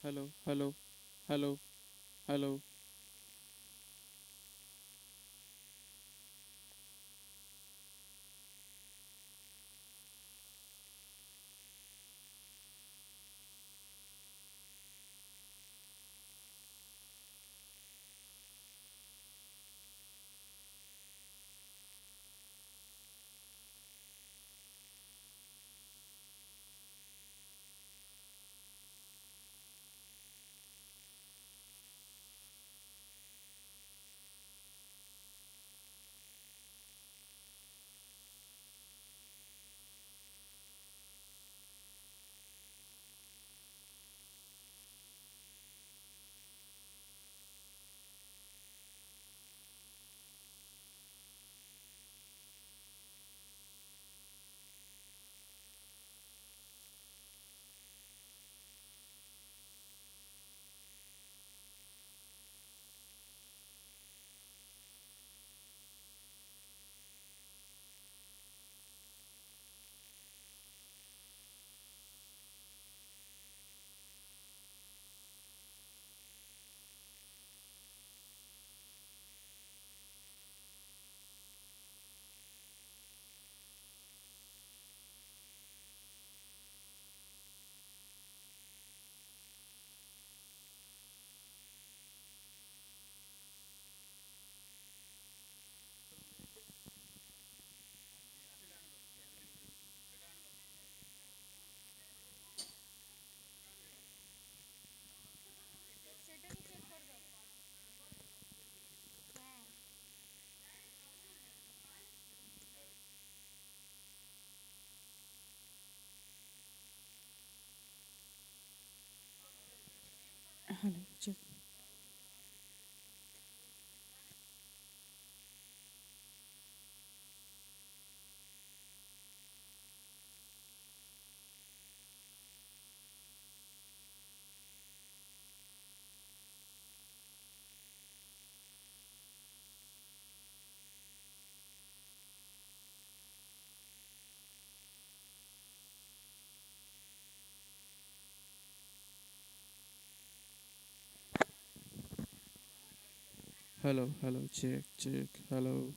Hello, hello, hello, hello. Hello, check. Hello, hello, check, check, hello.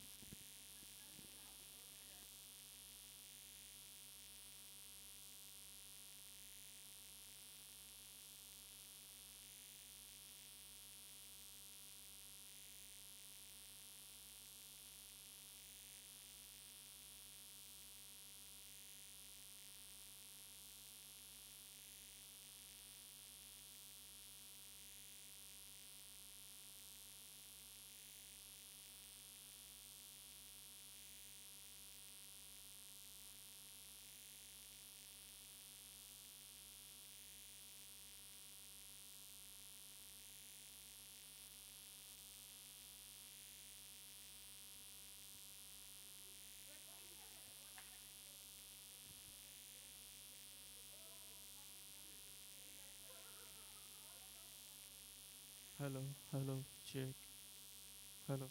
Hello, hello, check, hello.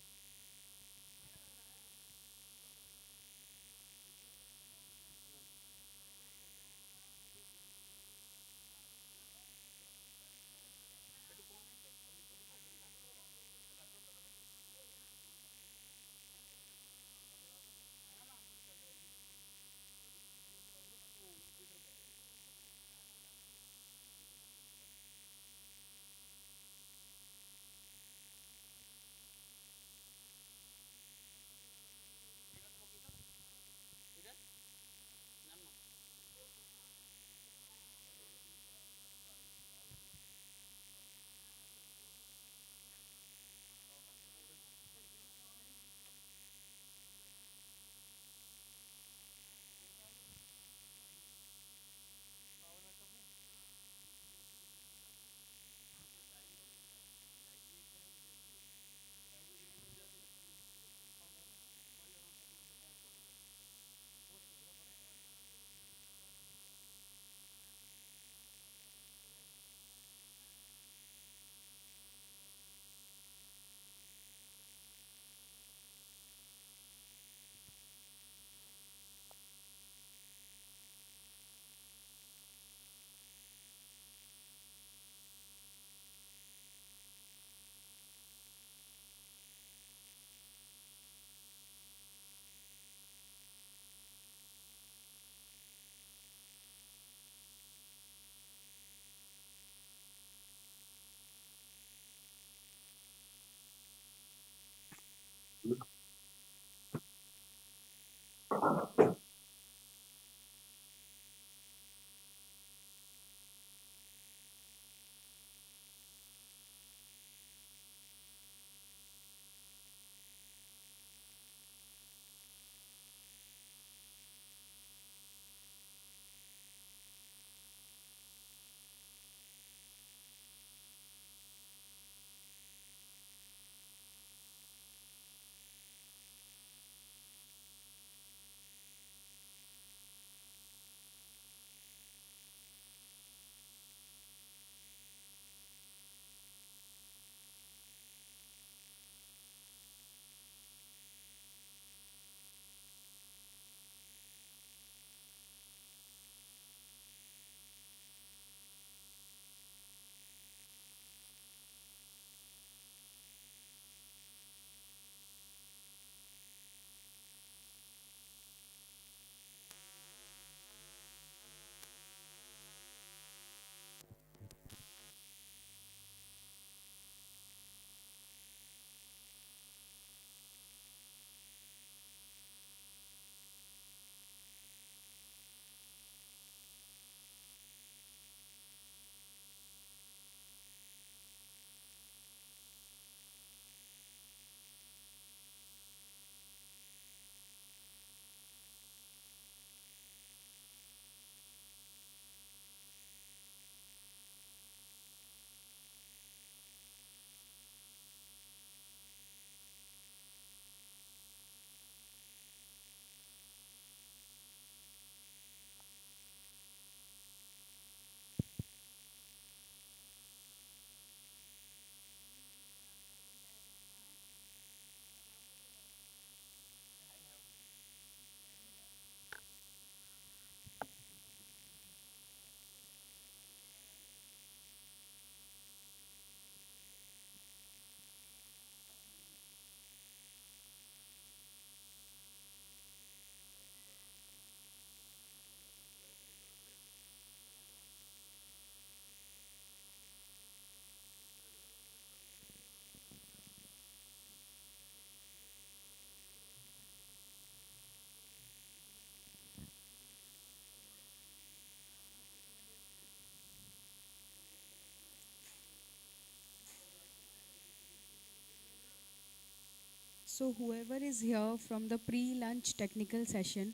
So, whoever is here from the pre lunch technical session,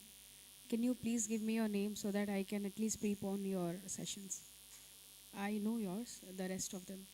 can you please give me your name so that I can at least prepone your sessions? I know yours, the rest of them.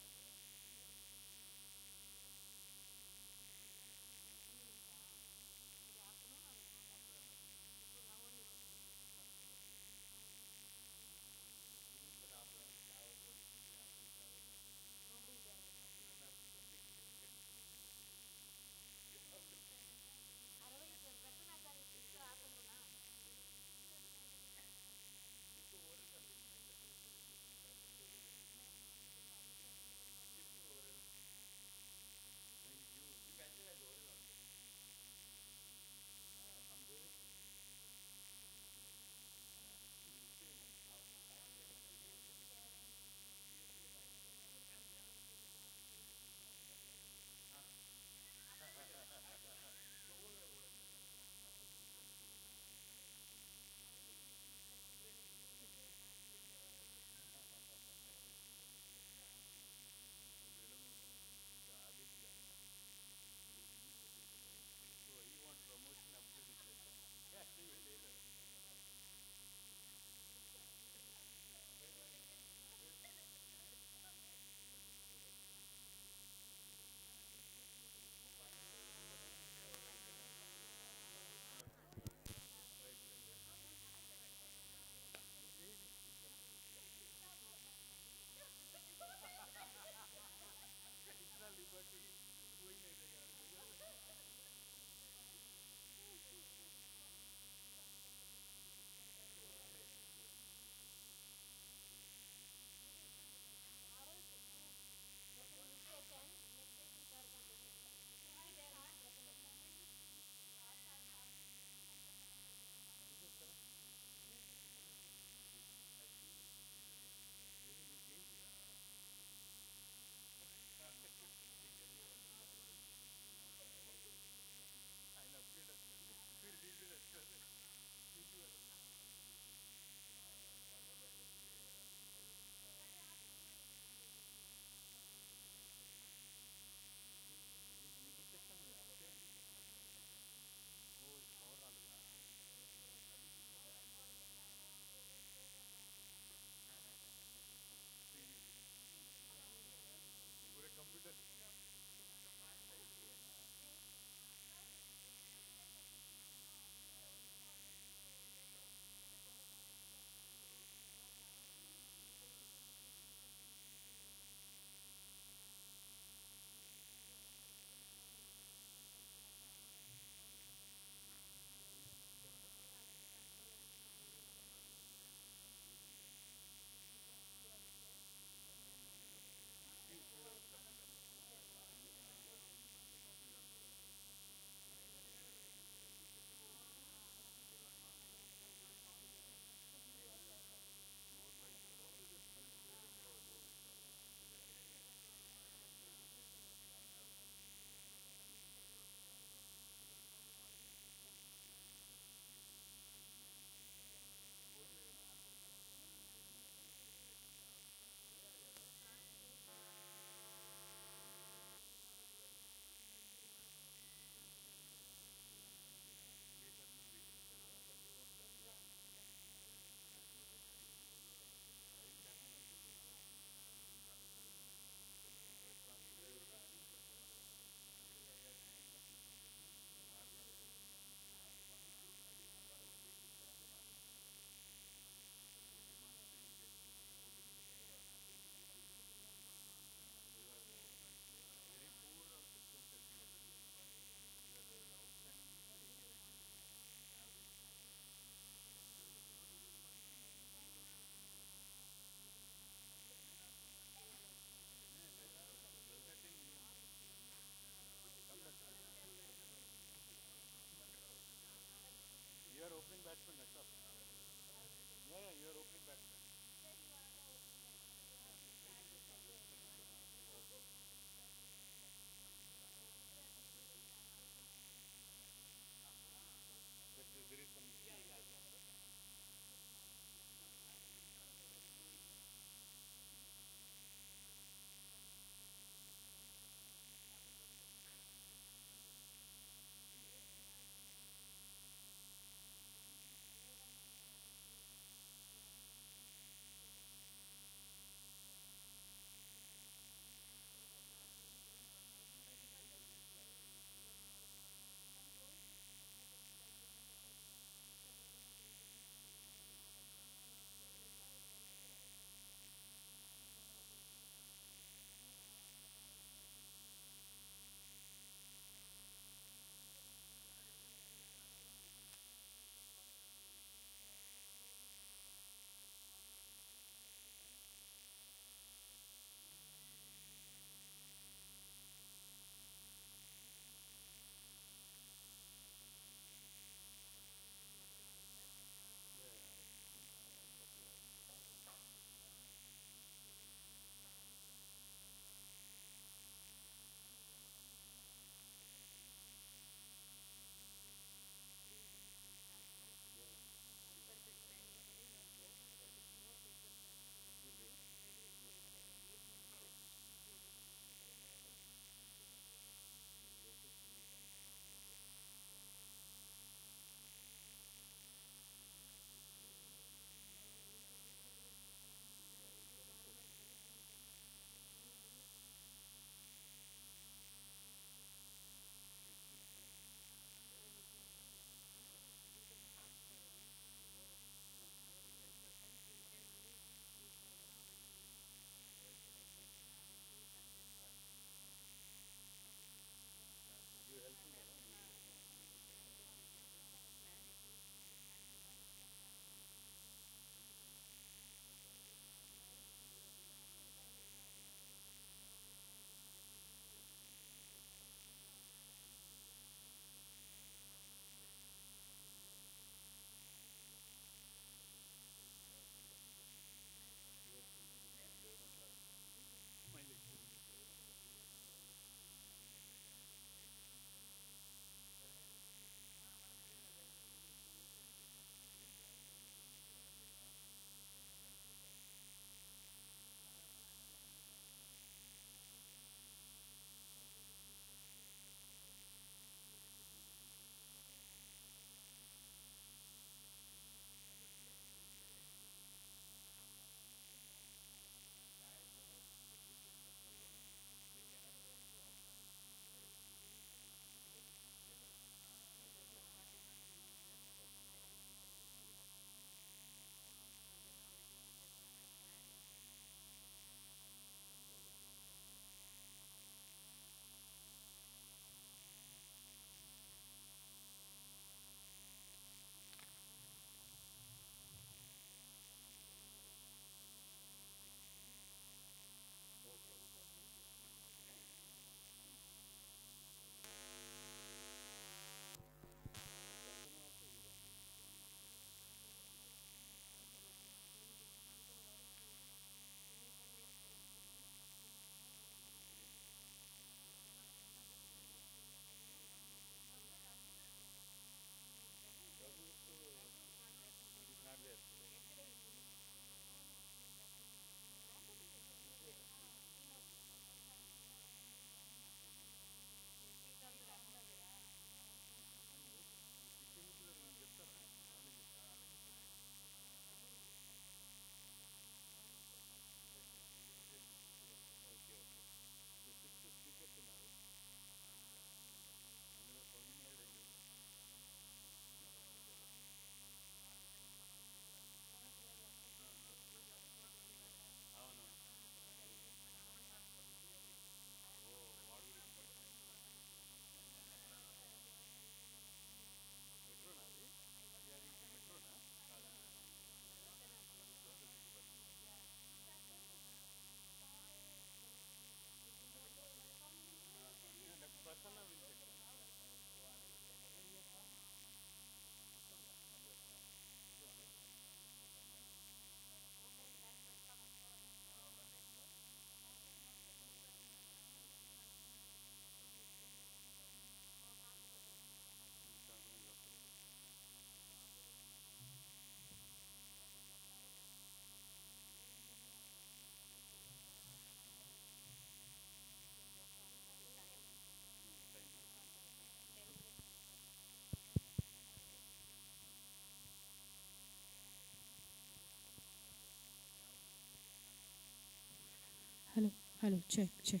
Hello, check, check.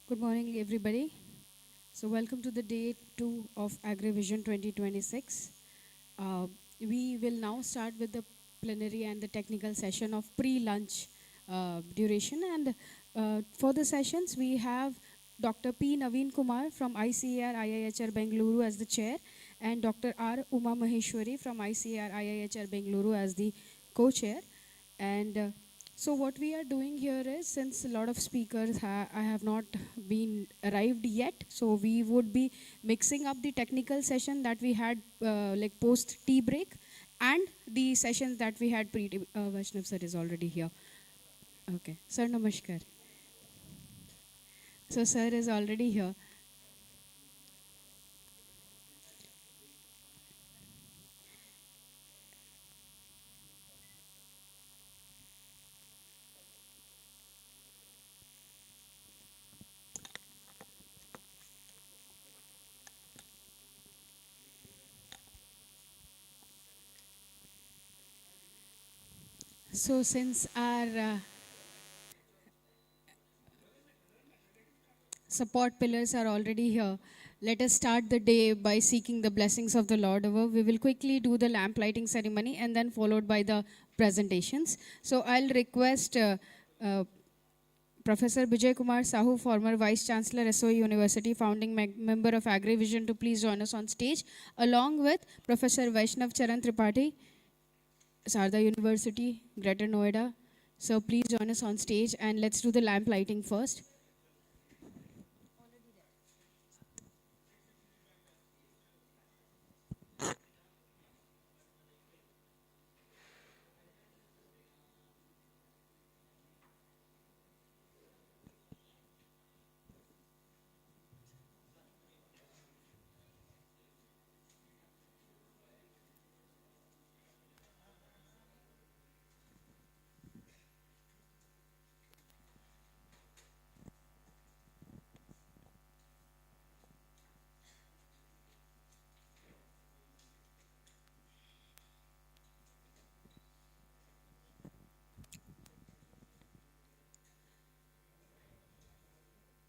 Good morning, everybody. So, welcome to the day 2 of AgriVision 2026. Uh, we will now start with the plenary and the technical session of pre-lunch duration. And for the sessions, we have Dr. P. Naveen Kumar from ICAR IIHR Bengaluru as the chair, and Dr. R. Uma Maheshwari from ICAR IIHR Bengaluru as the co-chair. And so what we are doing here is, since a lot of speakers I have not been arrived yet, so we would be mixing up the technical session that we had like post tea break and the sessions that we had pre Vaishnav sir is already here. Okay, sir, namaskar. So sir is already here. So since our support pillars are already here, let us start the day by seeking the blessings of the Lord above. We will quickly do the lamp lighting ceremony and then followed by the presentations. So I'll request Professor Vijay Kumar Sahu, former Vice Chancellor, SOE University, founding member of AgriVision, to please join us on stage, along with Professor Vaishnav Charan Tripathi, Sarda University, Greater Noida. So please join us on stage and let's do the lamp lighting first.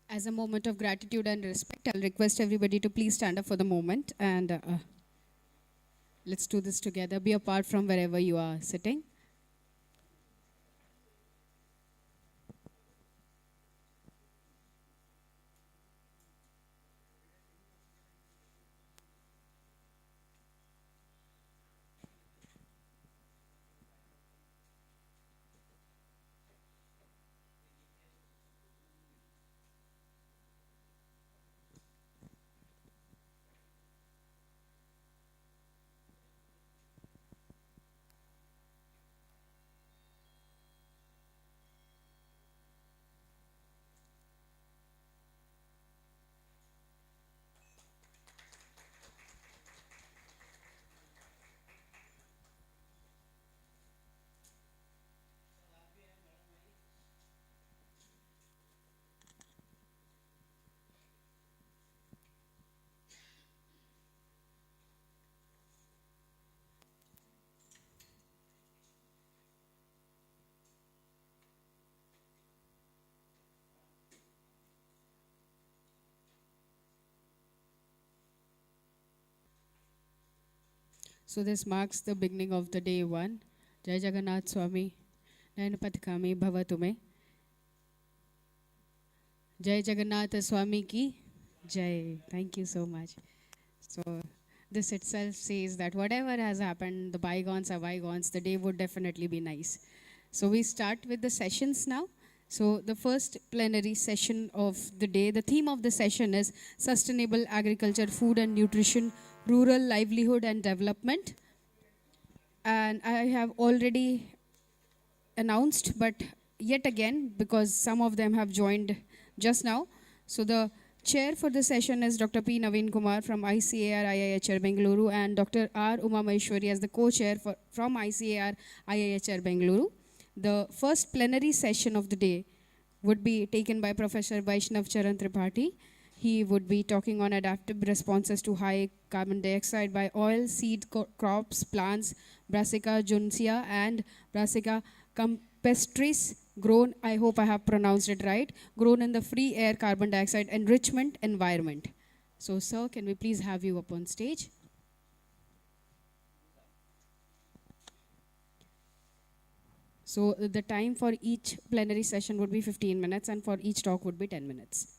As a moment of gratitude and respect, I'll request everybody to please stand up for the moment and let's do this together. Be apart from wherever you are sitting. So this marks the beginning of the day 1. Jai Jagannath Swami, Nayanpathikami Bhavatume. Jai Jagannath Swami ki Jai. Thank you so much. So this itself says that whatever has happened, the bygones are bygones. The day would definitely be nice. So we start with the sessions now. So the first plenary session of the day, the theme of the session is Sustainable Agriculture, Food and Nutrition, Rural Livelihood and Development. And I have already announced, but yet again, because some of them have joined just now. So the chair for the session is Dr. P. Naveen Kumar from ICAR IIHR Bengaluru and Dr. R. Uma Maheshwari as the co-chair from ICAR IIHR Bengaluru. The first plenary session of the day would be taken by Professor Vaishnav Charan Tripathi. He would be talking on adaptive responses to high carbon dioxide by oil seed crops, plants, Brassica juncea and Brassica campestris, grown, I hope I have pronounced it right, grown in the free air carbon dioxide enrichment environment. So, sir, can we please have you up on stage? So, the time for each plenary session would be 15 minutes, and for each talk would be 10 minutes.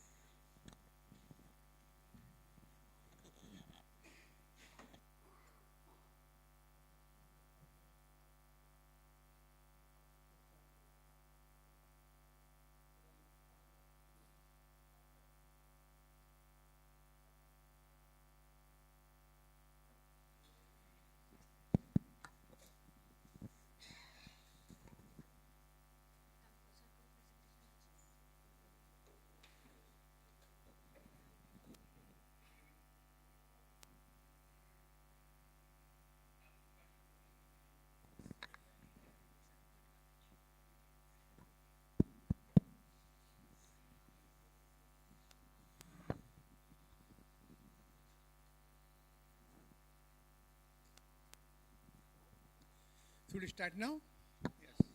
Should we start now? Yes.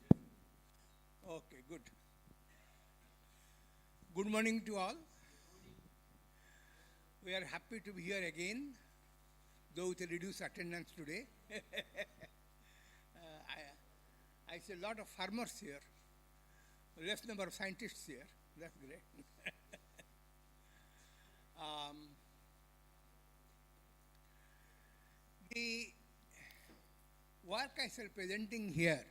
Okay, good. Good morning to all. We are happy to be here again, though with a reduced attendance today. I see a lot of farmers here, less number of scientists here. That's great. um, the work I shall presenting here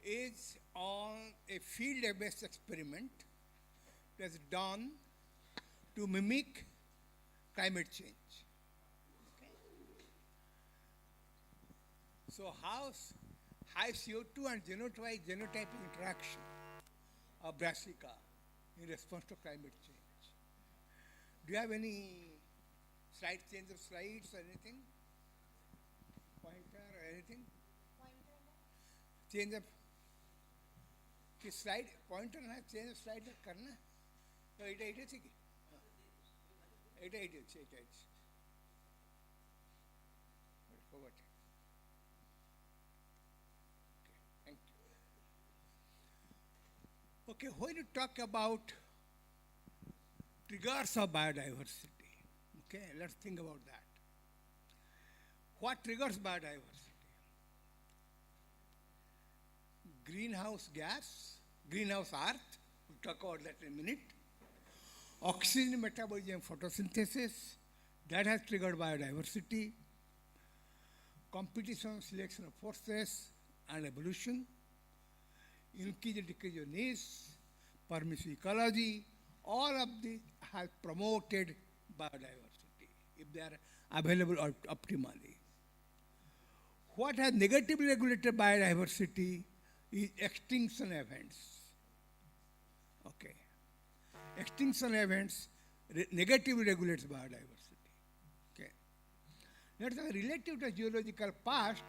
is on a field-based experiment that's done to mimic climate change. Okay. So how high CO2 and genotype interaction of brassica in response to climate change. Do you have any change of slides or anything? Pointer or anything? Change of slide pointer na change of slide karna to it is ki it is forgot it. Okay, thank you. Okay, when you talk about triggers of biodiversity, okay, let's think about that. What triggers biodiversity? Greenhouse gas, greenhouse earth, we'll talk about that in a minute. Oxygen metabolism, photosynthesis, that has triggered biodiversity. Competition, selection of forces, and evolution. Increase and decrease of niche, permissive ecology, all of these have promoted biodiversity if they are available optimally. What has negatively regulated biodiversity is extinction events. Okay. Extinction events negatively regulates biodiversity. Okay. Let's say relative to geological past,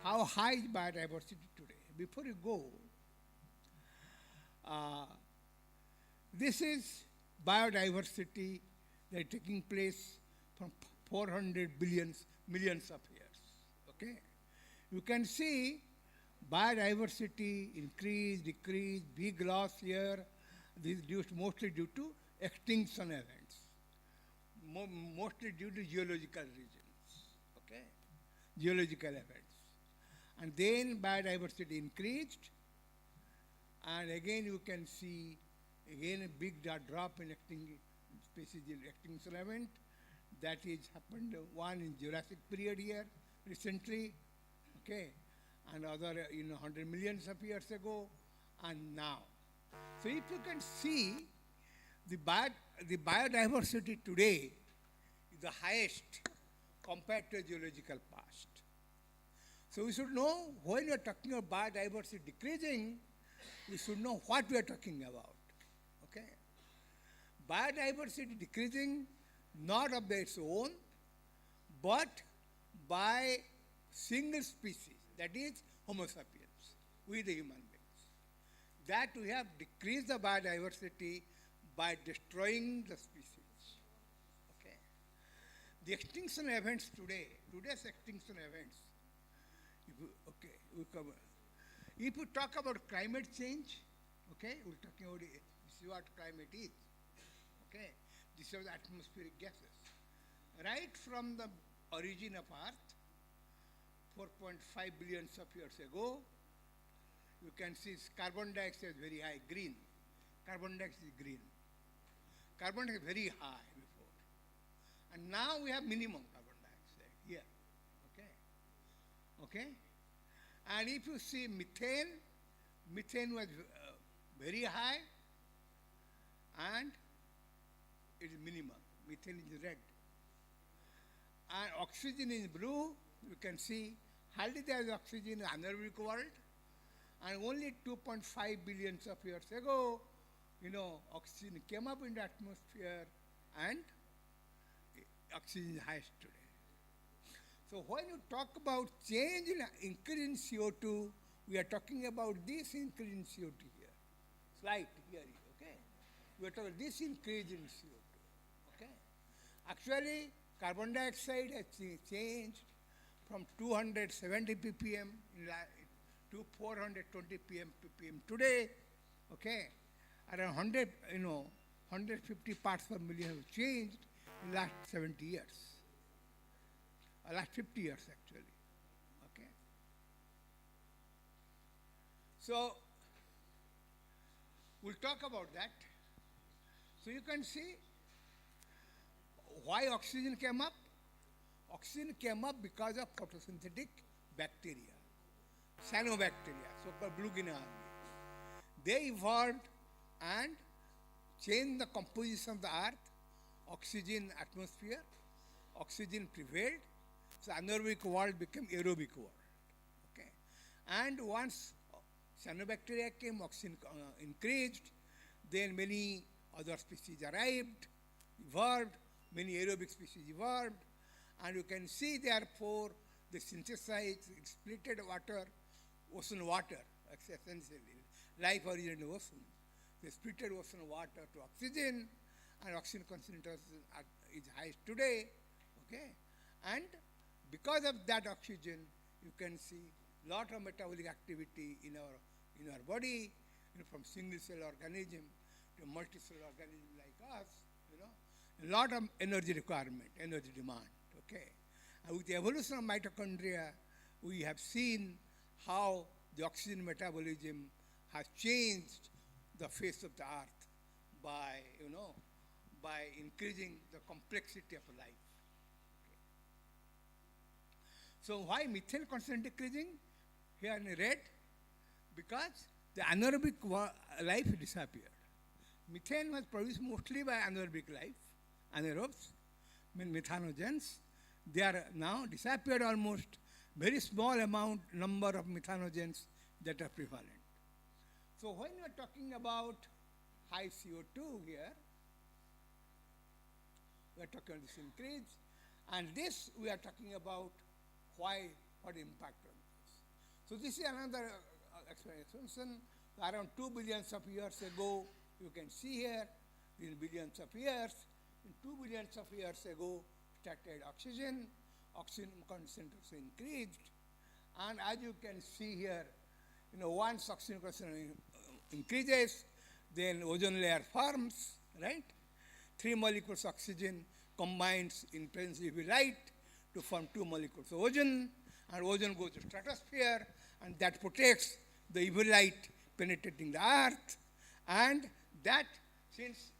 how high is biodiversity today? Before you go, this is biodiversity that is taking place from 400 millions of years. Okay. You can see biodiversity increase, decrease, big loss here. This is mostly due to extinction events, mostly due to geological regions, okay? Geological events. And then biodiversity increased, and again you can see again a big drop in species extinction event. That is happened one in Jurassic period here recently, okay? And other 100 millions of years ago, and now. So if you can see, the biodiversity today is the highest compared to geological past. So we should know when we are talking about biodiversity decreasing, we should know what we are talking about. Okay? Biodiversity decreasing not of its own, but by single species, that is Homo sapiens, we the human beings. That we have decreased the biodiversity by destroying the species. Okay. The extinction events today, today's extinction events, we cover. If we talk about climate change, okay, we're talking about it. This is what climate is. Okay, this is the atmospheric gases. Right from the origin of Earth, 4.5 billions of years ago, you can see carbon dioxide is very high, green. Carbon dioxide is green. Carbon dioxide is very high before. And now we have minimum carbon dioxide here. Okay. Okay. And if you see methane, methane was very high and it is minimum. Methane is red. And oxygen is blue. You can see hardly there is oxygen in the anaerobic world. And only 2.5 billions of years ago, oxygen came up in the atmosphere and oxygen is highest today. So when you talk about change in increase in CO2, we are talking about this increase in CO2 here. Slight here, okay? We are talking this increase in CO2, okay? Actually, carbon dioxide has changed from 270 ppm to 420 ppm today, okay? Around 150 parts per million have changed in the last 70 years. Last 50 years actually, okay? So, we'll talk about that. So you can see why oxygen came up. Oxygen came up because of photosynthetic bacteria, cyanobacteria, so-called blue green algae. They evolved and changed the composition of the earth, oxygen atmosphere, oxygen prevailed, so anaerobic world became aerobic world. Okay. And once cyanobacteria came, oxygen increased, then many other species arrived, evolved, many aerobic species evolved, and you can see therefore they synthesized splitted water, ocean water, essentially, life originated in the ocean. They splitted ocean water to oxygen, and oxygen concentration is highest today, okay? And because of that oxygen, you can see lot of metabolic activity in our body, from single cell organism to multicellular organism like us, a lot of energy requirement, energy demand, okay? And with the evolution of mitochondria, we have seen how the oxygen metabolism has changed the face of the earth by increasing the complexity of life. So why methane concentration decreasing? Here in red, because the anaerobic life disappeared. Methane was produced mostly by anaerobic life, anaerobes, methanogens. They are now disappeared almost, very small number of methanogens that are prevalent. So when we are talking about high CO2 here, we are talking about this increase, and this we are talking about what impact on this. So this is another explanation. Around 2 billions of years ago, you can see here, in billions of years, in 2 billions of years ago, started oxygen concentration increased, and as you can see here, once oxygen concentration increases, then ozone layer forms, right? 3 molecules of oxygen combines in presence of UV light to form 2 molecules of ozone, and ozone goes to stratosphere, and that protects the UV light penetrating the earth, and that since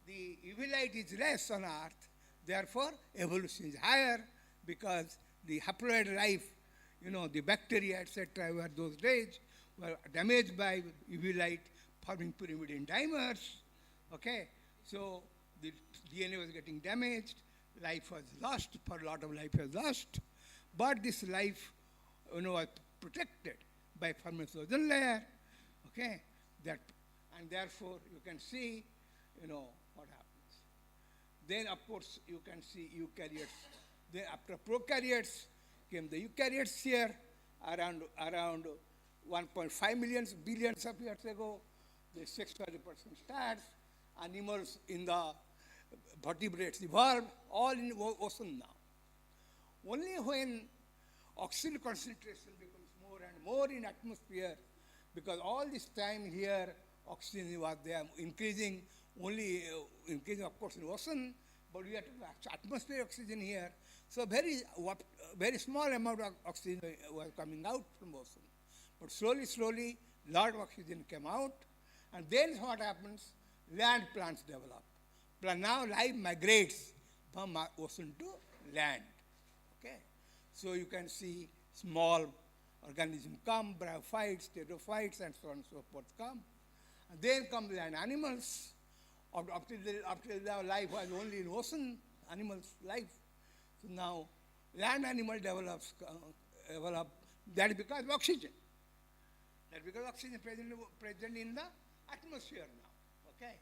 the UV light is less on earth, therefore evolution is higher, because the haploid life, the bacteria, etc., were those days were damaged by UV light, forming pyrimidine dimers, okay? So the DNA was getting damaged, life was lost, for a lot of life was lost, but this life, was protected by formation of ozone layer, okay? And therefore you can see, what happens. Then of course you can see eukaryotes. Then after prokaryotes came the eukaryotes here, around 1.5 billions of years ago. The sexual reproduction starts, animals in the vertebrates evolved all in ocean now. Only when oxygen concentration becomes more and more in atmosphere, because all this time here oxygen was there increasing, only increasing of course in ocean, but we have atmospheric oxygen here. So very small amount of oxygen was coming out from ocean. But slowly, lot of oxygen came out, and then what happens? Land plants develop. Now life migrates from ocean to land. Okay, so you can see small organisms come, bryophytes, pterophytes, and so on and so forth come. And then come land animals. Up till now, life was only in ocean, animals' life. So now, land animal develop. That is because of oxygen. That because oxygen is present in the atmosphere now. Okay,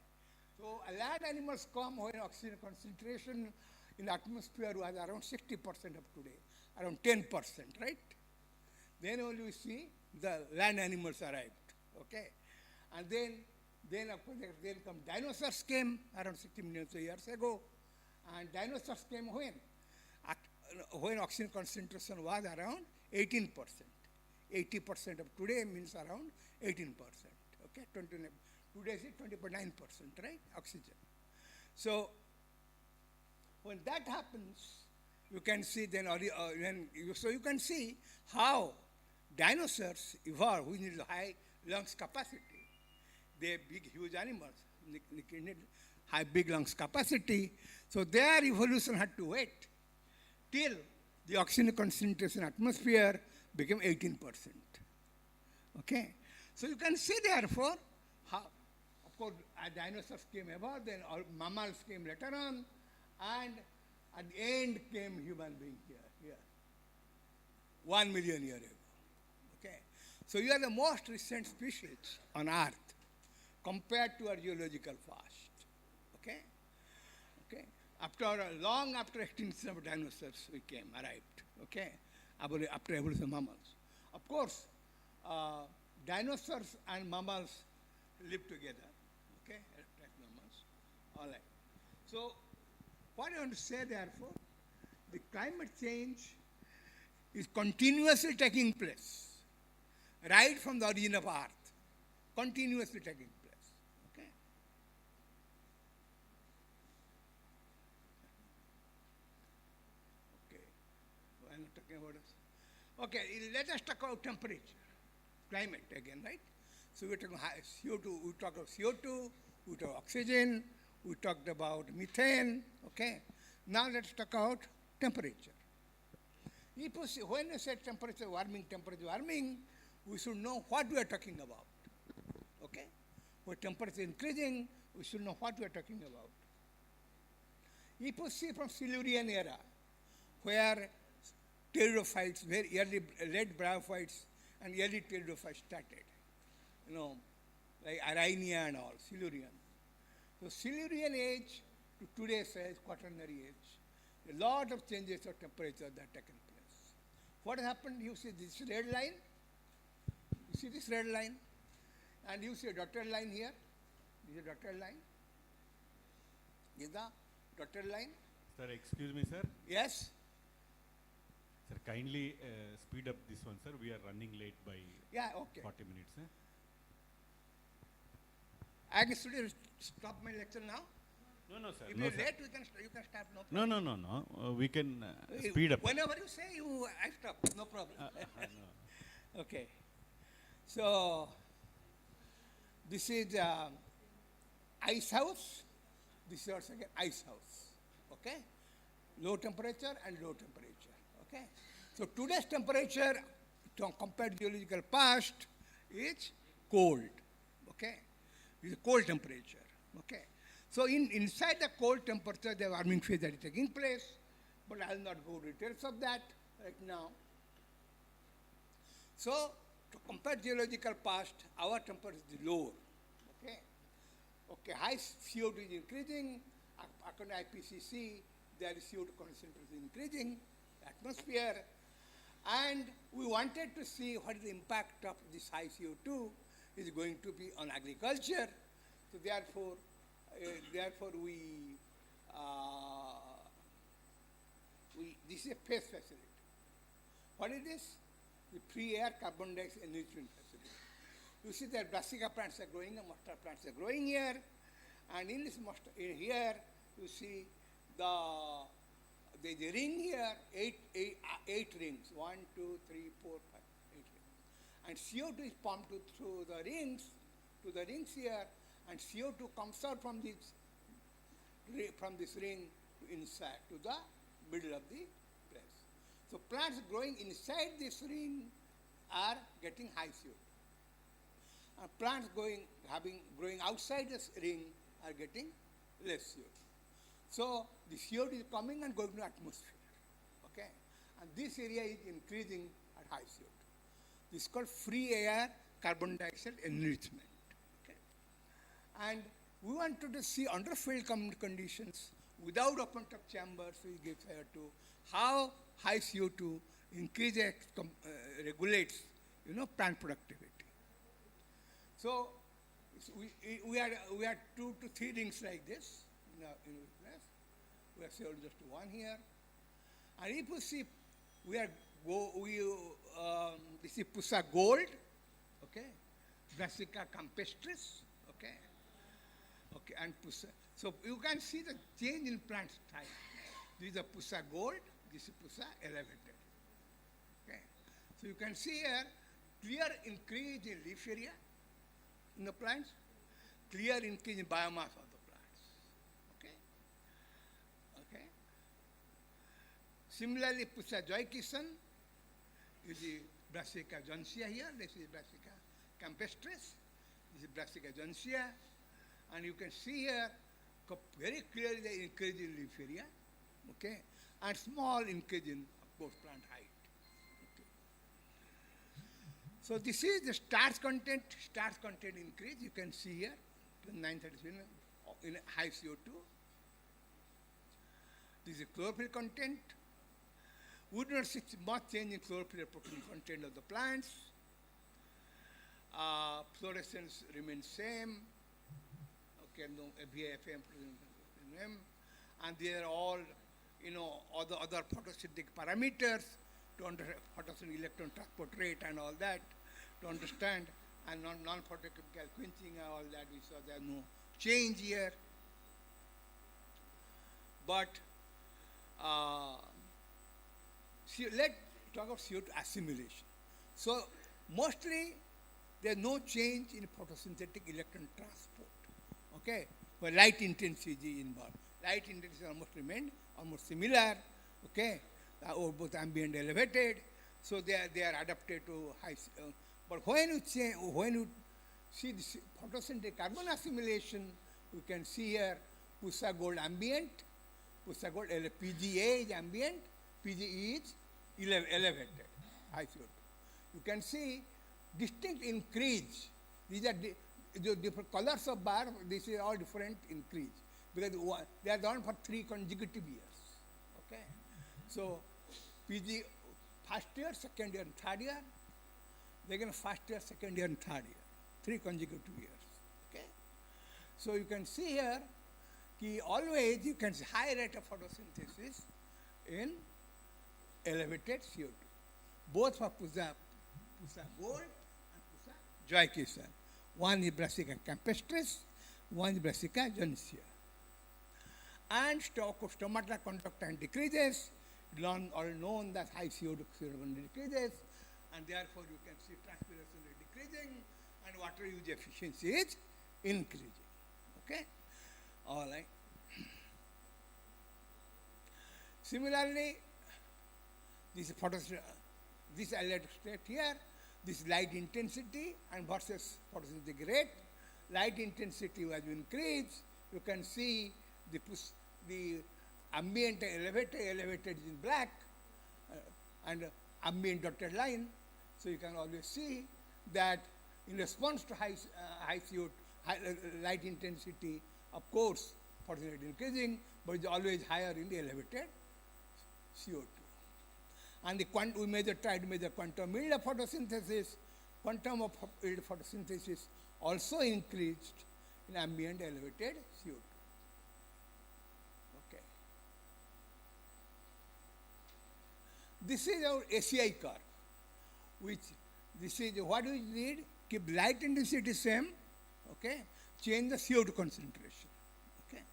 so land animals come when oxygen concentration in the atmosphere was around 60% of today, around 10%, right? Then only we see the land animals arrived. Okay, and then of course then come dinosaurs came around 60 million years ago, and dinosaurs came when oxygen concentration was around 18%. 80% of today means around 18%. Okay, today is 20.9%, right? Oxygen. So when that happens, you can see then, so you can see how dinosaurs evolved, which need high lungs capacity. They are big, huge animals, need high big lungs capacity. So their evolution had to wait till the oxygen concentration atmosphere became 18%. Okay, so you can see therefore how, of course, dinosaurs came about, then all mammals came later on, and at the end came human being here, 1 million years ago. Okay, so you are the most recent species on Earth compared to our geological past. Okay, okay. Long after extinction of dinosaurs, we arrived. Okay, after evolution of mammals. Of course, dinosaurs and mammals live together. Okay, like mammals. All right. So, what I want to say, therefore, the climate change is continuously taking place, right from the origin of Earth, continuously taking place. Okay. Okay. I'm not talking about us. Okay, let us talk about temperature, climate again, right? So we're talking CO2, we talked about CO2, we talked about oxygen, we talked about methane, okay? Now let's talk about temperature. If you see, when we say temperature warming, we should know what we are talking about, okay? When temperature increasing, we should know what we are talking about. If you see from Silurian era, where pteridophytes, very early red bryophytes and early pteridophytes started, like Arainia and all, Silurian. So Silurian age to today's age, quaternary age, a lot of changes of temperature that have taken place. What happened? You see this red line? You see this red line? And you see a dotted line here? This is a dotted line. Is the dotted line? Sir, excuse me, sir. Yes? Sir, kindly speed up this one, sir. We are running late by okay. 40 minutes, sir. I can stop my lecture now? No, sir. If No, you're sir. late, you can start, no problem. No. We can speed up. Whenever you say, I stop, no problem. No. Okay. So, this is ice house. This is also again ice house. Okay? Low temperature and low temperature. Okay? So, today's temperature compared to geological past is cold. Okay? It's a cold temperature. Okay? So, inside the cold temperature, the warming phase that is taking place, but I will not go details of that right now. So, to compare geological past, our temperature is lower. Okay? Okay, high CO2 is increasing. According to IPCC, there is CO2 concentration increasing, atmosphere. And we wanted to see what is the impact of this high CO2 is going to be on agriculture. So therefore, Therefore, this is a phase facility. What is this? The free air carbon dioxide enrichment facility. You see that brassica plants are growing, and mustard plants are growing here, and in this mustard here you see the ring here, eight rings, 1, 2, 3, 4, 5, 8 rings, and CO2 is pumped through the rings here, and CO2 comes out from this ring to inside to the middle of the place. So plants growing inside this ring are getting high CO2. And plants growing outside this ring are getting less CO2. So the CO2 is coming and going to atmosphere. Okay? And this area is increasing at high CO2. This is called free air carbon dioxide enrichment. Okay? And we wanted to see under field conditions, without open top chambers, we give fire to how high CO2 increases, regulates, plant productivity. So we had 2 to 3 rings like this in place. We have showed just one here, and if you see, this is Pusa gold, okay, Brassica campestris, okay, and Pusa. So you can see the change in plant type. This is a Pusa gold, this is Pusa elevated. Okay. So you can see here clear increase in leaf area in the plants, clear increase in biomass of the plants. Okay. Okay. Similarly, Pusa joykisan is the Brassica johnsia here. This is Brassica campestris. This is Brassica johnsia, and you can see here very clearly the increase in leaf area, okay, and small increase in, of course, plant height. Okay. So this is the starch content increase. You can see here, 937 in high CO2. This is chlorophyll content. We do not see much change in chlorophyll protein content of the plants. Fluorescence remains same. Okay, no VFM, and they are all, other photosynthetic parameters to understand photosynthetic electron transport rate and all that to understand, and non-photochemical quenching and all that. We saw there are no change here. But let's talk about CO2 assimilation. So mostly there is no change in photosynthetic electron transport. Okay, where light intensity involved. Light intensity almost remained almost similar. Okay, or both ambient and elevated. So they are adapted to high. But when you see this photosynthetic carbon assimilation, you can see here Pusa gold ambient, Pusa gold PGA is ambient, PGE is elevated, high CO2. You can see distinct increase. These are the different colors of bar. This is all different increase because they are done for 3 consecutive years. Okay, so PG first year, second year, and third year. They can first year, second year, and third year, 3 consecutive years. Okay, so you can see here, always you can see high rate of photosynthesis in elevated CO2, both for Pusa gold and Pusa joykisan. One is Brassica campestris, one is Brassica johnsia. And stomata conductance decreases, all known that high CO2 decreases, and therefore you can see transpiration rate decreasing and water use efficiency is increasing. Okay? All right. Similarly, this alert state here, this light intensity and versus photosynthetic rate. Light intensity has increased. You can see the ambient elevated is in black, and ambient dotted line. So you can always see that in response to high CO2, light intensity, of course, photosynthetic increasing, but it's always higher in the elevated CO2. And we tried to measure quantum yield of photosynthesis. Quantum of yield photosynthesis also increased in ambient elevated CO2. Okay. This is our ACI curve, which this is what we need. Keep light intensity same, okay? Change the CO2 concentration. Okay.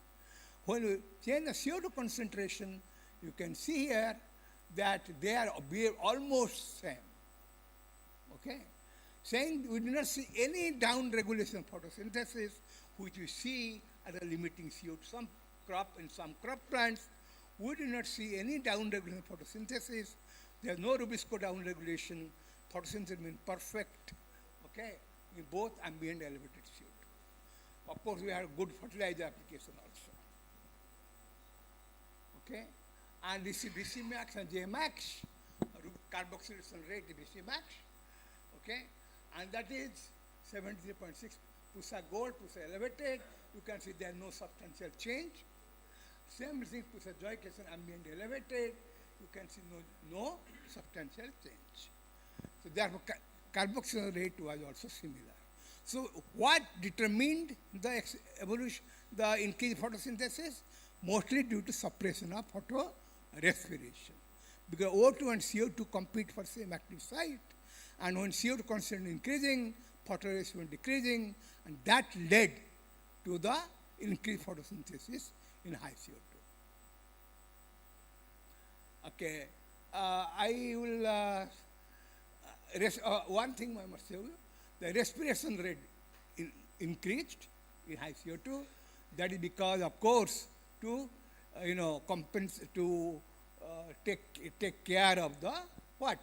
When we change the CO2 concentration, you can see here that they are almost same. Okay. Saying we do not see any down regulation photosynthesis, which we see as a limiting CO2. Some crop plants, we do not see any down regulation photosynthesis. There is no rubisco down regulation. Photosynthesis means perfect. Okay, in both ambient elevated CO2. Of course, we have good fertilizer application also. Okay, and this is BC max and J max, carboxylation rate BC max. Okay, and that is 73.6. Pusa gold, Pusa elevated. You can see there is no substantial change. Same thing, Pusa joy case ambient elevated. You can see no substantial change. So therefore, carboxylation rate was also similar. So what determined the evolution, the increased photosynthesis? Mostly due to suppression of photorespiration. Because O2 and CO2 compete for same active site. And when CO2 concentration increasing, photorespiration decreasing, and that led to the increased photosynthesis in high CO2. Okay, I will, one thing I must tell you, the respiration rate increased in high CO2. That is because, of course, to, compensate, to take care of the what?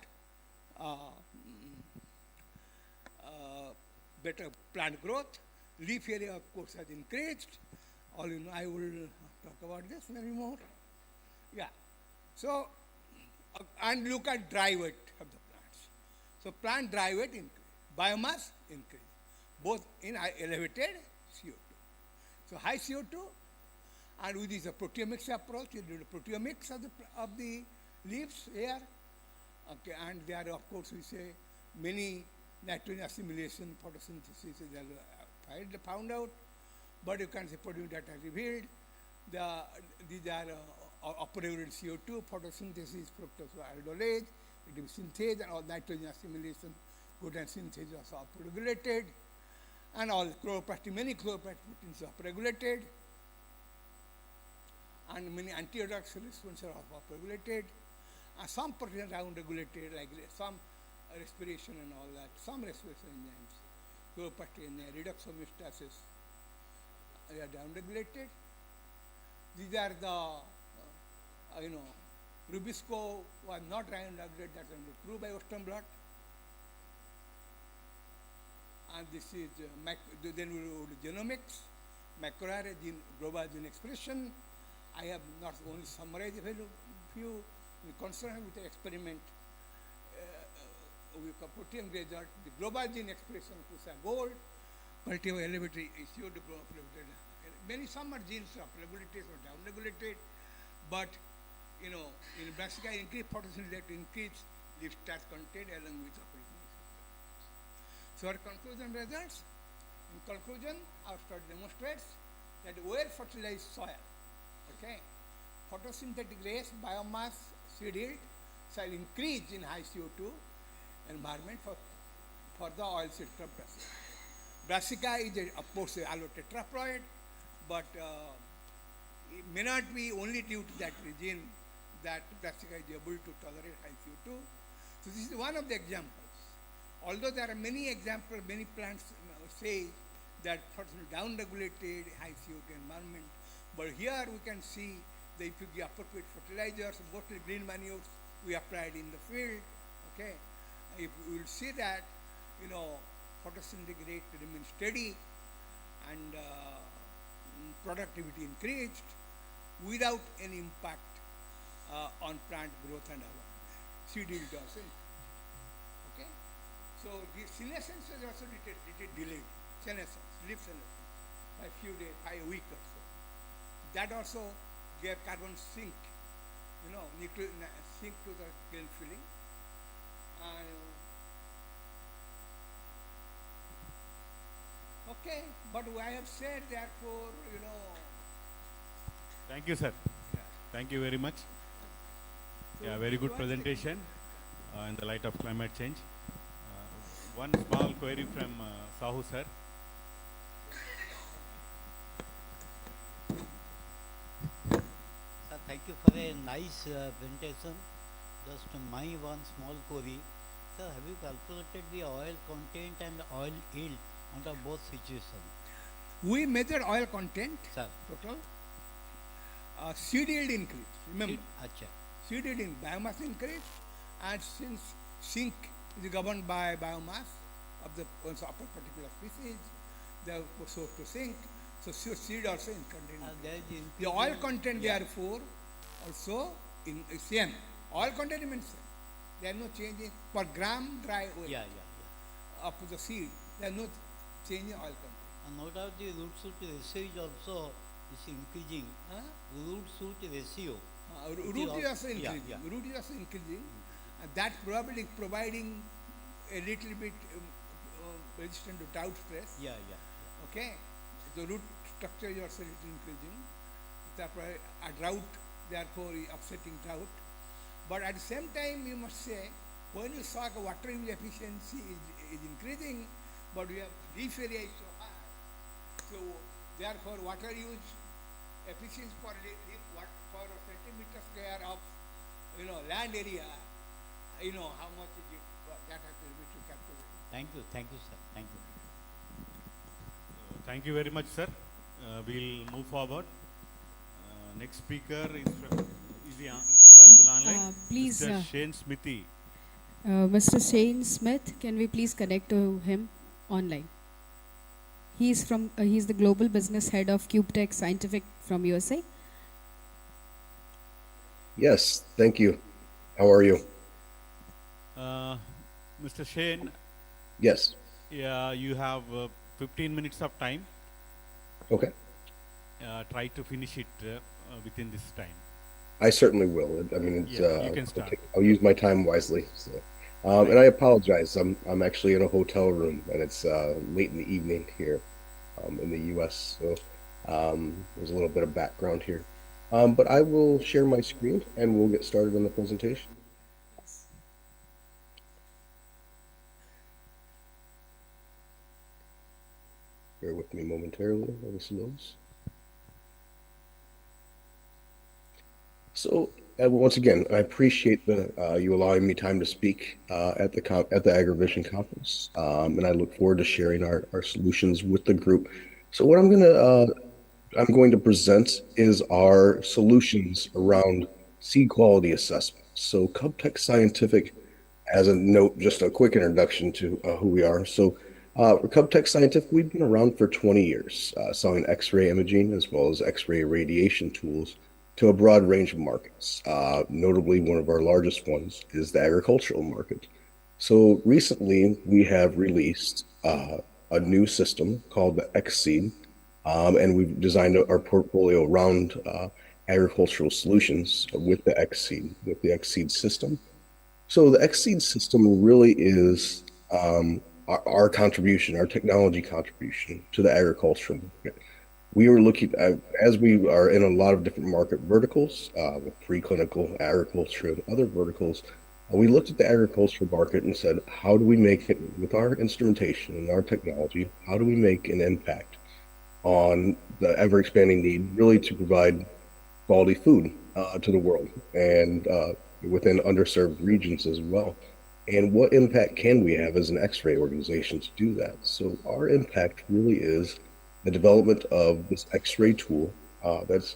Better plant growth. Leaf area, of course, has increased. All in, I will talk about this very more. Yeah. So, and look at dry weight of the plants. So, plant dry weight increase, biomass increase, both in elevated CO2. So, high CO2, and with this proteomics approach, you do the proteomics of the leaves here. Okay, and there are, of course, we say many nitrogen assimilation photosynthesis is found out, but you can say protein data revealed. These are upregulated CO2, photosynthesis, fructose-aldolase, it is synthase, and all nitrogen assimilation, good and synthase are also upregulated, and all many chloroplastic proteins are upregulated, and many antioxidant responses are upregulated, and some proteins are downregulated, like some respiration and all that, some respiration enzymes, chloroplastic enzyme, redox homeostasis, they are downregulated. These are the, Rubisco was not downregulated, that's only proved by Western blot. And this is, then we will do genomics, macroarray gene, global gene expression. I have not only summarized a few concerned with the experiment. We have protein result, the global gene expression, Pusa gold, quality of elevated CO2 upregulated. Some are genes are upregulated or downregulated, but in brassica increase photosynthesis increase leaf starch content along with operating. So our conclusion results. In conclusion, our study demonstrates that well fertilized soil, okay, photosynthetic rays, biomass, seed yield shall increase in high CO2 environment for the oil seed crop brassica. Brassica is, of course, a allotetraploid, but it may not be only due to that region that brassica is able to tolerate high CO2. So this is one of the examples. Although there are many examples, many plants say that down-regulated high CO2 environment, but here we can see that if you give appropriate fertilizers, mostly green manures we applied in the field, okay, if we will see that, photosynthetic rate remains steady and productivity increased without any impact on plant growth and development. Seed yield also increased. Okay? So the senescence is also delayed, senescence, leaf senescence, by a few days, by a week or so. That also gave carbon sink, sink to the grain filling. Okay, but I have said, therefore, Thank you, sir. yeah. Thank you very much. So Yeah, very this good was the presentation in the light of climate change. One small query from Sahu sir. Sir, thank you for a nice presentation. Just my one small query. Sir, have you calculated the oil content and oil yield under both situations? we measured oil content Sir, total, seed yield increase. Remember, acha. seed yield in biomass increase, and since sink is governed by biomass of a particular species, they are source to sink. So seed also in content. There is The increase oil in- content yeah. therefore also in same. Oil content remains same. There are no changes per gram dry oil of the seed. There are no change in oil content. And no doubt the root shoot ratio is also is increasing. Huh? Root shoot ratio. Root is also Yeah, increasing. yeah. Root is also increasing. And that probably providing a little bit resistant to drought stress. Yeah. Okay, the root structure is also little increasing. Therefore, a drought, therefore, is upsetting drought. But at the same time, you must say, when you saw the water use efficiency is increasing, but we have leaf area is so high. So, therefore, water use efficiency for for a centimeter square of land area, how much is it? That has to be calculated. Thank you, sir. Thank you. Thank you very much, sir. We'll move forward. Next speaker is he available online? Please, Mr. Shane Smithy. Mr. Shane Smith, can we please connect to him online? He's the global business head of CubeTech Scientific from USA. Yes, thank you. How are you? Mr. Shane, Yes. yeah, you have 15 minutes of time. Okay. Try to finish it within this time. I certainly will. I mean, it's, Yeah, you can start. I'll use my time wisely. So, and I apologize. I'm actually in a hotel room, and it's late in the evening here in the U.S. So there's a little bit of background here. But I will share my screen, and we'll get started on the presentation. Bear with me momentarily while this loads. So once again, I appreciate you allowing me time to speak at the AgriVision conference, and I look forward to sharing our solutions with the group. So what I'm going to present is our solutions around seed quality assessment. So CubTech Scientific, as a note, just a quick introduction to who we are. So CubTech Scientific, we've been around for 20 years, selling X-ray imaging as well as X-ray radiation tools to a broad range of markets. Notably, one of our largest ones is the agricultural market. So recently, we have released a new system called the X-Seed, and we've designed our portfolio around agricultural solutions with the X-Seed system. So the X-Seed system really is our contribution, our technology contribution to the agricultural market. We are looking at, as we are in a lot of different market verticals, with preclinical agriculture and other verticals, we looked at the agricultural market and said, how do we make it with our instrumentation and our technology? How do we make an impact on the ever expanding need really to provide quality food to the world and within underserved regions as well? And what impact can we have as an X-ray organization to do that? So our impact really is the development of this X-ray tool that's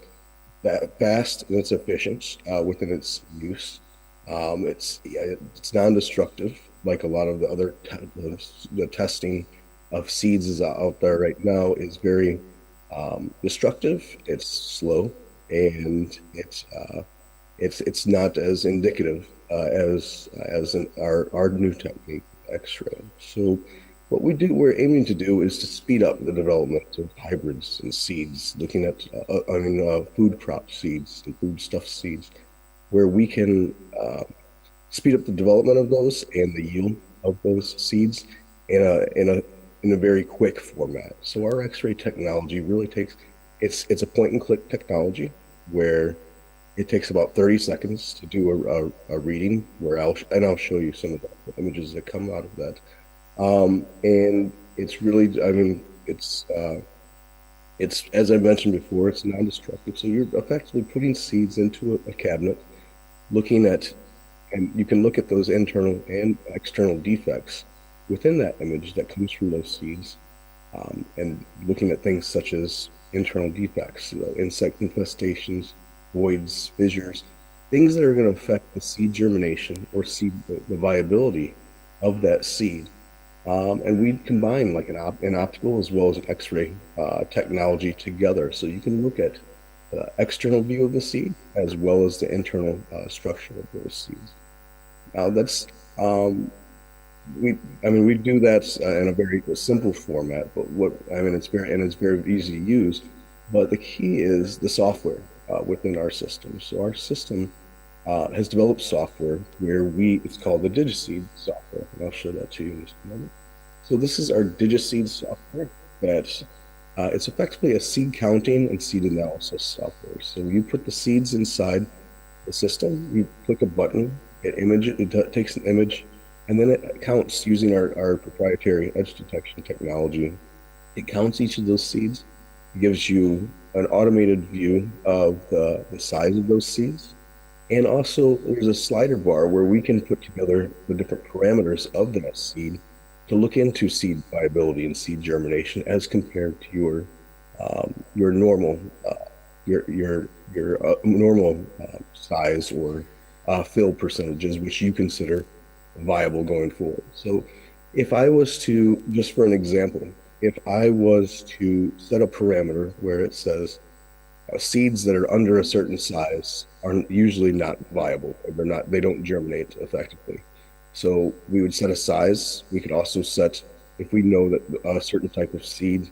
that fast and it's efficient within its use. It's non-destructive, like a lot of the other the testing of seeds is out there right now is very destructive. It's slow and it's not as indicative our new technique, X-ray. So what we're aiming to do is to speed up the development of hybrids and seeds, looking at food crop seeds and foodstuff seeds, where we can speed up the development of those and the yield of those seeds in a in a very quick format. So our X-ray technology really takes, it's a point and click technology where it takes about 30 seconds to do a reading where I'll show you some of the images that come out of that. And it's really, I mean, it's, as I mentioned before, it's non-destructive. So you're effectively putting seeds into a cabinet, looking at, and you can look at those internal and external defects within that image that comes from those seeds, and looking at things such as internal defects, insect infestations, voids, fissures, things that are going to affect the seed germination or the viability of that seed. And we combine like an optical as well as an X-ray technology together. So you can look at the external view of the seed as well as the internal structure of those seeds. That's we I mean we do that in a very simple format, but what I mean it's very easy to use. But the key is the software within our system. So our system has developed software where it's called the DigiSeed software, and I'll show that to you in just a moment. So this is our DigiSeed software that it's effectively a seed counting and seed analysis software. So you put the seeds inside the system, you click a button, it takes an image, and then it counts using our proprietary edge detection technology. It counts each of those seeds, gives you an automated view of the size of those seeds. And also, there's a slider bar where we can put together the different parameters of that seed to look into seed viability and seed germination as compared to your normal normal size or fill percentages, which you consider viable going forward. So, if I was to, just for an example, if I was to set a parameter where it says seeds that are under a certain size are usually not viable, or they don't germinate effectively. So we would set a size. We could also set, if we know that a certain type of seed,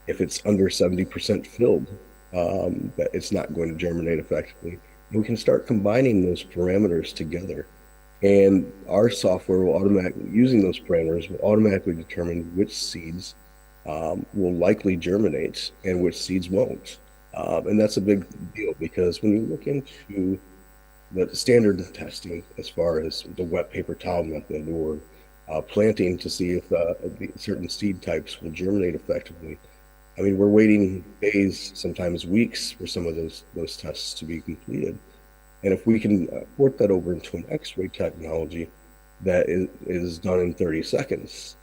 if it's under 70% filled, that it's not going to germinate effectively. We can start combining those parameters together. And our software will automatically, using those parameters, will automatically determine which seeds will likely germinate and which seeds won't. And that's a big deal because when you look into the standard testing as far as the wet paper towel method or planting to see if certain seed types will germinate effectively, I mean, we're waiting days, sometimes weeks, for some of those tests to be completed. And if we can port that over into an X-ray technology that is done in 30 seconds,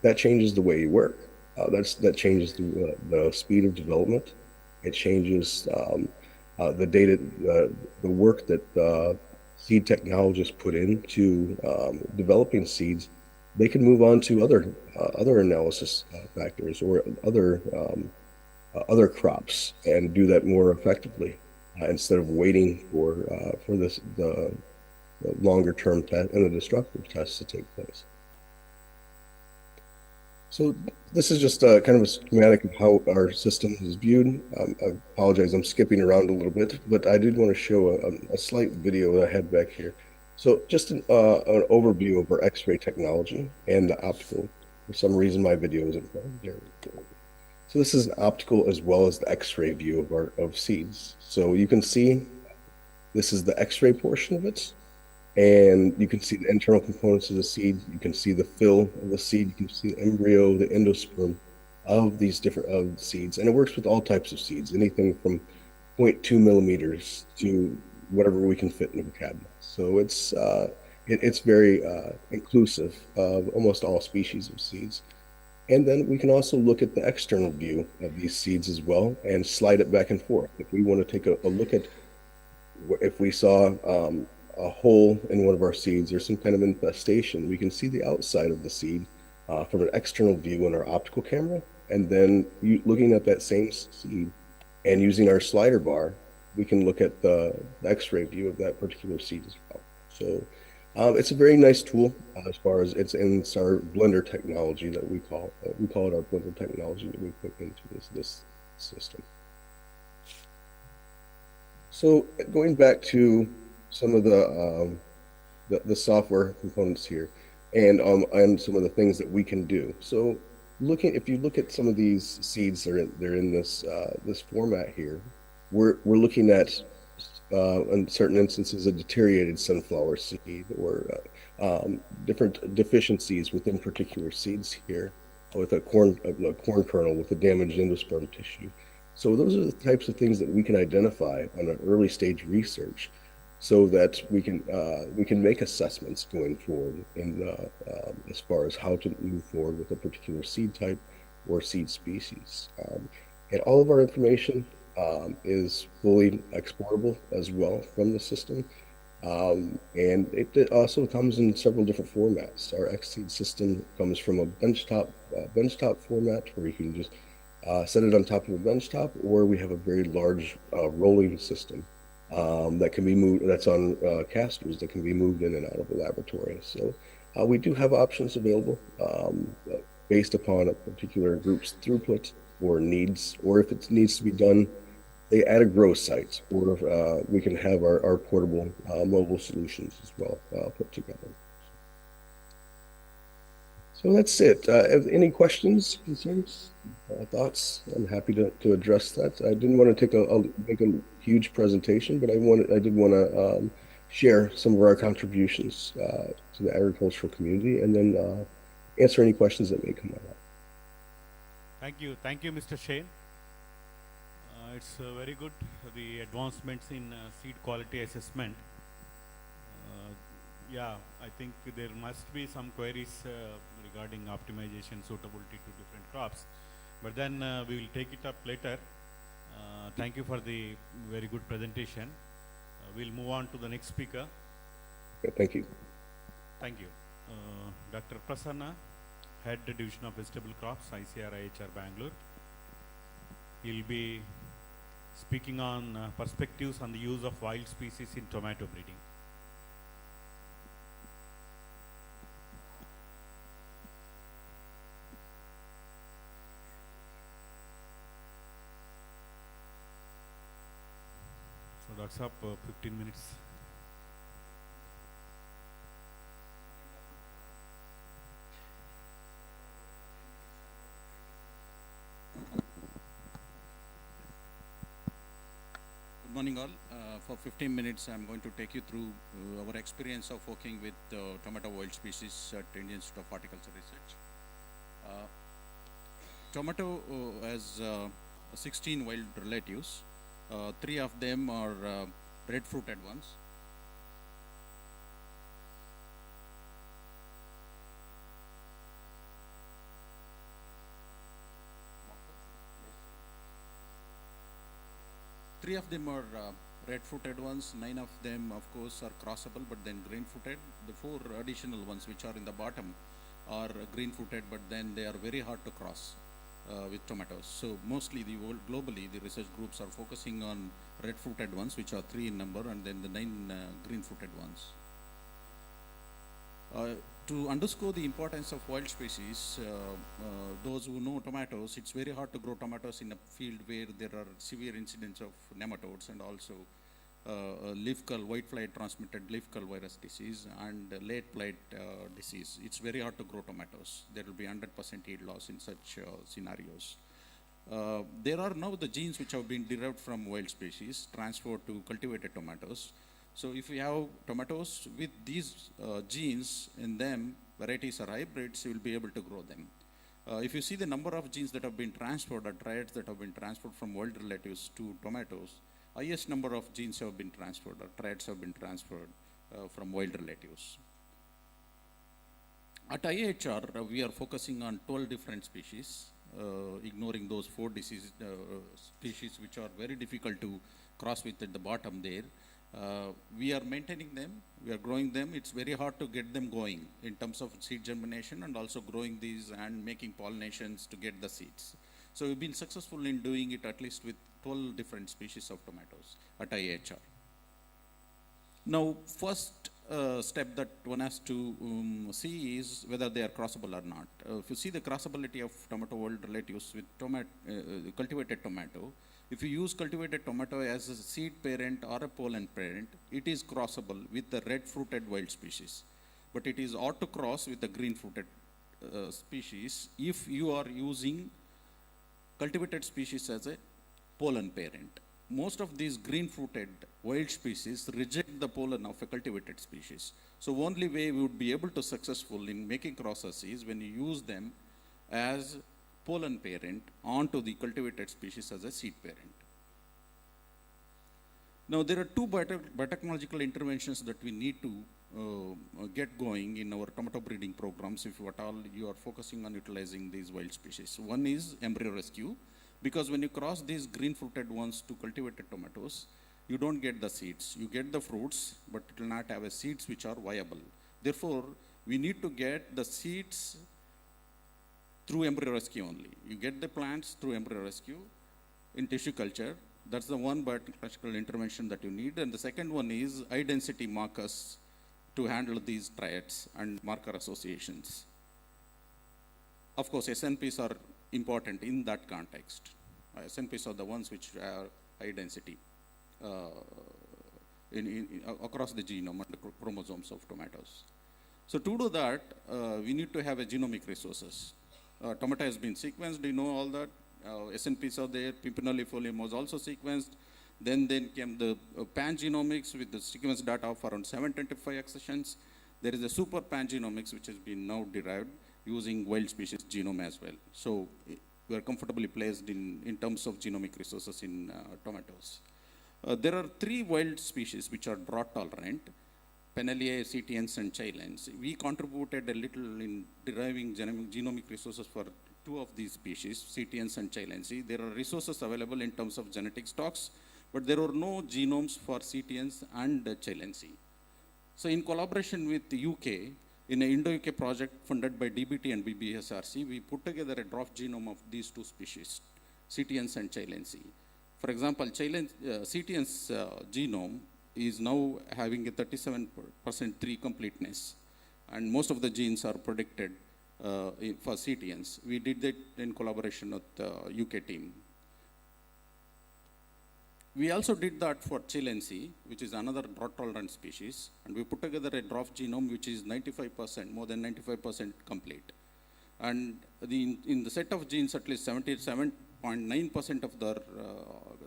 that changes the way you work. That changes the speed of development. It changes the data, the work that seed technologists put into developing seeds. They can move on to other analysis factors or other crops and do that more effectively instead of waiting for the longer term test and the destructive tests to take place. So this is just kind of a schematic of how our system is viewed. I apologize, I'm skipping around a little bit, but I did want to show a slight video that I had back here. So just an overview of our X-ray technology and the optical. For some reason, my video isn't there. So this is an optical as well as the X-ray view of seeds. So you can see this is the X-ray portion of it, and you can see the internal components of the seed. You can see the fill of the seed. You can see the embryo, the endosperm of these different seeds, and it works with all types of seeds, anything from 0.2 millimeters to whatever we can fit into a cabinet. So it's very inclusive of almost all species of seeds. And then we can also look at the external view of these seeds as well and slide it back and forth. If we want to take a look at if we saw a hole in one of our seeds or some kind of infestation, we can see the outside of the seed from an external view in our optical camera. And then looking at that same seed and using our slider bar, we can look at the X-ray view of that particular seed as well. So it's a very nice tool as far as it's our blender technology that we call it our blender technology that we put into this system. So going back to some of the software components here and some of the things that we can do. So if you look at some of these seeds, they're in this this format here. We're looking at in certain instances a deteriorated sunflower seed or different deficiencies within particular seeds here with a corn kernel with a damaged endosperm tissue. So those are the types of things that we can identify on an early stage research so that we can make assessments going forward in as far as how to move forward with a particular seed type or seed species. And all of our information is fully exportable as well from the system. And it also comes in several different formats. Our XSeed system comes from a benchtop format where you can just set it on top of a benchtop, or we have a very large rolling system that can be moved, that's on casters that can be moved in and out of the laboratory. So we do have options available based upon a particular group's throughput or needs, or if it needs to be done they at a grow site, or we can have our portable mobile solutions as well put together. So that's it. Any questions, concerns, thoughts? I'm happy to address that. I didn't want to make a huge presentation, but I did want to share some of our contributions to the agricultural community, and then answer any questions that may come up. Thank you, Mr. Shane. It's very good, the advancements in seed quality assessment. Yeah, I think there must be some queries regarding optimization, suitability to different crops, but then we will take it up later. Thank you for the very good presentation. We'll move on to the next speaker. Okay, thank you. Thank you. Dr. Prasanna, Head Division of Vegetable Crops, ICR IHR Bangalore. He'll be speaking on perspectives on the use of wild species in tomato breeding. So that's up 15 minutes. Good morning all. For 15 minutes I'm going to take you through our experience of working with tomato wild species at Indian Institute of Horticulture Research. Tomato has 16 wild relatives. 3 of them are red fruited ones. Three of them are red-footed ones. 9 of them, of course, are crossable, but then green-footed. The 4 additional ones, which are in the bottom, are green-footed, but then they are very hard to cross with tomatoes. So mostly, globally, the research groups are focusing on red-footed ones, which are 3 in number, and then the 9 green-footed ones. To underscore the importance of wild species, those who know tomatoes, it's very hard to grow tomatoes in a field where there are severe incidents of nematodes and also white fly transmitted leaf curl virus disease and late blight disease. It's very hard to grow tomatoes. There will be 100% yield loss in such scenarios. There are now the genes which have been derived from wild species transferred to cultivated tomatoes. So if we have tomatoes with these genes in them, varieties or hybrids, you will be able to grow them. If you see the number of genes that have been transferred, or triads that have been transferred from wild relatives to tomatoes, highest number of genes have been transferred, or triads have been transferred from wild relatives. At IHR, we are focusing on 12 different species, ignoring those 4 species which are very difficult to cross with at the bottom there. We are maintaining them, we are growing them. It's very hard to get them going in terms of seed germination and also growing these and making pollinations to get the seeds. So we've been successful in doing it at least with 12 different species of tomatoes at IHR. Now, first step that one has to see is whether they are crossable or not. If you see the crossability of tomato wild relatives with cultivated tomato, if you use cultivated tomato as a seed parent or a pollen parent, it is crossable with the red fruited wild species. But it is autocross with the green fruited species if you are using cultivated species as a pollen parent. Most of these green-fruited wild species reject the pollen of a cultivated species. So only way we would be able to successful in making crosses is when you use them as pollen parent onto the cultivated species as a seed parent. Now there are two biotechnological interventions that we need to get going in our tomato breeding programs if at all you are focusing on utilizing these wild species. One is embryo rescue, because when you cross these green fruited ones to cultivated tomatoes, you don't get the seeds. You get the fruits, but it will not have a seeds which are viable. Therefore, we need to get the seeds through embryo rescue only. You get the plants through embryo rescue in tissue culture. That's the one biotechnological intervention that you need. And the second one is high density markers to handle these triads and marker associations. Of course, SNPs are important in that context. SNPs are the ones which are high density across the genome and the chromosomes of tomatoes. So to do that, we need to have a genomic resources. Tomato has been sequenced, you know all that. SNPs are there, Pimpinellifolium was also sequenced. Then came the pangenomics with the sequence data of around 725 accessions. There is a super pangenomics which has been now derived using wild species genome as well. So we are comfortably placed in terms of genomic resources in tomatoes. There are three wild species which are drought tolerant: Penelliae, CTNs, and Chilens. We contributed a little in deriving genomic resources for two of these species, CTNs and Chilens. There are resources available in terms of genetic stocks, but there are no genomes for CTNs and Chilens. So in collaboration with the UK, in an Indo-UK project funded by DBT and BBSRC, we put together a draft genome of these two species, CTNs and Chilens. For example, CTNs genome is now having a 37% tree completeness, and most of the genes are predicted for CTNs. We did that in collaboration with the UK team. We also did that for Chilense, which is another drought-tolerant species, and we put together a draft genome which is 95%, more than 95% complete. And in the set of genes, at least 77.9% of their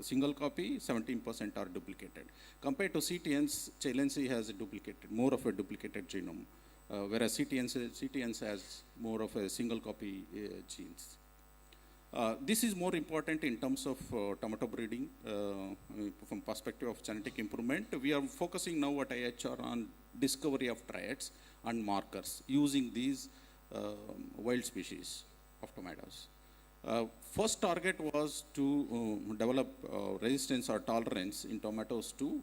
single copy, 17% are duplicated. Compared to CTNs, Chilense has a duplicated, more of a duplicated genome, whereas CTNs has more of a single copy genes. This is more important in terms of tomato breeding from perspective of genetic improvement. We are focusing now at IHR on discovery of triads and markers using these wild species of tomatoes. First target was to develop resistance or tolerance in tomatoes to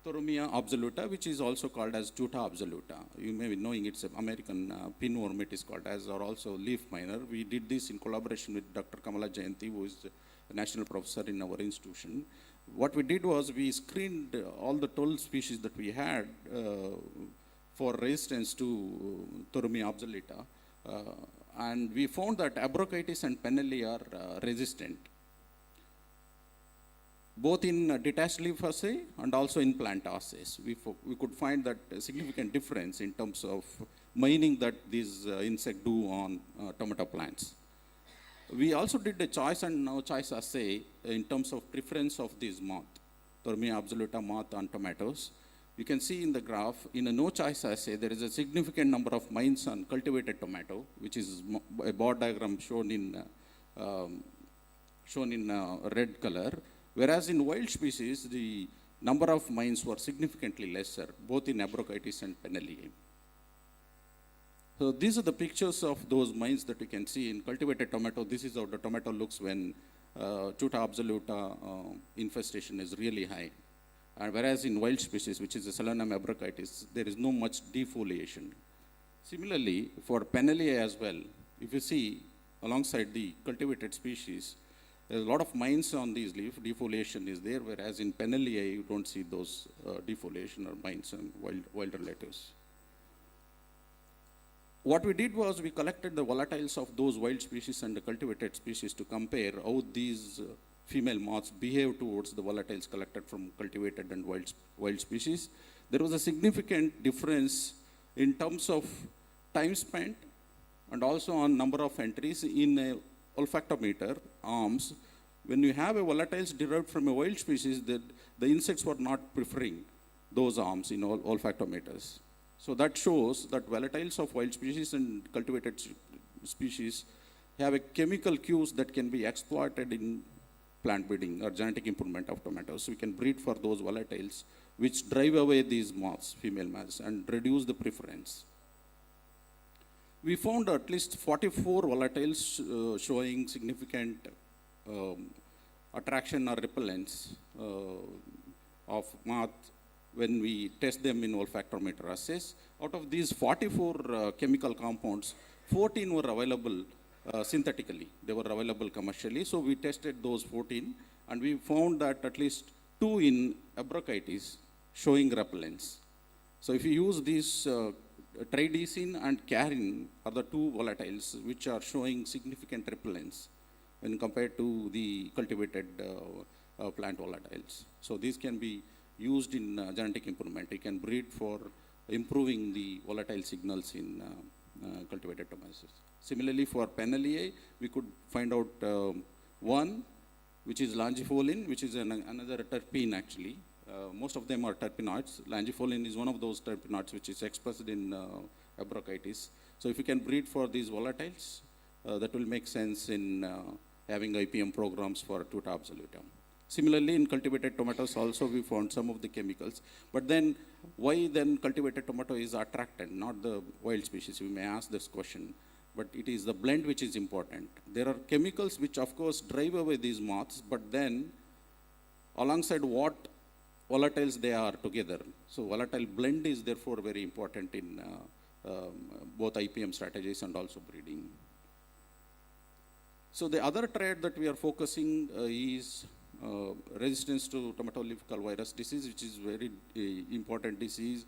Toromia absoluta, which is also called as Tuta absoluta. You may be knowing it's an American pinworm, it is called as, or also leaf miner. We did this in collaboration with Dr. Kamala Jayanti, who is a national professor in our institution. What we did was we screened all the 12 species that we had for resistance to Toromia absoluta, and we found that Abrochitis and Penelli are resistant, both in detached leaf assay and also in plant assays. We could find that a significant difference in terms of mining that these insects do on tomato plants. We also did a choice and no choice assay in terms of preference of this moth, Toromia absoluta moth on tomatoes. You can see in the graph, in a no choice assay, there is a significant number of mines on cultivated tomato, which is a bar diagram shown in red color. Whereas in wild species, the number of mines were significantly lesser, both in Abrochitis and Penelliae. So these are the pictures of those mines that you can see in cultivated tomato. This is how the tomato looks when Tuta absoluta infestation is really high. And whereas in wild species, which is the Solanum abrochitis, there is no much defoliation. Similarly, for Penelliae as well, if you see alongside the cultivated species, there's a lot of mines on these leaf, defoliation is there, whereas in Penelliae, you don't see those defoliation or mines and wild relatives. What we did was we collected the volatiles of those wild species and the cultivated species to compare how these female moths behave towards the volatiles collected from cultivated and wild species. There was a significant difference in terms of time spent and also on number of entries in a olfactometer arms. When you have a volatiles derived from a wild species, that the insects were not preferring those arms in olfactometers. So that shows that volatiles of wild species and cultivated species have a chemical cues that can be exploited in plant breeding or genetic improvement of tomatoes. So we can breed for those volatiles which drive away these moths, female moths, and reduce the preference. We found at least 44 volatiles showing significant attraction or repellence of moth when we test them in olfactometer assays. Out of these 44 chemical compounds, 14 were available synthetically. They were available commercially. So we tested those 14 and we found that at least 2 in abrochitis showing repellence. So if you use these tridecine and carine are the 2 volatiles which are showing significant repellence when compared to the cultivated plant volatiles. So these can be used in genetic improvement. You can breed for improving the volatile signals in cultivated tomatoes. Similarly, for Penelliae, we could find out one, which is langifolin, which is another terpene actually. Most of them are terpenoids. Langifolin is one of those terpenoids which is expressed in abrochitis. So if you can breed for these volatiles, that will make sense in having IPM programs for tuta absolutum. Similarly, in cultivated tomatoes also we found some of the chemicals. But then, why then cultivated tomato is attracted, not the wild species? We may ask this question. But it is the blend which is important. There are chemicals which of course drive away these moths, but then alongside what volatiles they are together. So volatile blend is therefore very important in both IPM strategies and also breeding. So the other trait that we are focusing is resistance to tomato leaf curl virus disease, which is very important disease.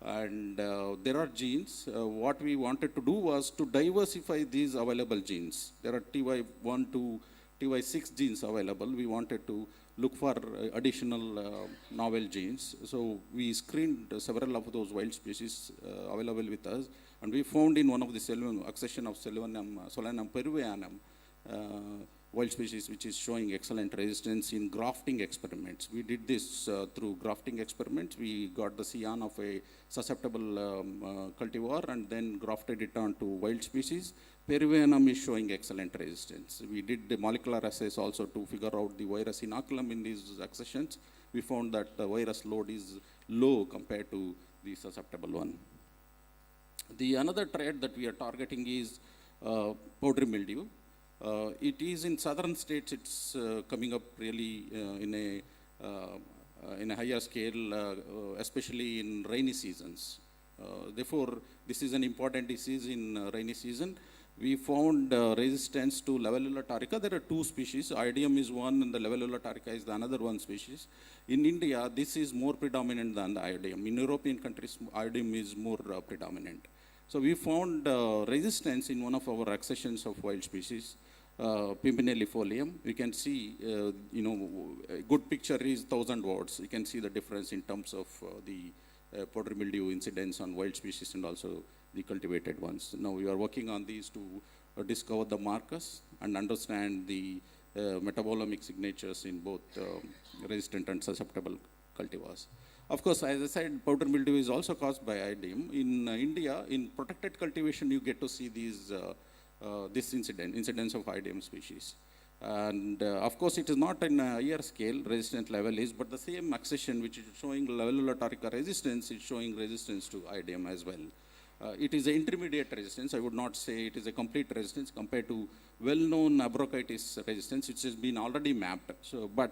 And there are genes. What we wanted to do was to diversify these available genes. There are TY1 to TY6 genes available. We wanted to look for additional novel genes. So we screened several of those wild species available with us. And we found in one of the accession of Solanum peruvianum, wild species which is showing excellent resistance in grafting experiments. We did this through grafting experiments. We got the cyan of a susceptible cultivar and then grafted it onto wild species. Peruvianum is showing excellent resistance. We did the molecular assays also to figure out the virus inoculum in these accessions. We found that the virus load is low compared to the susceptible one. The another trait that we are targeting is powdery mildew. It is in southern states, it's coming up really in a higher scale, especially in rainy seasons. Therefore, this is an important disease in rainy season. We found resistance to Lavellula tarica. There are 2 species. Iodium is one and the Lavellula tarica is the another one species. In India, this is more predominant than the iodium. In European countries, iodium is more predominant. So we found resistance in one of our accessions of wild species, Pimpinellifolium. We can see, a good picture is 1000 watts. You can see the difference in terms of the powdery mildew incidence on wild species and also the cultivated ones. Now we are working on these to discover the markers and understand the metabolomic signatures in both resistant and susceptible cultivars. Of course, as I said, powdery mildew is also caused by iodium. In India, in protected cultivation, you get to see these, this incidence of iodium species. And of course, it is not in a higher scale, resistant level is, but the same accession which is showing Lavellula tarica resistance is showing resistance to iodium as well. It is an intermediate resistance. I would not say it is a complete resistance compared to well-known abrochitis resistance, which has been already mapped. So, but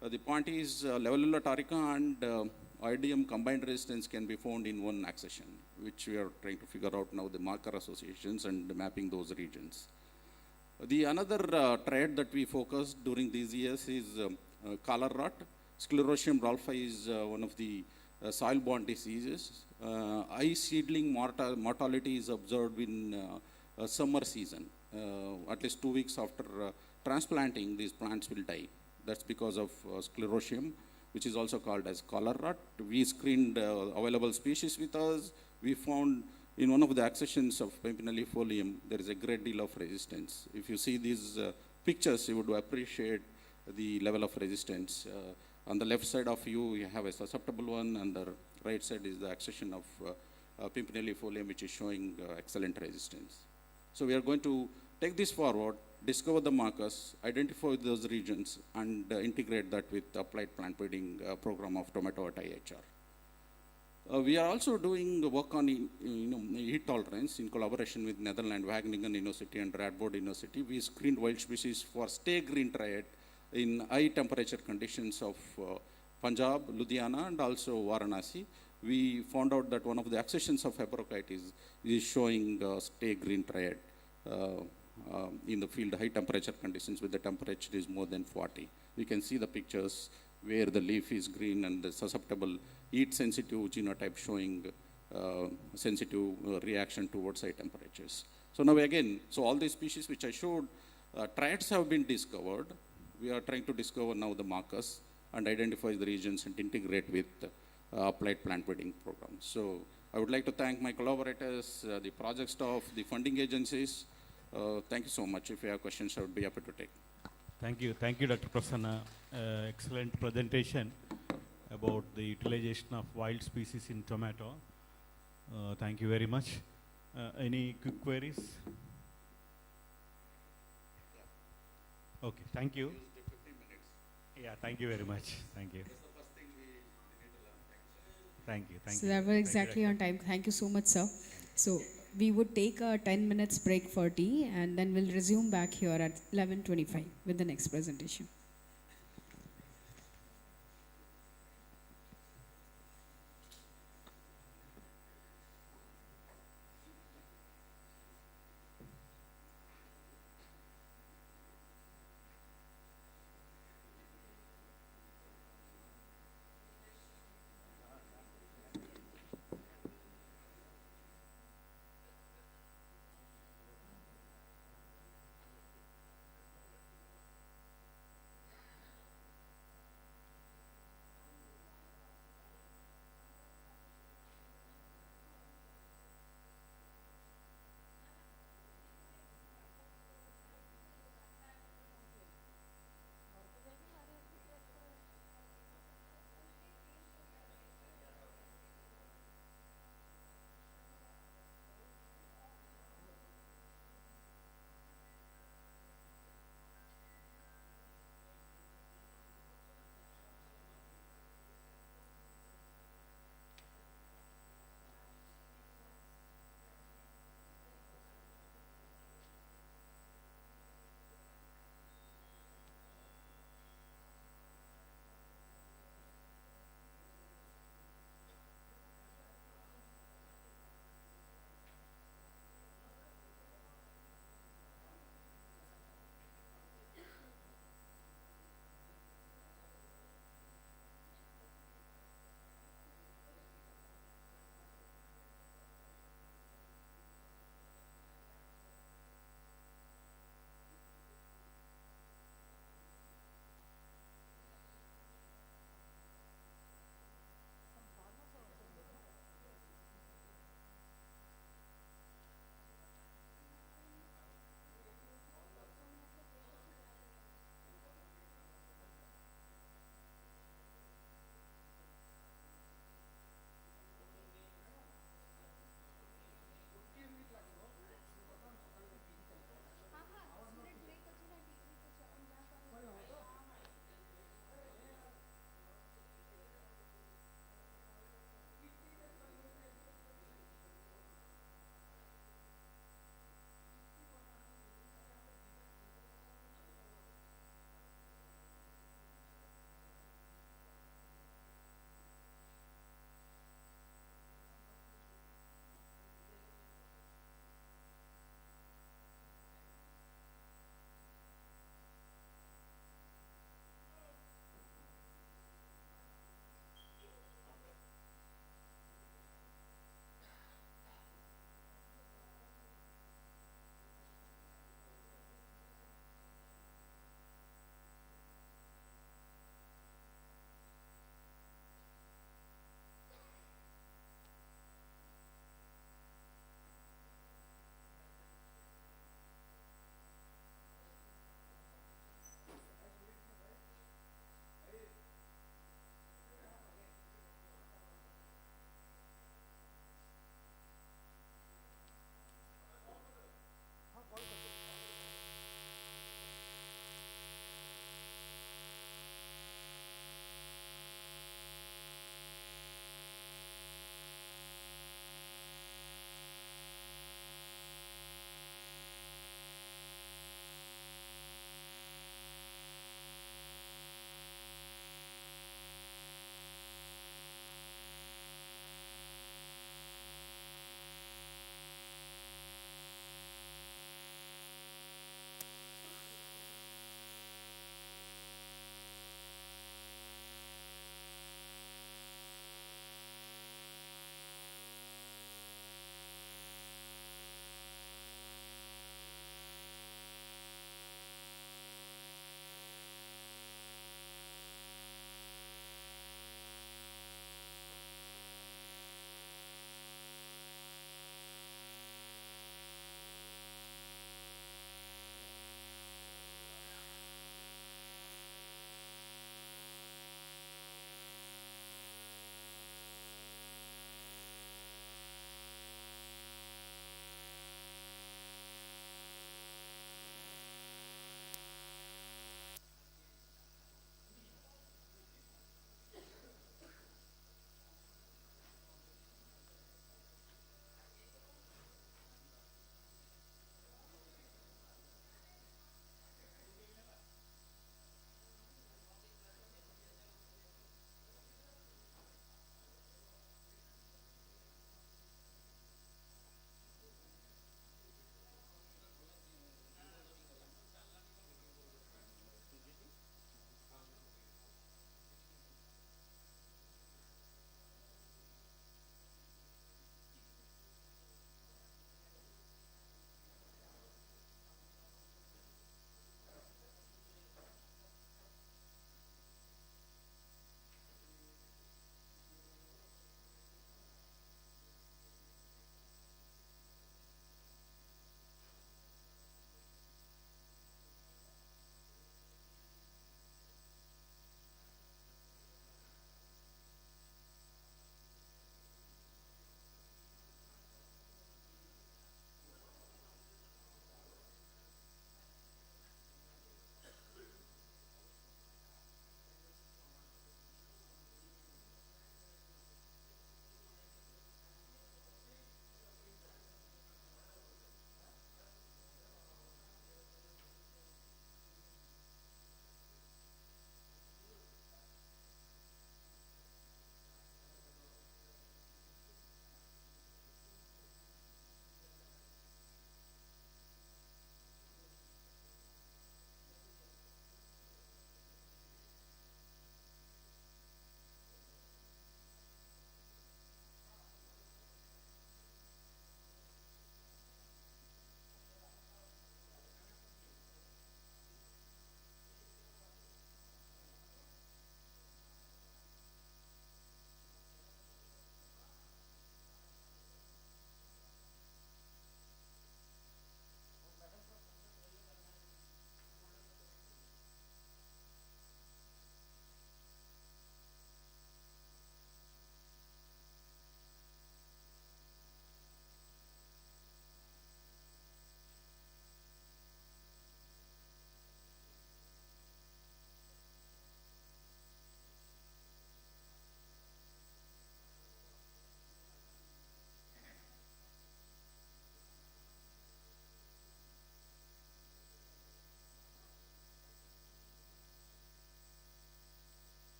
the point is Lavellula tarica and iodium combined resistance can be found in one accession, which we are trying to figure out now the marker associations and mapping those regions. The another trait that we focused during these years is collar rot. Sclerotium ralphi is one of the soil-borne diseases. Eye seedling mortality is observed in summer season. At least 2 weeks after transplanting, these plants will die. That's because of sclerotium, which is also called as collar rot. We screened available species with us. We found in one of the accessions of Pimpinelli folium, there is a great deal of resistance. If you see these pictures, you would appreciate the level of resistance. On the left side of you have a susceptible one, and the right side is the accession of Pimpinelli folium, which is showing excellent resistance. So we are going to take this forward, discover the markers, identify those regions, and integrate that with applied plant breeding program of tomato at IHR. We are also doing work on heat tolerance in collaboration with Netherlands Wageningen University and Radboud University. We screened wild species for stay green triad in high temperature conditions of Punjab, Ludhiana, and also Varanasi. We found out that one of the accessions of Heperocite is showing stay green triad in the field high temperature conditions with the temperature is more than 40. We can see the pictures where the leaf is green and the susceptible heat sensitive genotype showing sensitive reaction towards high temperatures. So now again, so all these species which I showed, triads have been discovered. We are trying to discover now the markers and identify the regions and integrate with applied plant breeding programs. So I would like to thank my collaborators, the project staff, the funding agencies. Thank you so much. If you have questions, I would be happy to take. Thank you, Dr. Prasanna. Excellent presentation about the utilization of wild species in tomato. Thank you very much. Any quick queries? Okay, thank you. Yeah, thank you very much. Thank you. Thank you. Thank So you. that was exactly on time. Thank you so much, sir. So we would take a 10 minutes break for tea, and then we'll resume back here at 11:25 with the next presentation.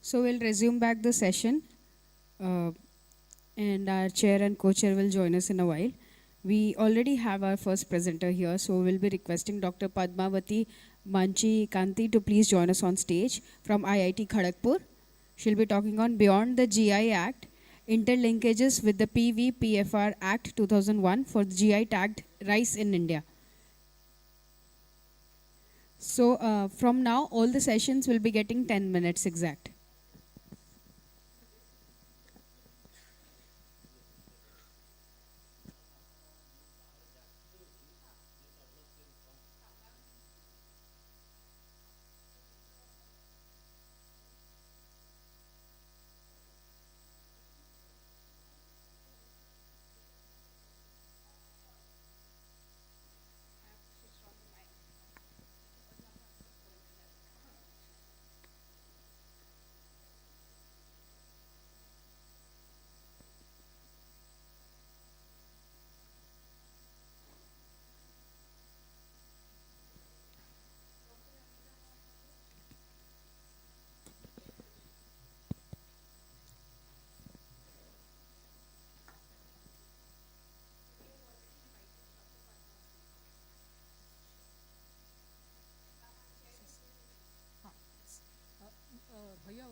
So we'll resume back the session, uh, and our chair and co-chair will join us in a while. We already have our first presenter here, so we'll be requesting Dr. Padmavati Manchi Kanti to please join us on stage from IIT Kharagpur. She'll be talking on Beyond the GI Act, interlinkages with the PVPFR Act 2001 for the GI tagged rice in India. So from now, all the sessions will be getting 10 minutes exact. भैया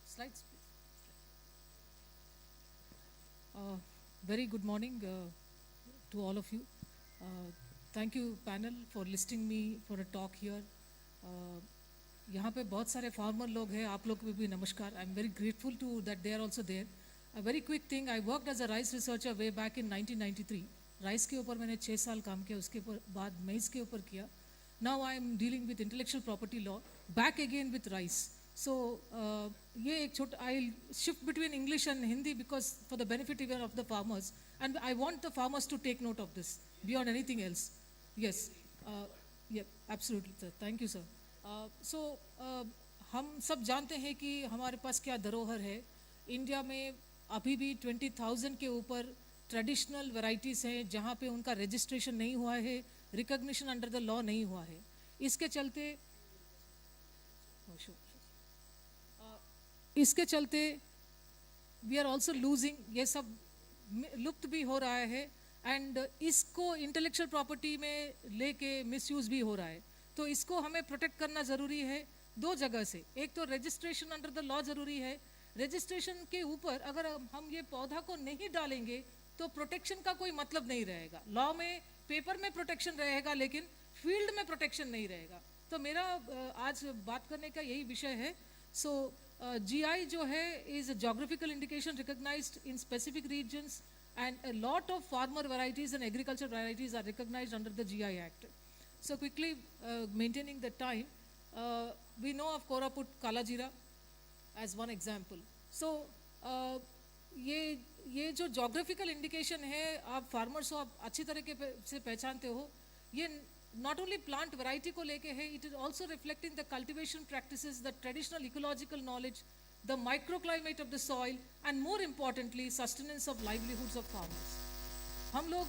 slides please. Very good morning to all of you. Thank you panel for listing me for a talk here. यहाँ पे बहुत सारे farmer लोग हैं, आप लोग को भी नमस्कार. I'm very grateful to that they are also there. A very quick thing, I worked as a rice researcher way back in 1993. Rice के ऊपर मैंने 6 साल काम किया, उसके बाद मेज़ के ऊपर किया. Now I am dealing with intellectual property law, back again with rice. So ये एक छोटा, I'll shift between English and Hindi because for the benefit even of the farmers, and I want the farmers to take note of this beyond anything else. Yes, yeah, absolutely sir. Thank you sir. So हम सब जानते हैं कि हमारे पास क्या धरोहर है. India में अभी भी 20,000 के ऊपर ट्रेडिशनल वैरायटीज़ हैं जहाँ पे उनका रजिस्ट्रेशन नहीं हुआ है, रिकॉग्निशन अंडर द लॉ नहीं हुआ है. इसके चलते वी आर ऑल्सो लूजिंग, ये सब लुप्त भी हो रहा है, एंड इसको इंटेलेक्चुअल प्रॉपर्टी में लेके मिसयूज़ भी हो रहा है. तो इसको हमें प्रोटेक्ट करना ज़रूरी है दो जगह से. एक तो रजिस्ट्रेशन अंडर द लॉ ज़रूरी है. रजिस्ट्रेशन के ऊपर अगर हम ये पौधा को नहीं डालेंगे तो प्रोटेक्शन का कोई मतलब नहीं रहेगा. लॉ में पेपर में प्रोटेक्शन रहेगा लेकिन फील्ड में प्रोटेक्शन नहीं रहेगा. तो मेरा आज बात करने का यही विषय है. सो GI जो है is a geographical indication recognised in specific regions, and a lot of farmer varieties and agricultural varieties are recognized under the GI Act. So quickly, maintaining the time, we know of Koraput Kalajira as one example. So ये जो geographical indication है, आप farmers को आप अच्छी तरीके से पहचानते हो. ये not only plant variety को लेके है, it is also reflecting the cultivation practices, the traditional ecological knowledge, the microclimate of the soil, and more importantly sustenance of livelihoods of farmers. हम लोग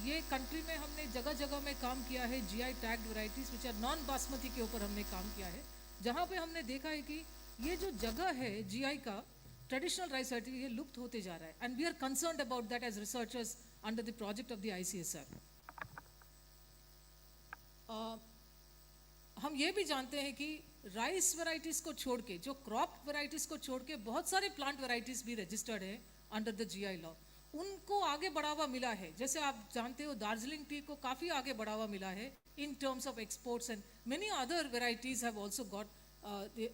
ये कंट्री में हमने जगह जगह में काम किया है GI tagged varieties which are non basmati के ऊपर हमने काम किया है, जहाँ पे हमने देखा है कि ये जो जगह है GI का ट्रेडिशनल राइस वैरायटी ये लुप्त होते जा रहा है, and we are concerned about that as researchers under the project of the ICSR. हम ये भी जानते हैं कि राइस वैरायटीज़ को छोड़ के, जो क्रॉप वैरायटीज़ को छोड़ के बहुत सारे प्लांट वैरायटीज़ भी रजिस्टर्ड है अंडर द GI लॉ. उनको आगे बढ़ावा मिला है. जैसे आप जानते हो दार्जिलिंग टी को काफ़ी आगे बढ़ावा मिला है in terms of exports, and many other varieties have also got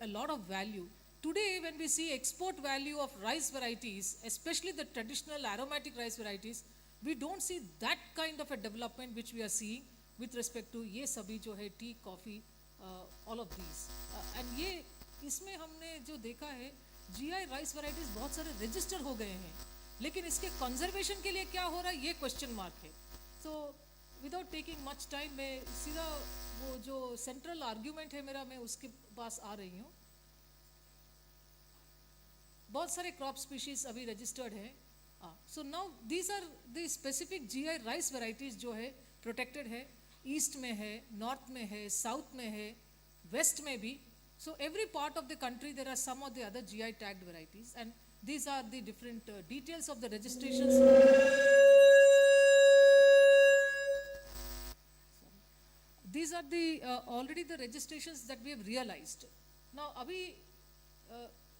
a lot of value. Today, when we see export value of rice varieties, especially the traditional aromatic rice varieties, we don't see that kind of a development which we are seeing with respect to ये सभी जो है T, coffee, all of these. And ये इसमें हमने जो देखा है GI राइस varieties बहुत सारे रजिस्टर हो गए हैं, लेकिन इसके कंजर्वेशन के लिए क्या हो रहा है ये क्वेश्चन मार्क है. So without taking much time, मैं सीधा वो जो सेंट्रल आर्ग्यूमेंट है मेरा, मैं उसके पास आ रही हूँ. बहुत सारे क्रॉप स्पीशीज अभी रजिस्टर्ड है. So now these are the specific GI rice varieties जो है प्रोटेक्टेड है. ईस्ट में है, नॉर्थ में है, साउथ में है, वेस्ट में भी, So every part of the country there are some of the other GI tagged varieties, and these are the different details of the registrations. These are the already the registrations that we have realized. Now अभी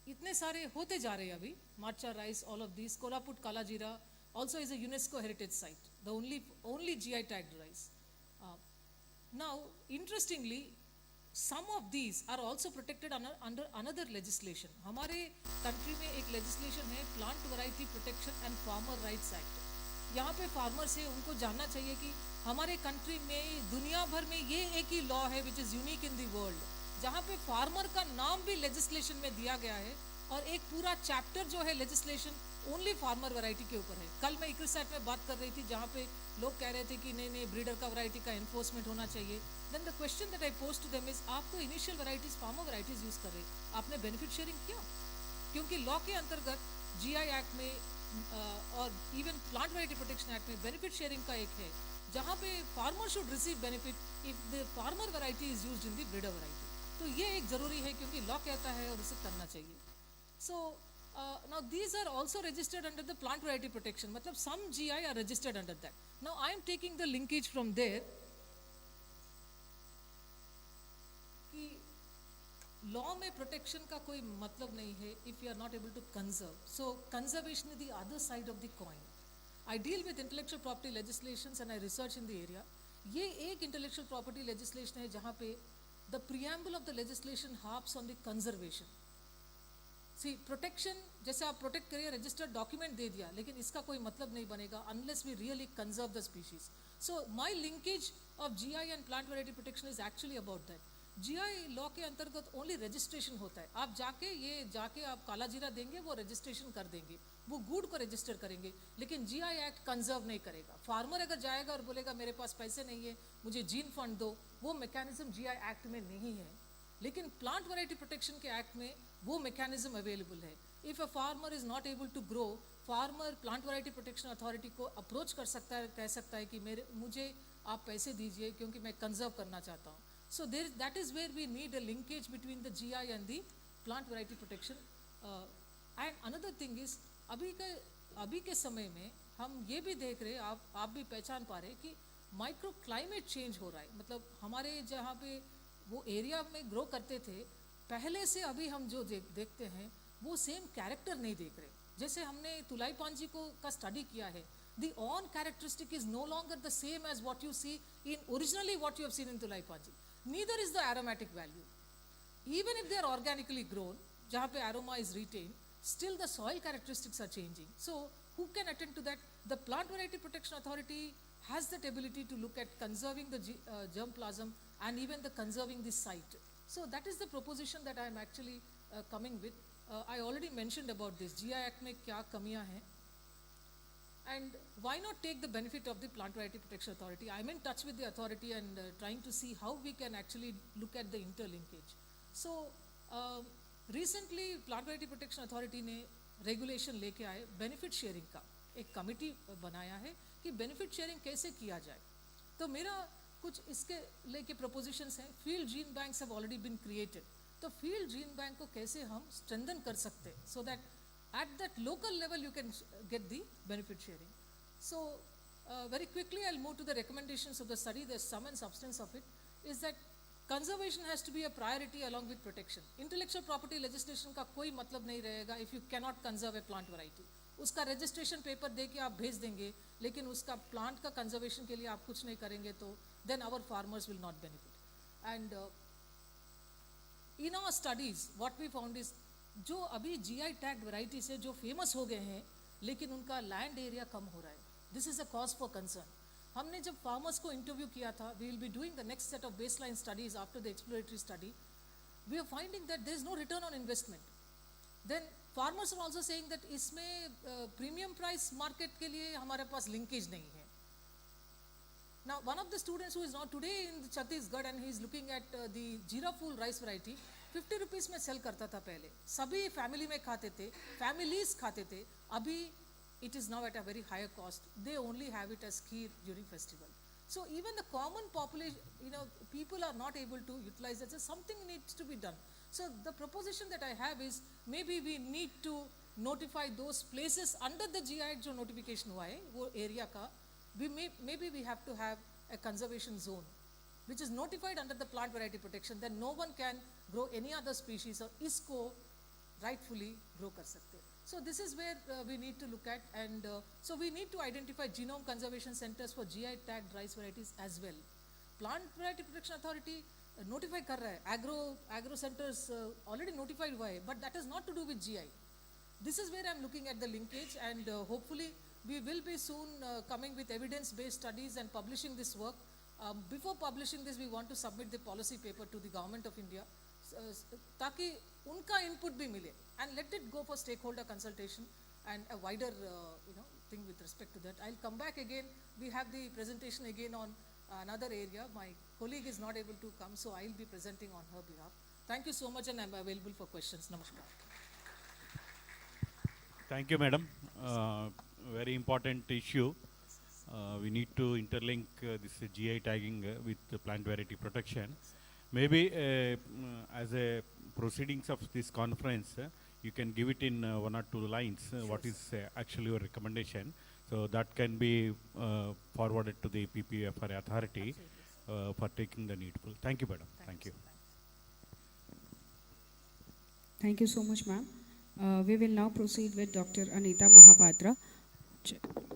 इतने सारे होते जा रहे हैं अभी, marcha rice, all of these. Koraput Kala Jeera also is a UNESCO heritage site, the only GI tagged rice. Now interestingly, some of these are also protected under another legislation. हमारे country में एक legislation है Plant Variety Protection and Farmer Rights Act. यहाँ पे farmer से उनको जानना चाहिए कि हमारे कंट्री में दुनिया भर में ये एक ही लॉ है which is unique in the world, जहाँ पे फार्मर का नाम भी लेजिस्लेशन में दिया गया है और एक पूरा चैप्टर जो है लेजिस्लेशन ओनली फार्मर वैरायटी के ऊपर है. कल मैं इक्रिसैट में बात कर रही थी जहाँ पे लोग कह रहे थे कि नहीं नहीं ब्रीडर का वैरायटी का एनफोर्समेंट होना चाहिए. Then the question that I post to them is, आप तो initial varieties farmer varieties use कर रहे, आपने बेनिफिट शेयरिंग किया? क्योंकि लॉ के अंतर्गत GI एक्ट में और even plant variety protection act में बेनिफिट शेयरिंग का एक है जहाँ पे farmer should receive benefit if the farmer variety is used in the breeder variety. तो ये एक ज़रूरी है क्योंकि लॉ कहता है और उसे करना चाहिए. सो now these are also registered under the plant variety protection, मतलब some GI are registered under that. Now I am taking the linkage from there कि लॉ में प्रोटेक्शन का कोई मतलब नहीं है if you are not able to conserve. So conservation is the other side of the coin. I deal with intellectual property legislations and I research in the area. ये एक intellectual property legislation है जहाँ पे the preamble of the legislation harps on the conservation. See protection जैसे आप protect करिए, registered document दे दिया, लेकिन इसका कोई मतलब नहीं बनेगा unless we really conserve the species. So my linkage of GI and plant variety protection is actually about that. GI law के अंतर्गत ओनली रजिस्ट्रेशन होता है. आप जाके आप काला जीरा देंगे, वो रजिस्ट्रेशन कर देंगे, वो गुड को रजिस्टर करेंगे, लेकिन GI एक्ट कंजर्व नहीं करेगा. फार्मर अगर जाएगा और बोलेगा मेरे पास पैसे नहीं है, मुझे जीन फंड दो, वो मैकेनिज्म GI एक्ट में नहीं है. लेकिन प्लांट वैरायटी प्रोटेक्शन के एक्ट में वो मैकेनिज्म अवेलेबल है. If a farmer is not able to grow, farmer plant variety protection authority को अप्रोच कर सकता है, कह सकता है कि मुझे आप पैसे दीजिए क्योंकि मैं कंजर्व करना चाहता हूँ. So that is where we need a linkage between the GI and the plant variety protection. And another thing is अभी के समय में हम ये भी देख रहे, आप भी पहचान पा रहे कि माइक्रो क्लाइमेट चेंज हो रहा है. मतलब हमारे जहाँ पे वो एरिया में ग्रो करते थे पहले से अभी हम जो देखते हैं वो सेम कैरेक्टर नहीं देख रहे. जैसे हमने तुलाईपांजी का स्टडी किया है, the on characteristic is no longer the same as what you see in originally what you have seen in Tulaipanji. Neither is the aromatic value. Even if they are organically grown, जहाँ पे aroma is retained, still the soil characteristics are changing. So who can attend to that? The Plant Variety Protection Authority has that ability to look at conserving the germplasm and even the conserving the site. So that is the proposition that I am actually coming with. I already mentioned about this. GI Act में क्या कमियाँ हैं? And why not take the benefit of the Plant Variety Protection Authority? I'm in touch with the authority and trying to see how we can actually look at the interlinkage. So recently Plant Variety Protection Authority ने regulation लेके आए benefit sharing का, एक committee बनाया है कि benefit sharing कैसे किया जाए. तो मेरा कुछ इसके लेके propositions हैं. Field gene banks have already been created. तो field gene bank को कैसे हम strengthen कर सकते हैं so that at that local level you can get the benefit sharing. So very quickly I'll move to the recommendations of the study. The sum and substance of it is that conservation has to be a priority along with protection. Intellectual property legislation का कोई मतलब नहीं रहेगा if you cannot conserve a plant variety. उसका registration paper दे के आप भेज देंगे, लेकिन उसका plant का conservation के लिए आप कुछ नहीं करेंगे तो then our farmers will not benefit. And in our studies what we found is जो अभी GI टैग वैरायटी से जो फेमस हो गए हैं लेकिन उनका लैंड एरिया कम हो रहा है. This is a cause for concern. हमने जब फार्मर्स को इंटरव्यू किया था, we will be doing the next set of baseline studies after the exploratory study, we are finding that there is no return on investment. Then farmers are also saying that इसमें premium price market के लिए हमारे पास linkage नहीं है. Now, one of the students who is now today in Chhattisgarh and he is looking at the Jeera Fool rice variety, 50 rupees में cell करता था पहले, सभी फैमिली में खाते थे, फैमिलीज खाते थे. अभी it is now at a very higher cost. They only have it as kheer during festival. So even the common population, people are not able to utilize it. So something needs to be done. So the proposition that I have is maybe we need to notify those places under the GI जो notification हुआ है वो area का maybe we have to have a conservation zone which is notified under the plant variety protection, then no one can grow any other species or इसको rightfully grow कर सकते. So this is where we need to look at, and so we need to identify genome conservation centers for GI tagged rice varieties as well. Plant Variety Protection Authority notify कर रहा है, agro centers already notified हुआ है, but that has not to do with GI. This is where I'm looking at the linkage, and hopefully we will be soon coming with evidence-based studies and publishing this work. Before publishing this, we want to submit the policy paper to the Government of India, ताकि उनका input भी मिले, and let it go for stakeholder consultation and a wider thing with respect to that. I'll come back again. We have the presentation again on another area. My colleague is not able to come, so I'll be presenting on her behalf. Thank you so much, and I'm available for questions. Namaskar. Thank you, madam. Very important issue. We need to interlink this GI tagging with the plant variety protection. Maybe as a proceedings of this conference, you can give it in one or two lines. What is actually your recommendation? So that can be forwarded to the PPFR authority for taking the needful. Thank you, madam. Thank you. Thank you so much, ma'am. We will now proceed with Dr. Anita Mahapatra.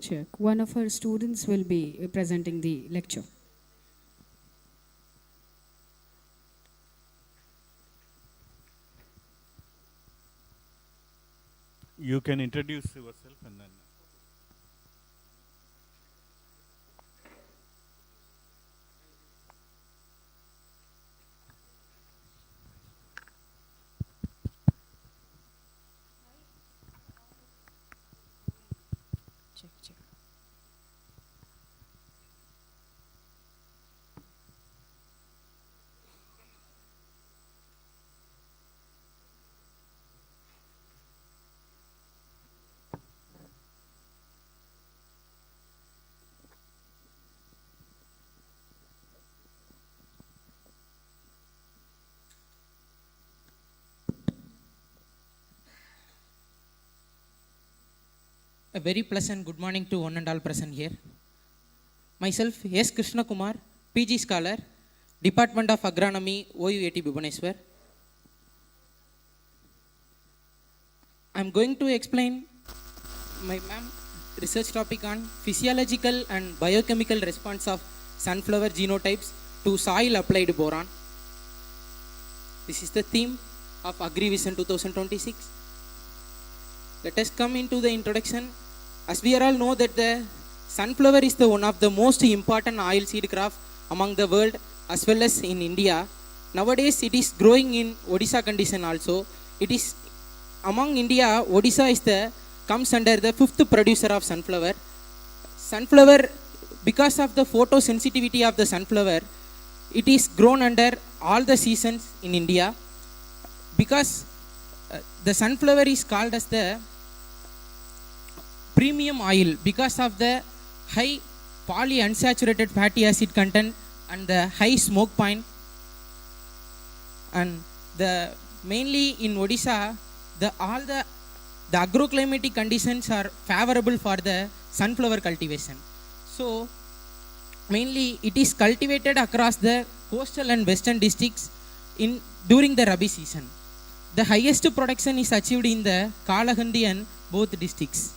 Check. One of her students will be presenting the lecture. You can introduce yourself and then. Check. A very pleasant good morning to one and all present here. Myself, S. Krishna Kumar, PG Scholar, Department of Agronomy, OUAT Bhubaneswar. I am going to explain my research topic on physiological and biochemical response of sunflower genotypes to soil applied boron. This is the theme of AgriVision 2026. Let us come into the introduction. As we all know that the sunflower is the one of the most important oil seed crop among the world as well as in India. Nowadays it is growing in Odisha condition also. It is among India, Odisha comes under the 5th producer of sunflower. Sunflower, because of the photosensitivity of the sunflower, it is grown under all the seasons in India. Because the sunflower is called as the premium oil because of the high polyunsaturated fatty acid content and the high smoke point. And the mainly in Odisha, all the agroclimatic conditions are favorable for the sunflower cultivation. So mainly it is cultivated across the coastal and western districts during the Rabi season. The highest production is achieved in the Kalahandi and both districts.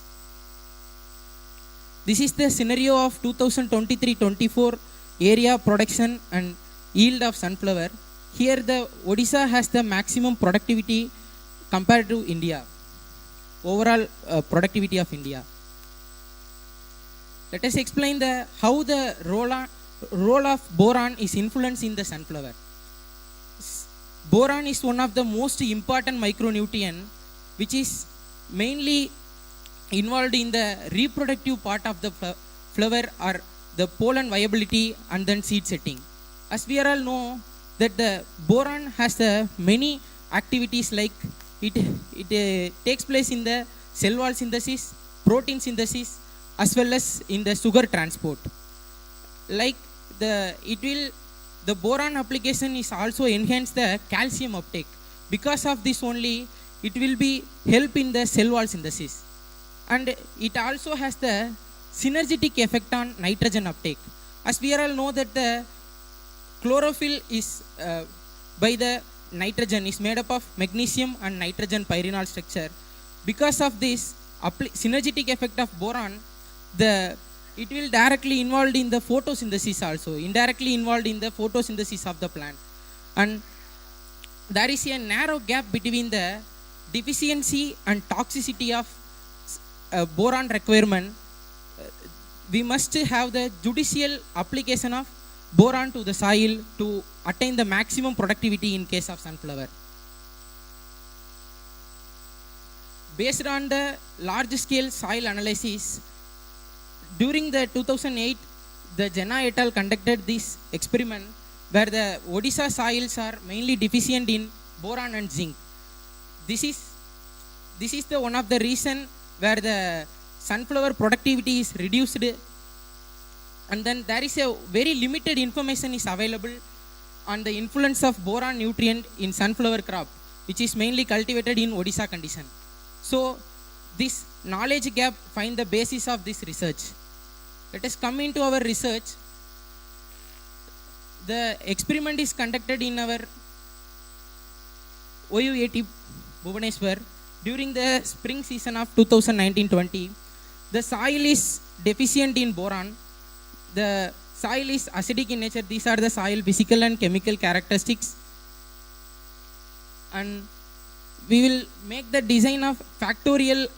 This is the scenario of 2023-24 area production and yield of sunflower. Here the Odisha has the maximum productivity compared to India, overall productivity of India. Let us explain how the role of boron is influenced in the sunflower. Boron is one of the most important micronutrient which is mainly involved in the reproductive part of the flower or the pollen viability and then seed setting. As we all know that the boron has many activities like it takes place in the cell wall synthesis, protein synthesis as well as in the sugar transport. Like the boron application is also enhance the calcium uptake Because of this only, it will be help in the cell wall synthesis. And it also has the synergetic effect on nitrogen uptake. As we all know that the chlorophyll is by the nitrogen is made up of magnesium and nitrogen pyrenol structure. Because of this synergetic effect of boron, it will directly involved in the photosynthesis also, indirectly involved in the photosynthesis of the plant. And there is a narrow gap between the deficiency and toxicity of boron requirement. We must have the judicial application of boron to the soil to attain the maximum productivity in case of sunflower. Based on the large scale soil analysis, during the 2008, the Jena et al. Conducted this experiment where the Odisha soils are mainly deficient in boron and zinc. This is the one of the reason where the sunflower productivity is reduced, and then there is a very limited information is available on the influence of boron nutrient in sunflower crop, which is mainly cultivated in Odisha condition. So this knowledge gap find the basis of this research. Let us come into our research. The experiment is conducted in our OUAT Bhubaneswar during the spring season of 2019-20. The soil is deficient in boron. The soil is acidic in nature. These are the soil physical and chemical characteristics. And we will make the design of factorial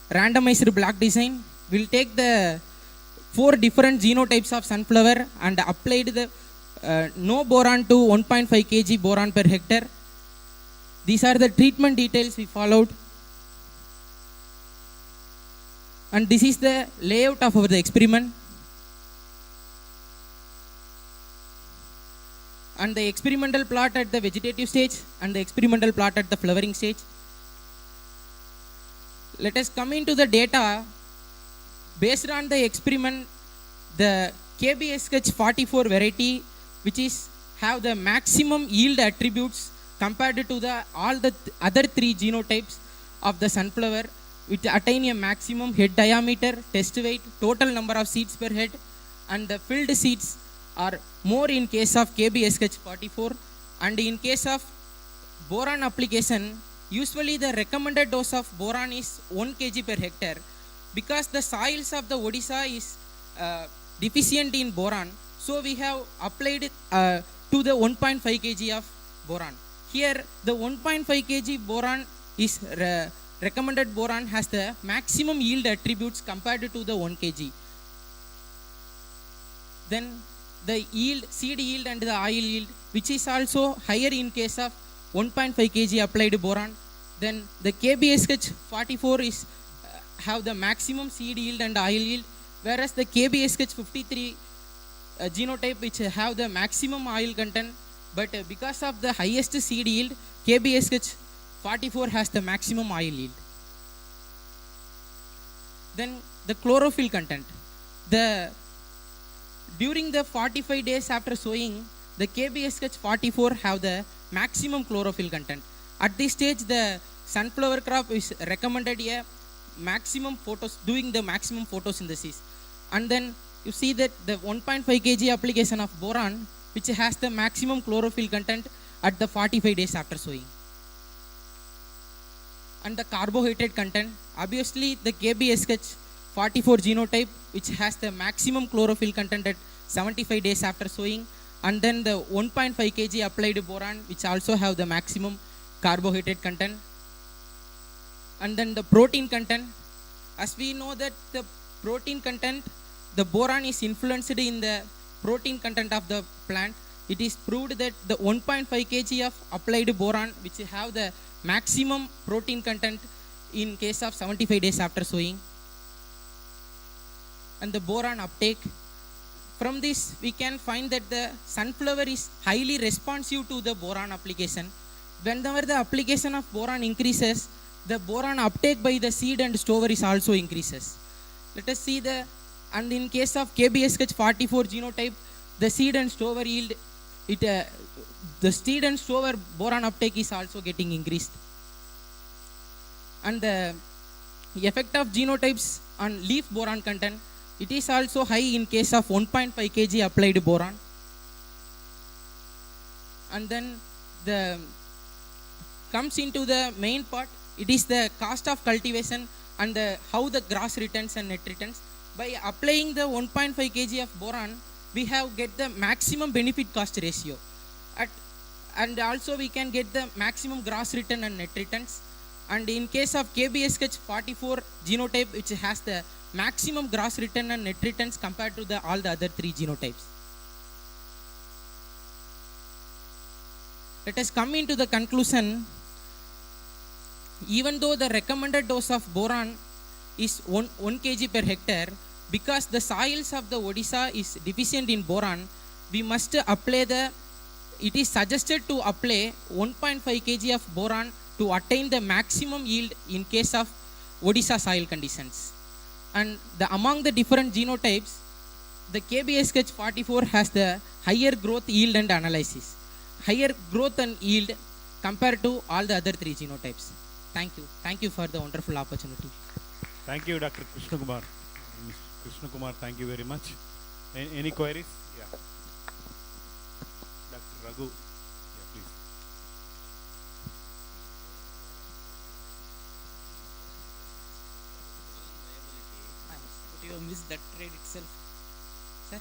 randomized block design. We will take the 4 different genotypes of sunflower and applied the no boron to 1.5 kg boron per hectare. These are the treatment details we followed. And this is the layout of our experiment. And the experimental plot at the vegetative stage and the experimental plot at the flowering stage. Let us come into the data. Based on the experiment, the KBSH44 variety, which is have the maximum yield attributes compared to the all the other 3 genotypes of the sunflower, which attain a maximum head diameter, test weight, total number of seeds per head, and the filled seeds are more in case of KBSH44. And in case of boron application, usually the recommended dose of boron is 1 kg per hectare. Because the soils of the Odisha is deficient in boron, so we have applied to the 1.5 kg of boron. Here the 1.5 kg boron is recommended boron has the maximum yield attributes compared to the 1 kg. Then the yield, seed yield and the oil yield, which is also higher in case of 1.5 kg applied boron. Then the KBSH44 is have the maximum seed yield and oil yield, whereas the KBSH53 genotype which have the maximum oil content, but because of the highest seed yield, KBSH44 has the maximum oil yield. Then the chlorophyll content. During the 45 days after sowing, the KBSH44 have the maximum chlorophyll content. At this stage, the sunflower crop is recommended a maximum doing the maximum photosynthesis. And then you see that the 1.5 kg application of boron, which has the maximum chlorophyll content at the 45 days after sowing. And the carbohydrate content, obviously the KBSH44 genotype, which has the maximum chlorophyll content at 75 days after sowing, and then the 1.5 kg applied boron, which also have the maximum carbohydrate content. And then the protein content, as we know that the protein content, the boron is influenced in the protein content of the plant. It is proved that the 1.5 kg of applied boron, which have the maximum protein content in case of 75 days after sowing. And the boron uptake. From this, we can find that the sunflower is highly responsive to the boron application. Whenever the application of boron increases, the boron uptake by the seed and stover is also increases. Let us see and in case of KBSH44 genotype, the seed and stover yield it the stead and stover boron uptake is also getting increased. And the effect of genotypes on leaf boron content, it is also high in case of 1.5 kg applied boron. And then the comes into the main part, it is the cost of cultivation and the how the gross returns and net returns. By applying the 1.5 kg of boron, we have get the maximum benefit cost ratio at, and also we can get the maximum gross return and net returns. And in case of KBSH 44 genotype, which has the maximum gross return and net returns compared to the all the other three genotypes. Let us come into the conclusion. Even though the recommended dose of boron is 1 kg per hectare, because the soils of the Odisha is deficient in boron, we must apply it is suggested to apply 1.5 kg of boron to attain the maximum yield in case of Odisha soil conditions. And among the different genotypes, the KBSH 44 has the higher growth, yield and analysis. Higher growth and yield compared to all the other three genotypes. Thank you. Thank you for the wonderful opportunity. Thank you, Dr. Krishna Kumar. Mr. Krishna Kumar, thank you very much. Any queries? Yeah. Dr. Raghu, yeah, please. But you have missed that trade itself. Sir?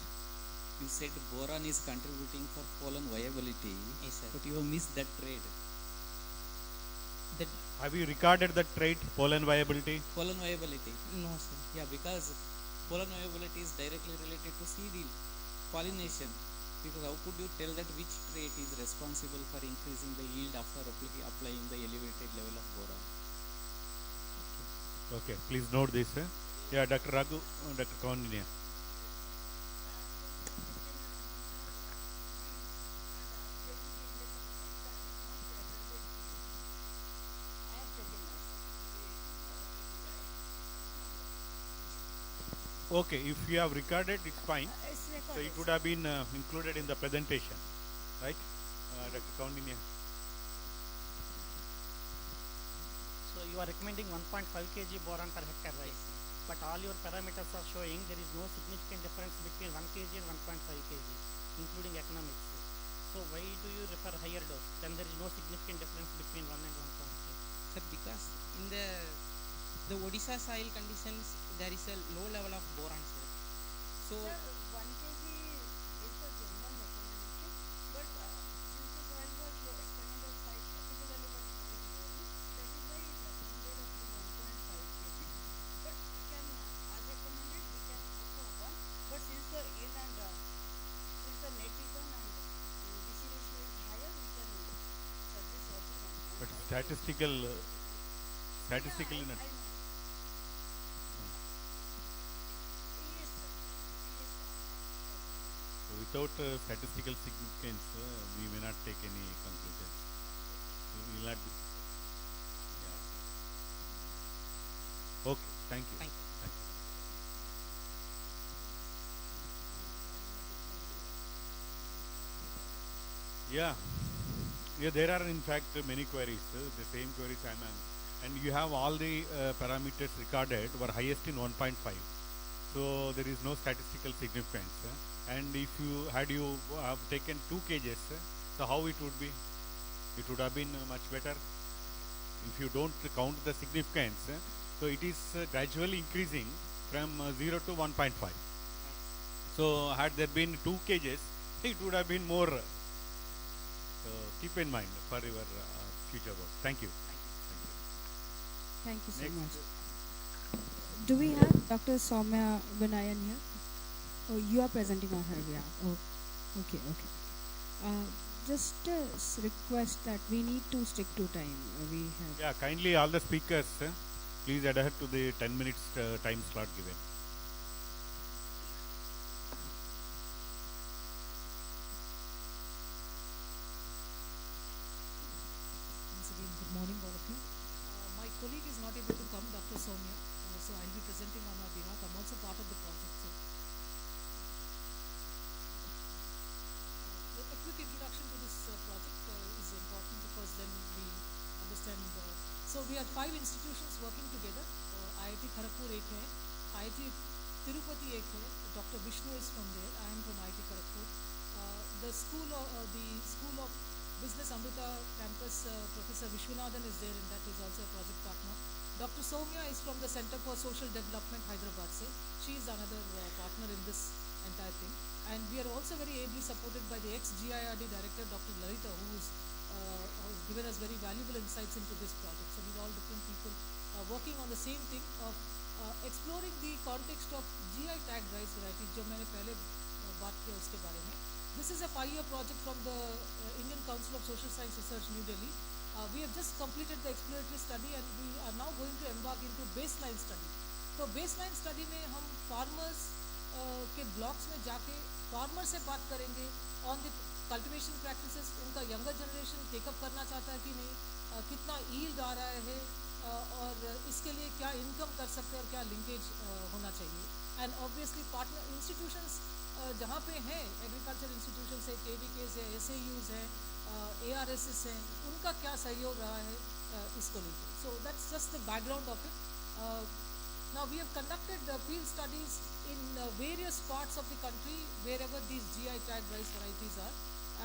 You said boron is contributing for pollen viability. Yes, sir. But you have missed that trade. That Have you recorded the trait, pollen viability? Pollen viability. no, sir. Yeah, because pollen viability is directly related to seed yield, pollination. Because how could you tell that which trait is responsible for increasing the yield after applying the elevated level of boron? Okay, please note this. Yeah, Dr. Raghu, Dr. Kaundinya. Okay, if you have recorded, it's fine. So it would have been included in the presentation, right? Dr. Kaundinya. So you are recommending 1.5 kg boron per hectare, right? But all your parameters are showing there is no significant difference between 1 kg and 1.5 kg, including economics. So why do you refer higher dose? Then there is no significant difference between 1 and 1.5. Sir, because in the Odisha soil conditions, there is a low level of boron, sir. So, Sir, 1 kg is the general recommendation, but since the soil was low, experimental site particularly was very low, that is why it recommended up to 1.5 kg. But we can, as recommended, we can go for 1. But since the yield and since the net return and DC ratio is higher, we can suggest also 1.5. But statistical Yeah, not. I know. Yes, sir. Yes, sir. So without statistical significance, we may not take any conclusions. We will not. Yeah. Okay. Thank you. Thank you. Thank you. Yeah. Yeah, there are in fact many queries, the same queries and you have all the parameters recorded were highest in 1.5. So there is no statistical significance. And if you have taken 2 kgs, so how it would be? It would have been much better if you don't count the significance. So it is gradually increasing from 0 to 1.5. So had there been 2 kgs, it would have been more. So keep in mind for your future work. Thank you. Thank you so Next. much. Do we have Dr. Soumya Vinayan here? Oh, you are presenting on her behalf. Oh, okay, okay. Just a request that we need to stick to time. We have. Yeah, kindly all the speakers, please adhere to the 10 minutes time slot given. Once again, good morning, all of you. My colleague is not able to come, Dr. Soumya, so I'll be presenting on her behalf. I'm also part of the project. So, a quick introduction. we are 5 institutions working together. IIT Kharagpur एक है, IIT Tirupati एक है, Dr. Vishnu is from there, I am from IIT Kharagpur. The School of Business Amrita campus, Professor Vishwanathan is there, and that is also a project partner. Dr. Soumya is from the Center for Social Development, Hyderabad. She is another partner in this entire thing. And we are also very ably supported by the ex-GIRD director, Dr. Lalita, who has given us very valuable insights into this project. So these are all different people working on the same thing of exploring the context of GI tag rice varieties, जो मैंने पहले बात किया उसके बारे में. This is a 5-year project from the Indian Council of Social Science Research, New Delhi. We have just completed the exploratory study and we are now going to embark into baseline study. तो baseline study में हम farmers के blocks में जाके farmer से बात करेंगे on the cultivation practices, उनका younger generation take up करना चाहता है कि नहीं, कितना yield आ रहा है और इसके लिए क्या income कर सकते हैं और क्या linkage होना चाहिए. And obviously partner institutions जहाँ पे हैं, agriculture institutions है, KVKs है, SAUs है, ARSs हैं, उनका क्या सहयोग रहा है इसको लेकर. So that's just the background of it. Now we have conducted field studies in various parts of the country wherever these GI tag rice varieties are,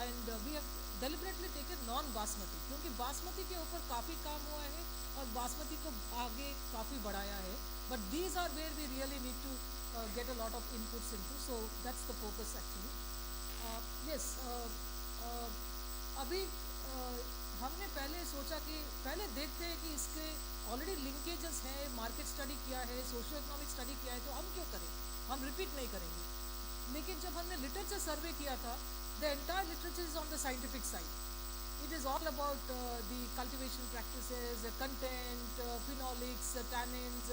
and we have deliberately taken non-basmati क्योंकि बासमती के ऊपर काफ़ी काम हुआ है और बासमती को आगे काफ़ी बढ़ाया है, but these are where we really need to get a lot of inputs into, so that's the focus actually. Yes, अभी हमने पहले सोचा कि पहले देखते हैं कि इसके ऑलरेडी लिंकेजेस हैं, मार्केट स्टडी किया है, सोशियो इकोनॉमिक स्टडी किया है, तो हम क्यों करें, हम रिपीट नहीं करेंगे. लेकिन जब हमने लिटरेचर सर्वे किया था, the entire literature is on the scientific side. It is all about the cultivation practices, content, phenolics, tannins,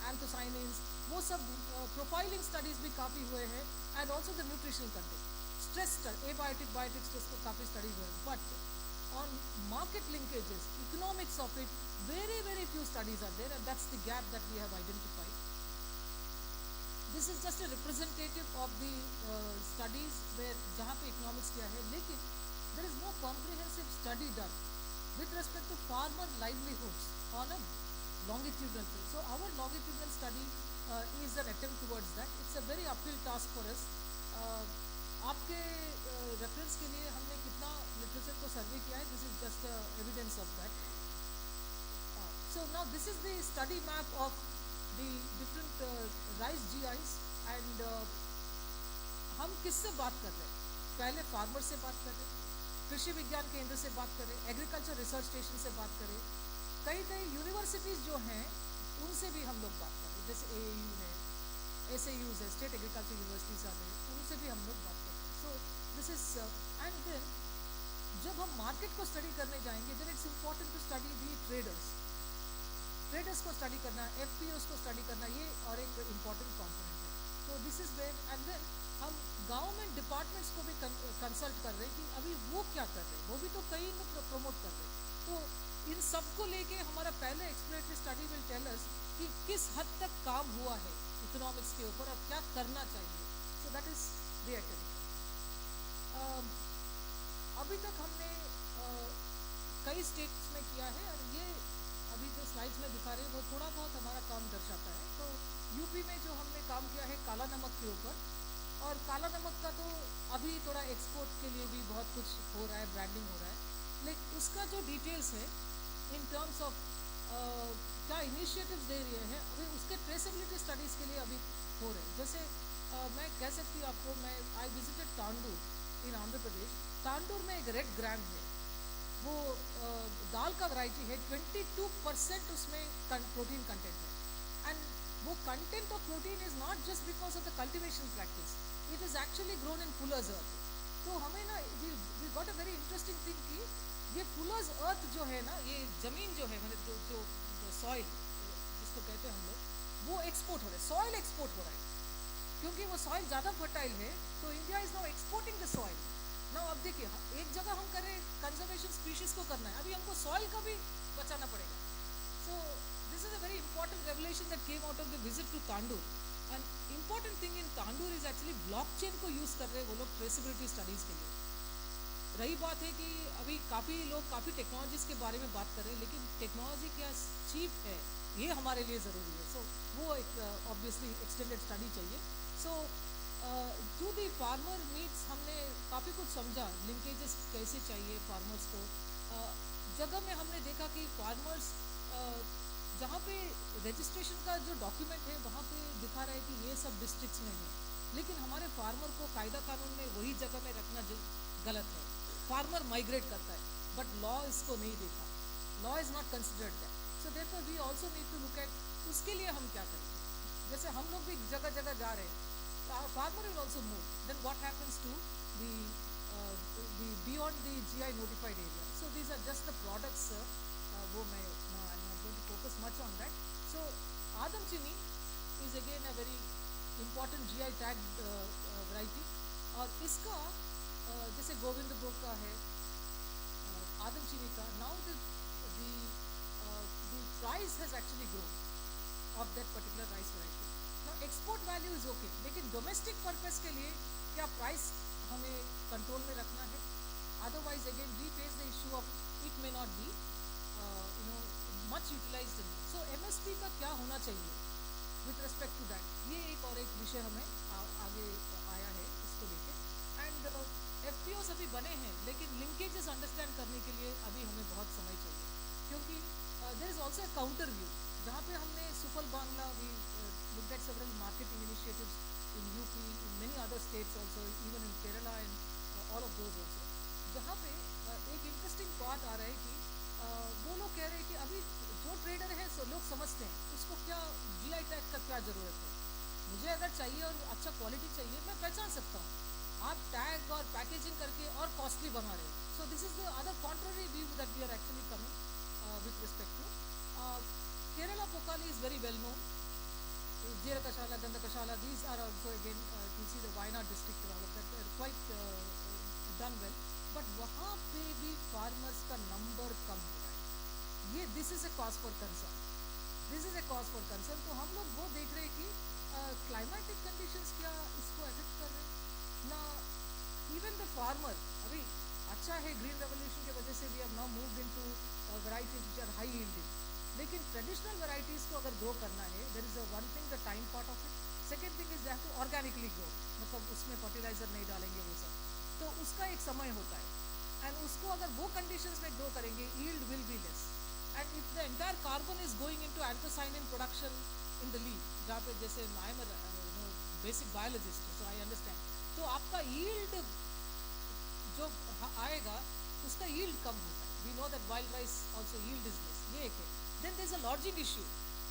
anthocyanins. वो सब profiling studies भी काफ़ी हुए हैं, and also the nutritional content. Stress, abiotic, biotic stress को काफ़ी studies हुए हैं. But on market linkages, economics of it, very, very few studies are there, and that's the gap that we have identified. This is just a representative of the studies where जहाँ पे economics किया है, लेकिन there is no comprehensive study done with respect to farmer livelihoods on a longitudinal basis. So our longitudinal study is an attempt towards that. It's a very uphill task for us. आपके reference के लिए हमने कितना literature को survey किया है, this is just evidence of that. So now this is the study map of the different rice GIs, and हम किससे बात कर रहे हैं, पहले farmer से बात कर रहे हैं, कृषि विज्ञान केंद्र से बात करें, एग्रीकल्चर रिसर्च स्टेशन से बात करें, कई यूनिवर्सिटीज़ जो हैं उनसे भी हम लोग बात करें, जैसे AAU है, SAUs है, स्टेट एग्रीकल्चर यूनिवर्सिटीज़ आते हैं, उनसे भी हम लोग बात करते हैं. So this is and then जब हम मार्केट को स्टडी करने जाएंगे, then it's important to study the traders को स्टडी करना, FPOs को स्टडी करना, ये और एक इम्पॉर्टेंट कॉम्पोनेंट है. तो this is where, and then हम गवर्नमेंट डिपार्टमेंट्स को भी कंसल्ट कर रहे हैं कि अभी वो क्या कर रहे हैं, वो भी तो कई प्रमोट कर रहे हैं. तो इन सब को लेके हमारा पहले exploratory study will tell us कि किस हद तक काम हुआ है इकोनॉमिक्स के ऊपर और क्या करना चाहिए. सो दैट इज द एक्टिविटी. अभी तक हमने कई स्टेट्स में किया है, और ये अभी जो स्लाइड्स में दिखा रहे हैं वो थोड़ा बहुत हमारा काम दर्शाता है. तो यूपी में जो हमने काम किया है काला नमक के ऊपर, और काला नमक का तो अभी थोड़ा एक्सपोर्ट के लिए भी बहुत कुछ हो रहा है, ब्रांडिंग हो रहा है, लेकिन उसका जो डिटेल्स है इन टर्म्स ऑफ क्या इनिशिएटिव्स दे रहे हैं, अभी उसके ट्रेसेबिलिटी स्टडीज़ के लिए अभी हो रहे हैं. जैसे मैं कह सकती हूँ आपको, मैं आई विजिटेड तांडूर इन आंध्र प्रदेश. तांडूर में एक रेड ग्राम है, वो दाल का वैरायटी है, 22% उसमें प्रोटीन कंटेंट है. एंड वो content of protein is not just because of the cultivation practice, it is actually grown in fuller's earth. तो हमें ना we got a very interesting thing कि ये फुलर्स अर्थ जो है ना, ये ज़मीन जो है, मतलब जो सॉइल जिसको कहते हैं हम लोग, वो एक्सपोर्ट हो रहा है, सॉइल एक्सपोर्ट हो रहा है, क्योंकि वो सॉइल ज़्यादा फर्टाइल है. तो India is now exporting the soil. Now अब देखिए, एक जगह हम करें कंजर्वेशन स्पीशीज़ को करना है, अभी हमको सॉइल का भी बचाना पड़ेगा. सो this is a very important revelation that came out of the visit to Tandur. An important thing in Tandur is actually blockchain को use कर रहे हैं वो लोग traceability studies के लिए. रही बात है कि अभी काफ़ी लोग काफ़ी टेक्नोलॉजीज़ के बारे में बात कर रहे हैं, लेकिन टेक्नोलॉजी क्या चीप है ये हमारे लिए ज़रूरी है. सो वो एक ऑब्वियसली एक्सटेंडेड स्टडी चाहिए. सो टू दी फार्मर नीड्स हमने काफ़ी कुछ समझा, लिंकेजेस कैसे चाहिए फार्मर्स को. जगह में हमने देखा कि फार्मर्स जहाँ पे रजिस्ट्रेशन का जो डॉक्यूमेंट है वहाँ पे दिखा रहा है कि ये सब डिस्ट्रिक्ट्स में है, लेकिन हमारे फार्मर को कायदा कानून में वही जगह में रखना गलत है. फार्मर माइग्रेट करता है, बट लॉ इसको नहीं देखा. Law is not considered that. So therefore we also need to look at उसके लिए हम क्या करें. जैसे हम लोग भी जगह जगह जा रहे हैं, farmer will also move. Then what happens to the beyond the GI notified area. So these are just the products. वो मैं I am not going to focus much on that. So Adam Chini is again a very important GI tagged variety. और इसका जैसे गोविंद भोग का है, आदम चीनी का, now the price has actually grown of that particular rice variety. Now export value is okay, लेकिन domestic purpose के लिए क्या price हमें control में रखना है. Otherwise again we face the issue of it may not be much utilized in it. So MSP का क्या होना चाहिए विथ रिस्पेक्ट टू दैट, ये एक और एक विषय हमें आगे आया है इसको लेके. एंड FPOs अभी बने हैं, लेकिन लिंकेजेस अंडरस्टैंड करने के लिए अभी हमें बहुत समय चाहिए, क्योंकि there is also a counter view जहाँ पे हमने Sufal Bangla we looked at several marketing initiatives in UP, in many other states also, even in Kerala and all of those also, जहाँ पे एक इंटरेस्टिंग बात आ रहा है कि वो लोग कह रहे हैं कि अभी जो ट्रेडर है लोग समझते हैं उसको क्या GI टैग का क्या ज़रूरत है. मुझे अगर चाहिए और अच्छा क्वालिटी चाहिए, मैं पहचान सकता हूँ. आप टैग और पैकेजिंग करके और कॉस्टली बना रहे हैं. So this is the other contrary view that we are actually coming with respect to Kerala. Pokkali is very well known. Jeerakashala, Gandakashala, these are also again you see the Wayanad district and all of that, they are quite done well, but वहाँ पे भी farmers का number कम हो रहा है. ये this is a cause for concern. This is a cause for concern. तो हम लोग वो देख रहे हैं कि climatic conditions क्या इसको affect कर रहे हैं ना. even the farmer अभी अच्छा है, green revolution की वजह से we have now moved into varieties which are high yielding, लेकिन ट्रेडिशनल वैरायटीज़ को अगर ग्रो करना है, there is a one thing the time part of it. Second thing is that to organically grow, मतलब उसमें फर्टिलाइजर नहीं डालेंगे वो सब, तो उसका एक समय होता है. एंड उसको अगर वो कंडीशंस में ग्रो करेंगे, yield will be less. And if the entire carbon is going into anthocyanin production in the leaf, जहाँ पे जैसे I am basic biologist, so I understand, तो आपका यील्ड जो आएगा उसका यील्ड कम होता है. We know that wild rice also yield is less. ये एक है. Then there is a lodging issue,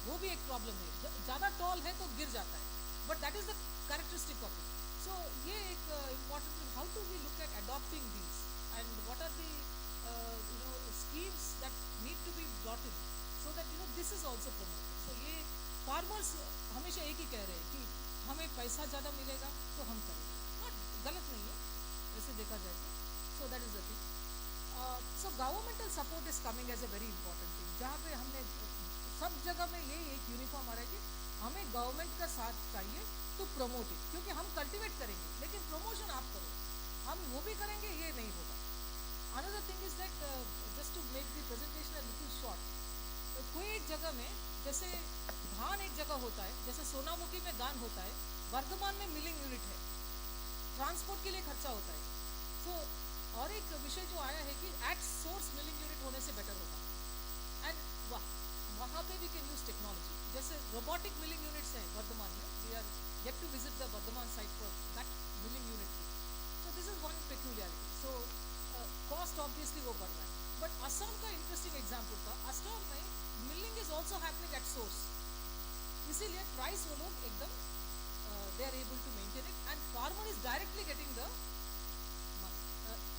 वो भी एक प्रॉब्लम है. ज़्यादा टॉल है तो गिर जाता है, but that is the characteristic of it. So ये एक important, how to we look at adopting these and what are the schemes that need to be brought in so that this is also promoted. So ये farmers हमेशा एक ही कह रहे हैं कि हमें पैसा ज़्यादा मिलेगा तो हम करेंगे. Not गलत नहीं है वैसे देखा जाए तो. So that is the thing. So governmental support is coming as a very important thing. जहाँ पे हमने सब जगह में यही एक यूनिफॉर्म आ रहा है कि हमें गवर्नमेंट का साथ चाहिए टू प्रमोट इट, क्योंकि हम कल्टिवेट करेंगे लेकिन प्रमोशन आप करो. हम वो भी करेंगे, ये नहीं होगा. Another thing is that just to make the presentation a little short, कोई एक जगह में जैसे धान एक जगह होता है, जैसे सोनामुखी में धान होता है, वर्धमान में मिलिंग यूनिट है, ट्रांसपोर्ट के लिए खर्चा होता है. सो और एक विषय जो आया है कि एट सोर्स मिलिंग यूनिट होने से बेटर होगा. एंड वहाँ पे वी कैन यूज टेक्नोलॉजी. जैसे रोबोटिक मिलिंग यूनिट्स हैं वर्धमान में. We are yet to visit the Vardhaman site for that milling unit. So this is one peculiarity. So cost obviously वो बढ़ रहा है, बट असम का इंटरेस्टिंग एग्जाम्पल था. असम में milling is also happening at source, इसीलिए प्राइस वो लोग एकदम they are able to maintain it and farmer is directly getting the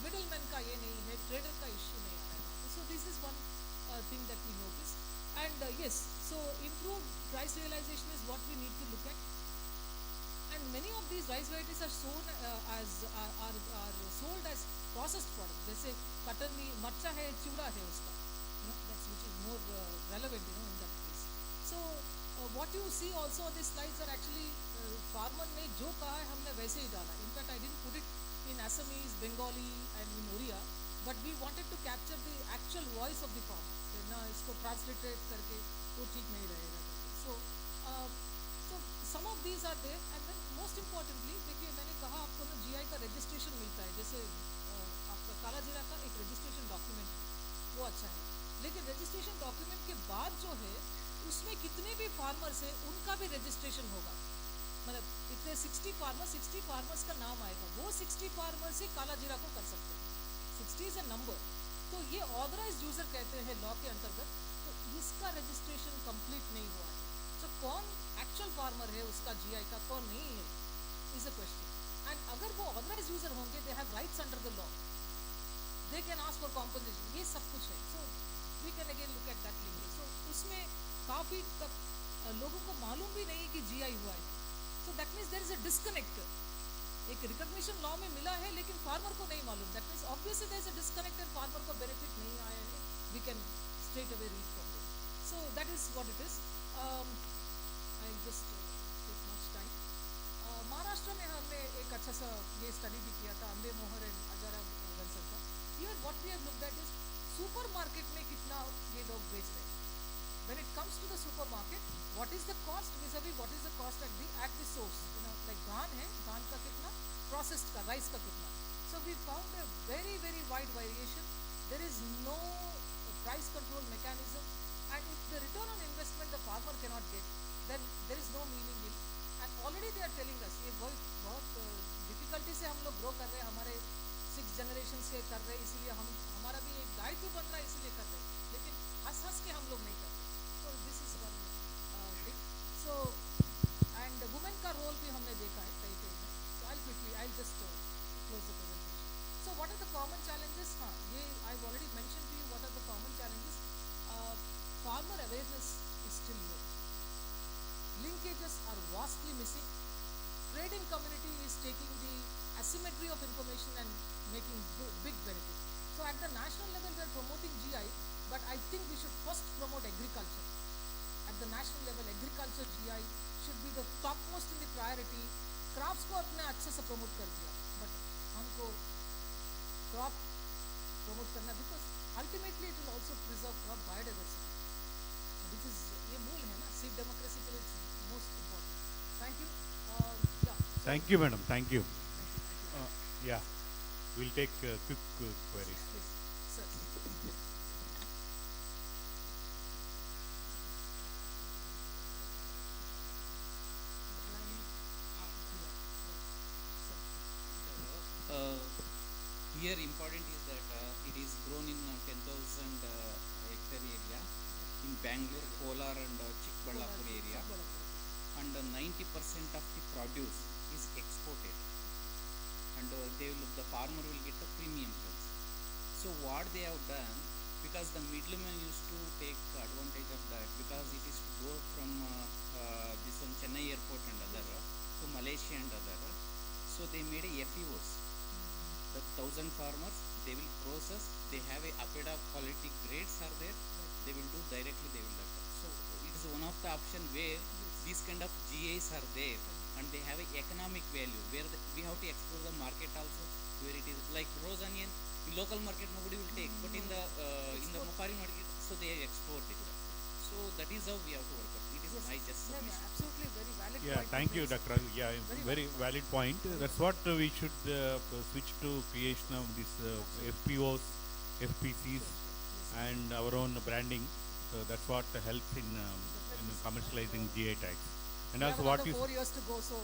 middle man का ये नहीं है, ट्रेडर का इश्यू नहीं आ रहा है. So this is one thing that we notice. And yes, so improved price realization is what we need to look at. And many of these rice varieties are sold sold as processed product. जैसे कटरनी मरचा है, चिवड़ा है उसका, that's which is more relevant in that case. So what you see also on these slides are actually farmer ने जो कहा है हमने वैसे ही डाला. In fact I didn't put it in Assamese, Bengali, and in Oriya, but we wanted to capture the actual voice of the farmer. ना इसको transliterate करके वो ठीक नहीं रहेगा करके. So some of these are there, and then most importantly देखिए मैंने कहा आपको ना GI का registration मिलता है, जैसे आपका काला जीरा का एक registration document है, वो अच्छा है. लेकिन registration document के बाद जो है उसमें कितने भी farmers है उनका भी registration होगा. मतलब इतने 60 फार्मर्स का नाम आएगा, वो 60 फार्मर्स ही काला जीरा को कर सकते हैं. 60 इज अ नंबर. तो ये ऑथराइज्ड यूजर कहते हैं लॉ के अंतर्गत. तो इसका रजिस्ट्रेशन कंप्लीट नहीं हुआ है. सो कौन एक्चुअल फार्मर है उसका जीआई का, कौन नहीं है, इज अ क्वेश्चन. एंड अगर वो ऑथराइज्ड यूजर होंगे, they have rights under the law, they can ask for composition, ये सब कुछ है. So we can again look at that linkage. So उसमें काफ़ी तक लोगों को मालूम भी नहीं कि जीआई हुआ है. So that means there is a disconnect. एक रिकॉग्निशन लॉ में मिला है लेकिन फार्मर को नहीं मालूम. That means obviously there is a disconnect and farmer को बेनिफिट नहीं आया है. We can straight away read from there. So that is what it is. I just take much time. Maharashtra में हमने एक अच्छा सा ये स्टडी भी किया था, अम्बे मोहर एंड अजारा गंसल का. Here what we have looked at is supermarket में कितना ये लोग बेच रहे हैं. When it comes to the supermarket, what is the cost vis-a-vis what is the cost at the source? You know, like धान है, धान का कितना, processed का, rice का कितना. So we found a very very wide variation. There is no price control mechanism, and if the return on investment the farmer cannot get, then there is no meaning in. And already they are telling us ये बहुत difficulty से हम लोग grow कर रहे हैं, हमारे 6 generations से कर रहे हैं, इसलिए हमारा भी एक दायित्व बन रहा है, इसलिए कर रहे हैं. लेकिन हंस के हम लोग नहीं कर रहे. So this is one thing. So and women का role भी हमने देखा है कई में. So I'll just close the presentation. So what are the common challenges? हाँ, ये I've already mentioned to you what are the common challenges. Farmer awareness is still low. Linkages are vastly missing. Trading community is taking the asymmetry of information and making big benefit. So at the national level we are promoting GI, but I think we should first promote agriculture. At the national level agriculture GI should be the topmost in the priority. Crops को अपने अच्छे से promote कर दिया, but हमको crop promote करना, because ultimately it will also preserve crop biodiversity, which is ये मूल है ना, seed democracy के लिए most important. Thank you. Yeah. Thank you, madam. Thank you. Yeah, we'll take quick queries. Please, sir. Here important is that it is grown in 10,000 hectare area in Bangalore, Kolar and Chikballapur area, and 90% of the produce is exported, and the farmer will get a premium price. So what they have done, because the middleman used to take advantage of that, because it is to go from this one Chennai airport and other to Malaysia and other, so they made a FEOs. The 1,000 farmers, they will process, they have a APEDA quality grades are there, they will do directly, they will do. So it is one of the option where these kind of GAs are there, and they have a economic value where we have to explore the market also, where it is like rose onion in local market nobody will take, but in the foreign market, so they export it. So that is how we have to work out. It is my just submission. Absolutely very valid Yeah, point. thank you, Dr. Raghu. Yeah, very valid point. That's what we should switch to creation of these FPOs, FPCs, and our own branding. So that's what helps in commercializing GI tags. And We also have what another you 4 years to go, so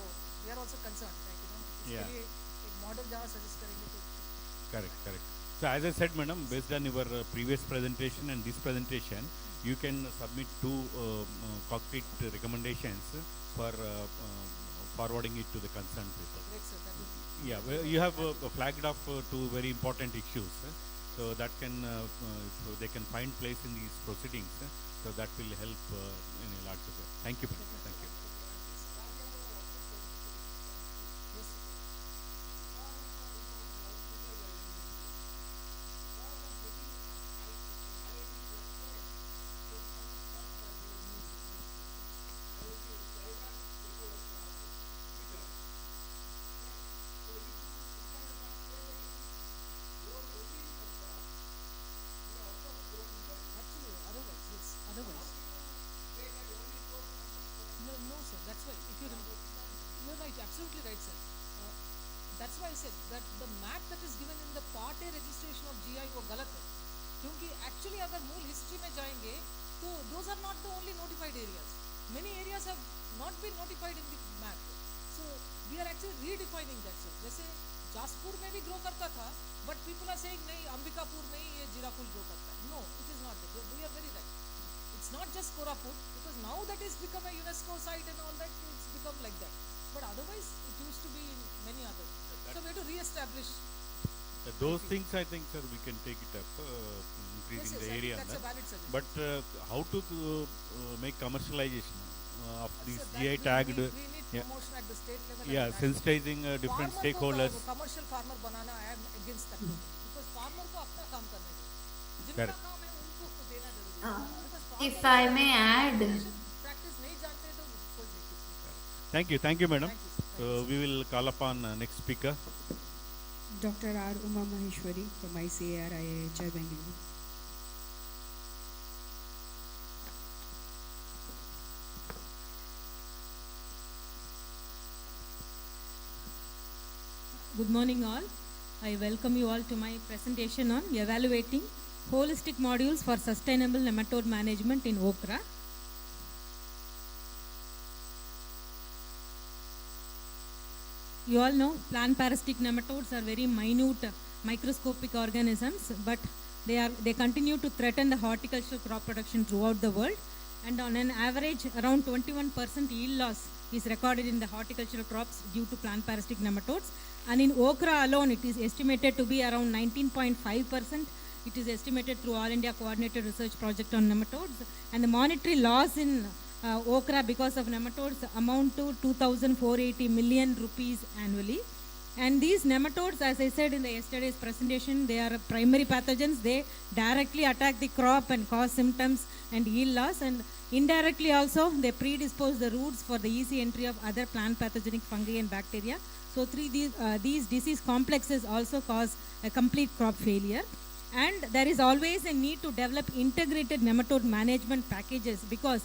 we are also concerned, like, you know, Yeah. इसके लिए एक model जहाँ suggest करेंगे तो. correct. So as I said, madam, based on your previous presentation and this presentation, you can submit 2 concrete recommendations for forwarding it to the concerned people. Great, sir. That will be. Yeah, well, you have flagged up 2 very important issues, so that can so they can find place in these proceedings, so that will help in a large way. Thank you, madam. Thank you. said that the map that is given in the part A registration of GI वो गलत है, क्योंकि actually अगर मूल history में जाएंगे तो those are not the only notified areas. Many areas have not been notified in the map. So we are actually redefining that. So जैसे जासपुर में भी grow करता था, but people are saying नहीं अंबिकापुर में ही ये जीरा फूल grow करता है. No, it is not that. We are very right. It's not just Koraput, because now that is become a UNESCO site and all that, it's become like that. But otherwise, it used to be in many other. So we have to re-establish. Those things, I think, sir, we can take it up, increasing Yes, the I think area. that's a valid suggestion. But how to make commercialization of these Sir, GI that tagged? we need promotion at the state level. and Yeah, at national sensitizing different farmer stakeholders. को commercial farmer banana, I am against that. Because farmer को अपना काम करने दो. जिनका Correct. काम है उनको देना जरूरी है. Because If farmer I may add, practice नहीं जानते तो कोई नहीं कुछ. Thank you, madam. Thank you, sir. So we will call upon next speaker. Dr. R. Uma Maheshwari from ICAR IIHI Bengaluru. Good morning all. I welcome you all to my presentation on evaluating holistic modules for sustainable nematode management in okra. You all know plant parasitic nematodes are very minute microscopic organisms, but they continue to threaten the horticultural crop production throughout the world, and on an average around 21% yield loss is recorded in the horticultural crops due to plant parasitic nematodes, and in okra alone it is estimated to be around 19.5%. It is estimated through All India Coordinated Research Project on Nematodes, and the monetary loss in okra because of nematodes amount to 2,480 million rupees annually. And these nematodes, as I said in the yesterday's presentation, they are primary pathogens. They directly attack the crop and cause symptoms and yield loss, and indirectly also they predispose the roots for the easy entry of other plant pathogenic fungi and bacteria. So these disease complexes also cause a complete crop failure. And there is always a need to develop integrated nematode management packages, because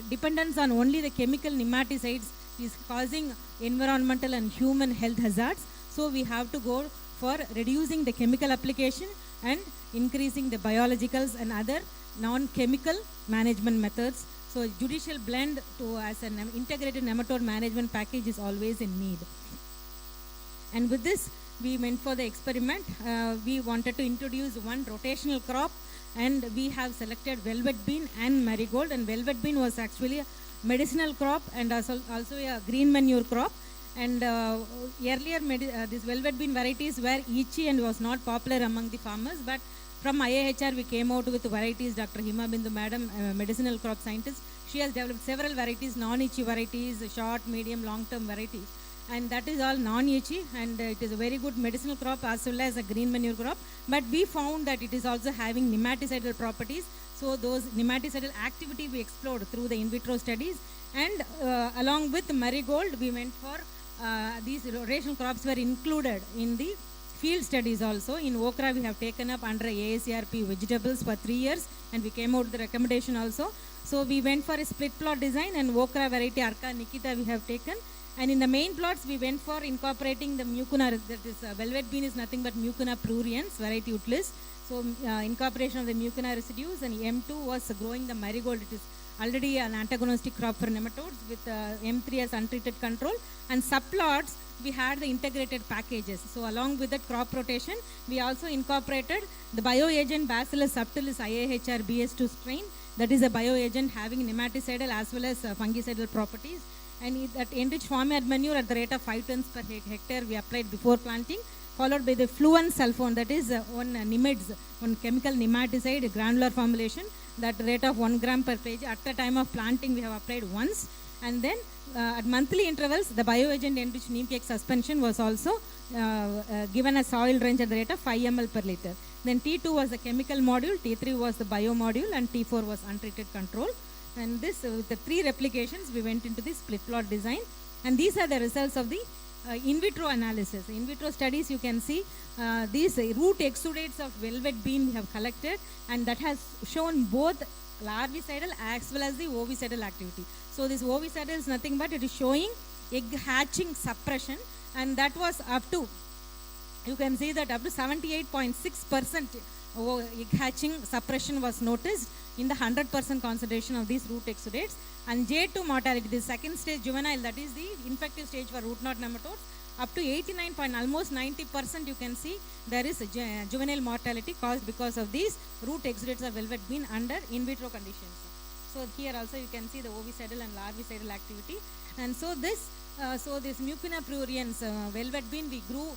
dependence on only the chemical nematicides is causing environmental and human health hazards. So we have to go for reducing the chemical application and increasing the biologicals and other non-chemical management methods. So judicial blend to as an integrated nematode management package is always in need. And with this, we went for the experiment. We wanted to introduce one rotational crop, and we have selected velvet bean and marigold. And velvet bean was actually a medicinal crop and also a green manure crop. And earlier these velvet bean varieties were itchy and was not popular among the farmers, but from IIHR we came out with varieties. Dr. Hima Bindu madam, medicinal crop scientist, she has developed several varieties, non-itchy varieties, short, medium, long-term varieties, and that is all non-itchy, and it is a very good medicinal crop as well as a green manure crop. But we found that it is also having nematicidal properties. So those nematicidal activity we explored through the in vitro studies, and along with marigold we went for these rotational crops were included in the field studies also. In okra we have taken up under AACRP vegetables for 3 years, and we came out with the recommendation also. So we went for a split plot design, and okra variety Arka Nikita we have taken. And in the main plots, we went for incorporating the mucuna, that is velvet bean is nothing but mucuna pruriens, variety utilis. So incorporation of the mucuna residues, and M2 was growing the marigold. It is already an antagonistic crop for nematodes with M3 as untreated control. And subplots, we had the integrated packages. So along with that crop rotation, we also incorporated the bioagent Bacillus subtilis IAHR BS2 strain. That is a bioagent having nematicidal as well as fungicidal properties. And that enriched farmyard manure at the rate of 5 tons per hectare we applied before planting, followed by the fluon sulfone, that is one nimids, one chemical nematicide granular formulation, that rate of 1 gram per kg. At the time of planting we have applied once, and then at monthly intervals the bioagent enriched neem cake suspension was also given as soil range at the rate of 5 ml per liter. Then T2 was the chemical module, T3 was the bio module, and T4 was untreated control. And this, with the 3 replications, we went into the split plot design. And these are the results of the in vitro analysis. In vitro studies, you can see these root exudates of velvet bean we have collected, and that has shown both larvicidal as well as the ovicidal activity. So this ovicidal is nothing but it is showing egg hatching suppression, and that was up to, you can see that up to 78.6% egg hatching suppression was noticed in the 100% concentration of these root exudates. And J2 mortality, the second stage juvenile, that is the infective stage for root knot nematodes, up to 89 point, almost 90%, you can see there is a juvenile mortality caused because of these root exudates of velvet bean under in vitro conditions. So here also you can see the ovicidal and larvicidal activity. And so this mucuna pruriens, velvet bean, we grew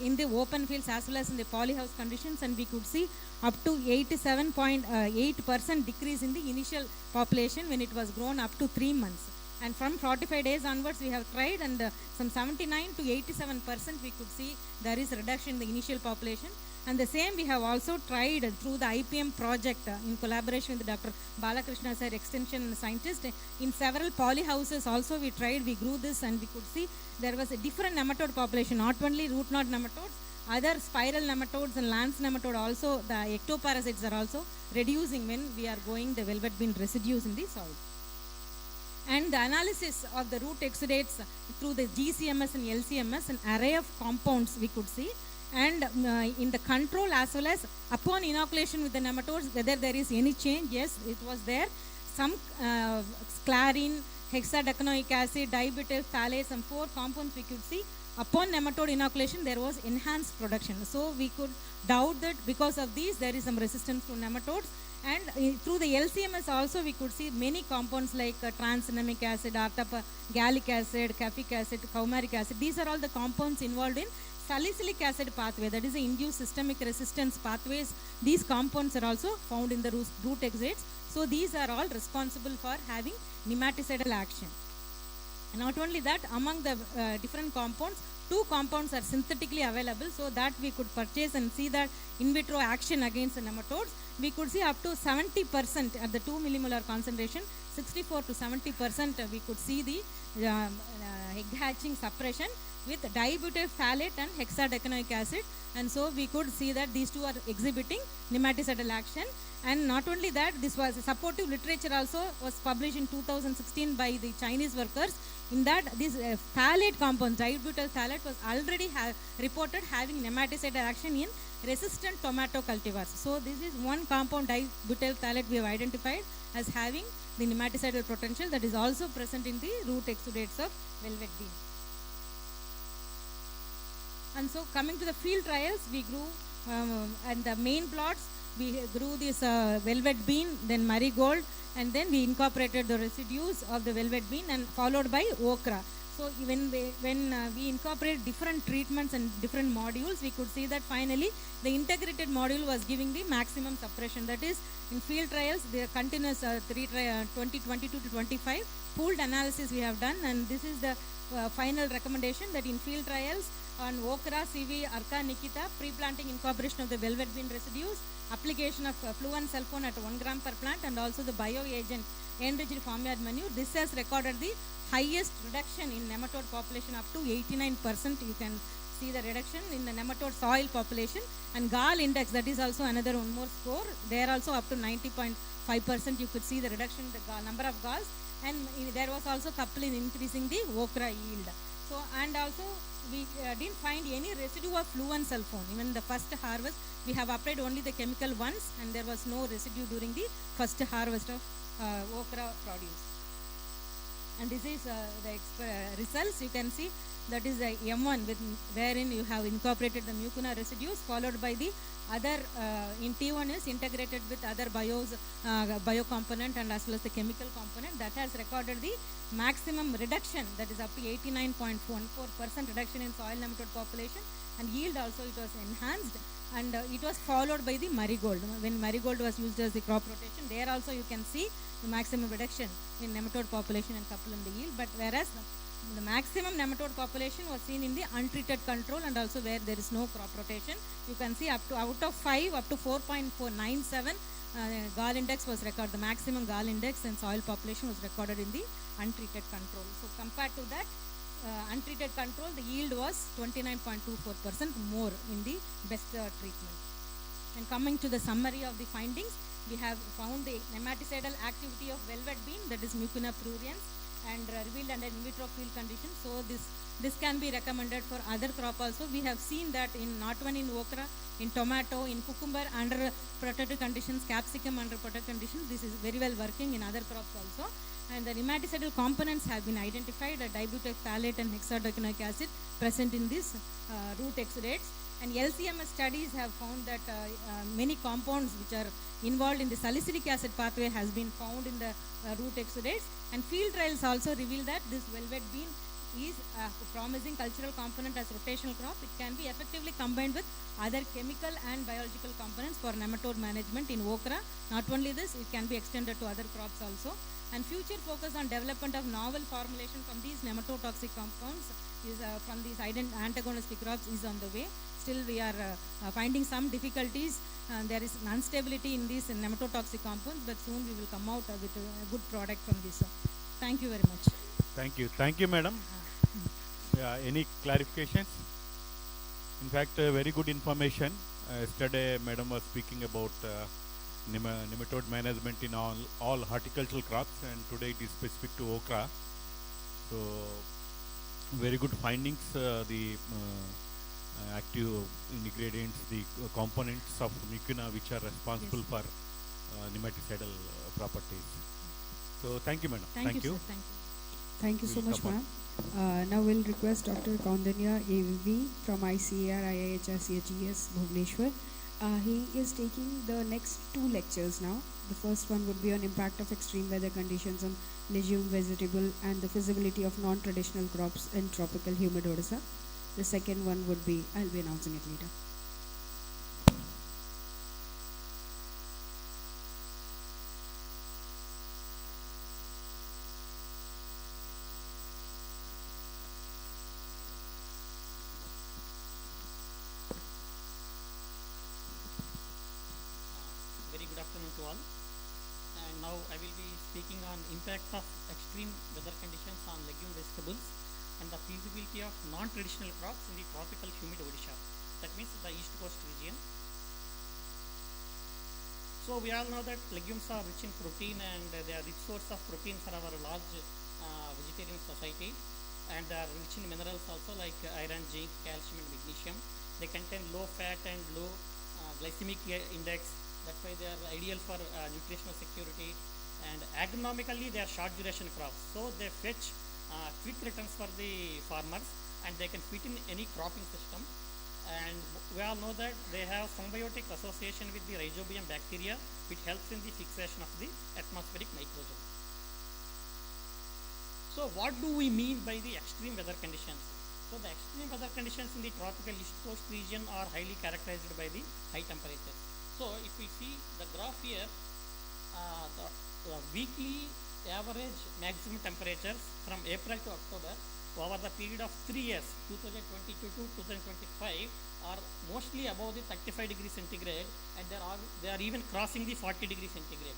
in the open fields as well as in the polyhouse conditions, and we could see up to 87.8% decrease in the initial population when it was grown up to 3 months. And from 45 days onwards we have tried, and some 79 to 87% we could see there is reduction in the initial population. And the same we have also tried through the IPM project in collaboration with Dr. Balakrishna sir, extension scientist. In several polyhouses also we tried, we grew this, and we could see there was a different nematode population, not only root knot nematodes, other spiral nematodes and lance nematode also, the ectoparasites are also reducing when we are going the velvet bean residues in the soil. And the analysis of the root exudates through the GCMS and LCMS, an array of compounds we could see, and in the control as well as upon inoculation with the nematodes, whether there is any change. Yes, it was there. Some sclarine, hexadecanoic acid, dibutyl phthalate, some 4 compounds we could see. Upon nematode inoculation, there was enhanced production. So we could doubt that because of these, there is some resistance to nematodes. And through the LCMS also, we could see many compounds like tranexamic acid, gallic acid, caffeic acid, coumaric acid. These are all the compounds involved in salicylic acid pathway, that is the induced systemic resistance pathways. These compounds are also found in the root exudates. So these are all responsible for having nematicidal action. And not only that, among the different compounds, 2 compounds are synthetically available, so that we could purchase and see that in vitro action against the nematodes. We could see up to 70% at the 2 millimolar concentration, 64 to 70% we could see the egg hatching suppression with dibutyl phthalate and hexadecanoic acid. And so we could see that these 2 are exhibiting nematicidal action. And not only that, this was supportive literature also was published in 2016 by the Chinese workers. In that, this phthalate compound, dibutyl phthalate, was already reported having nematicidal action in resistant tomato cultivars. So this is one compound, dibutyl phthalate, we have identified as having the nematicidal potential that is also present in the root exudates of velvet bean. And so coming to the field trials, we grew and the main plots, we grew this velvet bean, then marigold, and then we incorporated the residues of the velvet bean and followed by okra. So when we incorporate different treatments and different modules, we could see that finally the integrated module was giving the maximum suppression. That is, in field trials, the continuous 2022 to 25 pooled analysis we have done, and this is the final recommendation that in field trials on okra, CV, arca, nikita, pre-planting incorporation of the velvet bean residues, application of fluvensulfone at 1 gram per plant, and also the bioagent enriched farmyard manure. This has recorded the highest reduction in nematode population up to 89%. You can see the reduction in the nematode soil population. And gall index, that is also another one more score. There also up to 90.5%. You could see the reduction in the number of galls. And there was also couple in increasing the okra yield. So, and also we didn't find any residue of fluvensulfone. Even in the first harvest, we have applied only the chemical once, and there was no residue during the first harvest of okra produce. And this is the results. You can see that is the M1 wherein you have incorporated the mucuna residues, followed by the other in T1 is integrated with other bio component and as well as the chemical component. That has recorded the maximum reduction, that is up to 89.14% reduction in soil nematode population, and yield also it was enhanced. And it was followed by the marigold. When marigold was used as the crop rotation, there also you can see the maximum reduction in nematode population and couple in the yield. But whereas the maximum nematode population was seen in the untreated control and also where there is no crop rotation. You can see up to out of 5 up to 4.497 gall index was recorded. The maximum gall index and soil population was recorded in the untreated control. So compared to that, untreated control, the yield was 29.24% more in the best treatment. And coming to the summary of the findings, we have found the nematicidal activity of velvet bean, that is Mucuna pruriens, and revealed under in vitro field conditions. So this This can be recommended for other crop also. We have seen that in not only in okra, in tomato, in cucumber under protected conditions, capsicum under protected conditions. This is very well working in other crops also. And the nematicidal components have been identified, dibutyl phthalate and hexadecanoic acid present in these root exudates. And LCMS studies have found that many compounds which are involved in the salicylic acid pathway has been found in the root exudates. And field trials also reveal that this velvet bean is a promising cultural component as rotational crop. It can be effectively combined with other chemical and biological components for nematode management in okra. Not only this, it can be extended to other crops also. And future focus on development of novel formulation from these nematotoxic compounds is from these antagonistic crops is on the way. Still we are finding some difficulties. There is an instability in these nematotoxic compounds, but soon we will come out with a good product from this. Thank you very much. Thank you, madam. Yeah, any clarifications? In fact, very good information. Yesterday, madam was speaking about nematode management in all horticultural crops, and today it is specific to okra. So, very good findings. The active ingredients, the components of mucuna which are responsible for nematicidal properties. So, thank you, madam. Thank you. Sir. Thank you. Thank you so We'll much, come on. ma'am. Now we'll request Dr. Kaundanya AVV from ICAR IIHR CHES Bhubaneswar. He is taking the next 2 lectures now. The first one would be on impact of extreme weather conditions on legume, vegetable and the feasibility of non-traditional crops in tropical humid Odisha. The second one would be, I'll be announcing it later. Very good afternoon to all. And now I will be speaking on impact of extreme weather conditions on legume vegetables and the feasibility of non-traditional crops in the tropical humid Odisha. That means the east coast region. So we all know that legumes are rich in protein and they are rich source of protein for our large vegetarian society, and they are rich in minerals also like iron, zinc, calcium and magnesium. They contain low fat and low glycemic index. That's why they are ideal for nutritional security, and agronomically they are short duration crops. So they fetch quick returns for the farmers and they can fit in any cropping system. And we all know that they have symbiotic association with the rhizobium bacteria, which helps in the fixation of the atmospheric nitrogen. So what do we mean by the extreme weather conditions? So the extreme weather conditions in the tropical east coast region are highly characterized by the high temperatures. So if we see the graph here, the weekly average maximum temperatures from April to October over the period of 3 years, 2022 to 2025, are mostly above the 35 degrees centigrade, and they are even crossing the 40 degrees centigrade.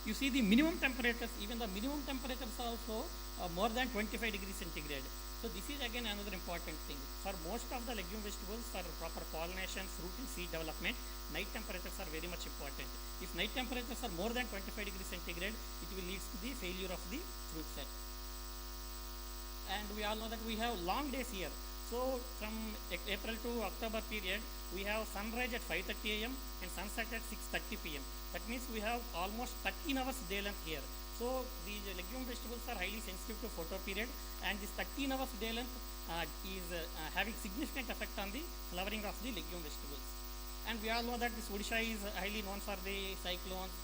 You see the minimum temperatures, even the minimum temperatures are also more than 25 degrees centigrade. So this is again another important thing. For most of the legume vegetables, for proper pollination, fruit and seed development, night temperatures are very much important. If night temperatures are more than 25 degrees centigrade, it will lead to the failure of the fruit set. And we all know that we have long days here. So from April to October period, we have sunrise at 5:30 a.m. and sunset at 6:30 p.m. That means we have almost 13 hours day length here. So these legume vegetables are highly sensitive to photo period, and this 13 hours day length is having significant effect on the flowering of the legume vegetables. And we all know that this Odisha is highly known for the cyclones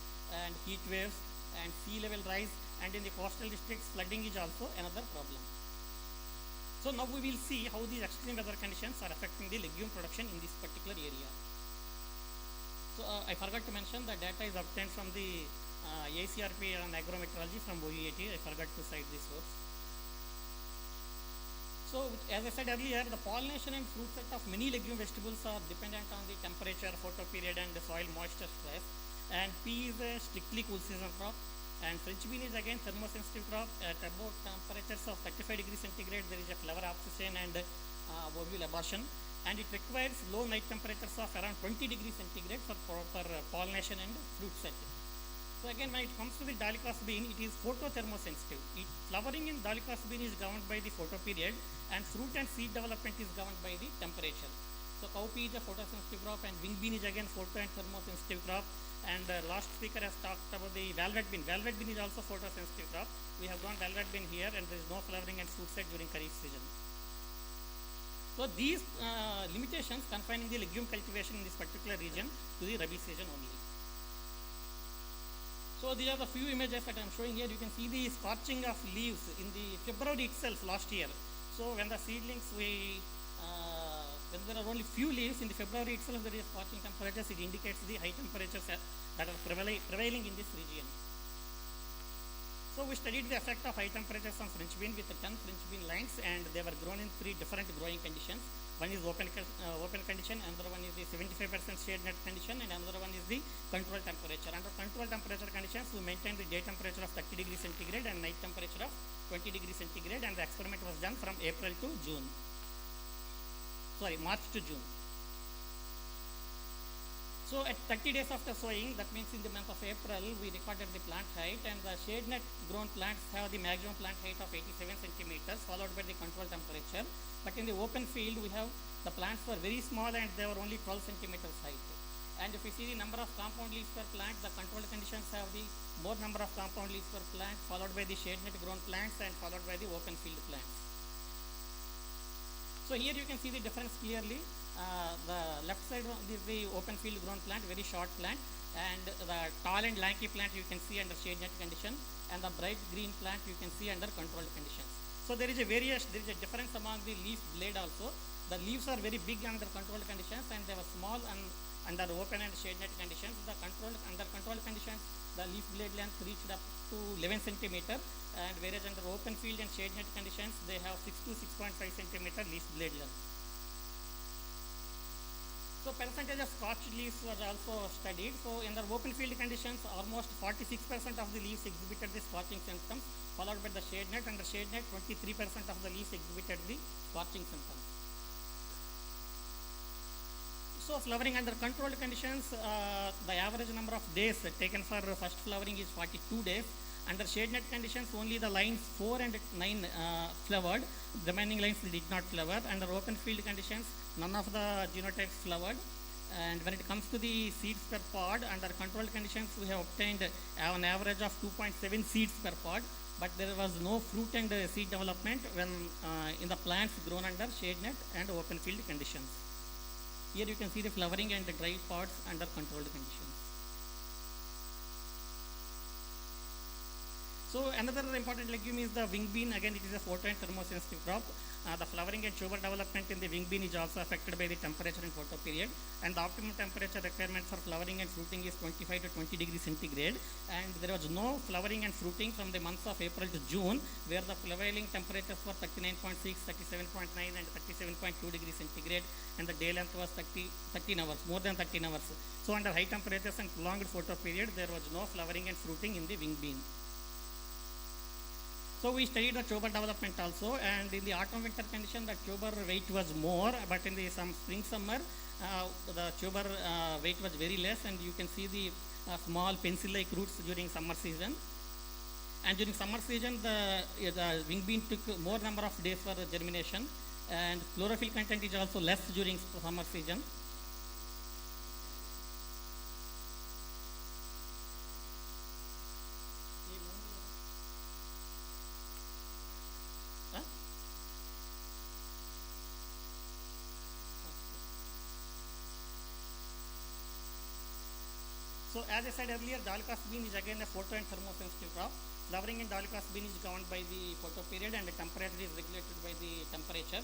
and heat waves and sea level rise, and in the coastal districts flooding is also another problem. So now we will see how these extreme weather conditions are affecting the legume production in this particular area. So I forgot to mention the data is obtained from the ACRP on agrometeorology from OEAT. I forgot to cite this source. So as I said earlier, the pollination and fruit set of many legume vegetables are dependent on the temperature, photo period and the soil moisture stress. And pea is a strictly cool season crop. And French bean is again thermosensitive crop. At about temperatures of 35 degrees centigrade, there is a flower abscission and ovule abortion. And it requires low night temperatures of around 20 degrees centigrade for proper pollination and fruit set. So again, when it comes to the dolichos bean, it is photothermosensitive. Flowering in dolichos bean is governed by the photo period, and fruit and seed development is governed by the temperature. So cowpea is a photosensitive crop, and wing bean is again photo and thermosensitive crop. And last speaker has talked about the velvet bean. Velvet bean is also photosensitive crop. We have grown velvet bean here, and there is no flowering and fruit set during Kharif season. So these limitations confining the legume cultivation in this particular region to the Rabi season only. So these are the few images that I am showing here. You can see the scorching of leaves in the February itself last year. So when the seedlings when there are only few leaves in the February itself, there is scorching temperatures. It indicates the high temperatures that are prevailing in this region. So we studied the effect of high temperatures on French bean with 10 French bean lines, and they were grown in 3 different growing conditions. One is open condition, another one is the 75% shade net condition, and another one is the controlled temperature. Under controlled temperature conditions, we maintained the day temperature of 30 degrees centigrade and night temperature of 20 degrees centigrade, and the experiment was done from March to June. So at 30 days after sowing, that means in the month of April, we recorded the plant height, and the shade net grown plants have the maximum plant height of 87 centimeters, followed by the control temperature. But in the open field, the plants were very small, and they were only 12 centimeters height. And if you see the number of compound leaves per plant, the controlled conditions have the more number of compound leaves per plant, followed by the shade net grown plants, and followed by the open field plants. So here you can see the difference clearly. The left side is the open field grown plant, very short plant, and the tall and lanky plant you can see under shade net condition, and the bright green plant you can see under controlled conditions. So there is a difference among the leaf blade also. The leaves are very big under controlled conditions, and they were small under open and shade net conditions. Under controlled conditions, the leaf blade length reached up to 11 centimeter, and whereas under open field and shade net conditions, they have 6 to 6.5 centimeter leaf blade length. So percentage of scorched leaves was also studied. So in the open field conditions, almost 46% of the leaves exhibited the scorching symptoms, followed by the shade net. Under shade net, 23% of the leaves exhibited the scorching symptoms. So flowering under controlled conditions, the average number of days taken for first flowering is 42 days. Under shade net conditions, only the lines 4 and 9 flowered. The remaining lines did not flower. Under open field conditions, none of the genotypes flowered. And when it comes to the seeds per pod, under controlled conditions, we have obtained an average of 2.7 seeds per pod. But there was no fruit and seed development when in the plants grown under shade net and open field conditions. Here you can see the flowering and the dry pods under controlled conditions. So another important legume is the wing bean. Again, it is a photo and thermosensitive crop. The flowering and tuber development in the wing bean is also affected by the temperature and photo period. And the optimum temperature requirement for flowering and fruiting is 25 to 20 degrees centigrade. And there was no flowering and fruiting from the months of April to June, where the prevailing temperatures were 39.6, 37.9, and 37.2 degrees centigrade, and the day length was 13 hours, more than 13 hours. So under high temperatures and prolonged photo period, there was no flowering and fruiting in the wing bean. So we studied the tuber development also, and in the autumn-winter condition, the tuber weight was more, but in the spring-summer, the tuber weight was very less, and you can see the small pencil-like roots during summer season. And during summer season, the wing bean took more number of days for germination, and chlorophyll content is also less during summer season. So as I said earlier, dolichos bean is again a photo and thermosensitive crop. Flowering in dolichos bean is governed by the photo period, and the temperature is regulated by the temperature.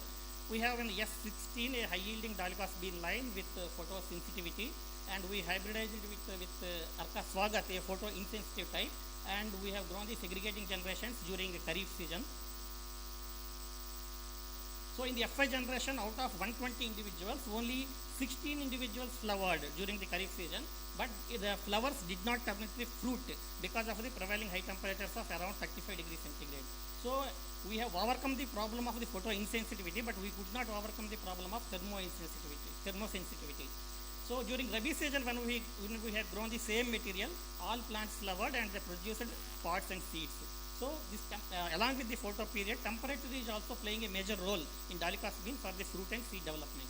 We have in S16 a high yielding dolichos bean line with photosensitivity, and we hybridized it with Arca Swagat, a photo insensitive type, and we have grown the segregating generations during the Kharif season. So in the FI generation, out of 120 individuals, only 16 individuals flowered during the Kharif season, but the flowers did not permanently fruit because of the prevailing high temperatures of around 35 degrees centigrade. So we have overcome the problem of the photoinsensitivity, but we could not overcome the problem of thermosensitivity. So during Rabi season, when we had grown the same material, all plants flowered and they produced pods and seeds. So this along with the photo period, temperature is also playing a major role in dolichos bean for the fruit and seed development.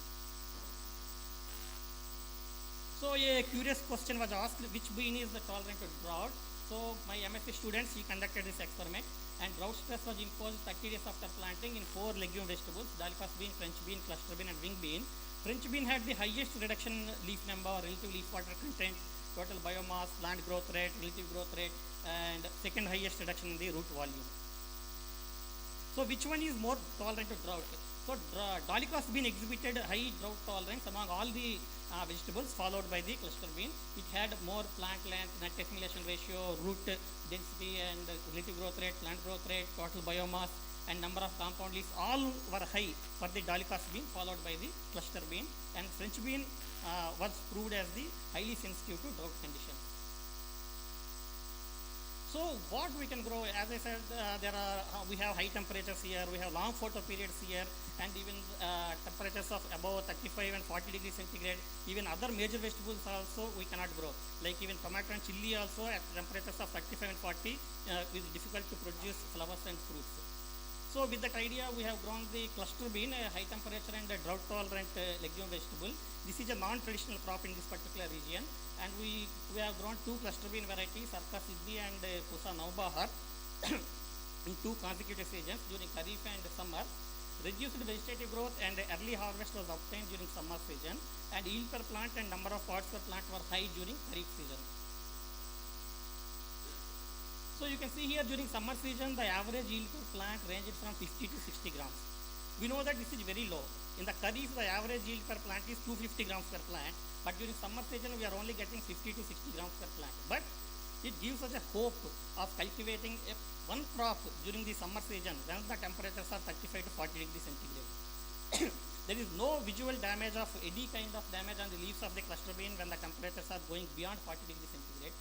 So a curious question was asked, which bean is tolerant to drought? So my MSc students, he conducted this experiment, and drought stress was imposed 30 days after planting in 4 legume vegetables: dolichos bean, French bean, cluster bean, and wing bean. French bean had the highest reduction in leaf number, relative leaf water content, total biomass, plant growth rate, relative growth rate, and second highest reduction in the root volume. So which one is more tolerant to drought? So dolichos bean exhibited high drought tolerance among all the vegetables, followed by the cluster bean. It had more plant length, net assimilation ratio, root density, and relative growth rate, plant growth rate, total biomass, and number of compound leaves. All were high for the dolichos bean, followed by the cluster bean. And French bean was proved as the highly sensitive to drought conditions. So what we can grow, as I said, we have high temperatures here, we have long photo periods here, and even temperatures of above 35 and 40 degrees centigrade. Even other major vegetables also we cannot grow, like even tomato and chili also at temperatures of 35 and 40 it is difficult to produce flowers and fruits. So with that idea, we have grown the cluster bean, a high temperature and a drought tolerant legume vegetable. This is a non-traditional crop in this particular region, and we have grown 2 cluster bean varieties, Sarka Siddhi and Pusa Naubahar, in 2 consecutive seasons during Kharif and summer. Reduced vegetative growth and early harvest was obtained during summer season, and yield per plant and number of pods per plant were high during Kharif season. So you can see here during summer season, the average yield per plant ranges from 50 to 60 grams. We know that this is very low. In the Kharif, the average yield per plant is 250 grams per plant, but during summer season, we are only getting 50 to 60 grams per plant. But it gives us a hope of cultivating one crop during the summer season when the temperatures are 35 to 40 degrees centigrade. There is no visual damage of any kind of damage on the leaves of the cluster bean when the temperatures are going beyond 40 degrees centigrade.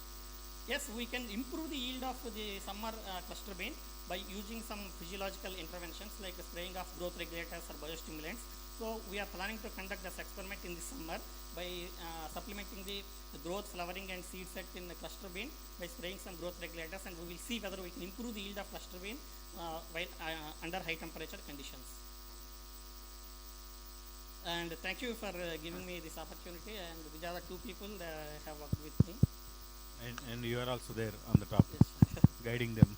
Yes, we can improve the yield of the summer cluster bean by using some physiological interventions like the spraying of growth regulators or biostimulants. So we are planning to conduct this experiment in the summer by supplementing the growth, flowering, and seed set in the cluster bean by spraying some growth regulators, and we will see whether we can improve the yield of cluster bean while under high temperature conditions. And thank you for giving me this opportunity, and these are the 2 people that have worked with me. And you are also there on the top, guiding them.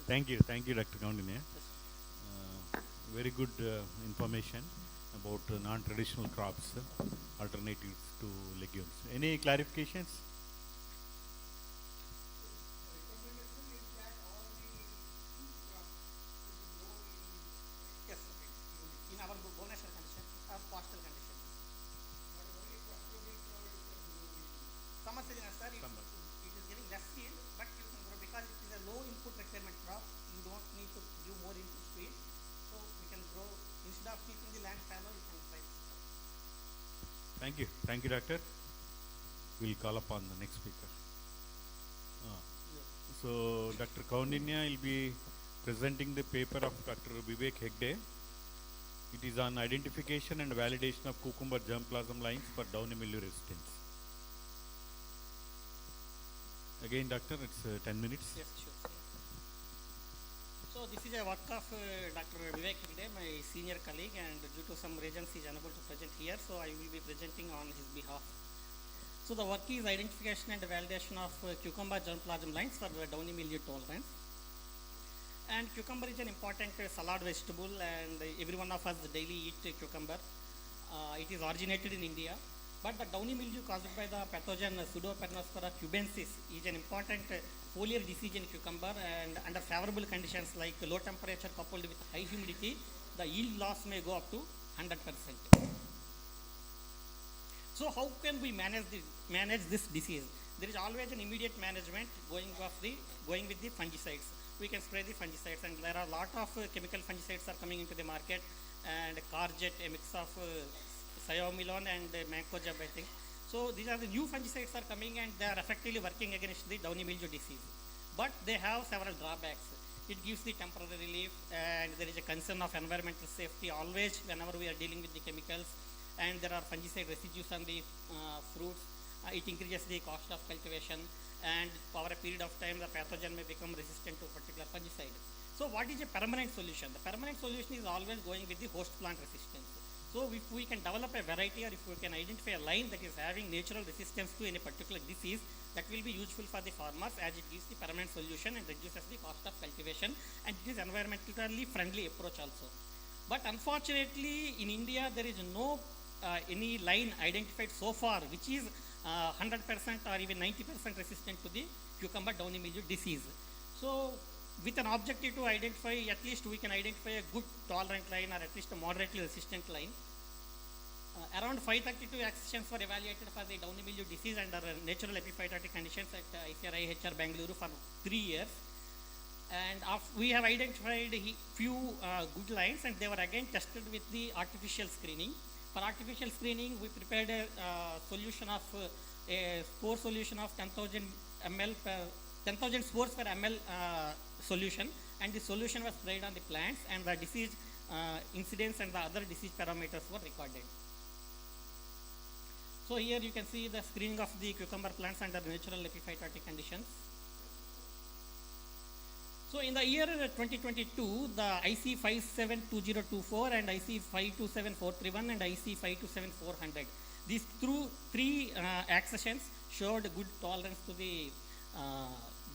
Thank you, Dr. Kaundinya. Very good information about non-traditional crops, alternatives to legumes. Any clarifications? Yes, okay. In our Bhubaneswar condition, or coastal condition. Summer season, sir, it is giving less yield, but you can grow because it is a low input requirement crop. You don't need to give more input to it, so we can grow instead of keeping the land fallow. You can try this. Thank you, Doctor. We'll call upon the next speaker. So Dr. Kaundinya will be presenting the paper of Dr. Vivek Hegde. It is on identification and validation of cucumber germplasm lines for downy mildew resistance. Again, Doctor, it's 10 minutes. Yes, sure. So this is a work of Dr. Vivek Hegde, my senior colleague, and due to some reasons he is unable to present here, so I will be presenting on his behalf. So the work is identification and validation of cucumber germplasm lines for downy mildew tolerance. And cucumber is an important salad vegetable, and every one of us daily eat cucumber. It is originated in India, but the downy mildew caused by the pathogen Pseudoperonospora cubensis is an important foliar disease in cucumber, and under favorable conditions like low temperature coupled with high humidity, the yield loss may go up to 100%. So how can we manage this disease? There is always an immediate management going with the fungicides. We can spray the fungicides, and there are a lot of chemical fungicides are coming into the market, and Carjet, a mix of Cyomilon and Mancozeb, I think. So these are the new fungicides are coming, and they are effectively working against the downy mildew disease. But they have several drawbacks. It gives the temporary relief, and there is a concern of environmental safety always whenever we are dealing with the chemicals, and there are fungicide residues on the fruits. It increases the cost of cultivation, and over a period of time the pathogen may become resistant to a particular fungicide. So what is a permanent solution? The permanent solution is always going with the host plant resistance. So if we can develop a variety, or if we can identify a line that is having natural resistance to any particular disease, that will be useful for the farmers, as it gives the permanent solution and reduces the cost of cultivation, and it is environmentally friendly approach also. But unfortunately in India there is no any line identified so far which is 100% or even 90% resistant to the cucumber downy mildew disease. So with an objective to identify, at least we can identify a good tolerant line or at least a moderately resistant line. Around 532 accessions were evaluated for the downy mildew disease under natural epiphytotic conditions at ICRIHR Bangalore for 3 years. And we have identified few good lines, and they were again tested with the artificial screening. For artificial screening, we prepared a solution of a spore solution of 10,000 ml per 10,000 spores per ml solution, and the solution was sprayed on the plants, and the disease incidence and the other disease parameters were recorded. So here you can see the screening of the cucumber plants under natural epiphytotic conditions. So in the year 2022, the IC 572024 and IC 527431 and IC 527400, these three accessions showed good tolerance to the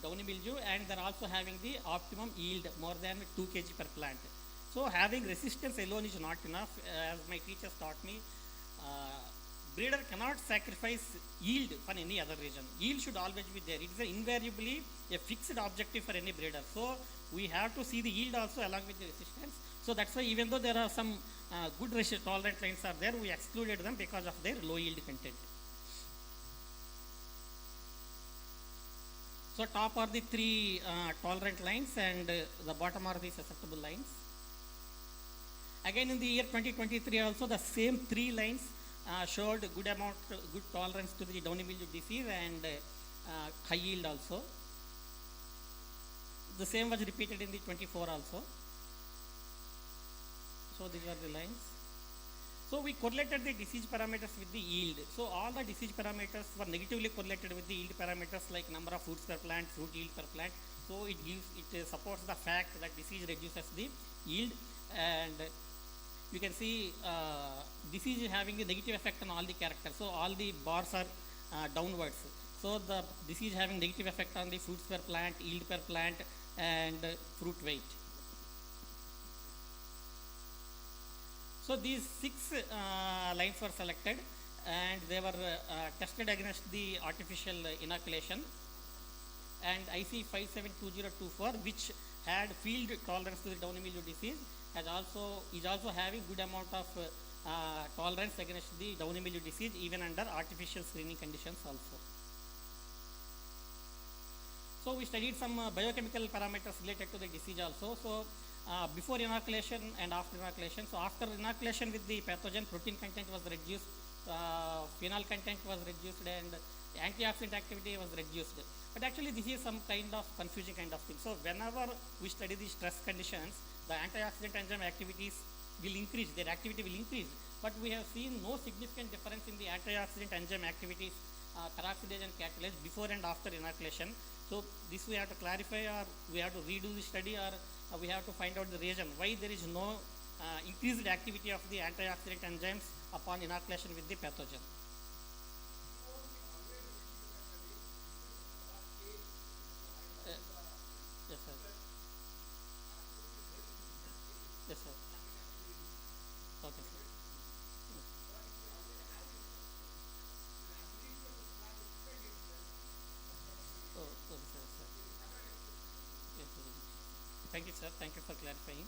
downy mildew, and they're also having the optimum yield more than 2 kg per plant. So having resistance alone is not enough. As my teachers taught me, breeder cannot sacrifice yield for any other reason. Yield should always be there. It is invariably a fixed objective for any breeder. So we have to see the yield also along with the resistance. So that's why even though there are some good tolerant lines are there, we excluded them because of their low yield content. So top are the 3 tolerant lines, and the bottom are the susceptible lines. Again in the year 2023 also the same 3 lines showed good tolerance to the downy mildew disease and high yield also. The same was repeated in the 24 also. So these are the lines. So we correlated the disease parameters with the yield. So all the disease parameters were negatively correlated with the yield parameters, like number of fruits per plant, fruit yield per plant. So it supports the fact that disease reduces the yield, and you can see disease is having a negative effect on all the characters. So all the bars are downwards. So the disease having negative effect on the fruits per plant, yield per plant, and fruit weight. So these 6 lines were selected, and they were tested against the artificial inoculation. And IC 572024, which had field tolerance to the downy mildew disease, is also having good amount of tolerance against the downy mildew disease even under artificial screening conditions also. So we studied some biochemical parameters related to the disease also. So before inoculation and after inoculation. So after inoculation with the pathogen, protein content was reduced, phenol content was reduced, and antioxidant activity was reduced. But actually this is some kind of confusing kind of thing. So whenever we study the stress conditions, the antioxidant enzyme activities will increase, their activity will increase. But we have seen no significant difference in the antioxidant enzyme activities, peroxidase and catalase before and after inoculation. So this we have to clarify, or we have to redo the study, or we have to find out the reason why there is no increased activity of the antioxidant enzymes upon inoculation with the pathogen. Yes, sir. Yes, sir. Okay, sir. Oh, okay, sir. Yes, sir. Thank you, sir. Thank you for clarifying.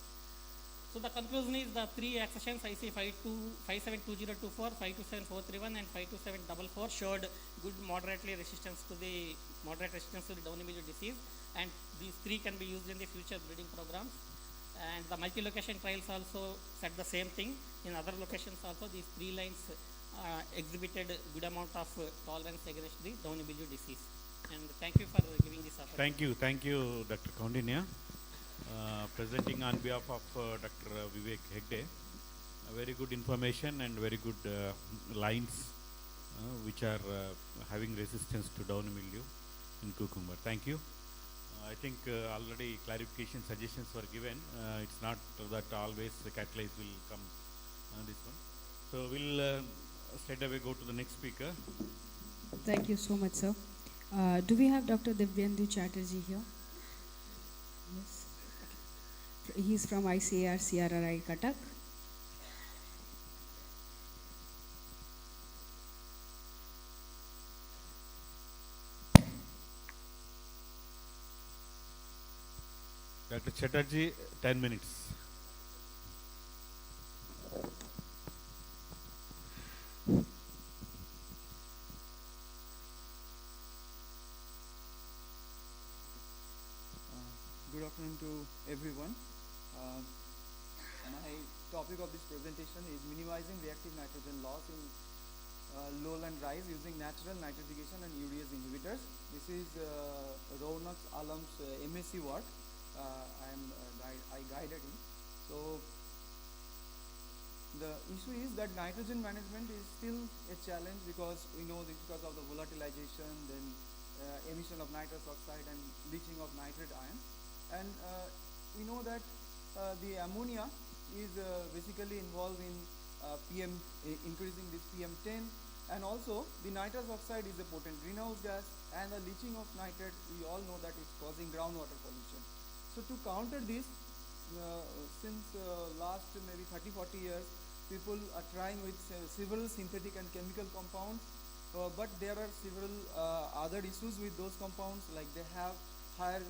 So the conclusion is the 3 accessions IC 572024, 527431 and 52744 showed good moderate resistance to the downy mildew disease, and these 3 can be used in the future breeding programs. And the multi-location trials also said the same thing. In other locations also these 3 lines exhibited good amount of tolerance against the downy mildew disease. And thank you for giving this opportunity. Thank you, Dr. Kaundinya. Presenting on behalf of Dr. Vivek Hegde, very good information and very good lines which are having resistance to downy mildew. in cucumber. Thank you. I think already clarification suggestions were given. It's not that always the catalyst will come this one. So we'll straight away go to the next speaker. Thank you so much, sir. Do we have Dr. Divyendu Chatterjee here? Yes. Okay. He's from ICAR CRRI Cuttack. Dr. Chatterjee, 10 minutes. Good afternoon to everyone. My topic of this presentation is minimizing reactive nitrogen loss in lowland rice using natural nitrification and urease inhibitors. This is Ronak Alam's MSc work. I guided him. So the issue is that nitrogen management is still a challenge because we know this because of the volatilization, then emission of nitrous oxide and leaching of nitrate ion. And we know that the ammonia is basically involved in increasing this PM10, and also the nitrous oxide is a potent greenhouse gas, and the leaching of nitrate, we all know that it's causing groundwater pollution. So to counter this, since last maybe 30-40 years, people are trying with several synthetic and chemical compounds, but there are several other issues with those compounds, like they have higher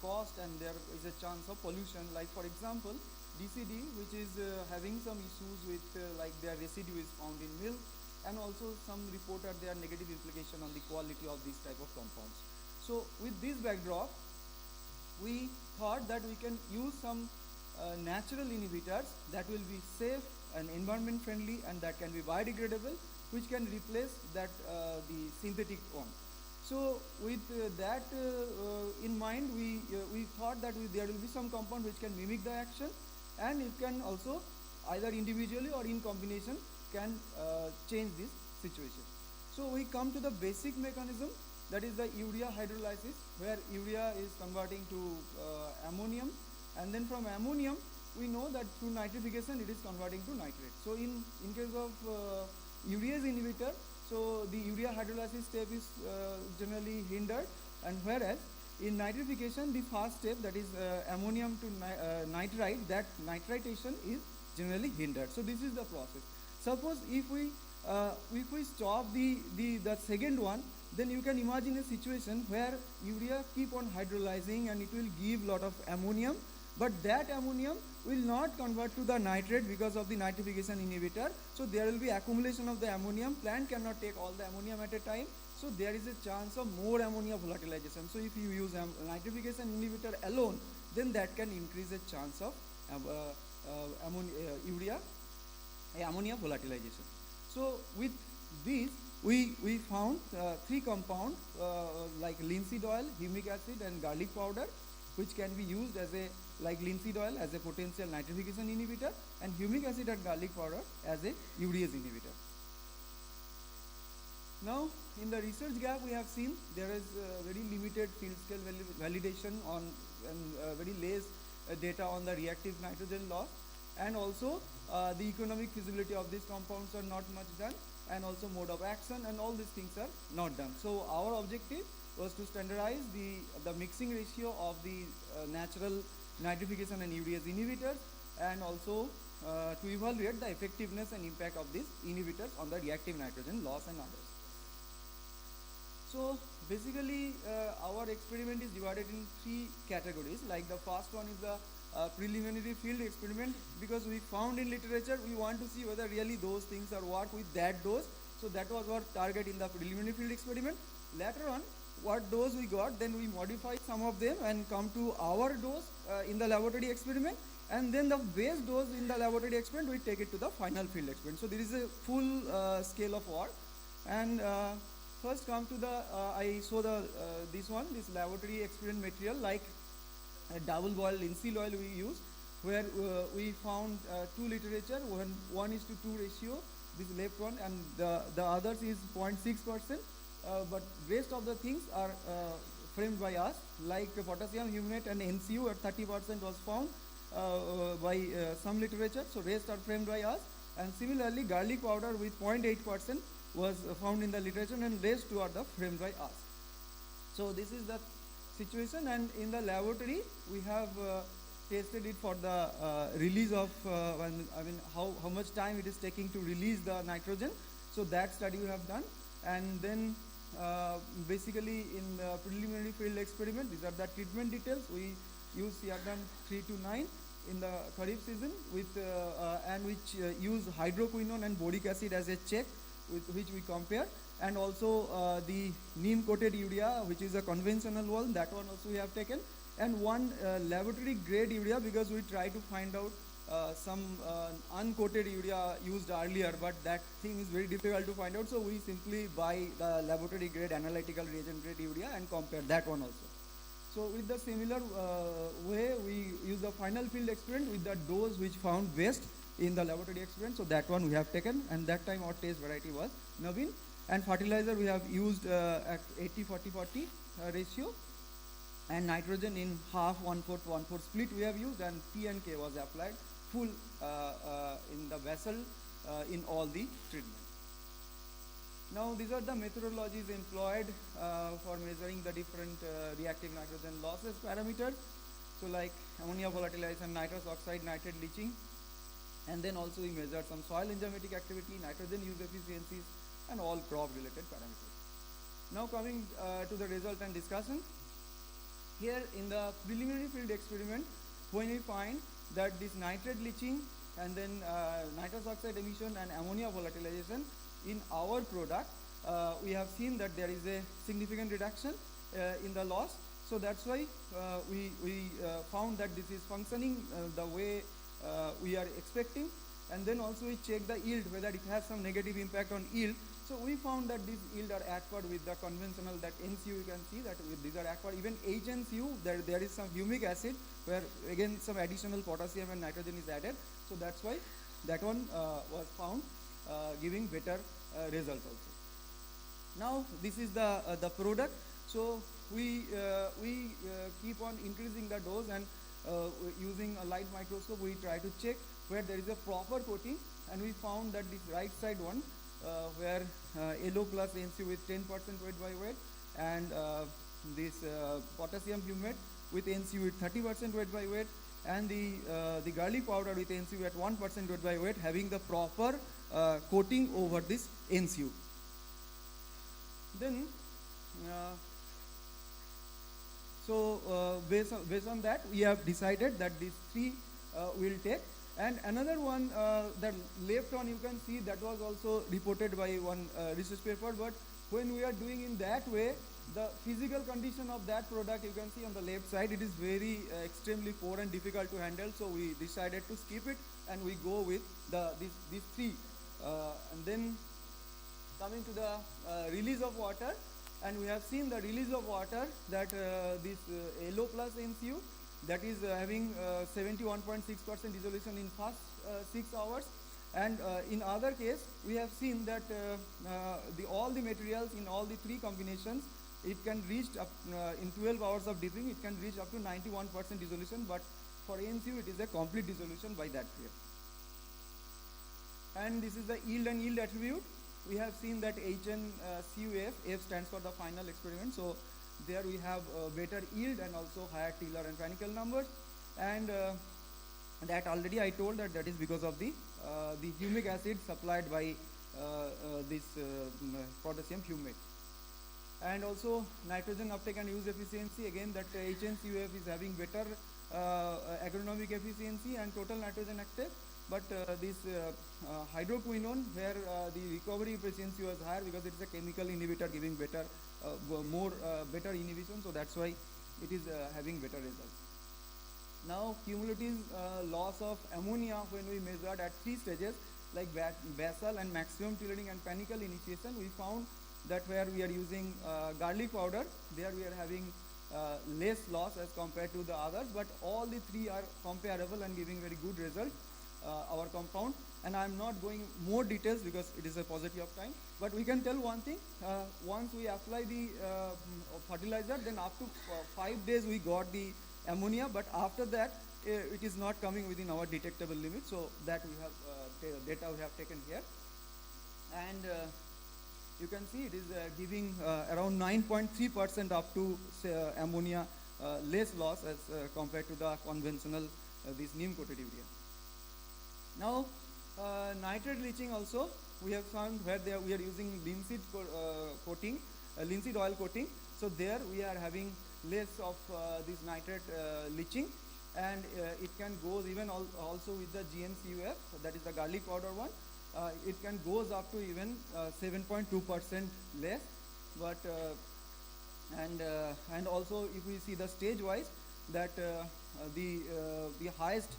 cost and there is a chance of pollution. Like for example, DCD, which is having some issues with like their residue is found in milk, and also some report are there negative implication on the quality of these type of compounds. So with this backdrop, we thought that we can use some natural inhibitors that will be safe and environment friendly and that can be biodegradable, which can replace that the synthetic one. So with that in mind, we thought that there will be some compound which can mimic the action, and it can also either individually or in combination can change this situation. So we come to the basic mechanism, that is the urea hydrolysis, where urea is converting to ammonium, and then from ammonium we know that through nitrification it is converting to nitrate. So in case of urease inhibitor, so the urea hydrolysis step is generally hindered, and whereas in nitrification the first step, that is ammonium to nitrite, that nitration is generally hindered. So this is the process. Suppose if we stop the second one, then you can imagine a situation where urea keep on hydrolyzing and it will give lot of ammonium, but that ammonium will not convert to the nitrate because of the nitrification inhibitor. So there will be accumulation of the ammonium. Plant cannot take all the ammonium at a time. So there is a chance of more ammonia volatilization. So if you use nitrification inhibitor alone, then that can increase the chance of ammonia volatilization. So with this, we found three compounds like linseed oil, humic acid and garlic powder, which can be used as a, like linseed oil as a potential nitrification inhibitor, and humic acid and garlic powder as a urease inhibitor. Now in the research gap we have seen there is very limited field scale validation on and very less data on the reactive nitrogen loss, and also the economic feasibility of these compounds are not much done, and also mode of action and all these things are not done. So our objective was to standardize the mixing ratio of the natural nitrification and urease inhibitors, and also to evaluate the effectiveness and impact of these inhibitors on the reactive nitrogen loss and others. So basically our experiment is divided in three categories. Like the first one is the preliminary field experiment, because we found in literature we want to see whether really those things are work with that dose. So that was our target in the preliminary field experiment. Later on, what dose we got, then we modify some of them and come to our dose in the laboratory experiment, and then the base dose in the laboratory experiment we take it to the final field experiment. So there is a full scale of work. And first come to the I show the this laboratory experiment material, like double boiled linseed oil we use, where we found two literature, 1:2 ratio, this left one, and the others is 0.6%. but rest of the things are framed by us, like potassium humate and NCU at 30% was found by some literature, so rest are framed by us. And similarly, garlic powder with 0.8% was found in the literature, and rest two are the framed by us. So this is the situation, and in the laboratory we have tested it for the release of how much time it is taking to release the nitrogen. So that study we have done, and then basically in the preliminary field experiment, these are the treatment details. We use Yardan 3 to 9 in the Kharif season with and which use hydroquinone and boric acid as a check with which we compare, and also the neem coated urea, which is a conventional one, that one also we have taken, and one laboratory grade urea, because we try to find out some uncoated urea used earlier, but that thing is very difficult to find out, so we simply buy the laboratory grade analytical reagent grade urea and compare that one also. So with the similar way, we use the final field experiment with the dose which found best in the laboratory experiment. So that one we have taken, and that time our test variety was Navin. And fertilizer we have used at 80-40-40 ratio, and nitrogen in half, 1/4, 1/4 split we have used, and P and K was applied full in the vessel in all the treatment. Now these are the methodologies employed for measuring the different reactive nitrogen losses parameters. So like ammonia volatilization, nitrous oxide, nitrate leaching, and then also we measured some soil enzymatic activity, nitrogen use efficiencies, and all crop related parameters. Now coming to the result and discussion. Here in the preliminary field experiment, when we find that this nitrate leaching and then nitrous oxide emission and ammonia volatilization in our product, we have seen that there is a significant reduction in the loss. So that's why we found that this is functioning the way we are expecting, and then also we check the yield, whether it has some negative impact on yield. So we found that these yield are accord with the conventional, that NCU you can see that these are accord. Even HNCU, there is some humic acid where again some additional potassium and nitrogen is added. So that's why that one was found giving better results also. Now this is the product. So we keep on increasing the dose, and using a light microscope we try to check where there is a proper coating, and we found that this right side one where yellow plus NC with 10% weight by weight, and this potassium humate with NC with 30% weight by weight, and the garlic powder with NCU at 1% weight by weight, having the proper coating over this NCU. Then based on that, we have decided that these three will take. And another one, that left one you can see, that was also reported by one research paper, but when we are doing in that way, the physical condition of that product, you can see on the left side, it is very extremely poor and difficult to handle, so we decided to skip it and we go with these three. And then coming to the release of water, and we have seen the release of water, that this yellow plus NCU, that is having 71.6% dissolution in first 6 hours, and in other case we have seen that all the materials in all the three combinations, it can reach up in 12 hours of dipping, it can reach up to 91% dissolution, but for NCU it is a complete dissolution by that period. And this is the yield and yield attribute. We have seen that HNCUF, F stands for the final experiment, so there we have better yield and also higher tiller and panicle numbers, and that already I told that is because of the humic acid supplied by this potassium humate. And also nitrogen uptake and use efficiency, again that HNCUF is having better agronomic efficiency and total nitrogen uptake, but this hydroquinone, where the recovery efficiency was higher because it is a chemical inhibitor giving better better inhibition, so that's why it is having better results. Now cumulative loss of ammonia when we measured at 3 stages, like basal and maximum tillering and panicle initiation, we found that where we are using garlic powder, there we are having less loss as compared to the others, but all the three are comparable and giving very good result, our compound. And I'm not going more details because it is a paucity of time. But we can tell one thing, once we apply the fertilizer, then up to 5 days we got the ammonia, but after that it is not coming within our detectable limit. So that we have data we have taken here. And you can see it is giving around 9.3% up to ammonia less loss as compared to the conventional this neem coated urea. Now nitrate leaching also we have found where we are using linseed coating, linseed oil coating. So there we are having less of this nitrate leaching, and it can go even also with the GNCUF, that is the garlic powder one. It can goes up to even 7.2% less, but and also if we see the stage wise, that the highest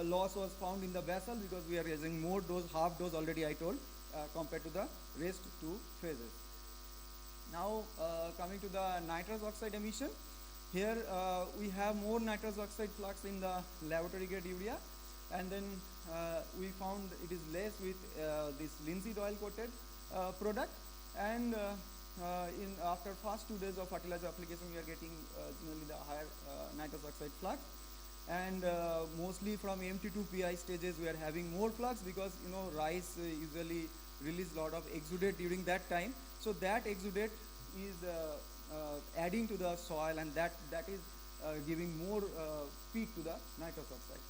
loss was found in the basal, because we are using more dose, half dose already I told, compared to the rest two phases. Now coming to the nitrous oxide emission, here we have more nitrous oxide flux in the laboratory grade urea, and then we found it is less with this linseed oil coated product, and in after first 2 days of fertilizer application we are getting generally the higher nitrous oxide flux, and mostly from MT2 PI stages we are having more flux, because rice usually release lot of exudate during that time, so that exudate is adding to the soil, and that is giving more peak to the nitrous oxide.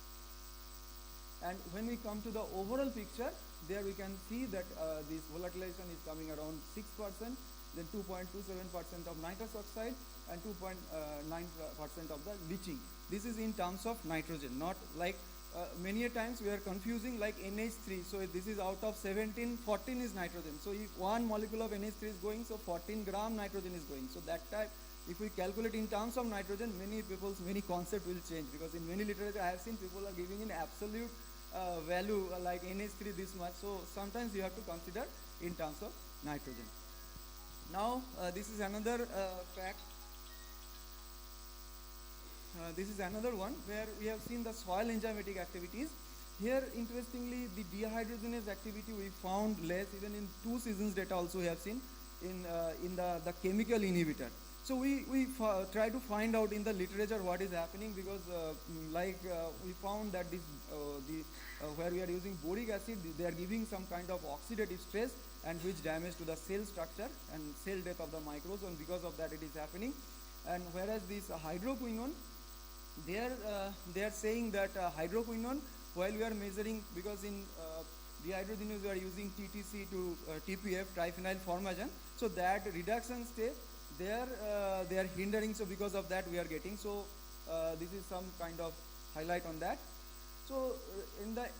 And when we come to the overall picture, there we can see that this volatilization is coming around 6%, then 2.27% of nitrous oxide, and 2.9% of the leaching. This is in terms of nitrogen, not like many a times we are confusing like NH3. So this is out of 17, 14 is nitrogen. So if one molecule of NH3 is going, so 14 gram nitrogen is going. So that time, if we calculate in terms of nitrogen, many concepts will change, because in many literature I have seen people are giving in absolute value like NH3 this much. So sometimes you have to consider in terms of nitrogen. Now this is another fact. This is another one where we have seen the soil enzymatic activities. Here, interestingly, the dehydrogenase activity we found less, even in 2 seasons data also we have seen in the chemical inhibitor. So we try to find out in the literature what is happening, because we found that this where we are using boric acid, they are giving some kind of oxidative stress, and which damage to the cell structure and cell death of the microbes, and because of that it is happening. And whereas this hydroquinone, they are saying that hydroquinone, while we are measuring, because in dehydrogenase we are using TTC to TPF, triphenyl formagen, so that reduction step they are hindering, so because of that we are getting. So this is some kind of highlight on that. So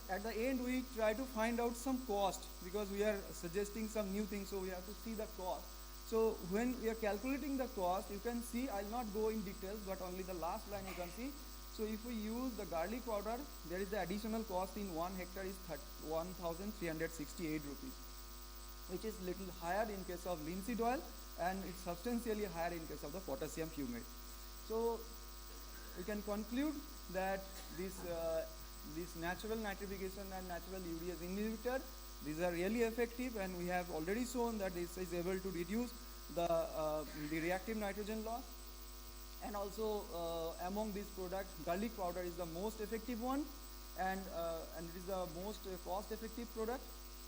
at the end we try to find out some cost, because we are suggesting some new things, so we have to see the cost. So when we are calculating the cost, you can see, I'll not go in details, but only the last line you can see. So if we use the garlic powder, there is the additional cost in 1 hectare is 1,368 rupees, which is little higher in case of linseed oil, and it's substantially higher in case of the potassium fumate. So we can conclude that this natural nitrification and natural urease inhibitor, these are really effective, and we have already shown that this is able to reduce the reactive nitrogen loss. And also among these products, garlic powder is the most effective one, and it is the most cost effective product.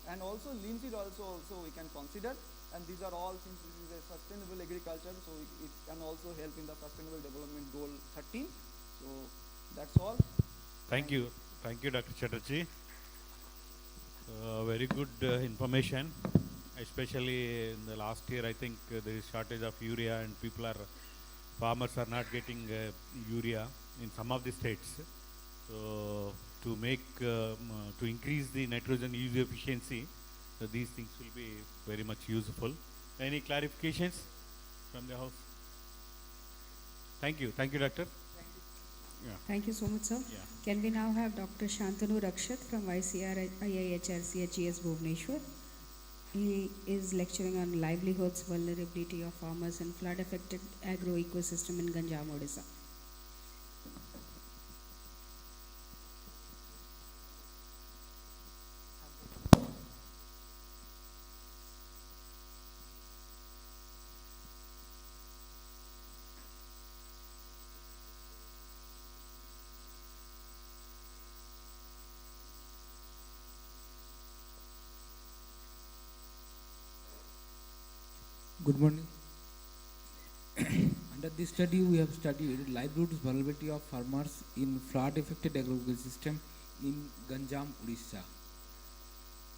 And also linseed also we can consider, and these are all, since this is a sustainable agriculture, so it can also help in the sustainable development goal 13. So that's all. Thank you, Dr. Chatterjee. Very good information, especially in the last year. I think there is shortage of urea, and farmers are not getting urea in some of the states. So to increase the nitrogen use efficiency, these things will be very much useful. Any clarifications from the house? Thank you, doctor. Yeah. Thank you so much, sir. Yeah. Can we now have Dr. Shantanu Rakshat from ICR IIHRC HES Bhubaneswar? He is lecturing on livelihoods, vulnerability of farmers and flood-affected agro-ecosystem in Ganjam, Odisha. Good morning. Under this study, we have studied livelihoods vulnerability of farmers in flood-affected agricultural system in Ganjam, Odisha.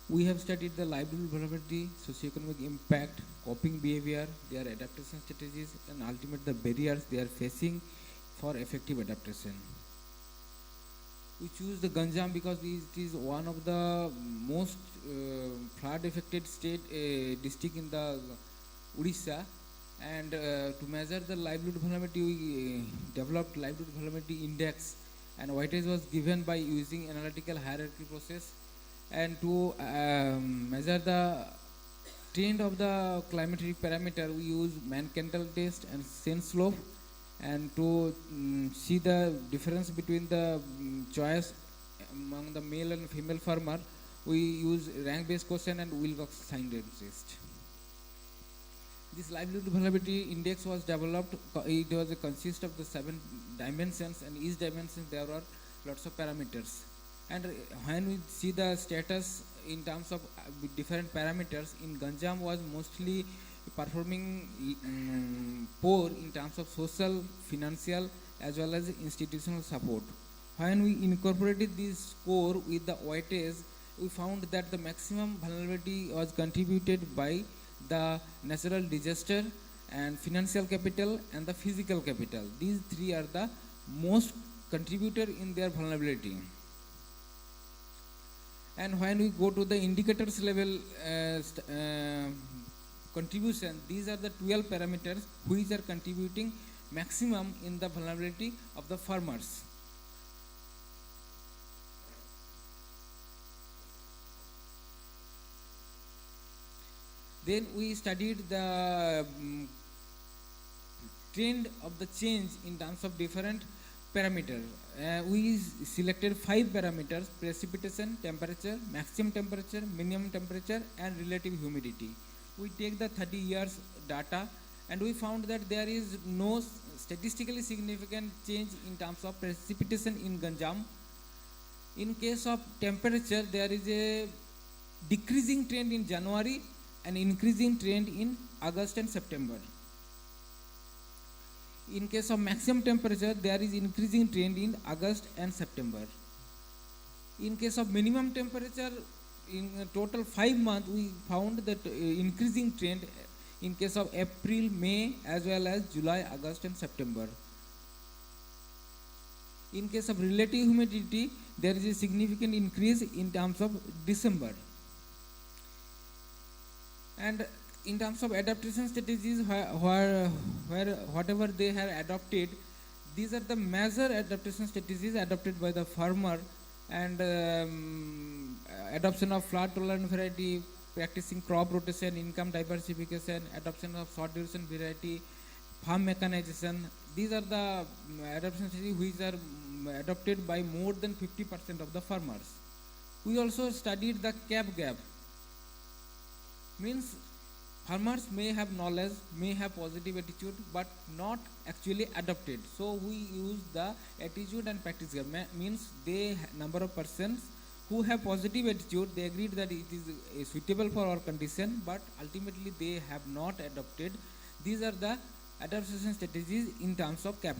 We have studied the livelihood vulnerability, socioeconomic impact, coping behavior, their adaptation strategies, and ultimately the barriers they are facing for effective adaptation. We choose the Ganjam because it is one of the most flood-affected district in the Odisha, and to measure the livelihood vulnerability, we developed livelihood vulnerability index, and weightage was given by using analytical hierarchy process, and to measure the trend of the climatic parameter, we use Mann-Kendall test and sense slope, and to see the difference between the choice among the male and female farmer, we use rank-based question and Wilcox sign test. This livelihood vulnerability index was developed. It was a consist of the 7 dimensions, and each dimension there are lots of parameters. And when we see the status in terms of different parameters, in Ganjam was mostly performing poor in terms of social, financial, as well as institutional support. When we incorporated this score with the weightage, we found that the maximum vulnerability was contributed by the natural disaster and financial capital and the physical capital. These three are the most contributor in their vulnerability. And when we go to the indicators level contribution, these are the 12 parameters which are contributing maximum in the vulnerability of the farmers. Then we studied the trend of the change in terms of different parameters. We selected 5 parameters: precipitation, temperature, maximum temperature, minimum temperature, and relative humidity. We take the 30 years data, and we found that there is no statistically significant change in terms of precipitation in Ganjam. In case of temperature, there is a decreasing trend in January and increasing trend in August and September. In case of maximum temperature, there is increasing trend in August and September. In case of minimum temperature, in total 5 months, we found that increasing trend in case of April, May, as well as July, August, and September. In case of relative humidity, there is a significant increase in terms of December. And in terms of adaptation strategies, whatever they have adopted, these are the major adaptation strategies adopted by the farmer, and adoption of flood tolerant variety, practicing crop rotation, income diversification, adoption of short duration variety, farm mechanization. These are the adaptation strategies which are adopted by more than 50% of the farmers. We also studied the gap. Means farmers may have knowledge, may have positive attitude, but not actually adopted. So we use the attitude and practice gap. Means they number of persons who have positive attitude, they agreed that it is suitable for our condition, but ultimately they have not adopted. These are the adaptation strategies in terms of gap.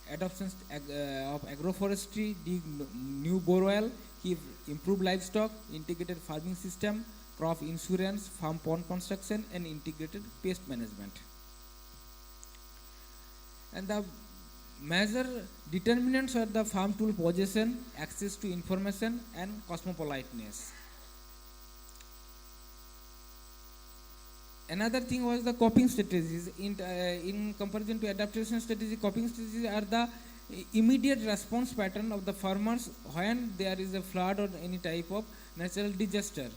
Adoption of agroforestry, dig new borewell, keep improve livestock, integrated farming system, crop insurance, farm pond construction, and integrated pest management. And the major determinants are the farm tool possession, access to information, and cosmopoliteness. Another thing was the coping strategies. In comparison to adaptation strategy, coping strategies are the immediate response pattern of the farmers when there is a flood or any type of natural disaster.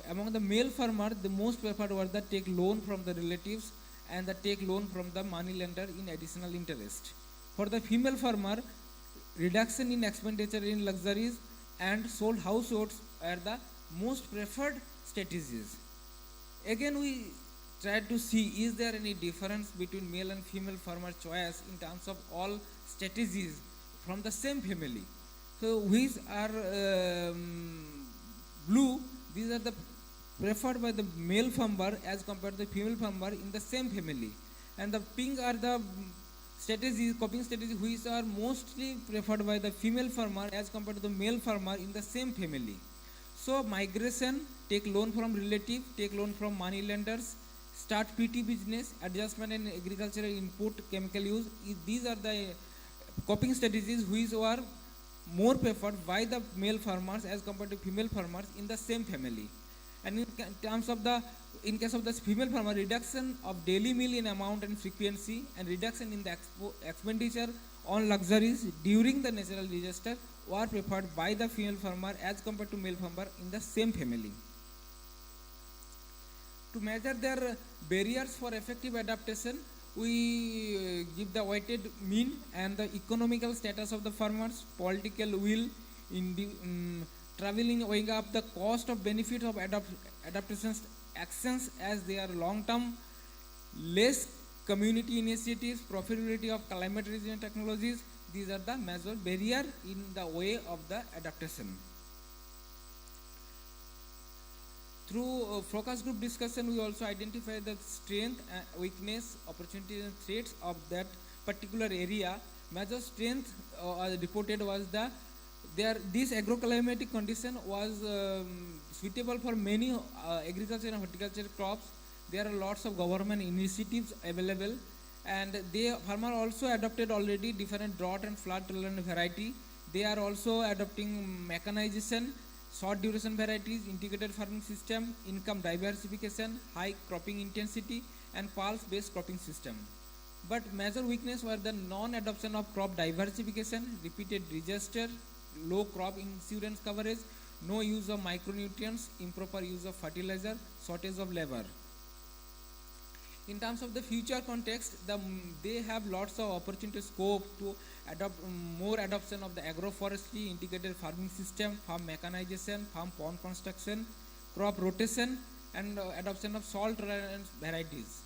Among the male farmer, the most preferred were the take loan from the relatives and the take loan from the money lender in additional interest. For the female farmer, reduction in expenditure in luxuries and sold households are the most preferred strategies. Again, we tried to see is there any difference between male and female farmer choice in terms of all strategies from the same family. So which are blue, these are the preferred by the male farmer as compared to the female farmer in the same family. And the pink are the strategies, coping strategies which are mostly preferred by the female farmer as compared to the male farmer in the same family. So migration, take loan from relative, take loan from money lenders, start PT business, adjustment in agricultural input, chemical use. These are the coping strategies which are more preferred by the male farmers as compared to female farmers in the same family. And in terms of the, in case of the female farmer, reduction of daily meal in amount and frequency, and reduction in the expenditure on luxuries during the natural disaster were preferred by the female farmer as compared to male farmer in the same family. To measure their barriers for effective adaptation, we give the weighted mean and the economical status of the farmers, political will, traveling weighing up the cost of benefits of adaptation actions as they are long-term, less community initiatives, profitability of climate resilient technologies. These are the major barrier in the way of the adaptation. Through focus group discussion, we also identify the strength, weakness, opportunities and threats of that particular area. Major strength reported was the this agroclimatic condition was suitable for many agriculture and horticulture crops. There are lots of government initiatives available, and the farmer also adopted already different drought and flood tolerant variety. They are also adopting mechanization, short duration varieties, integrated farming system, income diversification, high cropping intensity, and pulse based cropping system. But major weakness were the non-adoption of crop diversification, repeated disaster, low crop insurance coverage, no use of micronutrients, improper use of fertilizer, shortage of labor. In terms of the future context, they have lots of opportunity scope to adopt more adoption of the agroforestry, integrated farming system, farm mechanization, farm pond construction, crop rotation, and adoption of salt tolerant varieties.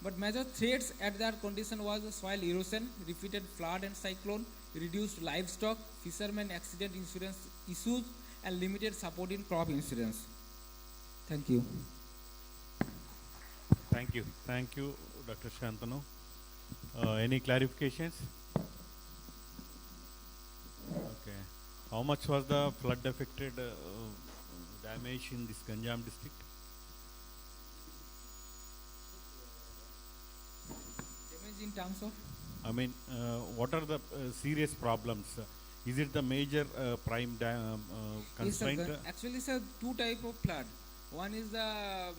But major threats at that condition was soil erosion, repeated flood and cyclone, reduced livestock, fishermen accident insurance issues, and limited support in crop insurance. Thank you. Thank you, Dr. Shantanu. Any clarifications? Okay. How much was the flood affected damage in this Ganjam district? Damage in terms of? I mean, what are the serious problems? Is it the major prime constraint? Yes, actually, sir, two type of flood. One is the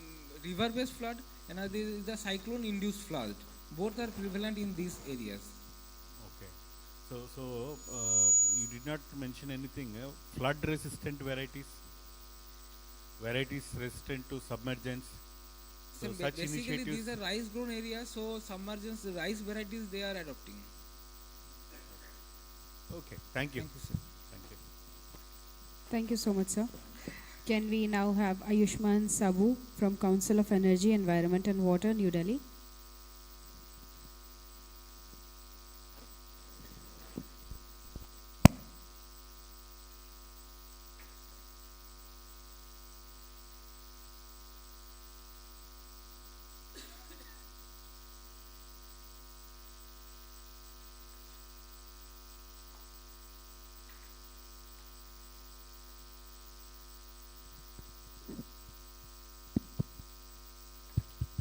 river-based flood, another is the cyclone-induced flood. Both are prevalent in these areas. Okay. So you did not mention anything. Flood-resistant varieties resistant to submergence. So such basically, initiatives. these are rice-grown areas, so submergence rice varieties they are adopting. Okay. Thank you. Thank you, sir. Thank you. Thank you so much, sir. Can we now have Ayushman Sabu from Council of Energy, Environment and Water, New Delhi?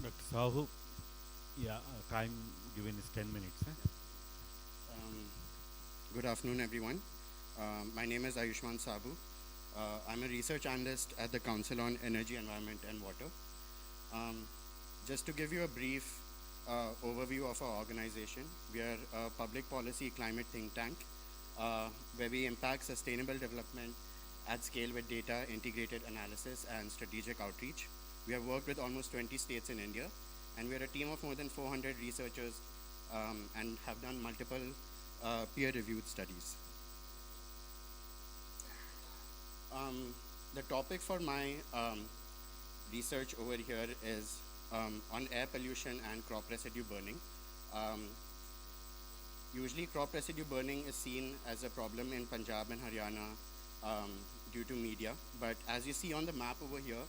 Dr. Sahu, yeah, time given is 10 minutes. Good afternoon, everyone. My name is Ayushman Sabu. I'm a research analyst at the Council on Energy, Environment and Water. Just to give you a brief overview of our organization, we are a public policy climate think tank where we impact sustainable development at scale with data, integrated analysis, and strategic outreach. We have worked with almost 20 states in India, and we are a team of more than 400 researchers and have done multiple peer-reviewed studies. The topic for my research over here is on air pollution and crop residue burning. Usually crop residue burning is seen as a problem in Punjab and Haryana due to media, but as you see on the map over here,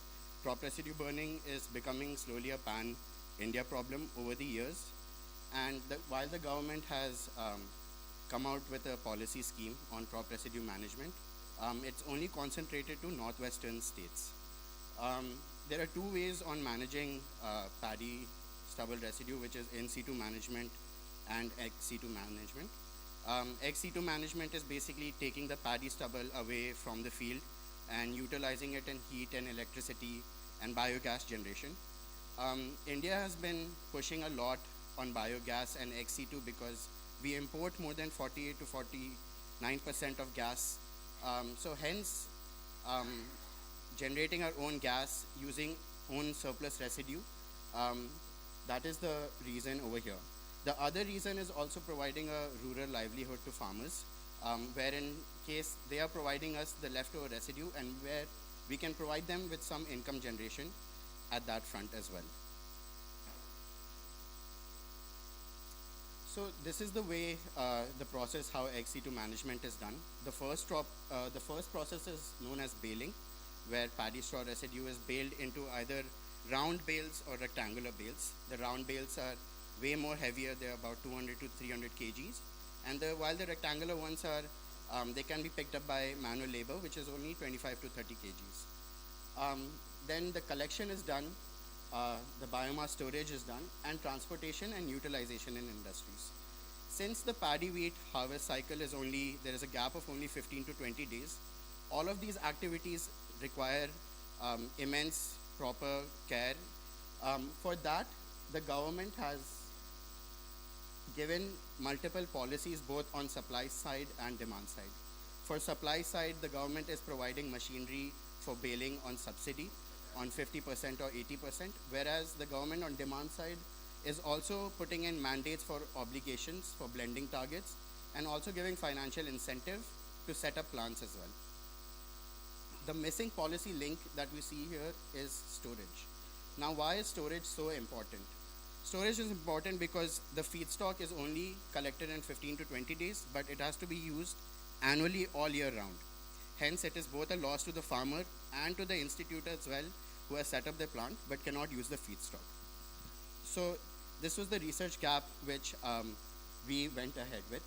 crop residue burning is becoming slowly a pan-India problem over the years. And while the government has come out with a policy scheme on crop residue management, it's only concentrated to northwestern states. There are two ways on managing paddy stubble residue, which is in situ management and ex situ management. Ex situ management is basically taking the paddy stubble away from the field and utilizing it in heat and electricity and biogas generation. India has been pushing a lot on biogas and ex situ because we import more than 48 to 49% of gas. So hence, generating our own gas using own surplus residue, that is the reason over here. The other reason is also providing a rural livelihood to farmers, where in case they are providing us the leftover residue and where we can provide them with some income generation at that front as well. So this is the way, the process how ex situ management is done. The first process is known as baling, where paddy straw residue is baled into either round bales or rectangular bales. The round bales are way more heavier; they're about 200 to 300 kgs, and while the rectangular ones are, they can be picked up by manual labor, which is only 25 to 30 kgs. Then the collection is done. The biomass storage is done, and transportation and utilization in industries. Since the paddy wheat harvest cycle is there is a gap of only 15 to 20 days, all of these activities require immense proper care. For that, the government has given multiple policies both on supply side and demand side. For supply side, the government is providing machinery for baling on subsidy on 50% or 80%, whereas the government on demand side is also putting in mandates for obligations for blending targets and also giving financial incentive to set up plants as well. The missing policy link that we see here is storage. Now, why is storage so important? Storage is important because the feedstock is only collected in 15 to 20 days, but it has to be used annually all year round. Hence, it is both a loss to the farmer and to the institute as well, who has set up the plant but cannot use the feedstock. So this was the research gap which we went ahead with.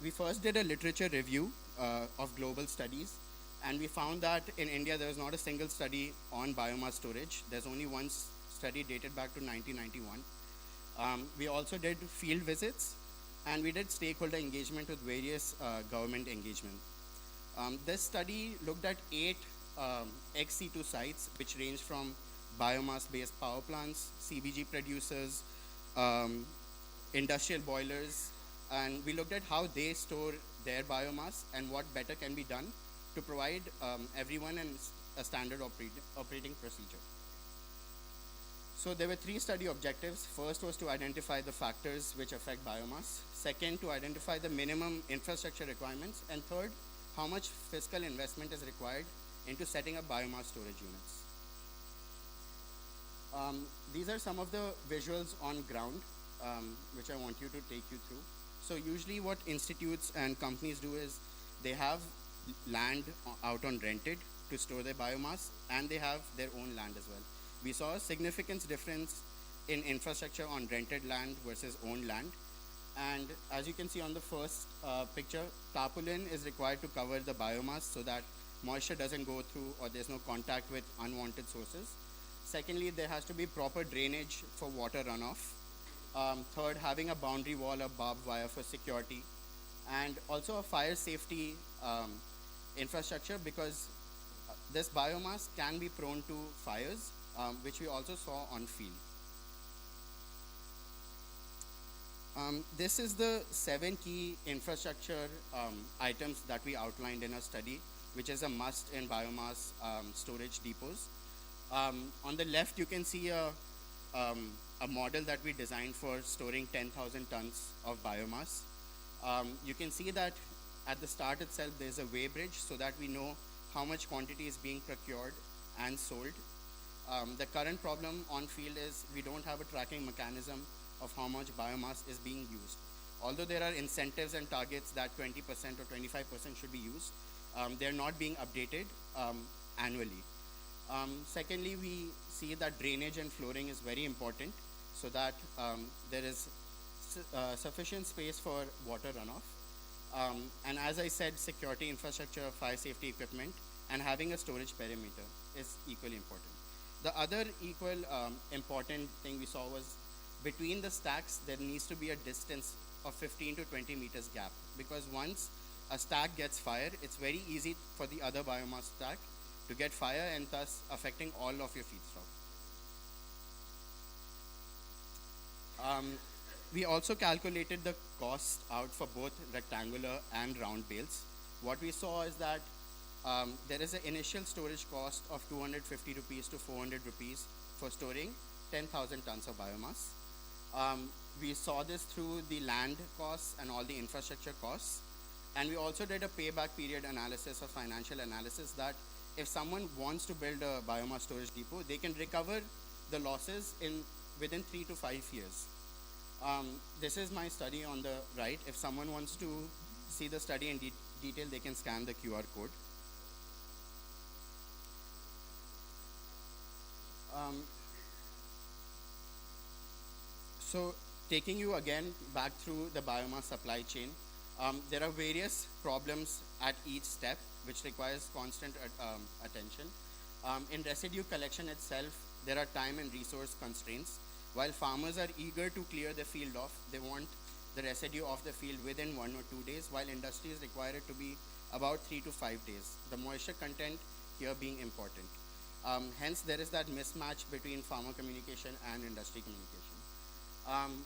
We first did a literature review of global studies, and we found that in India there was not a single study on biomass storage. There's only one study dated back to 1991. We also did field visits, and we did stakeholder engagement with various government engagement. This study looked at 8 ex situ sites, which range from biomass-based power plants, CBG producers, industrial boilers, and we looked at how they store their biomass and what better can be done to provide everyone a standard operating procedure. So there were 3 study objectives. First was to identify the factors which affect biomass. Second, to identify the minimum infrastructure requirements. And third, how much fiscal investment is required into setting up biomass storage units. These are some of the visuals on ground, which I want you to take you through. So usually what institutes and companies do is they have land out on rented to store their biomass, and they have their own land as well. We saw a significant difference in infrastructure on rented land versus owned land. And as you can see on the first picture, tarpaulin is required to cover the biomass so that moisture doesn't go through or there's no contact with unwanted sources. Secondly, there has to be proper drainage for water runoff. Third, having a boundary wall or barbed wire for security. And also a fire safety infrastructure, because this biomass can be prone to fires, which we also saw on field. This is the 7 key infrastructure items that we outlined in our study, which is a must in biomass storage depots. On the left, you can see a model that we designed for storing 10,000 tons of biomass. You can see that at the start itself, there's a weighbridge so that we know how much quantity is being procured and sold. The current problem on field is we don't have a tracking mechanism of how much biomass is being used. Although there are incentives and targets that 20% or 25% should be used, they're not being updated annually. Secondly, we see that drainage and flooring is very important so that there is sufficient space for water runoff. And as I said, security infrastructure, fire safety equipment, and having a storage perimeter is equally important. The other equal important thing we saw was between the stacks, there needs to be a distance of 15 to 20 meters gap, because once a stack gets fire, it's very easy for the other biomass stack to get fire and thus affecting all of your feedstock. We also calculated the cost out for both rectangular and round bales. What we saw is that there is an initial storage cost of 250 rupees to 400 rupees for storing 10,000 tons of biomass. We saw this through the land costs and all the infrastructure costs. And we also did a payback period analysis or financial analysis that if someone wants to build a biomass storage depot, they can recover the losses within 3 to 5 years. This is my study on the right. If someone wants to see the study in detail, they can scan the QR code. So taking you again back through the biomass supply chain, there are various problems at each step which requires constant attention. In residue collection itself, there are time and resource constraints. While farmers are eager to clear the field off, they want the residue off the field within 1 or 2 days, while industries require it to be about 3 to 5 days. The moisture content here being important. Hence, there is that mismatch between farmer communication and industry communication.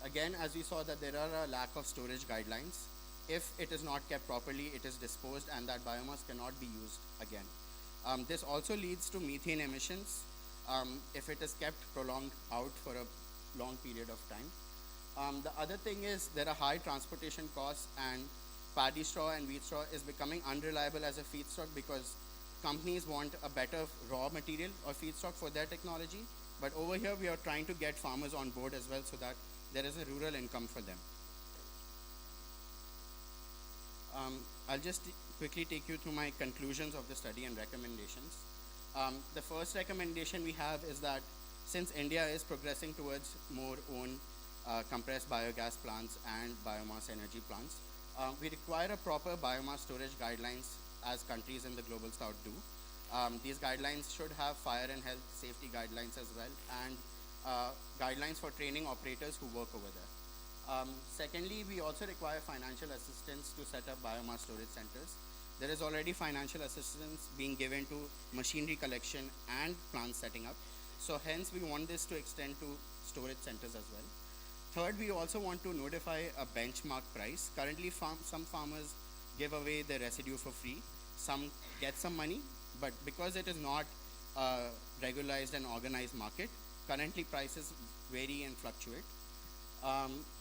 Again, as we saw that there are a lack of storage guidelines. If it is not kept properly, it is disposed and that biomass cannot be used again. This also leads to methane emissions if it is kept prolonged out for a long period of time. The other thing is there are high transportation costs, and paddy straw and wheat straw is becoming unreliable as a feedstock because companies want a better raw material or feedstock for their technology. But over here, we are trying to get farmers on board as well so that there is a rural income for them. I'll just quickly take you through my conclusions of the study and recommendations. The first recommendation we have is that since India is progressing towards more own compressed biogas plants and biomass energy plants, we require a proper biomass storage guidelines as countries in the global south do. These guidelines should have fire and health safety guidelines as well, and guidelines for training operators who work over there. Secondly, we also require financial assistance to set up biomass storage centers. There is already financial assistance being given to machinery collection and plant setting up. So hence, we want this to extend to storage centers as well. Third, we also want to notify a benchmark price. Currently, some farmers give away their residue for free. Some get some money, but because it is not a regularized and organized market, currently prices vary and fluctuate.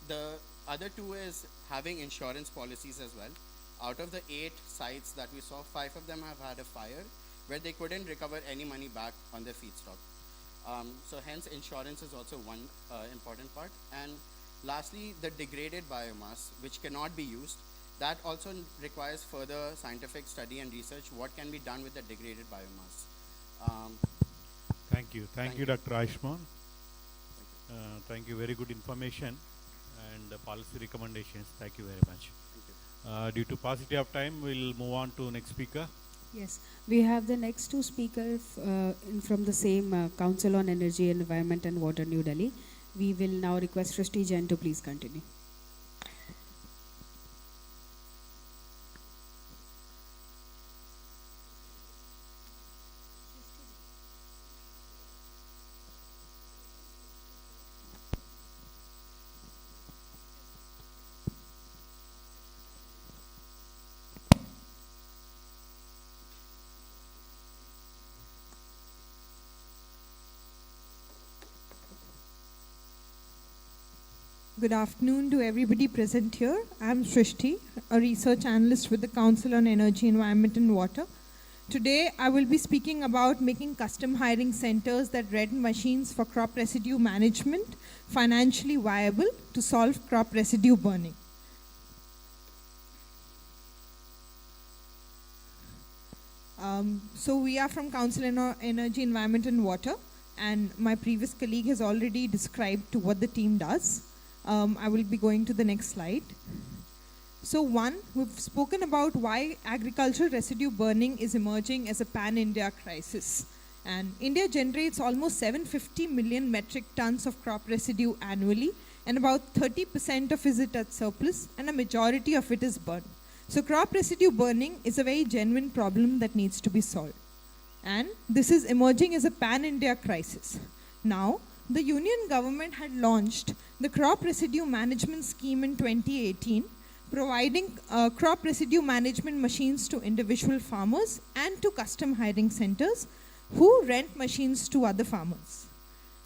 The other two is having insurance policies as well. Out of the 8 sites that we saw, 5 of them have had a fire where they couldn't recover any money back on their feedstock. So hence insurance is also one important part. And lastly, the degraded biomass, which cannot be used, that also requires further scientific study and research. What can be done with the degraded biomass? Thank you. Thank you, Dr. Ayushman. Thank you. Very good information and policy recommendations. Thank you very much. Due to paucity of time, we'll move on to next speaker. Yes, we have the next 2 speakers from the same Council on Energy, Environment and Water, New Delhi. We will now request Srishti Jain to please continue. Good afternoon to everybody present here. I'm Srishti, a research analyst with the Council on Energy, Environment and Water. Today, I will be speaking about making custom hiring centers that rent machines for crop residue management financially viable to solve crop residue burning. So we are from Council on Energy, Environment and Water, and my previous colleague has already described to what the team does. I will be going to the next slide. So one, we've spoken about why agricultural residue burning is emerging as a pan-India crisis. And India generates almost 750 million metric tons of crop residue annually, and about 30% of it at surplus, and a majority of it is burned. So crop residue burning is a very genuine problem that needs to be solved. And this is emerging as a pan-India crisis. Now, the union government had launched the crop residue management scheme in 2018, providing crop residue management machines to individual farmers and to custom hiring centers who rent machines to other farmers.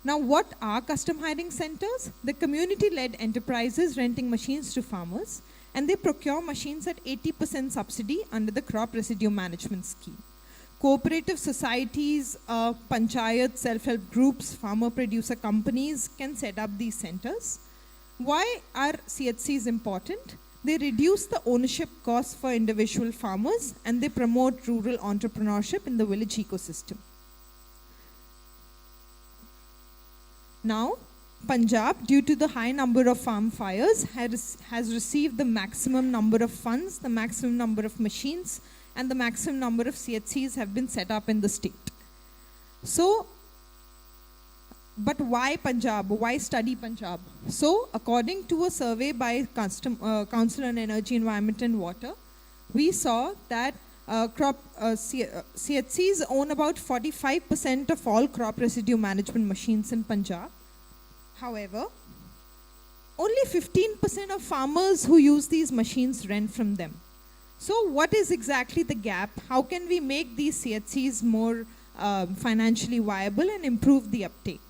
Now, what are custom hiring centers? The community-led enterprises renting machines to farmers, and they procure machines at 80% subsidy under the crop residue management scheme. Cooperative societies, panchayat, self-help groups, farmer-producer companies can set up these centers. Why are CHCs important? They reduce the ownership costs for individual farmers, and they promote rural entrepreneurship in the village ecosystem. Now, Punjab, due to the high number of farm fires, has received the maximum number of funds, the maximum number of machines, and the maximum number of CHCs have been set up in the state. So, but why Punjab? Why study Punjab? So, according to a survey by Council on Energy, Environment and Water, we saw that CHCs own about 45% of all crop residue management machines in Punjab. However, only 15% of farmers who use these machines rent from them. So what is exactly the gap? How can we make these CHCs more financially viable and improve the uptake?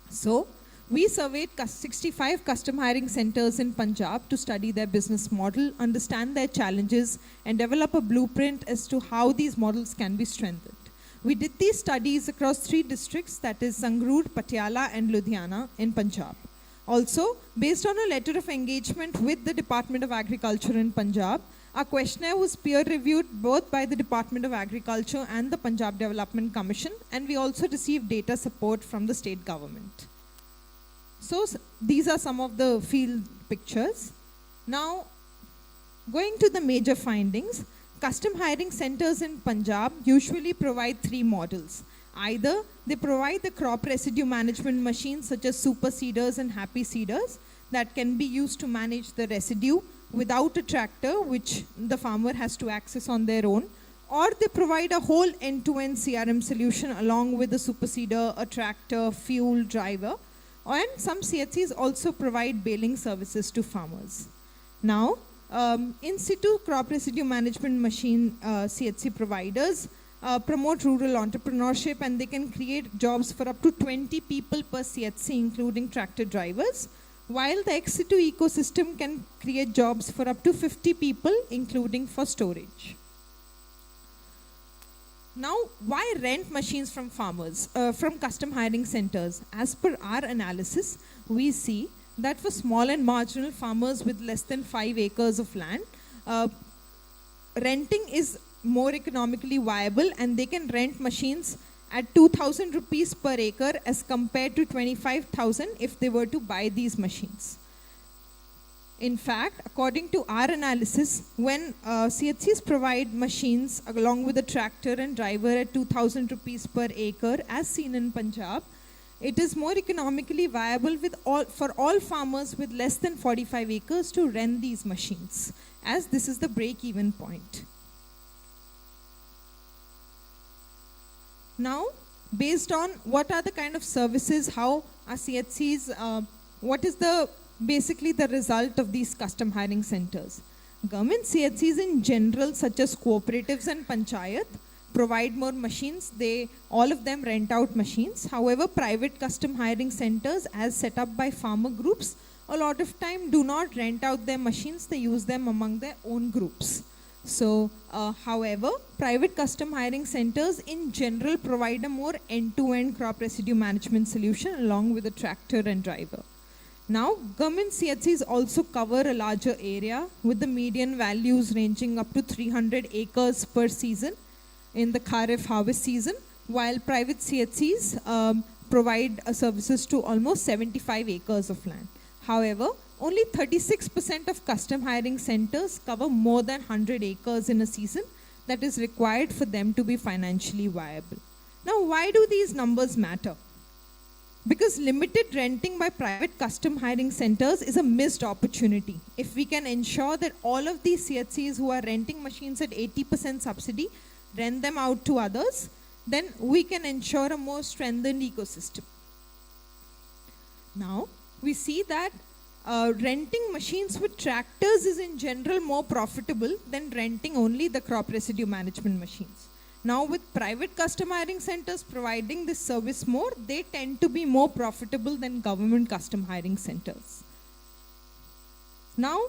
So we surveyed 65 custom hiring centers in Punjab to study their business model, understand their challenges, and develop a blueprint as to how these models can be strengthened. We did these studies across 3 districts, that is Sangrur, Patiala, and Ludhiana in Punjab. Also, based on a letter of engagement with the Department of Agriculture in Punjab, our questionnaire was peer-reviewed both by the Department of Agriculture and the Punjab Development Commission, and we also received data support from the state government. So these are some of the field pictures. Now, going to the major findings, custom hiring centers in Punjab usually provide 3 models. Either they provide the crop residue management machines such as super seeders and happy seeders that can be used to manage the residue without a tractor, which the farmer has to access on their own, or they provide a whole end-to-end CRM solution along with a super seeder, a tractor, fuel, driver, and some CHCs also provide baling services to farmers. Now, in situ crop residue management machine CHC providers promote rural entrepreneurship, and they can create jobs for up to 20 people per CHC, including tractor drivers, while the ex-situ ecosystem can create jobs for up to 50 people, including for storage. Now, why rent machines from farmers, from custom hiring centers? As per our analysis, we see that for small and marginal farmers with less than 5 acres of land, renting is more economically viable, and they can rent machines at 2,000 rupees per acre as compared to 25,000 if they were to buy these machines. In fact, according to our analysis, when CHCs provide machines along with a tractor and driver at 2,000 rupees per acre, as seen in Punjab, it is more economically viable for all farmers with less than 45 acres to rent these machines, as this is the break-even point. Now, based on what are the kind of services, how are CHCs, what is basically the result of these custom hiring centers? Government CHCs in general, such as cooperatives and panchayat, provide more machines. All of them rent out machines. However, private custom hiring centers, as set up by farmer groups, a lot of time do not rent out their machines. They use them among their own groups. So, however, private custom hiring centers in general provide a more end-to-end crop residue management solution along with a tractor and driver. Now, government CHCs also cover a larger area with the median values ranging up to 300 acres per season. in the Kharif harvest season, while private CHCs provide services to almost 75 acres of land. However, only 36% of custom hiring centers cover more than 100 acres in a season that is required for them to be financially viable. Now, why do these numbers matter? Because limited renting by private custom hiring centers is a missed opportunity. If we can ensure that all of these CHCs who are renting machines at 80% subsidy rent them out to others, then we can ensure a more strengthened ecosystem. Now, we see that renting machines with tractors is in general more profitable than renting only the crop residue management machines. Now, with private custom hiring centers providing this service more, they tend to be more profitable than government custom hiring centers. Now,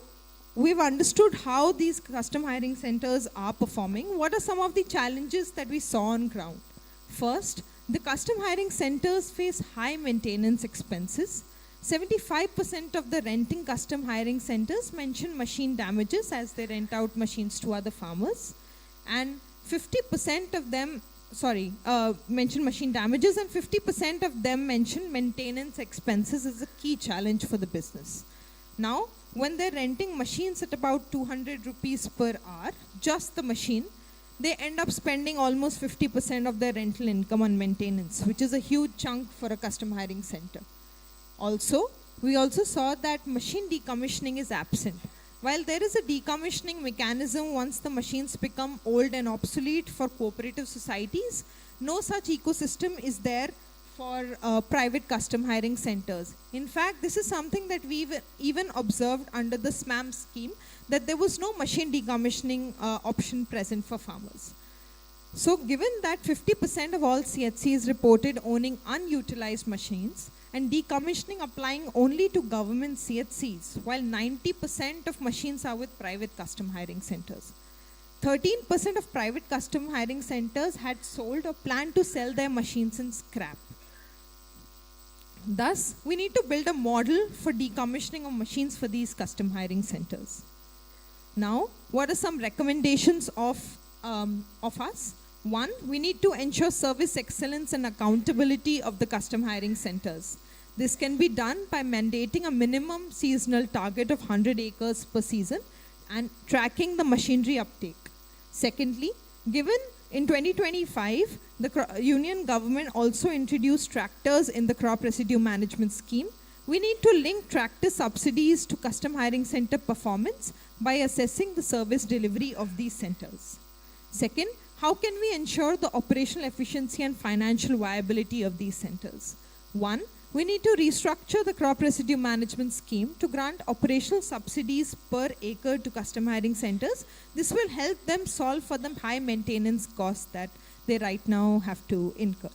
we've understood how these custom hiring centers are performing. What are some of the challenges that we saw on ground? First, the custom hiring centers face high maintenance expenses. 75% of the renting custom hiring centers mention machine damages as they rent out machines to other farmers. And 50% of them, mention machine damages, and 50% of them mention maintenance expenses as a key challenge for the business. Now, when they're renting machines at about 200 rupees per hour, just the machine, they end up spending almost 50% of their rental income on maintenance, which is a huge chunk for a custom hiring center. Also, we also saw that machine decommissioning is absent. While there is a decommissioning mechanism once the machines become old and obsolete for cooperative societies, no such ecosystem is there for private custom hiring centers. In fact, this is something that we've even observed under the SMAM scheme, that there was no machine decommissioning option present for farmers. So given that 50% of all CHCs reported owning unutilized machines, and decommissioning applying only to government CHCs, while 90% of machines are with private custom hiring centers. 13% of private custom hiring centers had sold or planned to sell their machines in scrap. Thus, we need to build a model for decommissioning of machines for these custom hiring centers. Now, what are some recommendations of us? One, we need to ensure service excellence and accountability of the custom hiring centers. This can be done by mandating a minimum seasonal target of 100 acres per season and tracking the machinery uptake. Secondly, given in 2025, the union government also introduced tractors in the crop residue management scheme, we need to link tractor subsidies to custom hiring center performance by assessing the service delivery of these centers. Second, how can we ensure the operational efficiency and financial viability of these centers? One, we need to restructure the crop residue management scheme to grant operational subsidies per acre to custom hiring centers. This will help them solve for the high maintenance costs that they right now have to incur.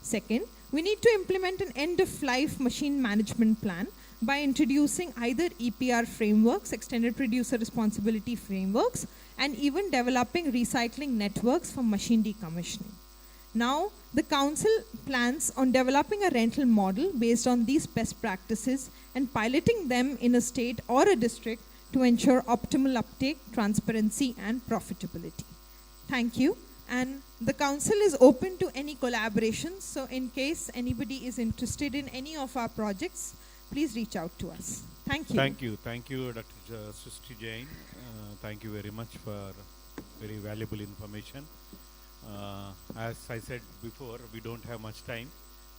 Second, we need to implement an end-of-life machine management plan by introducing either EPR frameworks, extended producer responsibility frameworks, and even developing recycling networks for machine decommissioning. Now, the council plans on developing a rental model based on these best practices and piloting them in a state or a district to ensure optimal uptake, transparency, and profitability. Thank you. And the council is open to any collaborations. So in case anybody is interested in any of our projects, please reach out to us. Thank you. Thank you, Dr. Srishti Jain. Thank you very much for very valuable information. As I said before, we don't have much time,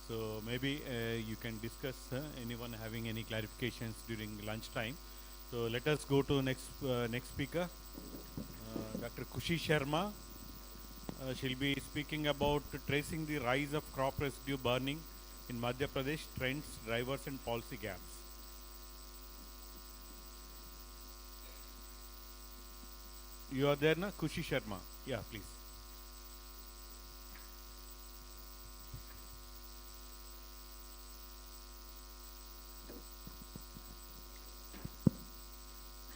so maybe you can discuss anyone having any clarifications during lunch time. So let us go to next speaker, Dr. Kushi Sharma. She'll be speaking about tracing the rise of crop residue burning in Madhya Pradesh, trends, drivers, and policy gaps. You are there, na? Kushi Sharma. Yeah, please.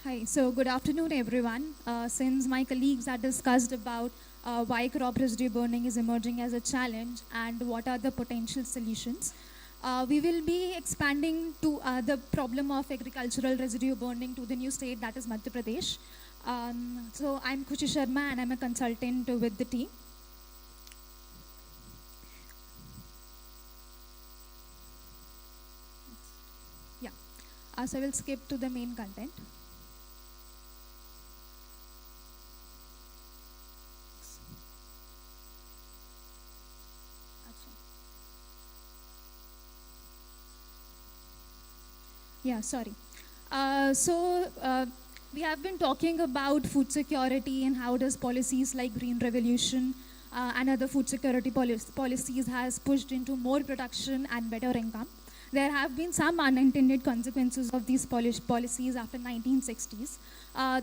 Hi, so good afternoon everyone. Since my colleagues had discussed about why crop residue burning is emerging as a challenge and what are the potential solutions, we will be expanding to the problem of agricultural residue burning to the new state, that is Madhya Pradesh. So I'm Kushi Sharma and I'm a consultant with the team. so I will skip to the main content. Yeah, sorry. We have been talking about food security and how does policies like Green Revolution and other food security policies has pushed into more production and better income. There have been some unintended consequences of these policies after 1960s.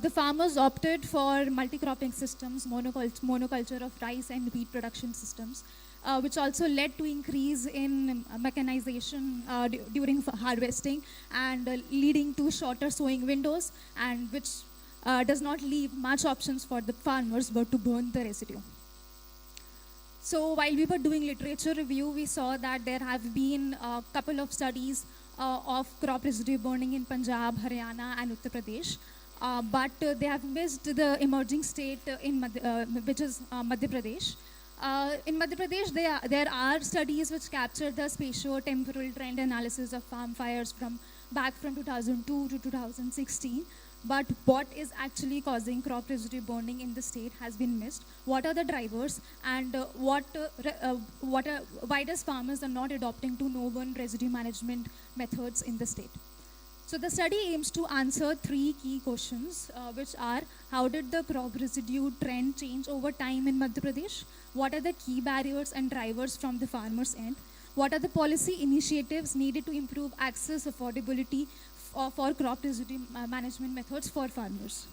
The farmers opted for multi-cropping systems, monoculture of rice and wheat production systems, which also led to increase in mechanization during harvesting and leading to shorter sowing windows, and which does not leave much options for the farmers but to burn the residue. So while we were doing literature review, we saw that there have been a couple of studies of crop residue burning in Punjab, Haryana and Uttar Pradesh. But they have missed the emerging state which is Madhya Pradesh. In Madhya Pradesh, there are studies which capture the spatio-temporal trend analysis of farm fires back from 2002 to 2016. But what is actually causing crop residue burning in the state has been missed. What are the drivers, and why does farmers are not adopting to no-burn residue management methods in the state? So the study aims to answer three key questions, which are: how did the crop residue trend change over time in Madhya Pradesh? What are the key barriers and drivers from the farmers' end? What are the policy initiatives needed to improve access, affordability for crop residue management methods for farmers?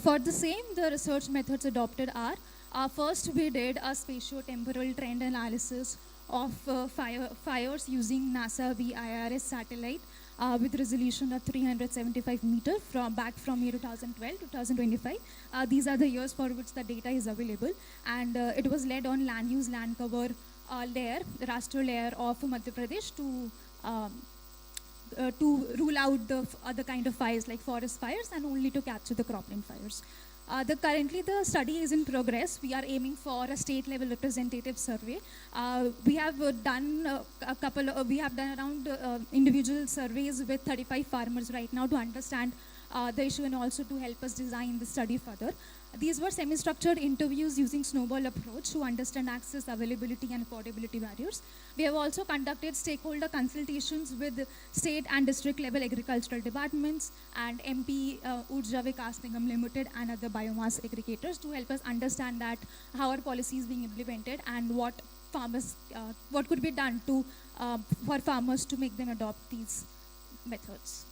For the same, the research methods adopted are: first, we did a spatio-temporal trend analysis of fires using NASA VIRS satellite with resolution of 375 meters back from year 2012 to 2025. These are the years for which the data is available, and it was led on land use land cover layer, the raster layer of Madhya Pradesh to rule out the other kind of fires like forest fires and only to capture the cropland fires. Currently the study is in progress. We are aiming for a state level representative survey. We have done around individual surveys with 35 farmers right now to understand the issue and also to help us design the study further. These were semi-structured interviews using snowball approach to understand access, availability and affordability barriers. We have also conducted stakeholder consultations with state and district level agricultural departments and MP Urja Vikas Nigam Limited and other biomass aggregators to help us understand that how our policy is being implemented and what could be done for farmers to make them adopt these methods.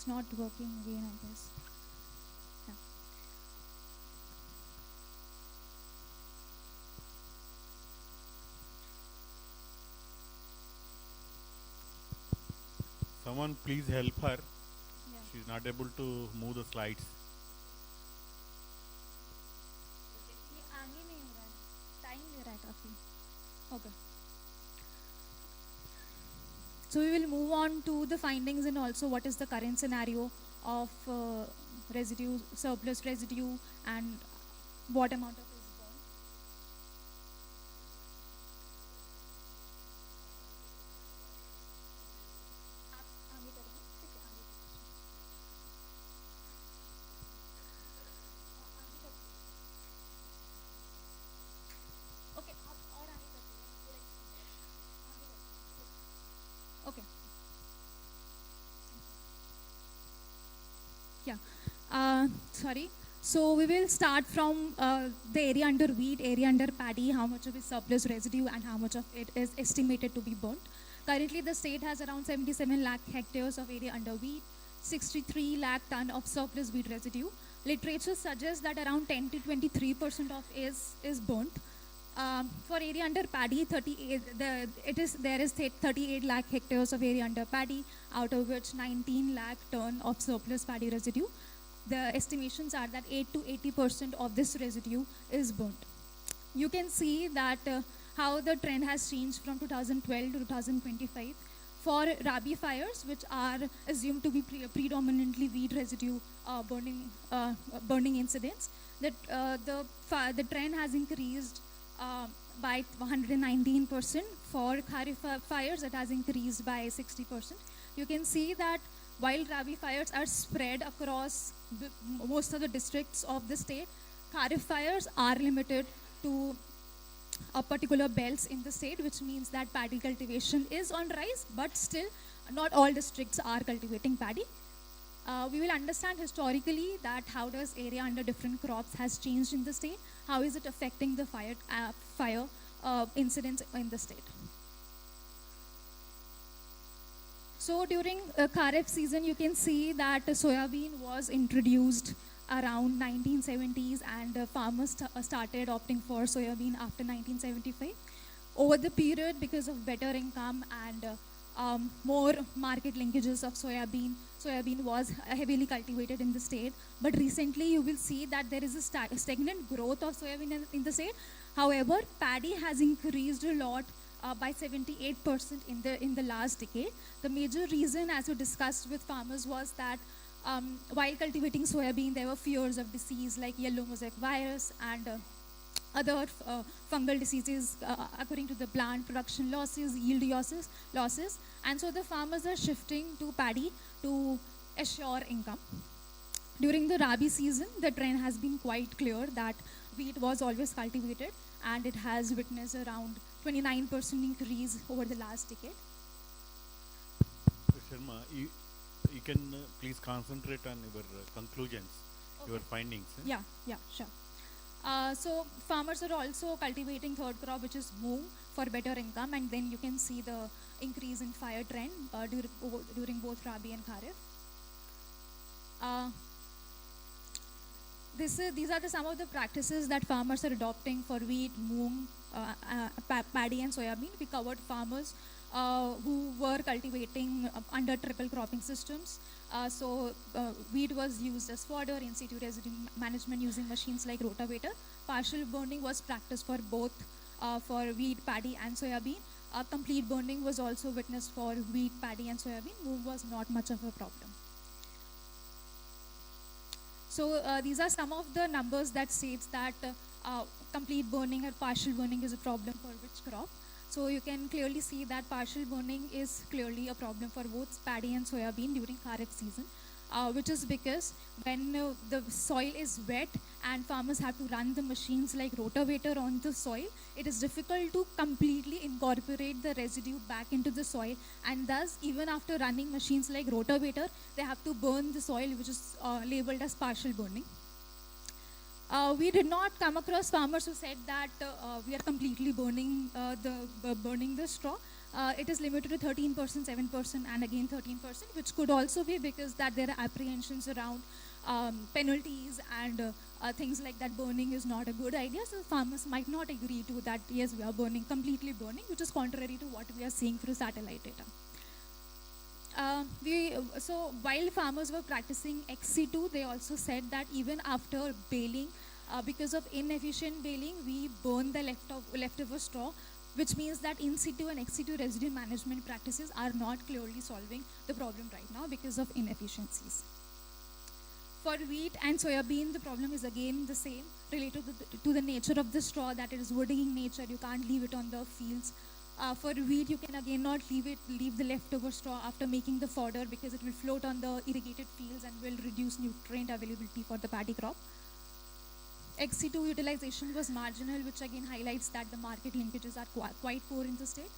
Not working again, I guess. Yeah. Someone please help her. Yeah. She's not able to move the slides. Okay. So we will move on to the findings and also what is the current scenario of residue, surplus residue, and what amount of is burned. Okay. Yeah. Sorry. So we will start from the area under wheat, area under paddy, how much of it is surplus residue and how much of it is estimated to be burnt. Currently the state has around 77 lakh hectares of area under wheat, 63 lakh ton of surplus wheat residue. Literature suggests that around 10 to 23% of is burnt. For area under paddy, there is 38 lakh hectares of area under paddy, out of which 19 lakh ton of surplus paddy residue. The estimations are that 8 to 80% of this residue is burnt. You can see that how the trend has changed from 2012 to 2025. For Rabi fires, which are assumed to be predominantly wheat residue burning incidents, that the trend has increased by 119%. For Kharif fires, it has increased by 60%. You can see that while Rabi fires are spread across most of the districts of the state, Kharif fires are limited to a particular belts in the state, which means that paddy cultivation is on rise, but still not all districts are cultivating paddy. We will understand historically that how does area under different crops has changed in the state, how is it affecting the fire incidents in the state. So during Kharif season, you can see that soybean was introduced around 1970s, and farmers started opting for soybean after 1975. Over the period, because of better income and more market linkages of soybean was heavily cultivated in the state. But recently, you will see that there is a stagnant growth of soybean in the state. However, paddy has increased a lot by 78% in the last decade. The major reason, as we discussed with farmers, was that while cultivating soybean, there were fears of disease like yellow mosaic virus and other fungal diseases according to the plant production losses, yield losses. And so the farmers are shifting to paddy to assure income. During the Rabi season, the trend has been quite clear that wheat was always cultivated, and it has witnessed around 29% increase over the last decade. Sharma, you can please concentrate on your conclusions, your findings. Yeah, sure. So farmers are also cultivating third crop, which is moong, for better income, and then you can see the increase in fire trend during both Rabi and Kharif. These are some of the practices that farmers are adopting for wheat, moong, paddy and soybean. We covered farmers who were cultivating under triple cropping systems. So wheat was used as fodder, in situ residue management using machines like rotavator. Partial burning was practiced for both for wheat, paddy and soybean. Complete burning was also witnessed for wheat, paddy and soybean. Moong was not much of a problem. So these are some of the numbers that states that complete burning or partial burning is a problem for which crop. So you can clearly see that partial burning is clearly a problem for both paddy and soybean during Kharif season, which is because when the soil is wet and farmers have to run the machines like rotavator on the soil, it is difficult to completely incorporate the residue back into the soil, and thus even after running machines like rotavator, they have to burn the soil, which is labeled as partial burning. We did not come across farmers who said that we are completely burning the straw. It is limited to 13%, 7%, and again 13%, which could also be because that there are apprehensions around penalties and things like that. Burning is not a good idea, so farmers might not agree to that. Yes, we are completely burning, which is contrary to what we are seeing through satellite data. So while farmers were practicing XC2, they also said that even after baling, because of inefficient baling, we burn the leftover straw, which means that in situ and XC2 residue management practices are not clearly solving the problem right now because of inefficiencies. For wheat and soybean, the problem is again the same, related to the nature of the straw, that it is woody in nature. You can't leave it on the fields. For wheat, you can again not leave the leftover straw after making the fodder, because it will float on the irrigated fields and will reduce nutrient availability for the paddy crop. XC2 utilization was marginal, which again highlights that the market linkages are quite poor in the state.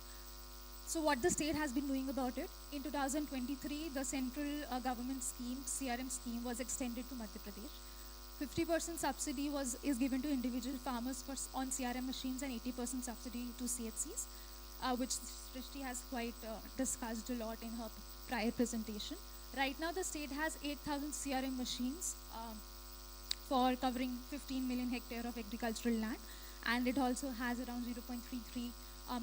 So what the state has been doing about it? In 2023, the central government scheme, CRM scheme, was extended to Madhya Pradesh. 50% subsidy is given to individual farmers on CRM machines and 80% subsidy to CHCs. Which Srishti has quite discussed a lot in her prior presentation. Right now, the state has 8,000 CRM machines for covering 15 million hectare of agricultural land, and it also has around 0.33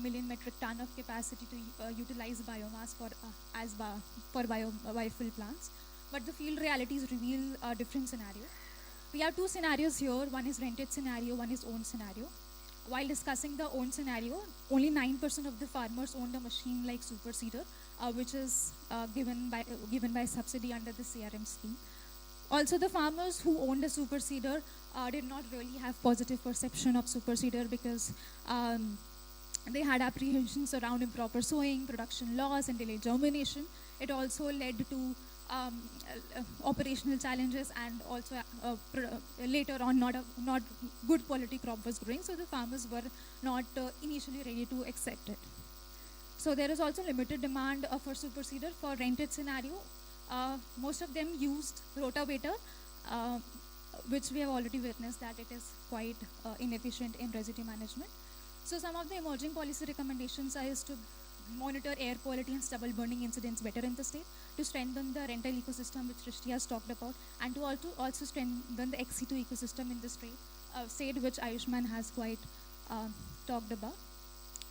million metric ton of capacity to utilize biomass for biofuel plants. But the field realities reveal a different scenario. We have two scenarios here. One is rented scenario, one is owned scenario. While discussing the owned scenario, only 9% of the farmers owned a machine like super seeder, which is given by subsidy under the CRM scheme. Also, the farmers who owned a super seeder did not really have positive perception of superseder because they had apprehensions around improper sowing, production loss, and delayed germination. It also led to operational challenges, and also later on not good quality crop was growing, so the farmers were not initially ready to accept it. So there is also limited demand for superseder for rented scenario. Most of them used rotavator, uh, which we have already witnessed that it is quite inefficient in residue management. So some of the emerging policy recommendations is to monitor air quality and stubble burning incidents better in the state, to strengthen the rental ecosystem, which Rishti has talked about, and to also strengthen the XC2 ecosystem in the state, which Ayushman has quite talked about.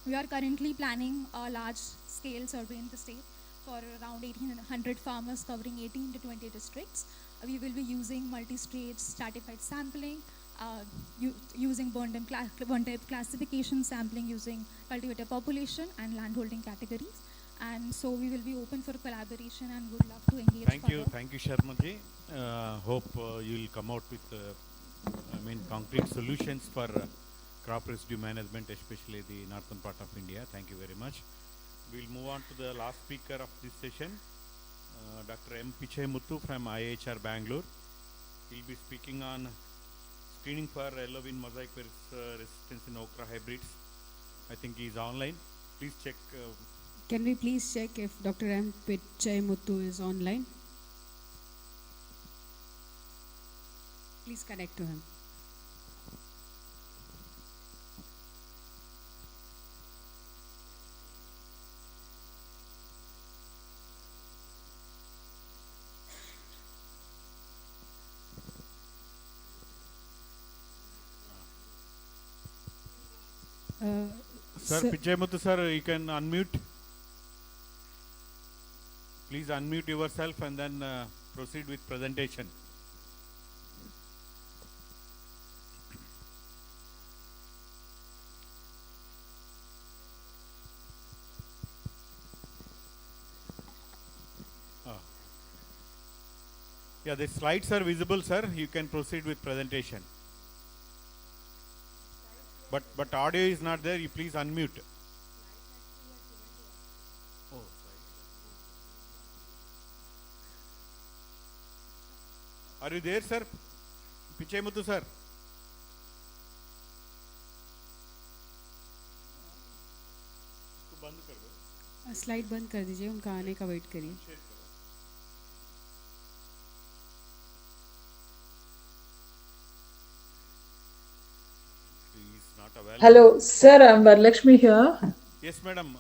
We are currently planning a large-scale survey in the state for around 1,800 farmers covering 18 to 20 districts. We will be using multi-stage stratified sampling, using burn type classification, sampling using cultivator population and landholding categories. And so we will be open for collaboration and would love to engage further. Thank you, Sharmaji. Hope you will come out with, concrete solutions for crop residue management, especially the northern part of India. Thank you very much. We'll move on to the last speaker of this session, Dr. M. Pichai Muthu from IHR Bangalore. He'll be speaking on screening for yellow-bean mosaic resistance in okra hybrids. I think he's online. Please check. Can we please check if Dr. M. Pichai Muthu is online? Please connect to him. Sir, Pichai Muthu sir, you can unmute. Please unmute yourself and then proceed with presentation. Yeah, the slides are visible, sir. You can proceed with presentation. But audio is not there. You please unmute. Oh, are you there, sir? Pichai Muthu, sir. Slide बंद कर दीजिए, उनका आने का wait करिए. Hello, sir, I'm Varlakshmi here. Yes, madam.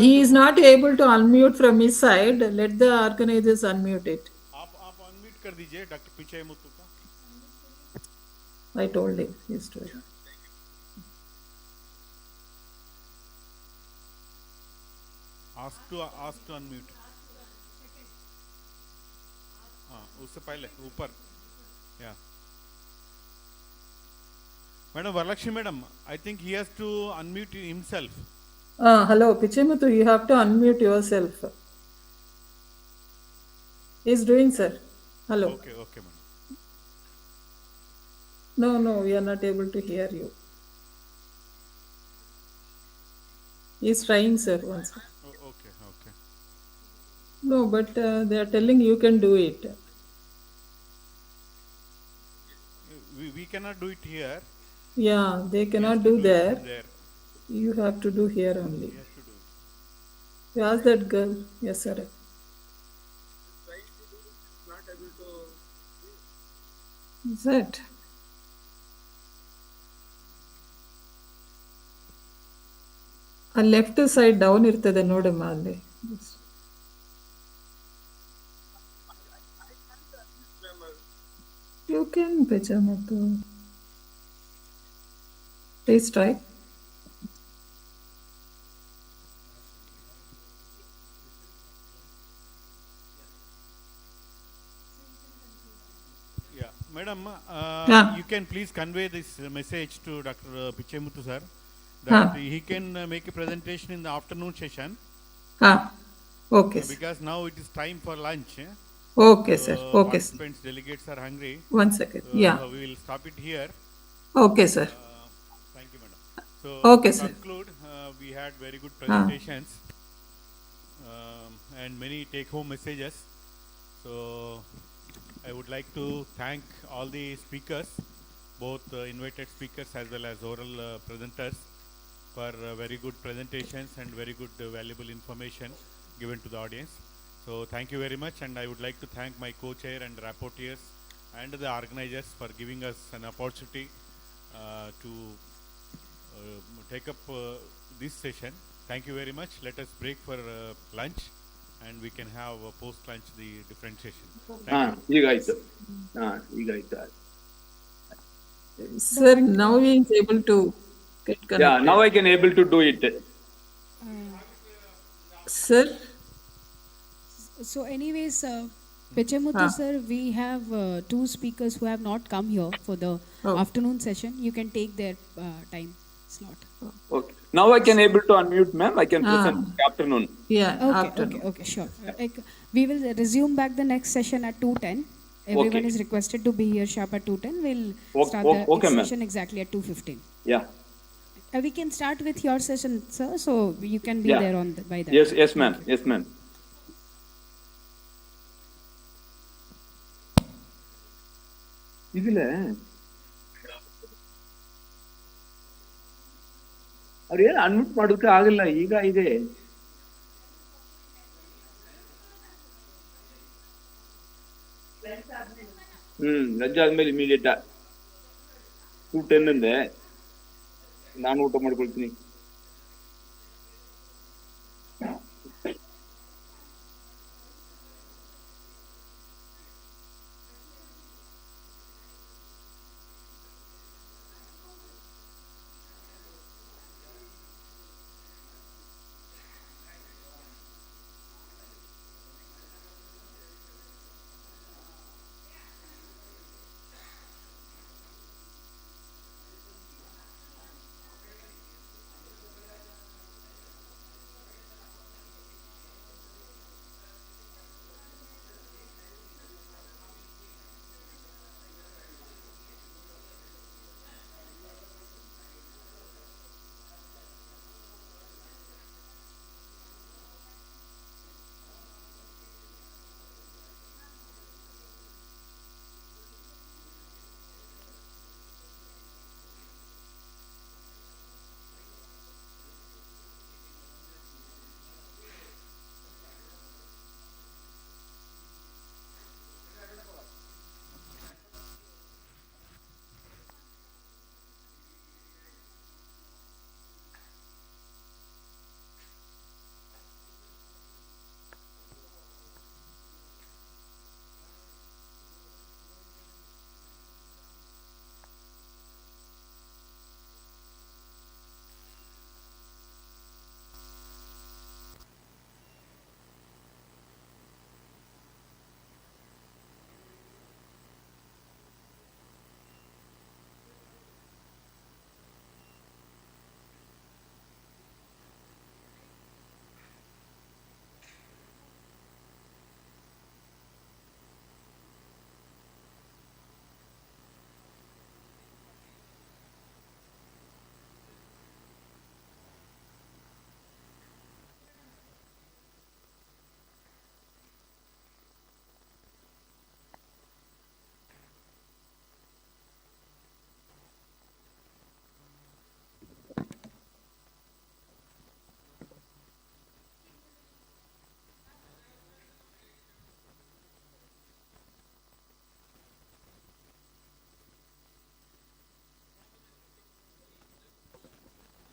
He is not able to unmute from his side. Let the organizers unmute it. आप unmute कर दीजिए, Dr. Pichai Muthu का. I told him. He's doing. Ask to unmute. हाँ, उससे पहले ऊपर. Yeah. Madam Varlakshmi, madam, I think he has to unmute himself. Hello, Pichai Muthu, you have to unmute yourself. He's doing, sir. Hello. Okay, madam. No, we are not able to hear you. He's trying, sir, once. Oh, okay. No, but they are telling you can do it. We cannot do it here. Yeah, they cannot do there. You have to do here only. You ask that girl. Yes, sir. Is that? A left side down ಇರ್ತದೆ ನೋಡಮ್ಮ ಅಲ್ಲಿ. You can, Pichai Muthu. Please try. Yeah, madam, you can please convey this message to Dr. Pichai Muthu sir that he can make a presentation in the afternoon session. Okay. Because now it is time for lunch. Okay, sir. Okay, sir. Participants, delegates are hungry. 1 second. Yeah. We will stop it here. Okay, sir. Thank you, madam. So Okay, to sir. conclude, we had very good Ah. presentations and many take-home messages. So I would like to thank all the speakers, both invited speakers as well as oral presenters, for very good presentations and very good valuable information given to the audience. So thank you very much, and I would like to thank my co-chair and rapporteurs and the organizers for giving us an opportunity to take up this session. Thank you very much. Let us break for lunch, and we can have post-lunch the differentiation. Thank you. Sir, now he is able to get connected. Yeah, now I can able to do it. Sir? So anyways, Pechamuthu sir, we have two speakers who have not come here for the afternoon session. You can take their time slot. Okay. Now I can able to unmute, ma'am. I can present afternoon. Yeah, Okay, sure. We will resume back the next session at 2:10. Everyone is requested to be here sharp at 2:10. We'll start the session exactly at 2:15. Yeah. We can start with your session, sir, so you can be there on by that. Yes, ma'am. Yes, ma'am. இதுல ಅವ್ರು ಏನು unmute ಮಾಡೋದಕ್ಕೆ ಆಗಿಲ್ಲ ಈಗ ಇದೆ lunch ಆದ್ಮೇಲೆ immediate 2:10 ಅಂದೆ ನಾನು ಊಟ ಮಾಡ್ಕೊಳ್ತೀನಿ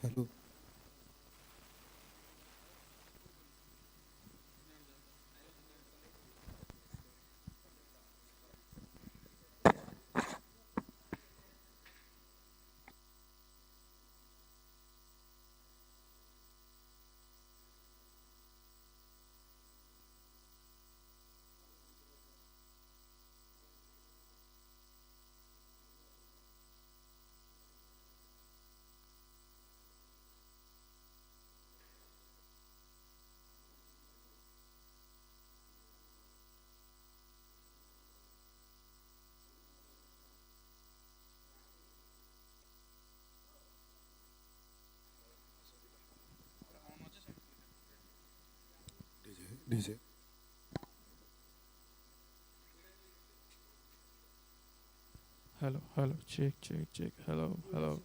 Hello. DJ. Hello, hello, check, check, check. Hello, hello.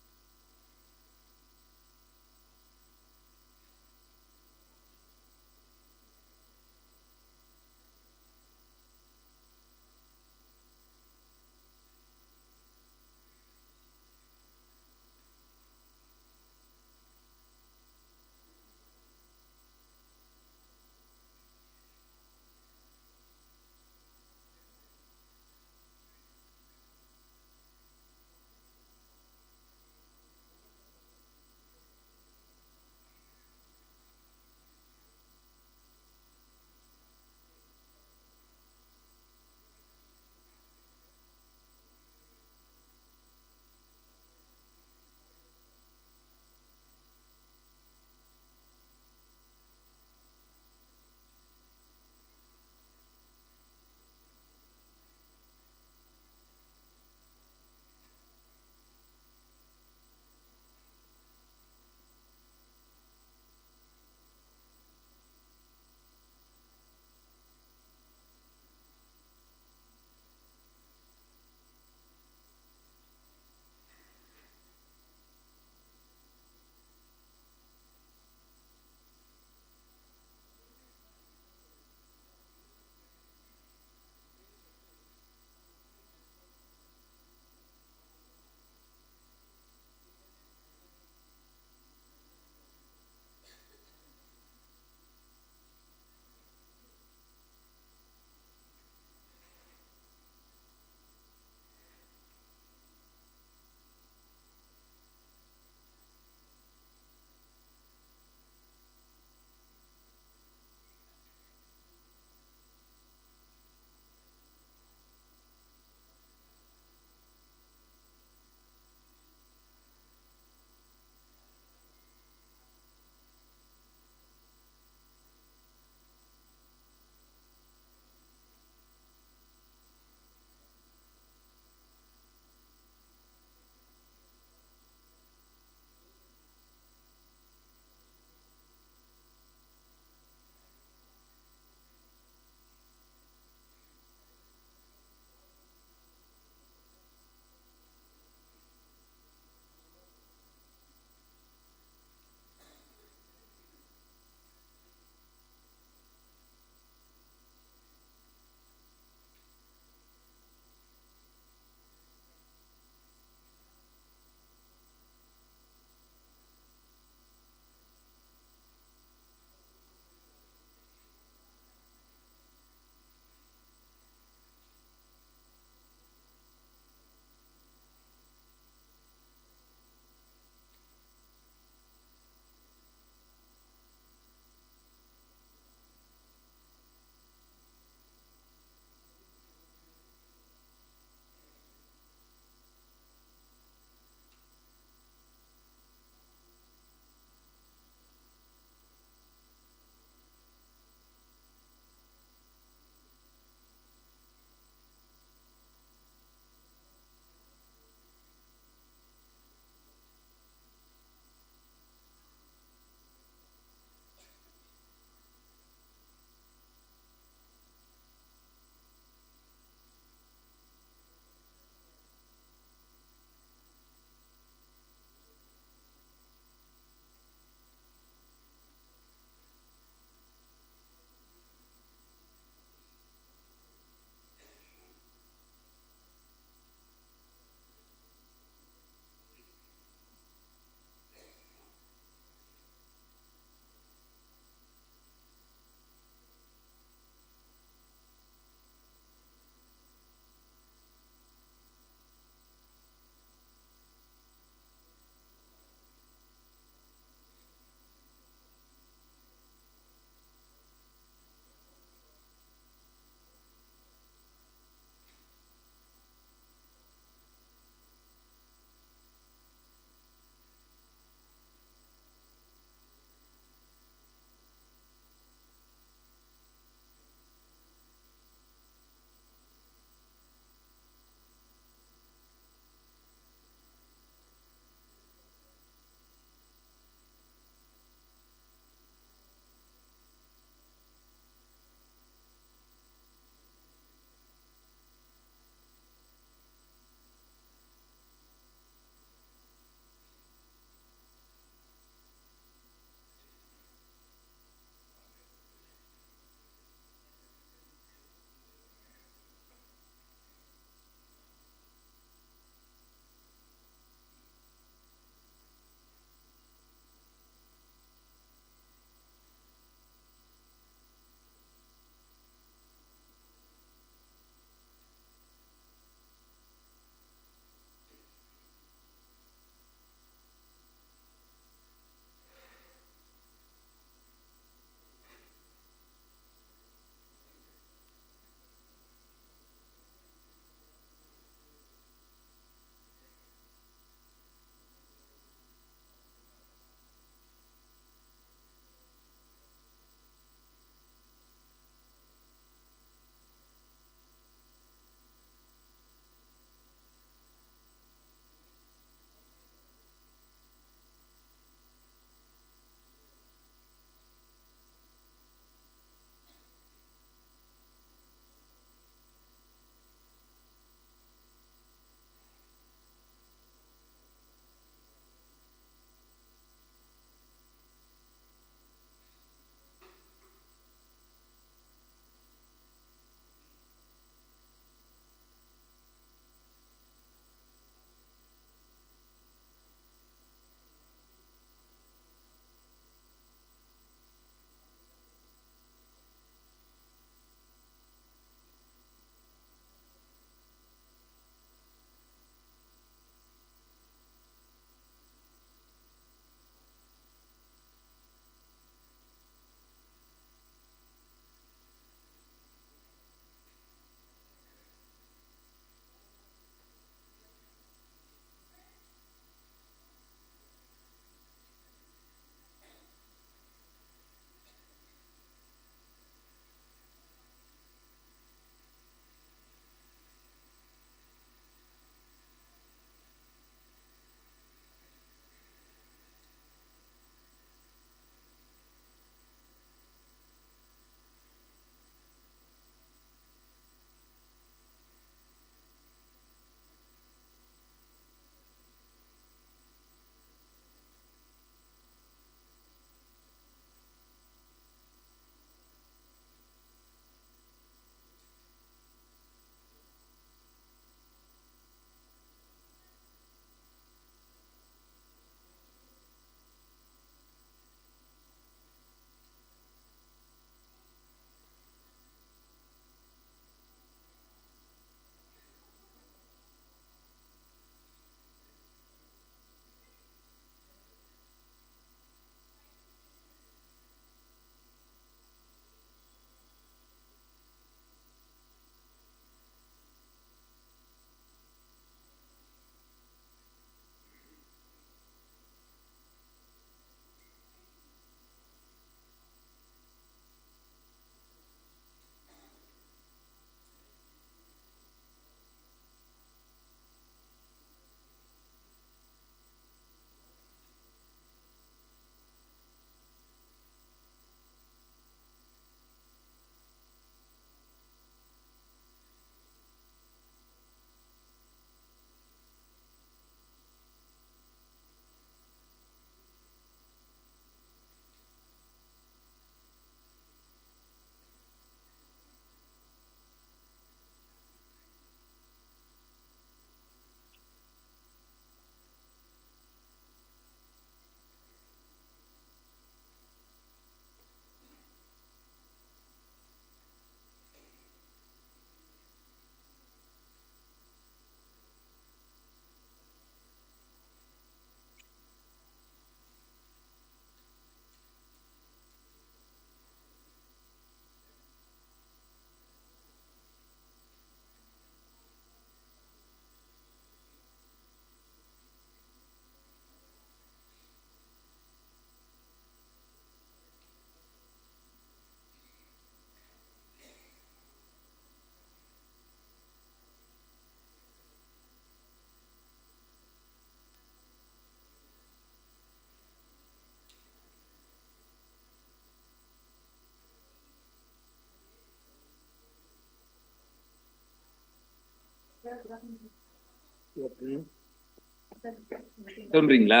சொல்றீங்களா?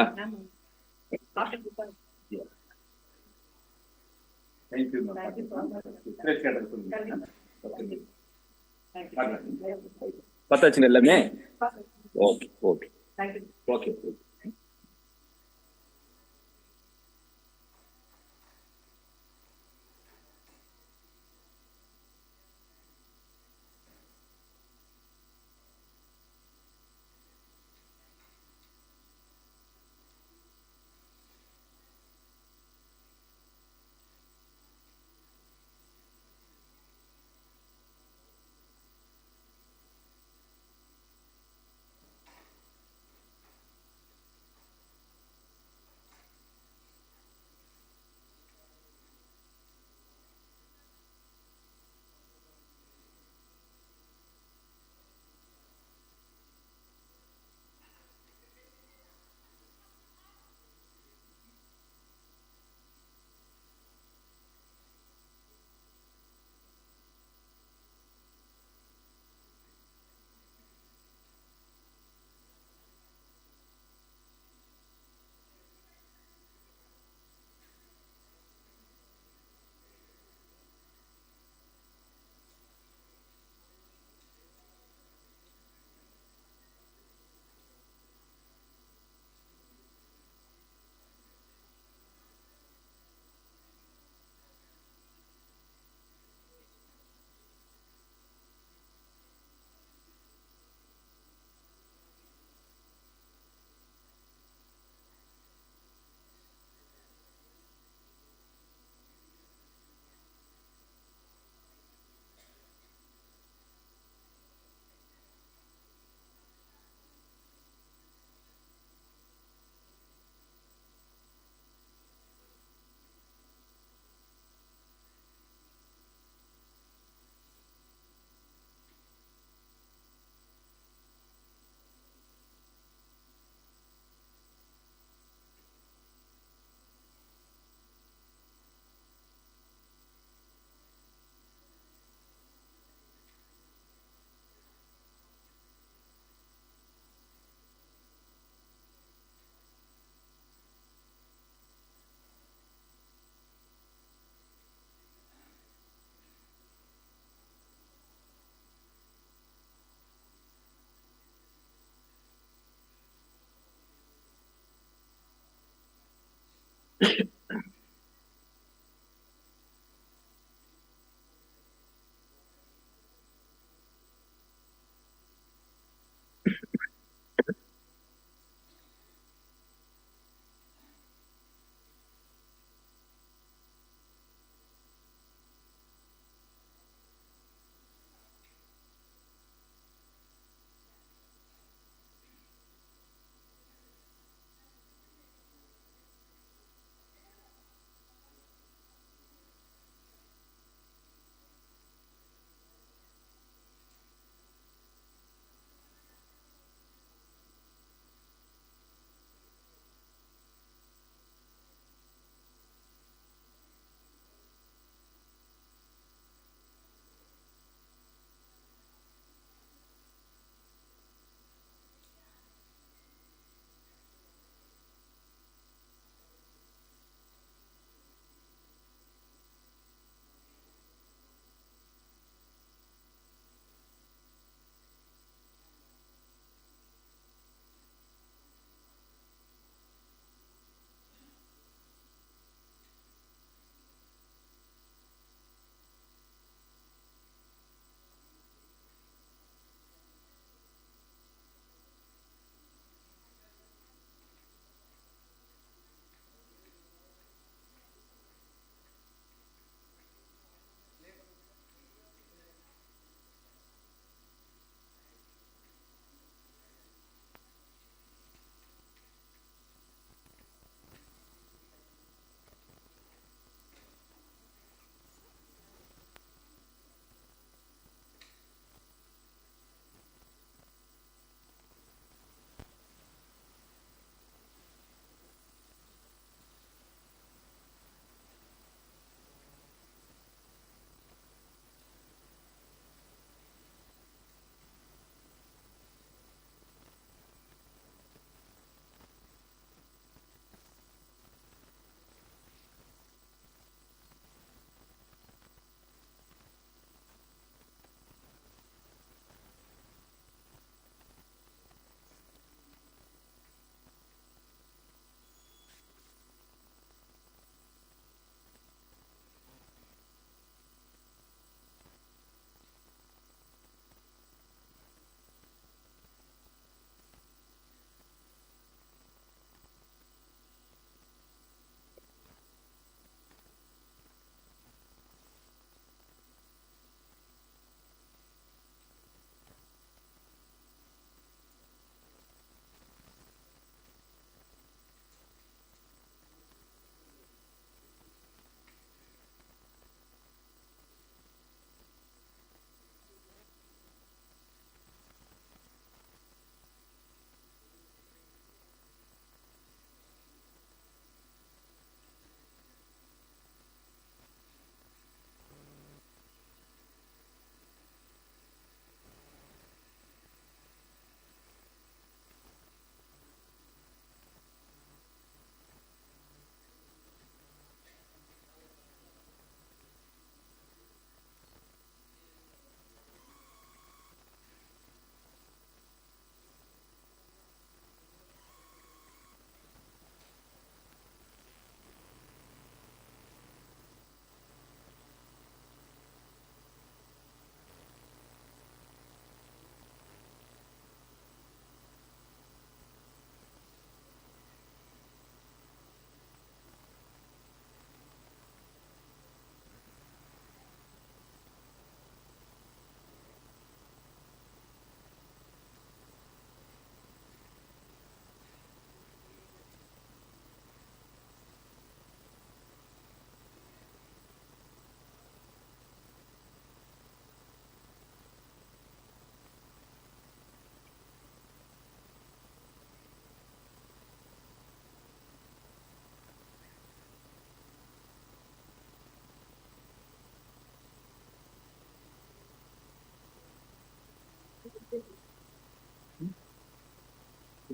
தேங்க்யூ. பத்தாச்சுன்னு எல்லாமே. Okay okay okay.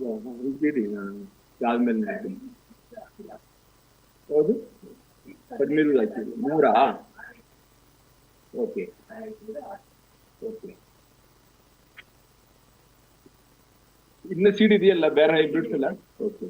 ఇది రాజమండ్రి నుంచి. ಹೌದು ಕಡ್ಮೀರು ಆಯ್ತು ಮೂರಾ ಓಕೆ ಓಕೆ ಇನ್ನು ಸೀಡ್ ಇದೆಯಲ್ಲ ಬೇರೆ ಹೈಬ್ರಿಡ್ಸ್ ಎಲ್ಲ ಓಕೆ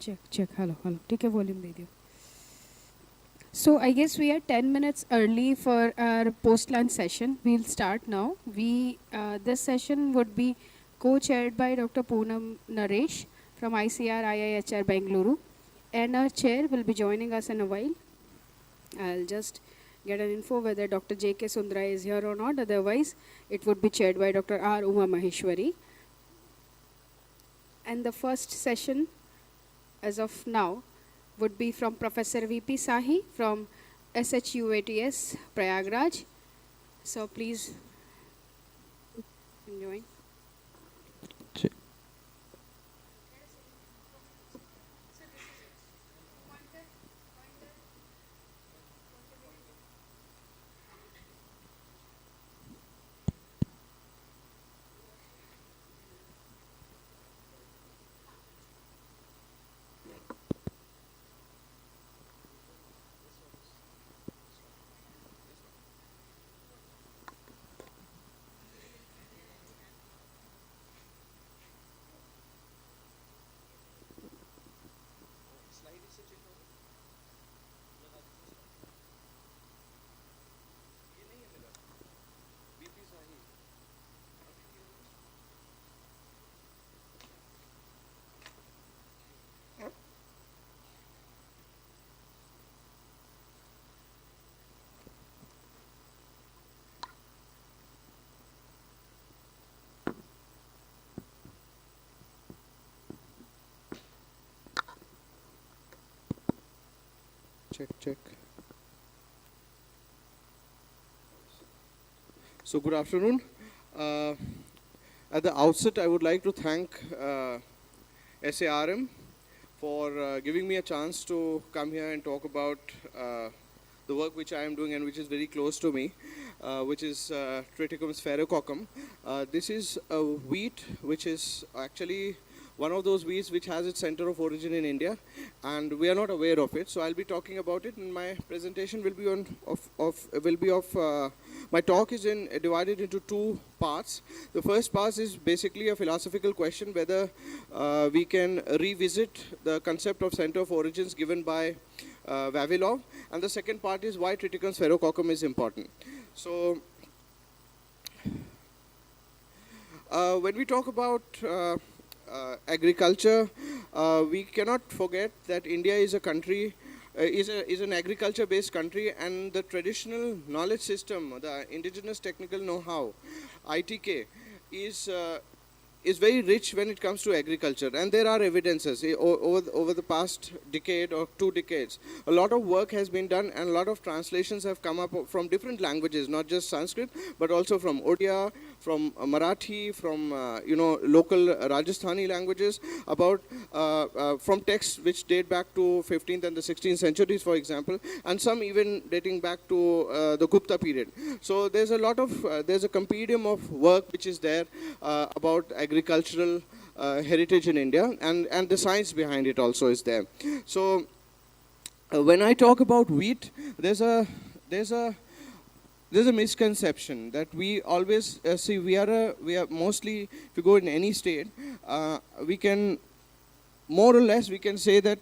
Check. Hello. ठीक है, volume दे दियो. So I guess we are 10 minutes early for our post-lunch session. We'll start now. This session would be co-chaired by Dr. Poonam Naresh from ICR IIHR Bengaluru, and our chair will be joining us in a while. I'll just get an info whether Dr. J.K. Sundra is here or not. Otherwise, it would be chaired by Dr. R. Uma Maheshwari. And the first session, as of now, would be from Professor V.P. Sahi from SHUATS Prayagraj. So please enjoy. Check. So good afternoon. At the outset, I would like to thank SARM for giving me a chance to come here and talk about the work which I am doing and which is very close to me. which is Triticum sphaerococcum. This is a wheat which is actually one of those wheats which has its center of origin in India, and we are not aware of it. So I'll be talking about it, and my presentation will be my talk is divided into two parts. The first part is basically a philosophical question whether we can revisit the concept of center of origins given by Vavilov, and the second part is why Triticum sphaerococcum is important. So when we talk about agriculture, we cannot forget that India is a country, is an agriculture-based country, and the traditional knowledge system, the indigenous technical know-how, ITK, is very rich when it comes to agriculture, and there are evidences over the past decade or 2 decades. A lot of work has been done, and a lot of translations have come up from different languages, not just Sanskrit, but also from Odia, from Marathi, from local Rajasthani languages, about from texts which date back to 15th and the 16th centuries, for example, and some even dating back to the Gupta period. So there's a lot of there's a compendium of work which is there about agricultural heritage in India, and the science behind it also is there. So when I talk about wheat, there's a misconception that we always see we are mostly, if you go in any state, we can more or less we can say that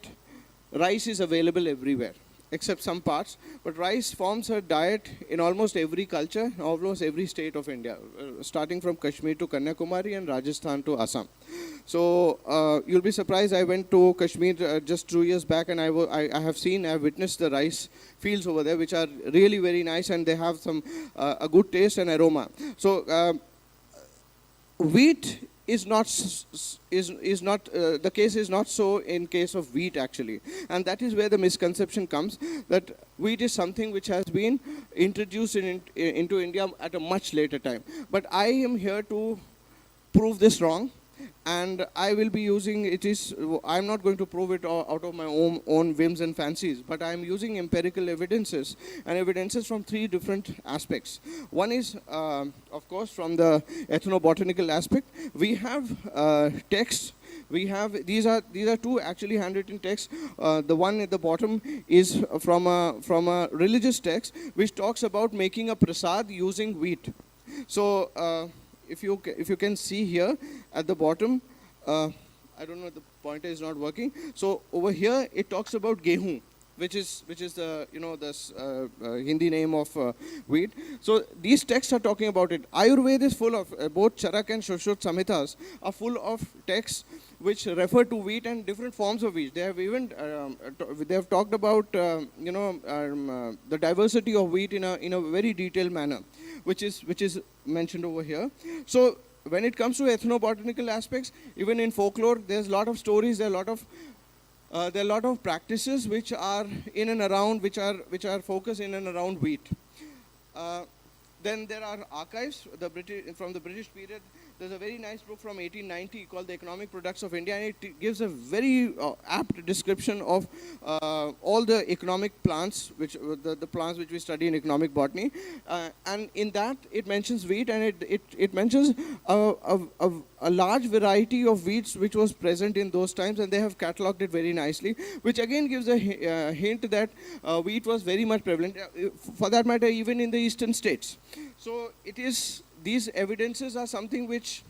rice is available everywhere except some parts, but rice forms a diet in almost every culture, almost every state of India, starting from Kashmir to Kanyakumari and Rajasthan to Assam. So you'll be surprised, I went to Kashmir just 2 years back, and I have witnessed the rice fields over there, which are really very nice, and they have some a good taste and aroma. So wheat is not the case is not so in case of wheat actually, and that is where the misconception comes, that wheat is something which has been introduced into India at a much later time. But I am here to prove this wrong, and I will be using I'm not going to prove it out of my own whims and fancies, but I'm using empirical evidences, and evidences from 3 different aspects. One is, of course, from the ethnobotanical aspect. We have texts. We have these are 2 actually handwritten texts. The one at the bottom is from a religious text which talks about making a prasad using wheat. So if you can see here at the bottom, I don't know, the pointer is not working. So over here it talks about gehu, which is the Hindi name of wheat. So these texts are talking about it. Ayurveda is full of both Charak and Shushruta Samhitas are full of texts which refer to wheat and different forms of wheat. They have even they have talked about the diversity of wheat in a very detailed manner, which is mentioned over here. So when it comes to ethnobotanical aspects, even in folklore, there's a lot of stories. There are a lot of practices which are in and around, which are focused in and around wheat. Then there are archives from the British period. There's a very nice book from 1890 called The Economic Products of India, and it gives a very apt description of all the economic plants, the plants which we study in economic botany. And in that, it mentions wheat, and it mentions a large variety of wheats which was present in those times, and they have catalogued it very nicely, which again gives a hint that wheat was very much prevalent, for that matter, even in the eastern states. So these evidences are something which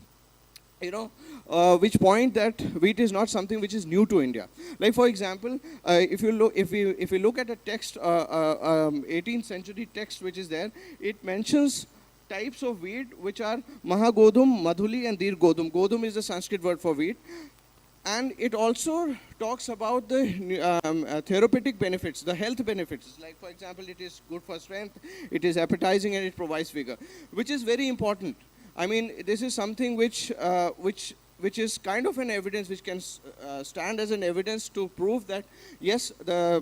which point that wheat is not something which is new to India. Like for example, if we look at a text, 18th century text which is there, it mentions types of wheat which are Mahagodum, Madhuli, and Dir Godum. Godum is the Sanskrit word for wheat. And it also talks about the therapeutic benefits, the health benefits. Like for example, it is good for strength, it is appetizing, and it provides vigor, which is very important. I mean, this is something which is kind of an evidence which can stand as an evidence to prove that yes, the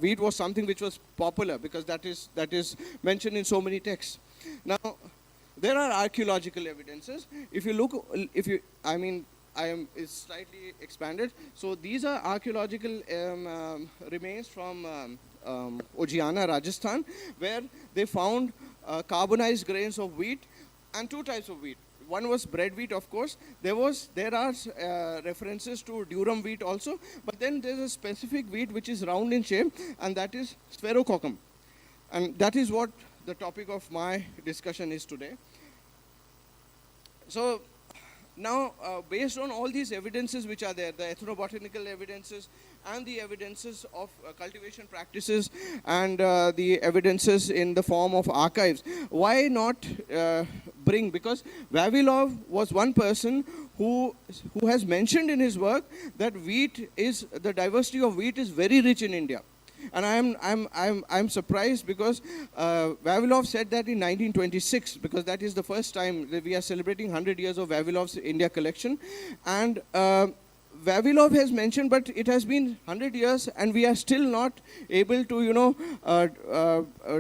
wheat was something which was popular, because that is mentioned in so many texts. Now, there are archaeological evidences. It's slightly expanded. So these are archaeological remains from Ojiana, Rajasthan, where they found carbonized grains of wheat and two types of wheat. One was bread wheat, of course. There are references to durum wheat also, but then there's a specific wheat which is round in shape, and that is sphaerococcum. And that is what the topic of my discussion is today. So now, based on all these evidences which are there, the ethnobotanical evidences and the evidences of cultivation practices and the evidences in the form of archives, why not bring, because Vavilov was one person who has mentioned in his work that the diversity of wheat is very rich in India. And I'm surprised because Vavilov said that in 1926, because that is the first time that we are celebrating 100 years of Vavilov's India collection. And Vavilov has mentioned, but it has been 100 years and we are still not able to,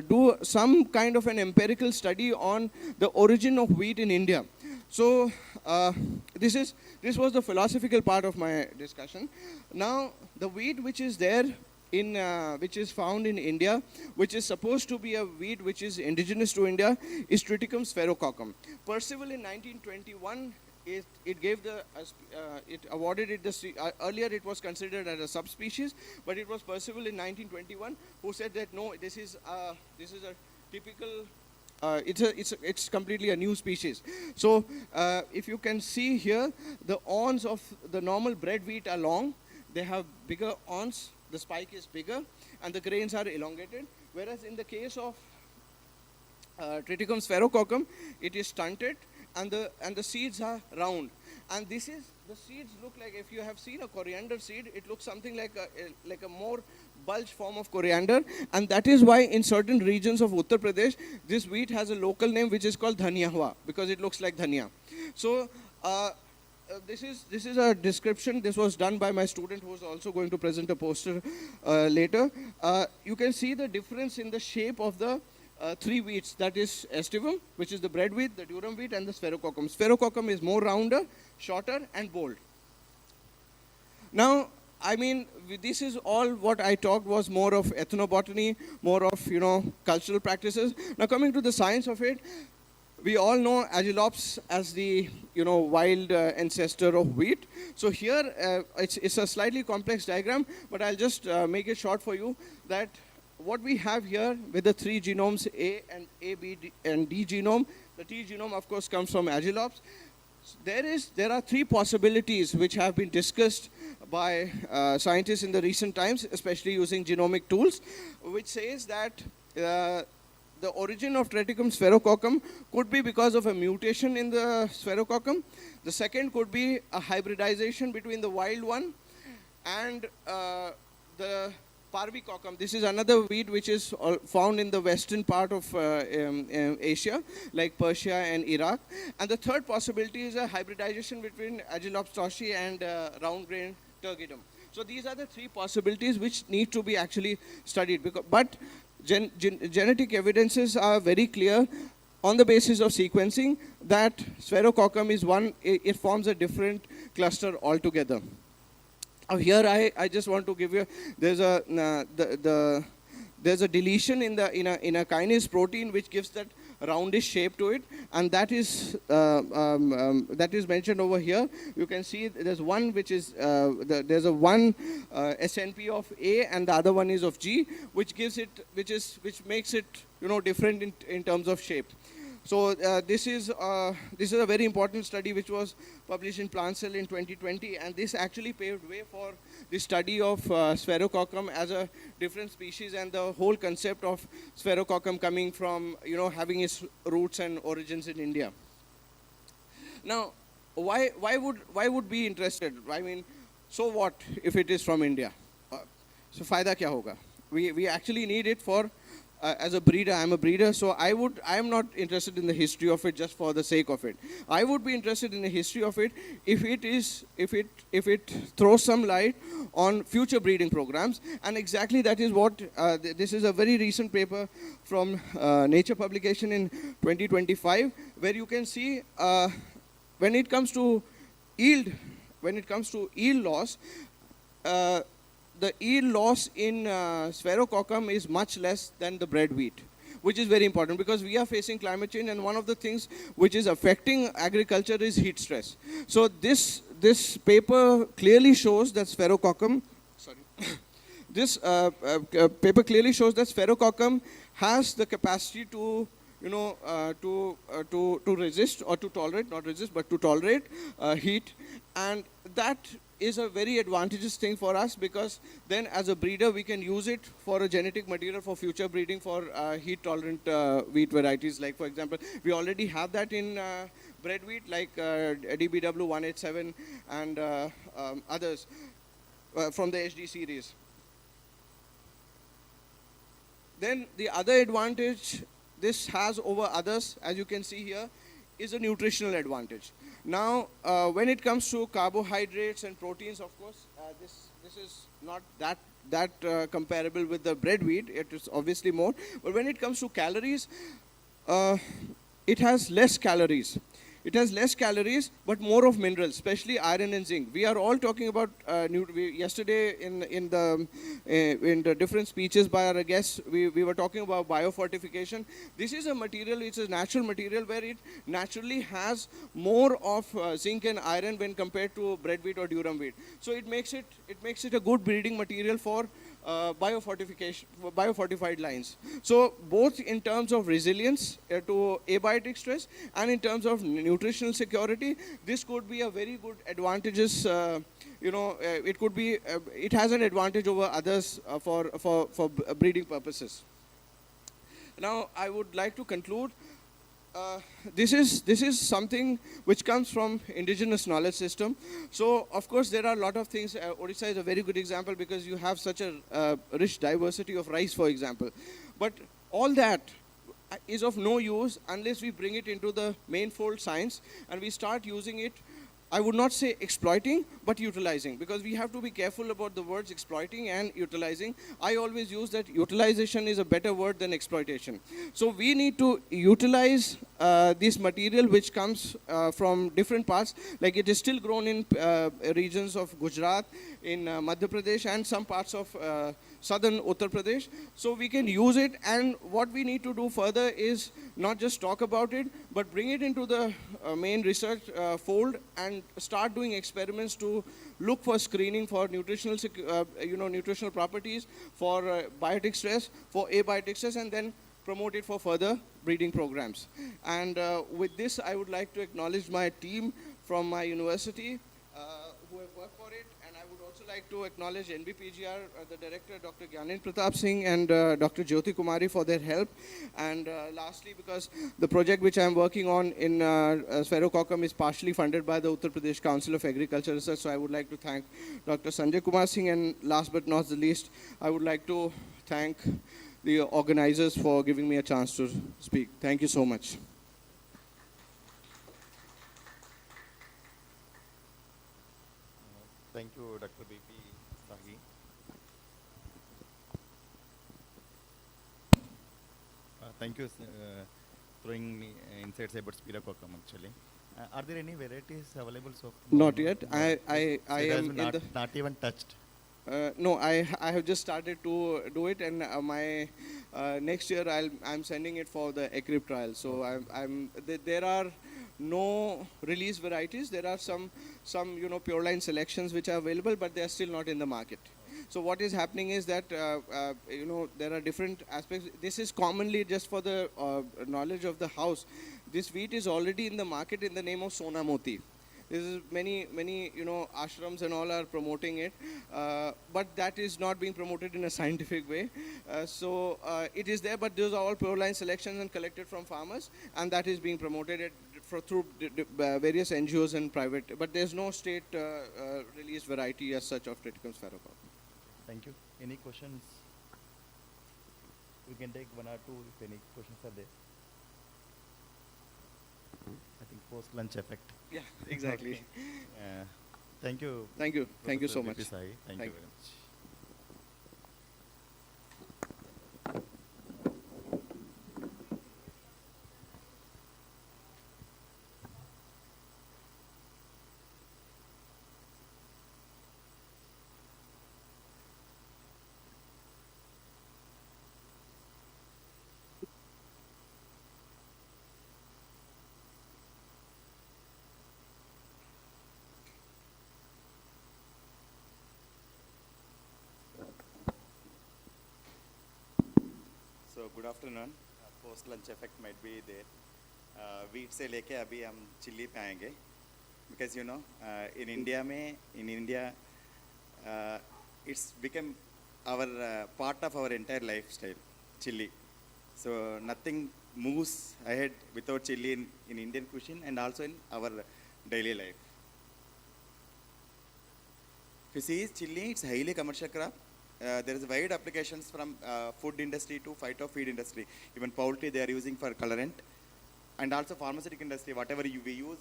do some kind of an empirical study on the origin of wheat in India. So this was the philosophical part of my discussion. Now, the wheat which is there, which is found in India, which is supposed to be a wheat which is indigenous to India, is Triticum sphaerococcum. Percival in 1921, it awarded it earlier it was considered as a subspecies, but it was Percival in 1921 who said that no, this is a typical. It's completely a new species. So if you can see here, the awns of the normal bread wheat are long. They have bigger awns. The spike is bigger and the grains are elongated, whereas in the case of Triticum sphaerococcum, it is stunted and the seeds are round. And the seeds look like, if you have seen a coriander seed, it looks something like a more bulge form of coriander, and that is why in certain regions of Uttar Pradesh, this wheat has a local name which is called dhania hua, because it looks like dhania. So this is a description. This was done by my student who is also going to present a poster later. You can see the difference in the shape of the three wheats, that is estivum, which is the bread wheat, the durum wheat, and the sphaerococcum. Sphaerococcum is more rounder, shorter, and bold. Now, I mean, this is all what I talked was more of ethnobotany, more of, cultural practices. Now, coming to the science of it, we all know Agilops as the wild ancestor of wheat. So here it's a slightly complex diagram, but I'll just make it short for you that what we have here with the three genomes A, B, and D genome, the T genome of course comes from Agilops. There are three possibilities which have been discussed by scientists in the recent times, especially using genomic tools, which says that the origin of Triticum sphaerococcum could be because of a mutation in the sphaerococcum. The second could be a hybridization between the wild one and the parvicoccum. This is another wheat which is found in the western part of Asia, like Persia and Iraq. And the third possibility is a hybridization between Agilops toshi and round grain turgidum. So these are the three possibilities which need to be actually studied. But genetic evidences are very clear on the basis of sequencing that sphaerococcum is one, it forms a different cluster altogether. Here I just want to give you, there's a deletion in a kinase protein which gives that roundish shape to it, and that is mentioned over here. You can see there's one which is there's a one SNP of A and the other one is of G, which makes it different in terms of shape. So this is a very important study which was published in Plant Cell in 2020, and this actually paved way for the study of sphaerococcum as a different species and the whole concept of sphaerococcum coming from having its roots and origins in India. Now, why would be interested? I mean, so what if it is from India? So fayda kya hoga? We actually need it for. As a breeder, I'm a breeder, so I am not interested in the history of it just for the sake of it. I would be interested in the history of it if it throws some light on future breeding programs, and exactly that is what this is a very recent paper from Nature publication in 2025, where you can see when it comes to yield loss. the yield loss in sphaerococcum is much less than the bread wheat, which is very important because we are facing climate change, and one of the things which is affecting agriculture is heat stress. So this paper clearly shows that sphaerococcum, sorry, this paper clearly shows that sphaerococcum has the capacity to to resist or to tolerate, not resist, but to tolerate heat, and that is a very advantageous thing for us, because then as a breeder we can use it for a genetic material for future breeding for heat tolerant wheat varieties. Like for example, we already have that in bread wheat like DBW 187 and others from the HD series. Then the other advantage this has over others, as you can see here, is a nutritional advantage. Now, when it comes to carbohydrates and proteins, of course, this is not that comparable with the bread wheat. It is obviously more. But when it comes to calories, it has less calories. It has less calories, but more of minerals, especially iron and zinc. We are all talking about yesterday in the different speeches by our guests. We were talking about biofortification. This is a material, it's a natural material where it naturally has more of zinc and iron when compared to bread wheat or durum wheat. So it makes it a good breeding material for biofortified lines. So both in terms of resilience to abiotic stress and in terms of nutritional security, this could be a very good advantageous, it has an advantage over others for breeding purposes. Now I would like to conclude. This is something which comes from indigenous knowledge system. So of course there are a lot of things. Odisha is a very good example because you have such a rich diversity of rice, for example. But all that is of no use unless we bring it into the mainfold science and we start using it. I would not say exploiting, but utilizing, because we have to be careful about the words exploiting and utilizing. I always use that utilization is a better word than exploitation. So we need to utilize this material which comes from different parts, like it is still grown in regions of Gujarat, in Madhya Pradesh and some parts of southern Uttar Pradesh. So we can use it, and what we need to do further is not just talk about it, but bring it into the main research fold and start doing experiments to look for screening for nutritional properties, for biotic stress, for abiotic stress, and then promote it for further breeding programs. And with this, I would like to acknowledge my team from my university who have worked for it, and I would also like to acknowledge NBPGR, the director, Dr. Gyanin Pratap Singh, and Dr. Jyoti Kumari for their help. And lastly, because the project which I am working on in sphaerococcum is partially funded by the Uttar Pradesh Council of Agriculture Research, so I would like to thank Dr. Sanjay Kumar Singh, and last but not the least, I would like to thank the organizers for giving me a chance to speak. Thank you so much. Thank you, Dr. B.P. Sahi. Thank you throwing me insights about sphaerococcum actually. Are there any varieties available so far? Not yet. No. I It am has not even touched. No, I have just started to do it, and my next year I'm sending it for the ECRIP trial. So there are no release varieties. There are some pure line selections which are available, but they are still not in the market. So what is happening is that there are different aspects. This is commonly, just for the knowledge of the house, this wheat is already in the market in the name of Sona Moti. This is many ashrams and all are promoting it, but that is not being promoted in a scientific way. So it is there, but those are all pure line selections and collected from farmers, and that is being promoted through various NGOs and private. But there's no state released variety as such of Triticum sphaerococcum. Thank you. Any questions? We can take one or two if any questions are there. I think post-lunch effect. Yeah, exactly. Okay. Thank you. Thank you. Thank you so Professor much. B.P. Sahi. Thank you very much. good afternoon. Post lunch effect might be there. Wheat से लेके अभी हम chilli पे आएंगे because in India it's become our part of our entire lifestyle, chili. So nothing moves ahead without chili in Indian cuisine and also in our daily life. If you see chili, it's a highly commercial crop. There is wide applications from food industry to phyto-feed industry. Even poultry they are using for colorant. And also pharmaceutical industry, whatever we use,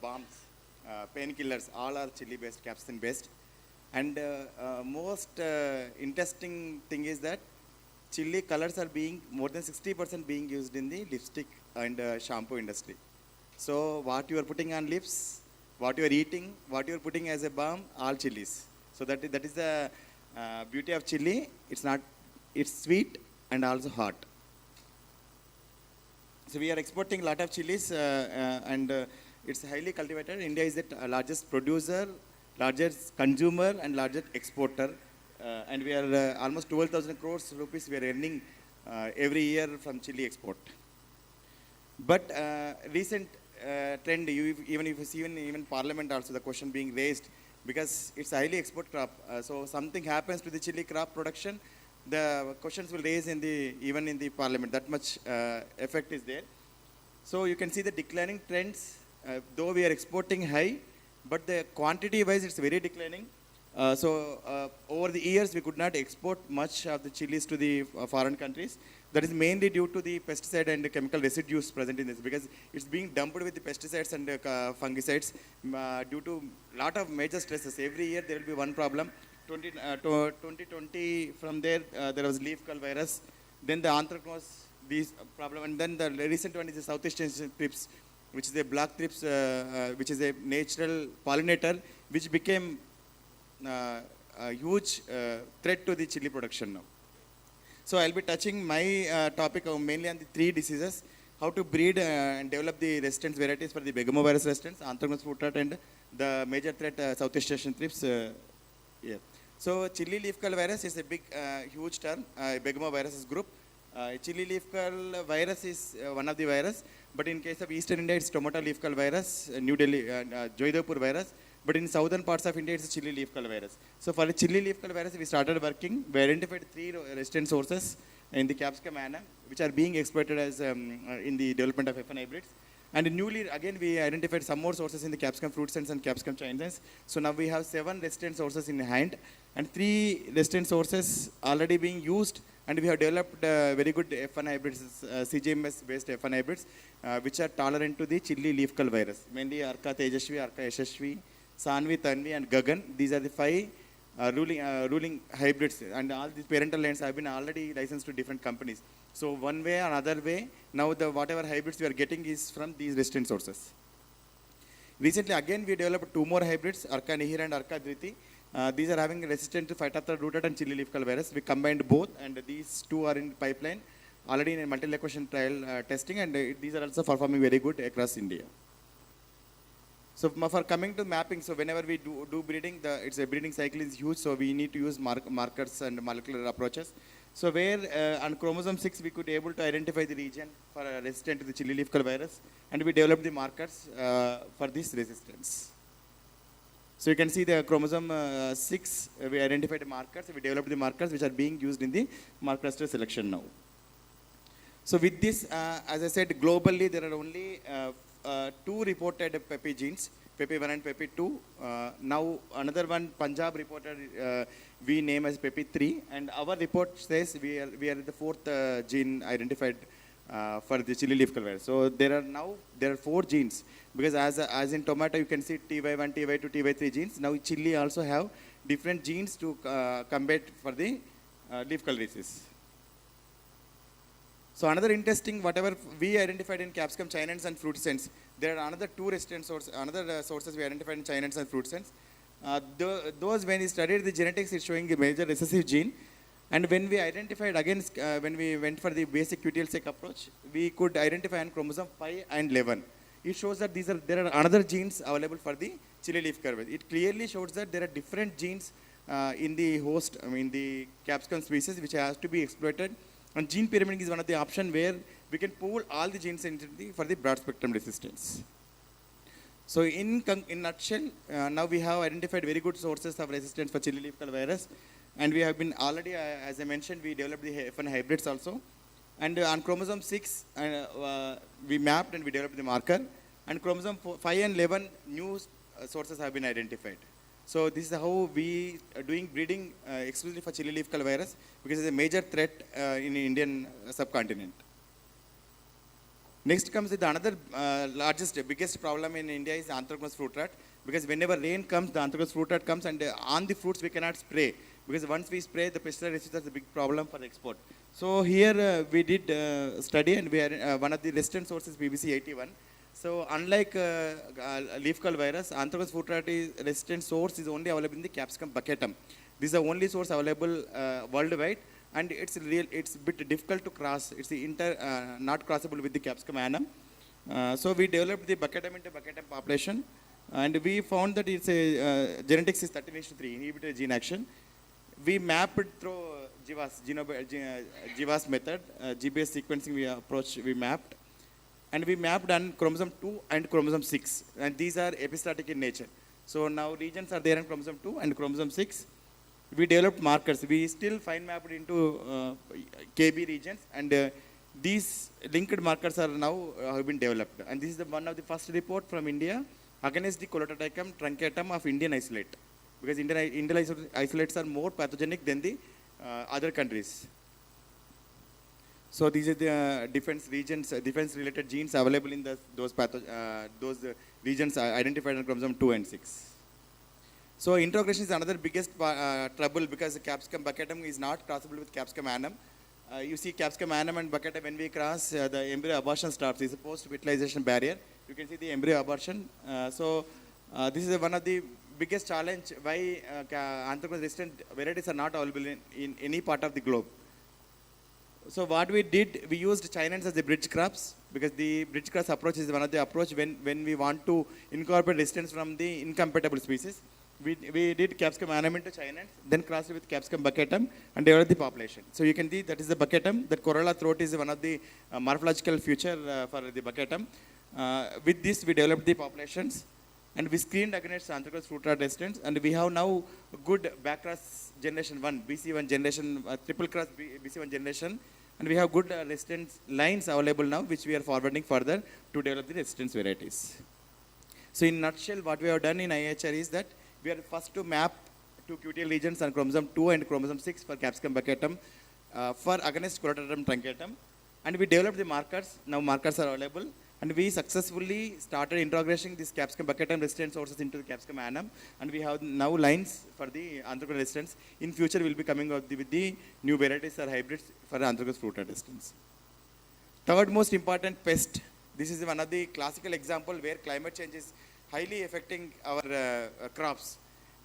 bombs, painkillers, all are chili based, capsaicin based. And most interesting thing is that chili colors are being more than 60% being used in the lipstick and shampoo industry. So what you are putting on lips, what you are eating, what you are putting as a balm, all chilies. So that is the beauty of chili. It's sweet and also hot. So we are exporting a lot of chilies and it's highly cultivated. India is the largest producer, largest consumer and largest exporter. And we are almost 12,000 crores rupees we are earning every year from chili export. But recent trend, even if you see even parliament also the question being raised, because it's a highly export crop. So something happens to the chili crop production, the questions will raise even in the parliament. That much effect is there. So you can see the declining trends. Though we are exporting high, but the quantity wise it's very declining. Over the years we could not export much of the chilies to the foreign countries. That is mainly due to the pesticide and the chemical residues present in this, because it's being dumped with the pesticides and fungicides due to lot of major stresses. Every year there will be one problem. 2020 from there was leaf curl virus, then the anthracnose these problem, and then the recent one is the Southeast Asian thrips, which is a black thrips, which is a natural pollinator, which became a huge threat to the chili production now. So I'll be touching my topic mainly on the 3 diseases: how to breed and develop the resistant varieties for the begomovirus resistance, anthracnose fruit rot, and the major threat Southeast Asian thrips. So chili leaf curl virus is a big, huge term. Begomovirus group. Chili leaf curl virus is one of the virus, but in case of Eastern India, it's tomato leaf curl virus, New Delhi, Joydapur virus. But in southern parts of India, it's chili leaf curl virus. So for the chili leaf curl virus, we started working. We identified 3 resistant sources in the capsicum anna, which are being exploited as in the development of F1 hybrids. And newly, again, we identified some more sources in the capsicum fruit sense and capsicum chinese. So now we have 7 resistant sources in hand, and 3 resistant sources already being used. And we have developed very good F1 hybrids, CGMS-based F1 hybrids, which are tolerant to the chili leaf curl virus. Mainly Arka Tejashvi, Arka Yashashvi, Sanvi, Tanvi, and Gagan. These are the 5 ruling hybrids, and all these parental lines have been already licensed to different companies. So one way or another way, now the whatever hybrids we are getting is from these resistant sources. Recently, again, we developed 2 more hybrids, Arka Nihir and Arka Dhriti. These are having resistant to phytophthora root rot and chili leaf curl virus. We combined both, and these 2 are in pipeline, already in a multi-location trial testing, and these are also performing very good across India. So for coming to mapping, so whenever we do breeding, it's a breeding cycle is huge, so we need to use markers and molecular approaches. So where on chromosome 6 we could able to identify the region for resistant to the chili leaf curl virus, and we developed the markers for this resistance. So you can see the chromosome 6, we identified the markers, we developed the markers which are being used in the mark cluster selection now. So with this, as I said, globally there are only 2 reported PEPI genes, PEPI1 and PEPI2. Now another one, Punjab reported, we name as PEPI3, and our report says we are the 4th gene identified for the chili leaf curl virus. So there are 4 genes, because as in tomato you can see TY1, TY2, TY3 genes. Now chili also have different genes to combat for the leaf curl disease. So another interesting, whatever we identified in capsicum chinense and fruit sense, there are another 2 resistant sources, sources we identified in chinense and fruit sense. Those when we studied the genetics, it's showing a major recessive gene. And when we identified again, when we went for the basic QTL-seq approach, we could identify on chromosome 5 and 11. It shows that there are another genes available for the chili leaf curl. It clearly shows that there are different genes in the host, the capsicum species, which has to be exploited And gene pyramiding is one of the option where we can pool all the genes for the broad spectrum resistance. So in nutshell, now we have identified very good sources of resistance for chili leaf curl virus, and we have been already, as I mentioned, we developed the F1 hybrids also. And on chromosome 6, we mapped and we developed the marker. And chromosome 5 and 11, new sources have been identified. So this is how we are doing breeding exclusively for chili leaf curl virus, because it's a major threat in the Indian subcontinent. Next comes with another biggest problem in India is anthracnose fruit rot, because whenever rain comes, the anthracnose fruit rot comes, and on the fruits we cannot spray, because once we spray, the pesticide resistance is a big problem for export. So here we did study, and we are one of the resistant sources PBC 81. So unlike leaf curl virus, anthracnose fruit rot resistant source is only available in the Capsicum baccatum. This is the only source available worldwide, and it's a bit difficult to cross. It's not crossable with the Capsicum annum. So we developed the baccatum into baccatum population, and we found that it's a genetics is 13:3 inhibitor gene action. We mapped through GWAS method, GBS sequencing we mapped. And we mapped on chromosome 2 and chromosome 6. And these are epistatic in nature. So now regions are there in chromosome 2 and chromosome 6. We developed markers. We still fine mapped into KB regions. And these linked markers are now have been developed. And this is one of the first report from India against the Colototicum truncatum of Indian isolate. Because Indian isolates are more pathogenic than the other countries. So these are the defense regions, defense-related genes available in those regions identified on chromosome 2 and 6. So introgression is another biggest trouble, because the Capsicum baccatum is not crossable with Capsicum annum. You see Capsicum annum and baccatum, when we cross, the embryo abortion starts. It's a post-fertilization barrier. You can see the embryo abortion. This is one of the biggest challenge why anthracnose-resistant varieties are not available in any part of the globe. So what we did, we used chinans as the bridge crops, because the bridge crops approach is one of the approach when we want to incorporate resistance from the incompatible species. We did Capsicum annum into chinans, then crossed it with Capsicum baccatum and developed the population. So you can see that is the baccatum. That corolla throat is one of the morphological feature for the baccatum. With this, we developed the populations, and we screened against anthracnose fruit rot resistance, and we have now good backcross generation 1, BC1 generation, triple cross BC1 generation, and we have good resistance lines available now, which we are forwarding further to develop the resistance varieties. So in nutshell, what we have done in IHR is that we are first to map 2 QTL regions on chromosome 2 and chromosome 6 for Capsicum baccatum for against Colototicum truncatum, and we developed the markers. Now markers are available. And we successfully started introgressing these Capsicum baccatum resistant sources into the Capsicum annum, and we have now lines for the anthracnose resistance. In future, we will be coming up with the new varieties or hybrids for anthracnose fruit rot resistance. Third most important pest. This is one of the classical example where climate change is highly affecting our crops.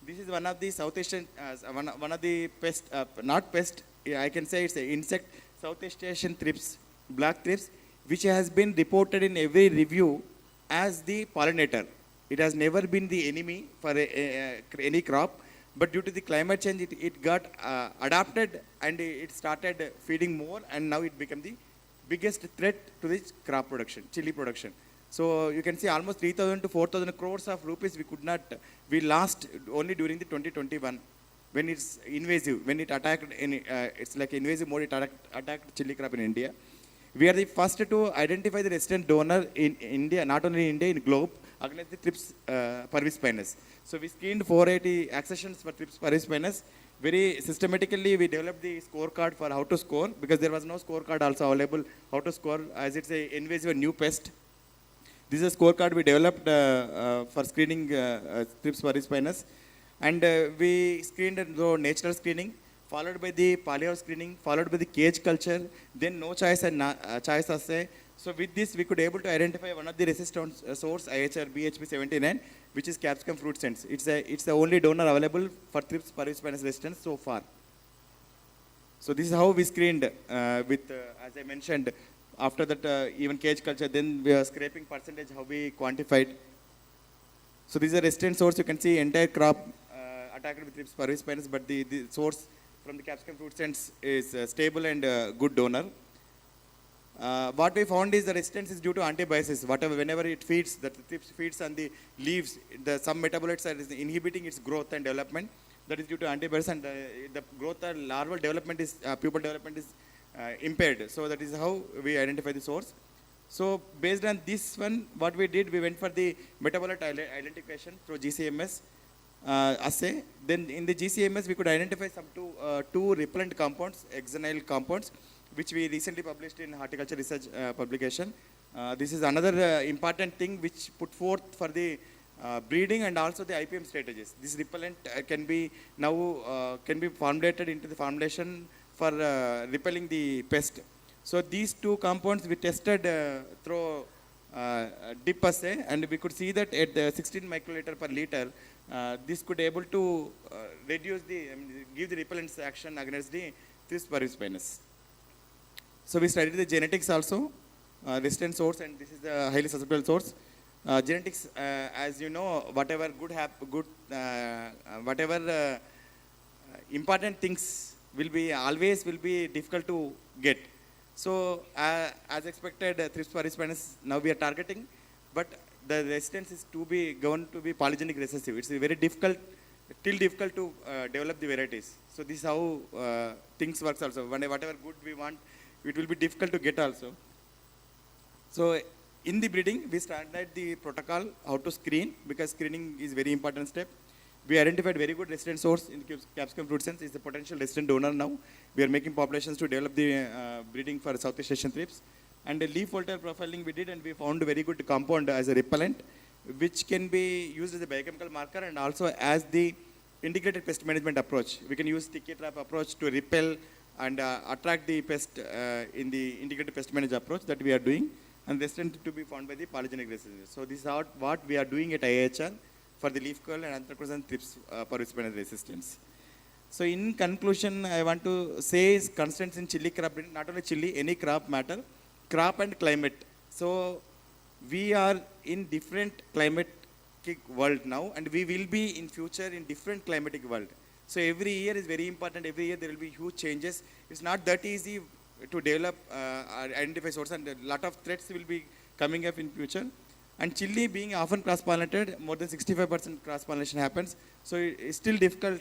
This is one of the South Asian, one of the pest, not pest, I can say it's an insect, Southeast Asian thrips, black thrips, which has been reported in every review as the pollinator. It has never been the enemy for any crop, but due to the climate change, it got adapted, and it started feeding more, and now it became the biggest threat to the crop production, chili production. So you can see almost 3,000 to 4,000 crores of rupees we lost only during the 2021, when it's invasive, when it attacked, it's like invasive mode, it attacked chili crop in India. We are the first to identify the resistant donor in India, not only in India, in globe, against the Thrips parvispinus. So we screened 480 accessions for Thrips parvispinus. Very systematically, we developed the scorecard for how to score, because there was no scorecard also available how to score, as it's a invasive new pest. This is a scorecard we developed for screening Thrips parvispinus, and we screened through natural screening, followed by the paleo screening, followed by the cage culture, then no choice and choice assay. So with this, we could able to identify one of the resistant source, IHR BHP79, which is Capsicum fruit sense. It's the only donor available for Thrips parvispinus resistance so far. So this is how we screened with, as I mentioned, after that even cage culture, then we are scraping percentage, how we quantified. So this is a resistant source. You can see entire crop attacked with Thrips parvispinus, but the source from the capsicum fruit sense is stable and good donor. What we found is the resistance is due to antibiosis. Whenever it feeds, the thrips feeds on the leaves, some metabolites are inhibiting its growth and development. That is due to antibiosis, and the growth or larval development is, pupal development is impaired. So that is how we identify the source. So based on this one, what we did, we went for the metabolite identification through GCMS assay. Then in the GCMS, we could identify some two repellent compounds, exonyl compounds, which we recently published in horticulture research publication. This is another important thing which put forth for the breeding and also the IPM strategies. This repellent can be now can be formulated into the formulation for repelling the pest. So these two compounds we tested through dip assay, and we could see that at 16 microliter per liter, this could able to reduce give the repellent action against the Thrips parvispinus. So we studied the genetics also, resistant source, and this is the highly susceptible source. Genetics, as you know, whatever whatever important things always will be difficult to get. So as expected, Thrips parvispinus now we are targeting, but the resistance is going to be polygenic recessive. It's very difficult to develop the varieties. So this is how things works also. Whatever good we want, it will be difficult to get also. So in the breeding, we started the protocol how to screen, because screening is very important step. We identified very good resident source in capsicum fruit sense is the potential resident donor now. We are making populations to develop the breeding for Southeast Asian thrips. And the leaf folder profiling we did, and we found a very good compound as a repellent, which can be used as a biochemical marker and also as the integrated pest management approach. We can use sticky trap approach to repel and attract the pest in the integrated pest management approach that we are doing, and resident to be found by the polygenic recessive. So this is what we are doing at IHR for the leaf curl and anthracnose and Thrips parvispinus resistance. So in conclusion, I want to say is constants in chili crop, not only chili, any crop matter, crop and climate. So we are in different climatic world now, and we will be in future in different climatic world. So every year is very important. Every year there will be huge changes. It's not that easy to develop, identify source, and a lot of threats will be coming up in future. And chili being often cross-pollinated, more than 65% cross-pollination happens. So it's still difficult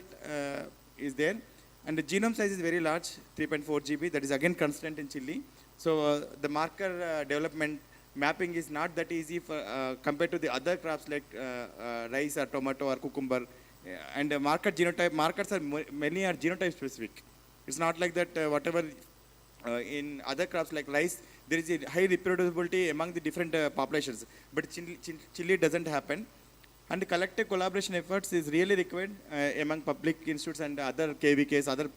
is there. And the genome size is very large, 3.4 GB. That is again constant in chili. So the marker development mapping is not that easy for, compared to the other crops like rice or tomato or cucumber. And marker genotype, markers are many are genotype specific. It's not like that whatever in other crops like rice, there is a high reproducibility among the different populations. But chili doesn't happen. And collective collaboration efforts is really required among public institutes and other KVKs, other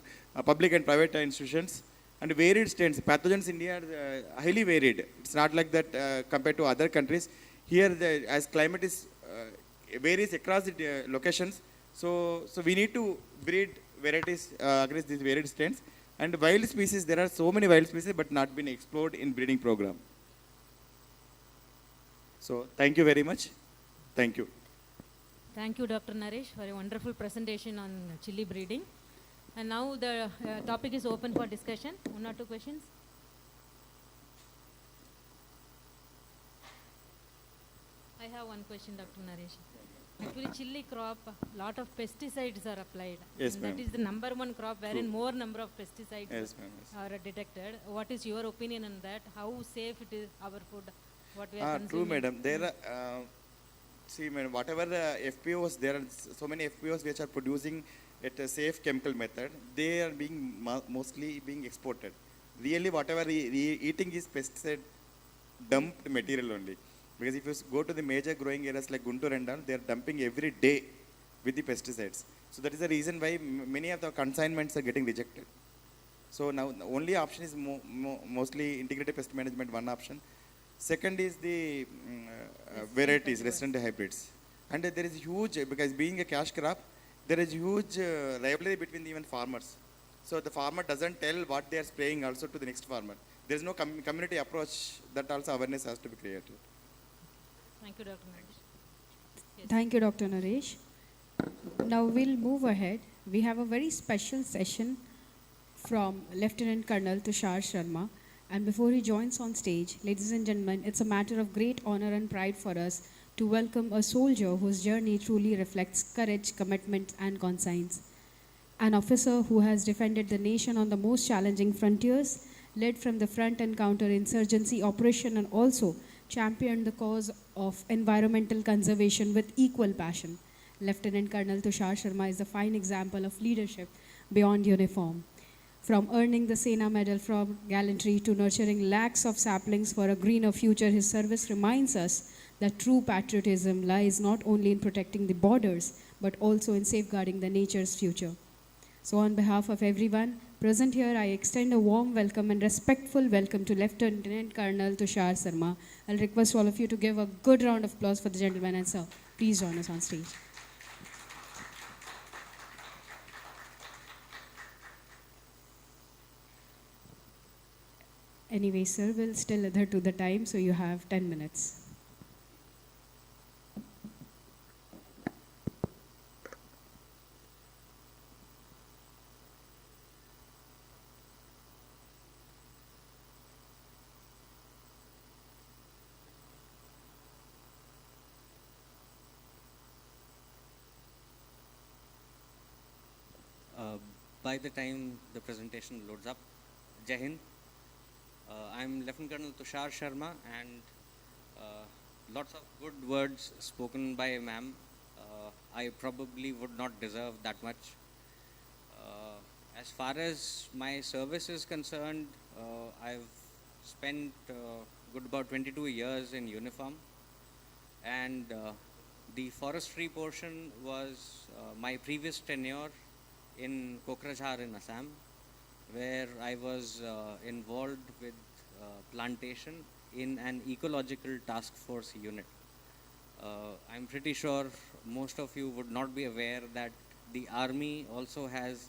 public and private institutions. And varied strains, pathogens in India are highly varied. It's not like that compared to other countries. Here, as climate is varies across the locations, so we need to breed varieties against these varied strains. And wild species, there are so many wild species, but not been explored in breeding program. So thank you very much. Thank you. Thank you, Dr. Naresh, for a wonderful presentation on chili breeding. And now the topic is open for discussion. One or two questions? I have one question, Dr. Naresh. Actually, chili crop, lot of pesticides are applied. Yes, That is the number one crop wherein more number of pesticides yes, are detected. What is your opinion on that? How safe it is our food? What we are consuming? True, madam. There are, see, madam, whatever FPOs, there are so many FPOs which are producing at a safe chemical method. They are being mostly being exported. Really, whatever eating is pesticide dumped material only. Because if you go to the major growing areas like Guntur and all, they are dumping every day with the pesticides. So that is the reason why many of the consignments are getting rejected. So now the only option is mostly integrated pest management, one option. Second is the varieties, resistant hybrids. And there is huge, because being a cash crop, there is huge rivalry between even farmers. So the farmer doesn't tell what they are spraying also to the next farmer. There is no community approach, that also awareness has to be created. Thank you, Dr. Naresh. Yes. Thank you, Dr. Naresh. Now we'll move ahead. We have a very special session from Lieutenant Colonel Tushar Sharma. And before he joins on stage, ladies and gentlemen, it's a matter of great honor and pride for us to welcome a soldier whose journey truly reflects courage, commitment, and conscience. An officer who has defended the nation on the most challenging frontiers, led from the front and counter-insurgency operation, and also championed the cause of environmental conservation with equal passion. Lieutenant Colonel Tushar Sharma is a fine example of leadership beyond uniform. From earning the Sena Medal for gallantry to nurturing lakhs of saplings for a greener future, his service reminds us that true patriotism lies not only in protecting the borders, but also in safeguarding the nature's future. So on behalf of everyone present here, I extend a warm welcome and respectful welcome to Lieutenant Colonel Tushar Sharma. I'll request all of you to give a good round of applause for the gentleman, and sir, please join us on stage. Anyway, sir, we'll still adhere to the time, so you have 10 minutes. By the time the presentation loads up, Jai Hind. I'm Lieutenant Colonel Tushar Sharma, and lots of good words spoken by ma'am. I probably would not deserve that much. As far as my service is concerned, I've spent good about 22 years in uniform, and the forestry portion was my previous tenure in Kokrajhar in Assam, where I was involved with plantation in an ecological task force unit. I'm pretty sure most of you would not be aware that the army also has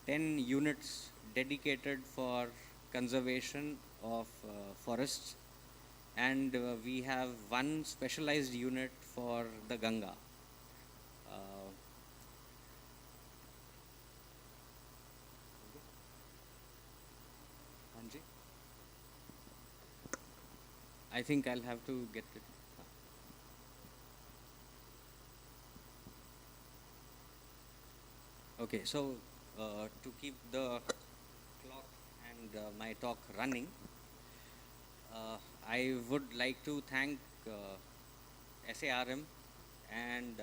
10 units dedicated for conservation of forests, and we have one specialized unit for the Ganga. I think I'll have to get it. Okay, so to keep the clock and my talk running, I would like to thank SARM and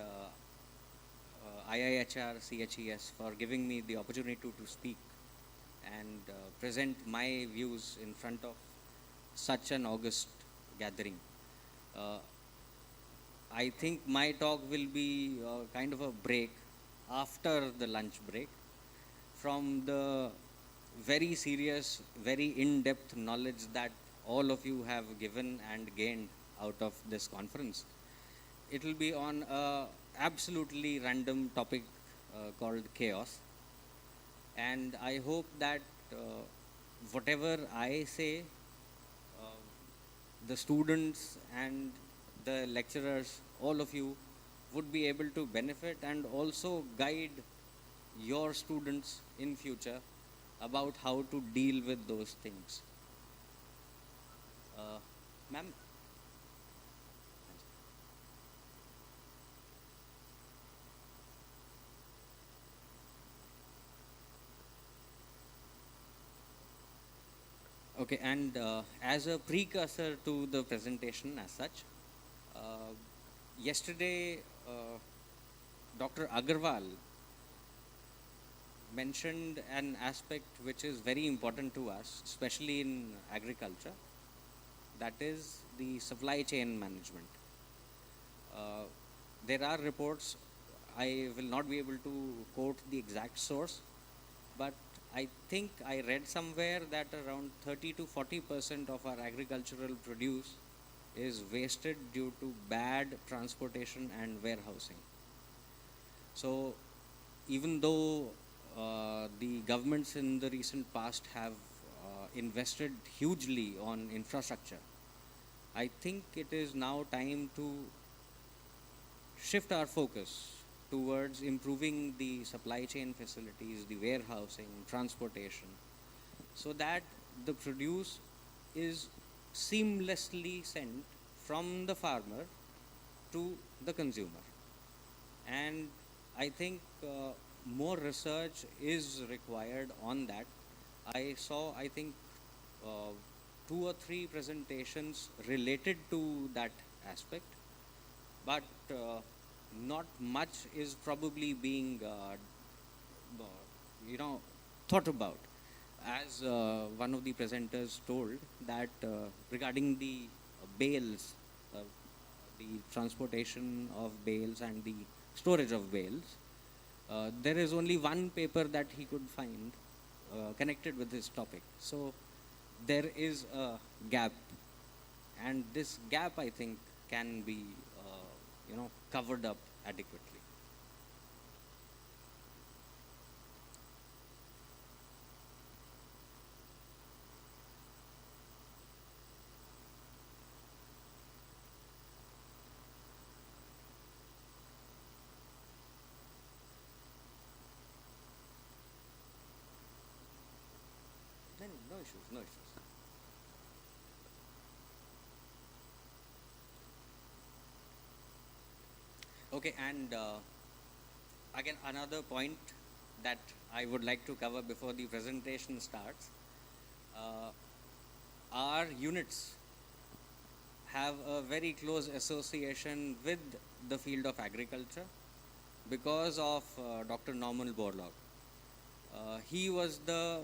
IIHR CHES for giving me the opportunity to speak and present my views in front of such an august gathering. I think my talk will be kind of a break after the lunch break from the very serious, very in-depth knowledge that all of you have given and gained out of this conference. It will be on a absolutely random topic called chaos, and I hope that whatever I say, the students and the lecturers, all of you, would be able to benefit and also guide your students in future about how to deal with those things. Ma'am? Okay, and as a precursor to the presentation as such, yesterday Dr. Agarwal mentioned an aspect which is very important to us, especially in agriculture, that is the supply chain management. There are reports, I will not be able to quote the exact source, but I think I read somewhere that around 30 to 40% of our agricultural produce is wasted due to bad transportation and warehousing. So even though the governments in the recent past have invested hugely on infrastructure, I think it is now time to shift our focus towards improving the supply chain facilities, the warehousing, transportation, so that the produce is seamlessly sent from the farmer to the consumer. And I think more research is required on that. I saw, I think, 2 or 3 presentations related to that aspect, but not much is probably being, thought about. As one of the presenters told, that regarding the bales, the transportation of bales and the storage of bales, there is only one paper that he could find connected with this topic. So there is a gap, and this gap, I think, can be covered up adequately. No issues, no issues. Okay, and again, another point that I would like to cover before the presentation starts. Our units have a very close association with the field of agriculture because of Dr. Norman Borlaug. He was the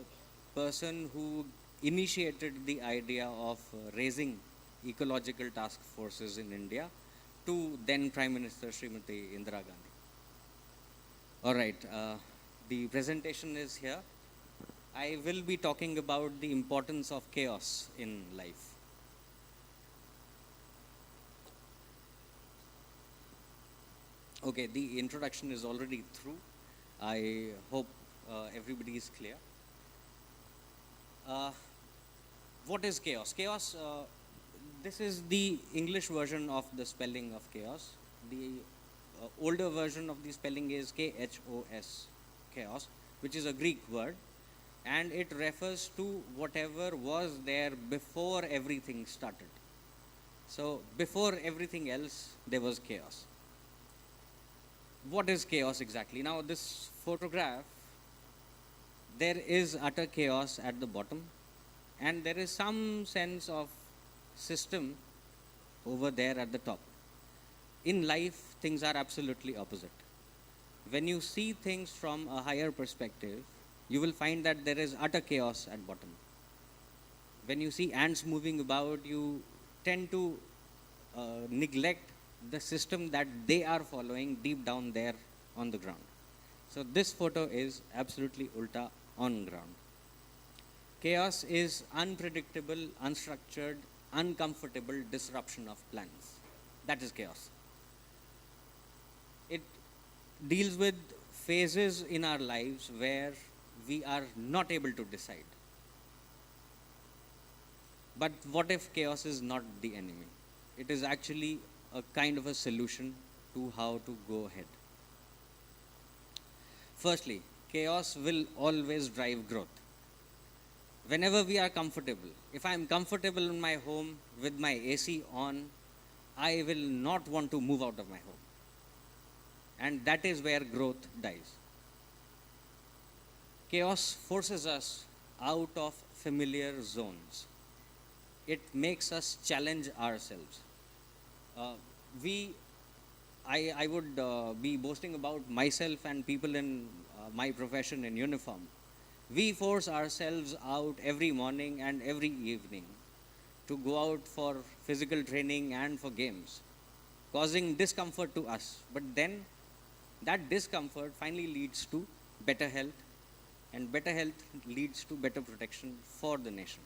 person who initiated the idea of raising ecological task forces in India to then Prime Minister Srimati Indira Gandhi. All right, the presentation is here. I will be talking about the importance of chaos in life. Okay, the introduction is already through. I hope everybody is clear. What is chaos? Chaos, this is the English version of the spelling of chaos. The older version of the spelling is KHOS, chaos, which is a Greek word, and it refers to whatever was there before everything started. So before everything else, there was chaos. What is chaos exactly? Now this photograph, there is utter chaos at the bottom, and there is some sense of system over there at the top. In life, things are absolutely opposite. When you see things from a higher perspective, you will find that there is utter chaos at bottom. When you see ants moving about, you tend to neglect the system that they are following deep down there on the ground. So this photo is absolutely ulta on ground. Chaos is unpredictable, unstructured, uncomfortable disruption of plans. That is chaos. It deals with phases in our lives where we are not able to decide. But what if chaos is not the enemy? It is actually a kind of a solution to how to go ahead. Firstly, chaos will always drive growth. Whenever we are comfortable, if I am comfortable in my home with my AC on, I will not want to move out of my home. And that is where growth dies. Chaos forces us out of familiar zones. It makes us challenge ourselves. I would be boasting about myself and people in my profession in uniform. We force ourselves out every morning and every evening to go out for physical training and for games, causing discomfort to us. But then that discomfort finally leads to better health, and better health leads to better protection for the nation.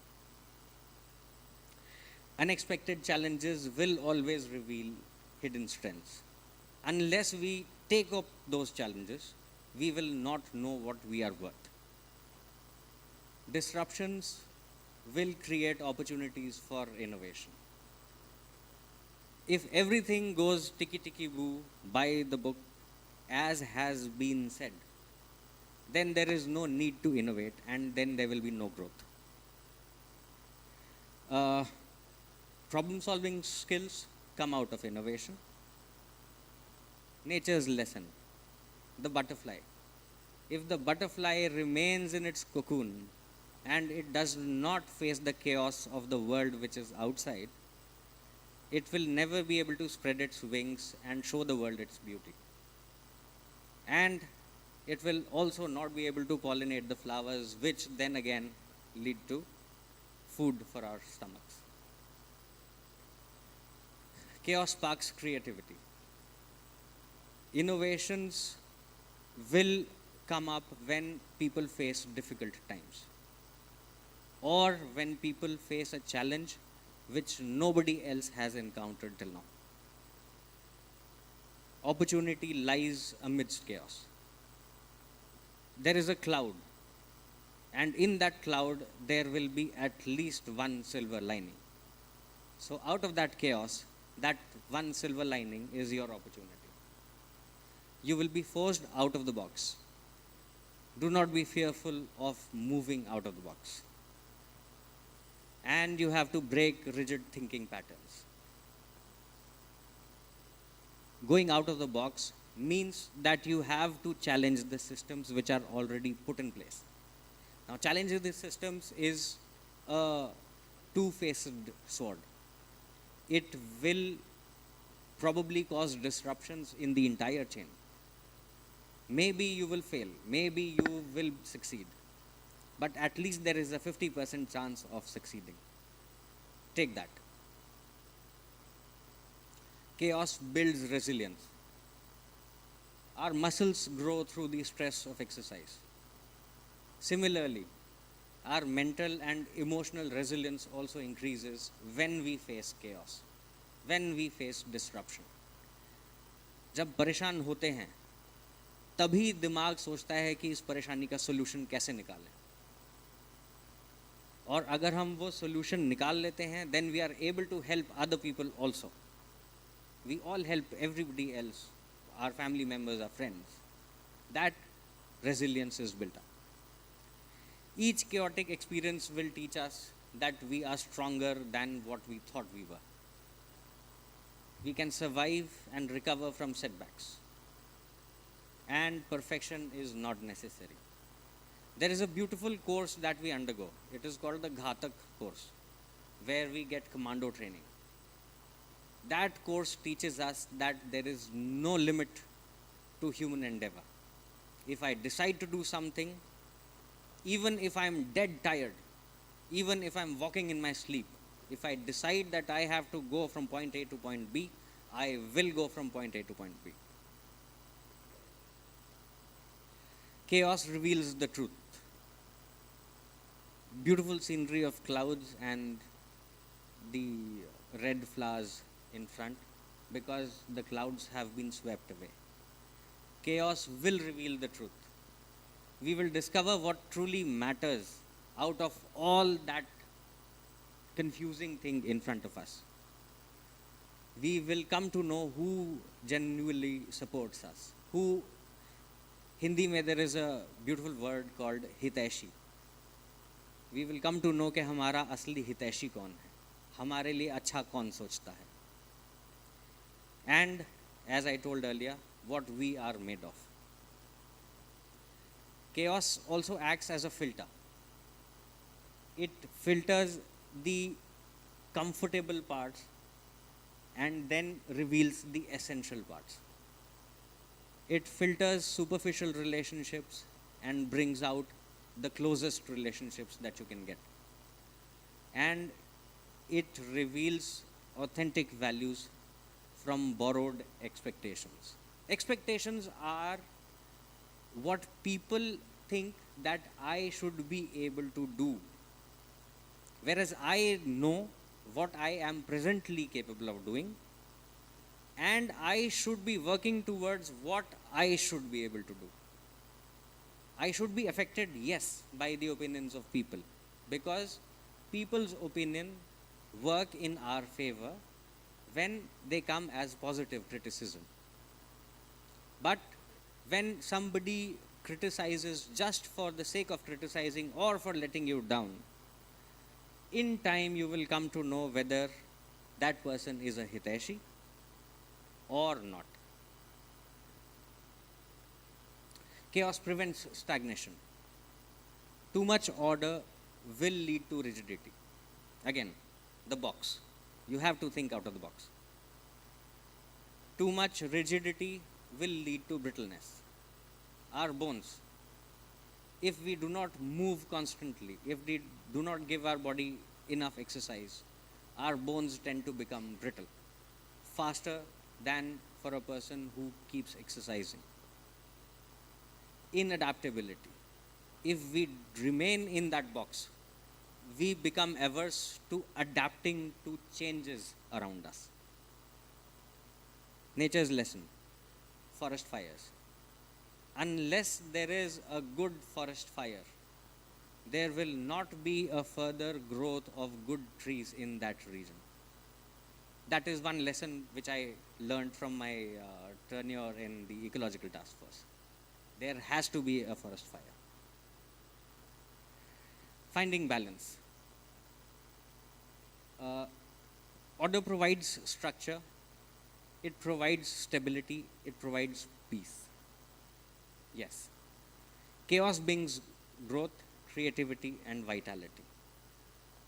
Unexpected challenges will always reveal hidden strengths. Unless we take up those challenges, we will not know what we are worth. Disruptions will create opportunities for innovation. If everything goes ticky-ticky-boo by the book, as has been said, then there is no need to innovate, and then there will be no growth. Problem solving skills come out of innovation. Nature's lesson, the butterfly. If the butterfly remains in its cocoon and it does not face the chaos of the world which is outside, it will never be able to spread its wings and show the world its beauty. And it will also not be able to pollinate the flowers, which then again lead to food for our stomachs. Chaos sparks creativity. Innovations will come up when people face difficult times, or when people face a challenge which nobody else has encountered till now. Opportunity lies amidst chaos. There is a cloud, and in that cloud there will be at least one silver lining. So out of that chaos, that one silver lining is your opportunity. You will be forced out of the box. Do not be fearful of moving out of the box. And you have to break rigid thinking patterns. Going out of the box means that you have to challenge the systems which are already put in place. Now, challenging these systems is a two-faced sword. It will probably cause disruptions in the entire chain. Maybe you will fail, maybe you will succeed, but at least there is a 50% chance of succeeding. Take that. Chaos builds resilience. Our muscles grow through the stress of exercise. Similarly, our mental and emotional resilience also increases when we face chaos, when we face disruption. जब परेशान होते हैं, तभी दिमाग सोचता है कि इस परेशानी का सोल्यूशन कैसे निकालें. और अगर हम वो सोल्यूशन निकाल लेते हैं, then we are able to help other people also. We all help everybody else, our family members, our friends. That resilience is built up. Each chaotic experience will teach us that we are stronger than what we thought we were. We can survive and recover from setbacks. And perfection is not necessary. There is a beautiful course that we undergo. It is called the Ghatak course, where we get commando training. That course teaches us that there is no limit to human endeavor. If I decide to do something, even if I'm dead tired, even if I'm walking in my sleep, if I decide that I have to go from point A to point B, I will go from point A to point B. Chaos reveals the truth. Beautiful scenery of clouds and the red flowers in front, because the clouds have been swept away. Chaos will reveal the truth. We will discover what truly matters out of all that confusing thing in front of us. We will come to know who genuinely supports us. Who, Hindi mein there is a beautiful word called hitaishi. We will come to know कि हमारा असली हितैषी कौन है, हमारे लिए अच्छा कौन सोचता है. And as I told earlier, what we are made of. Chaos also acts as a filter. It filters the comfortable parts and then reveals the essential parts. It filters superficial relationships and brings out the closest relationships that you can get. And it reveals authentic values from borrowed expectations. Expectations are what people think that I should be able to do, whereas I know what I am presently capable of doing, and I should be working towards what I should be able to do. I should be affected, yes, by the opinions of people, because people's opinion work in our favor when they come as positive criticism. But when somebody criticizes just for the sake of criticizing or for letting you down, In time, you will come to know whether that person is a Hiteshi or not. Chaos prevents stagnation. Too much order will lead to rigidity. Again, the box. You have to think out of the box. Too much rigidity will lead to brittleness. Our bones, if we do not move constantly, if we do not give our body enough exercise, our bones tend to become brittle faster than for a person who keeps exercising. Inadaptability. If we remain in that box, we become averse to adapting to changes around us. Nature's lesson, forest fires. Unless there is a good forest fire, there will not be a further growth of good trees in that region. That is one lesson which I learned from my tenure in the ecological task force. There has to be a forest fire. Finding balance. Order provides structure, it provides stability, it provides peace. Yes. Chaos brings growth, creativity, and vitality.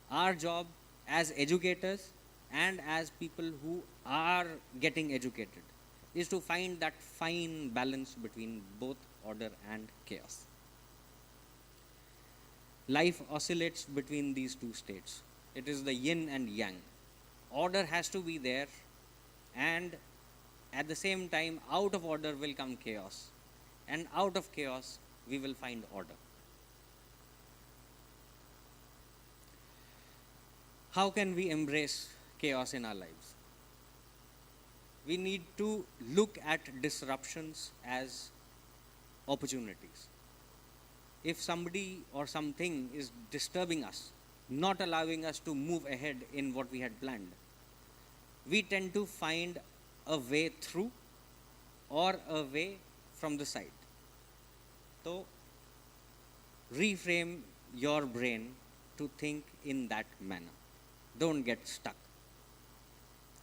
Our job as educators and as people who are getting educated is to find that fine balance between both order and chaos. Life oscillates between these two states. It is the yin and yang. Order has to be there, and at the same time, out of order will come chaos. And out of chaos, we will find order. How can we embrace chaos in our lives? We need to look at disruptions as opportunities. If somebody or something is disturbing us, not allowing us to move ahead in what we had planned, we tend to find a way through or a way from the side. So, reframe your brain to think in that manner. Don't get stuck.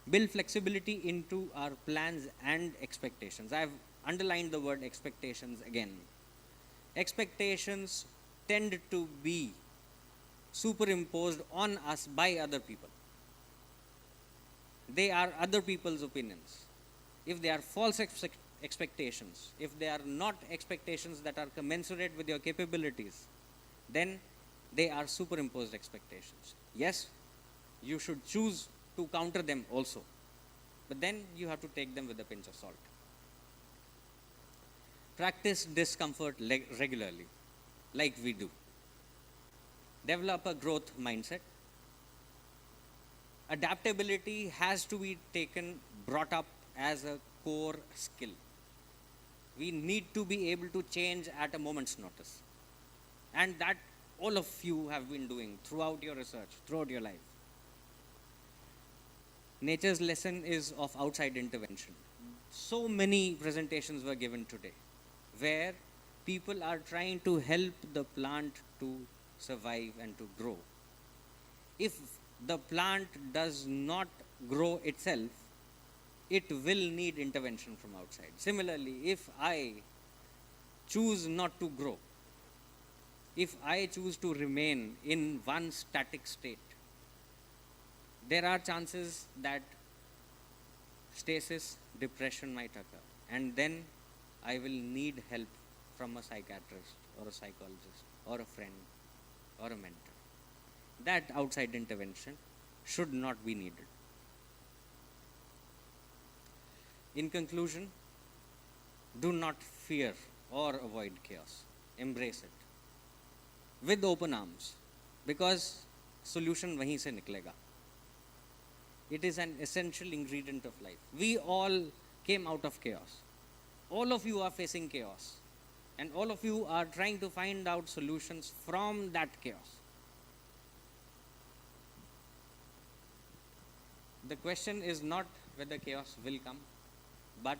Build flexibility into our plans and expectations. I've underlined the word expectations again. Expectations tend to be superimposed on us by other people. They are other people's opinions. If they are false expectations, if they are not expectations that are commensurate with your capabilities, then they are superimposed expectations. Yes, you should choose to counter them also, but then you have to take them with a pinch of salt. Practice discomfort regularly, like we do. Develop a growth mindset. Adaptability has to be brought up as a core skill. We need to be able to change at a moment's notice. And that all of you have been doing throughout your research, throughout your life. Nature's lesson is of outside intervention. So many presentations were given today where people are trying to help the plant to survive and to grow. If the plant does not grow itself, it will need intervention from outside. Similarly, if I choose not to grow, if I choose to remain in one static state, there are chances that stasis, depression might occur, and then I will need help from a psychiatrist or a psychologist or a friend or a mentor. That outside intervention should not be needed. In conclusion, do not fear or avoid chaos. Embrace it with open arms, because solution wahin se niklega. It is an essential ingredient of life. We all came out of chaos. All of you are facing chaos, and all of you are trying to find out solutions from that chaos. The question is not whether chaos will come, but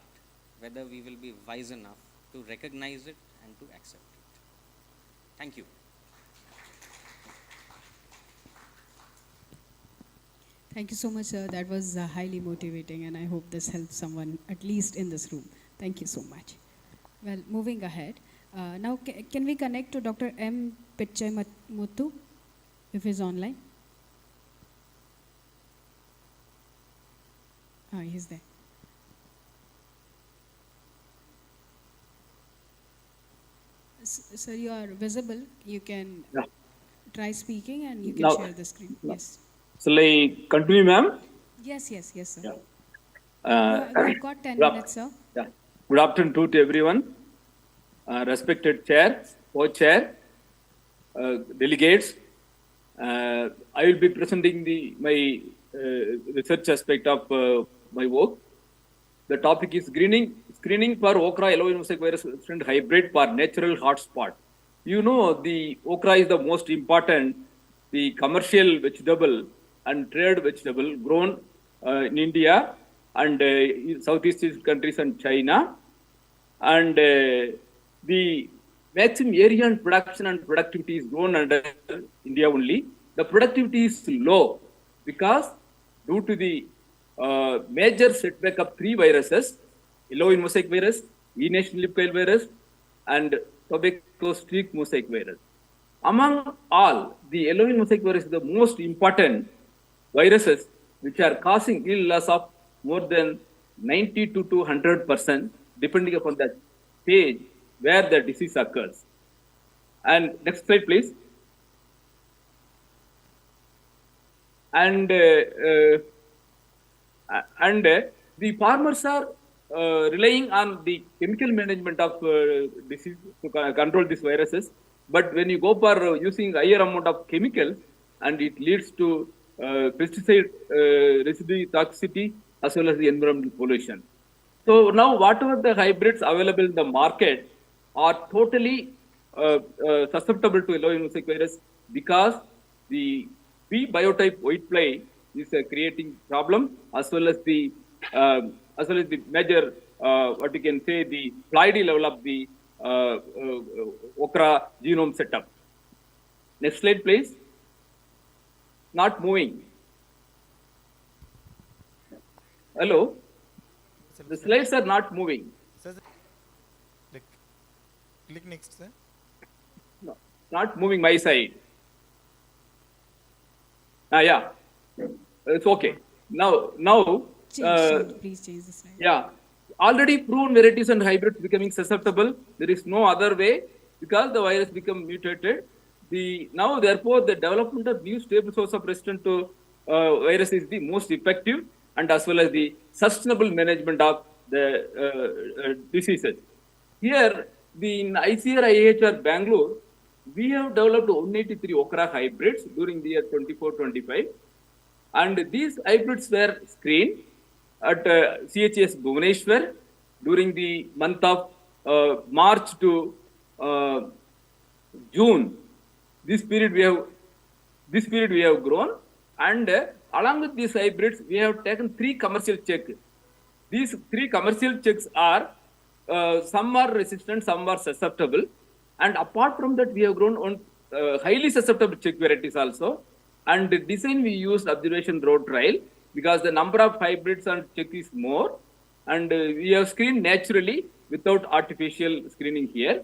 whether we will be wise enough to recognize it and to accept it. Thank you. Thank you so much, sir. That was highly motivating, and I hope this helps someone, at least in this room. Thank you so much. Well, moving ahead. Now, can we connect to Dr. M. Pichai Muthu, if he's online? He's there. Sir, you are visible. You can try speaking and you can Now- share the screen. Yes. Shall I continue, ma'am? Yes, sir. Uh, You've got 10 good af- minutes, sir. Yeah. Good afternoon to everyone. Respected chair, co-chair, delegates. I will be presenting my research aspect of my work. The topic is screening for okra yellow mosaic virus resistant hybrid for natural hotspot. You know, the okra is the most important, the commercial vegetable and trade vegetable grown in India and in Southeast Asian countries and China. And the maximum area and production and productivity is grown under India only. The productivity is low because due to the major setback of 3 viruses, yellow in mosaic virus, E-nation lip coil virus, and tobacco streak mosaic virus. Among all, the yellow in mosaic virus is the most important viruses which are causing yield loss of more than 92 to 100%, depending upon the stage where the disease occurs. And next slide, please. And the farmers are relying on the chemical management of disease to control these viruses. But when you go for using higher amount of chemicals, and it leads to pesticide residue toxicity as well as the environmental pollution. So now whatever the hybrids available in the market are totally susceptible to yellow mosaic virus because the B biotype white fly is creating problem as well as the major what you can say the flighty level of the okra genome setup. Next slide, please. Not moving. Hello. The slides are not moving. Click next, sir. No, not moving my side. Yeah, it's okay. Now, Please change the slide. yeah, already proven varieties and hybrids becoming susceptible. There is no other way because the virus become mutated. Now, therefore, the development of new stable source of resistant to virus is the most effective and as well as the sustainable management of the diseases. Here, in ICR IHR Bangalore, we have developed 183 okra hybrids during the year 24-25, and these hybrids were screened at CHS Bhubaneswar during the month of March to June. This period we have grown, and along with these hybrids, we have taken 3 commercial checks. These 3 commercial checks are some are resistant, some are susceptible, and apart from that, we have grown on highly susceptible check varieties also. And the design we used observation road trial because the number of hybrids and check is more, and we have screened naturally without artificial screening here.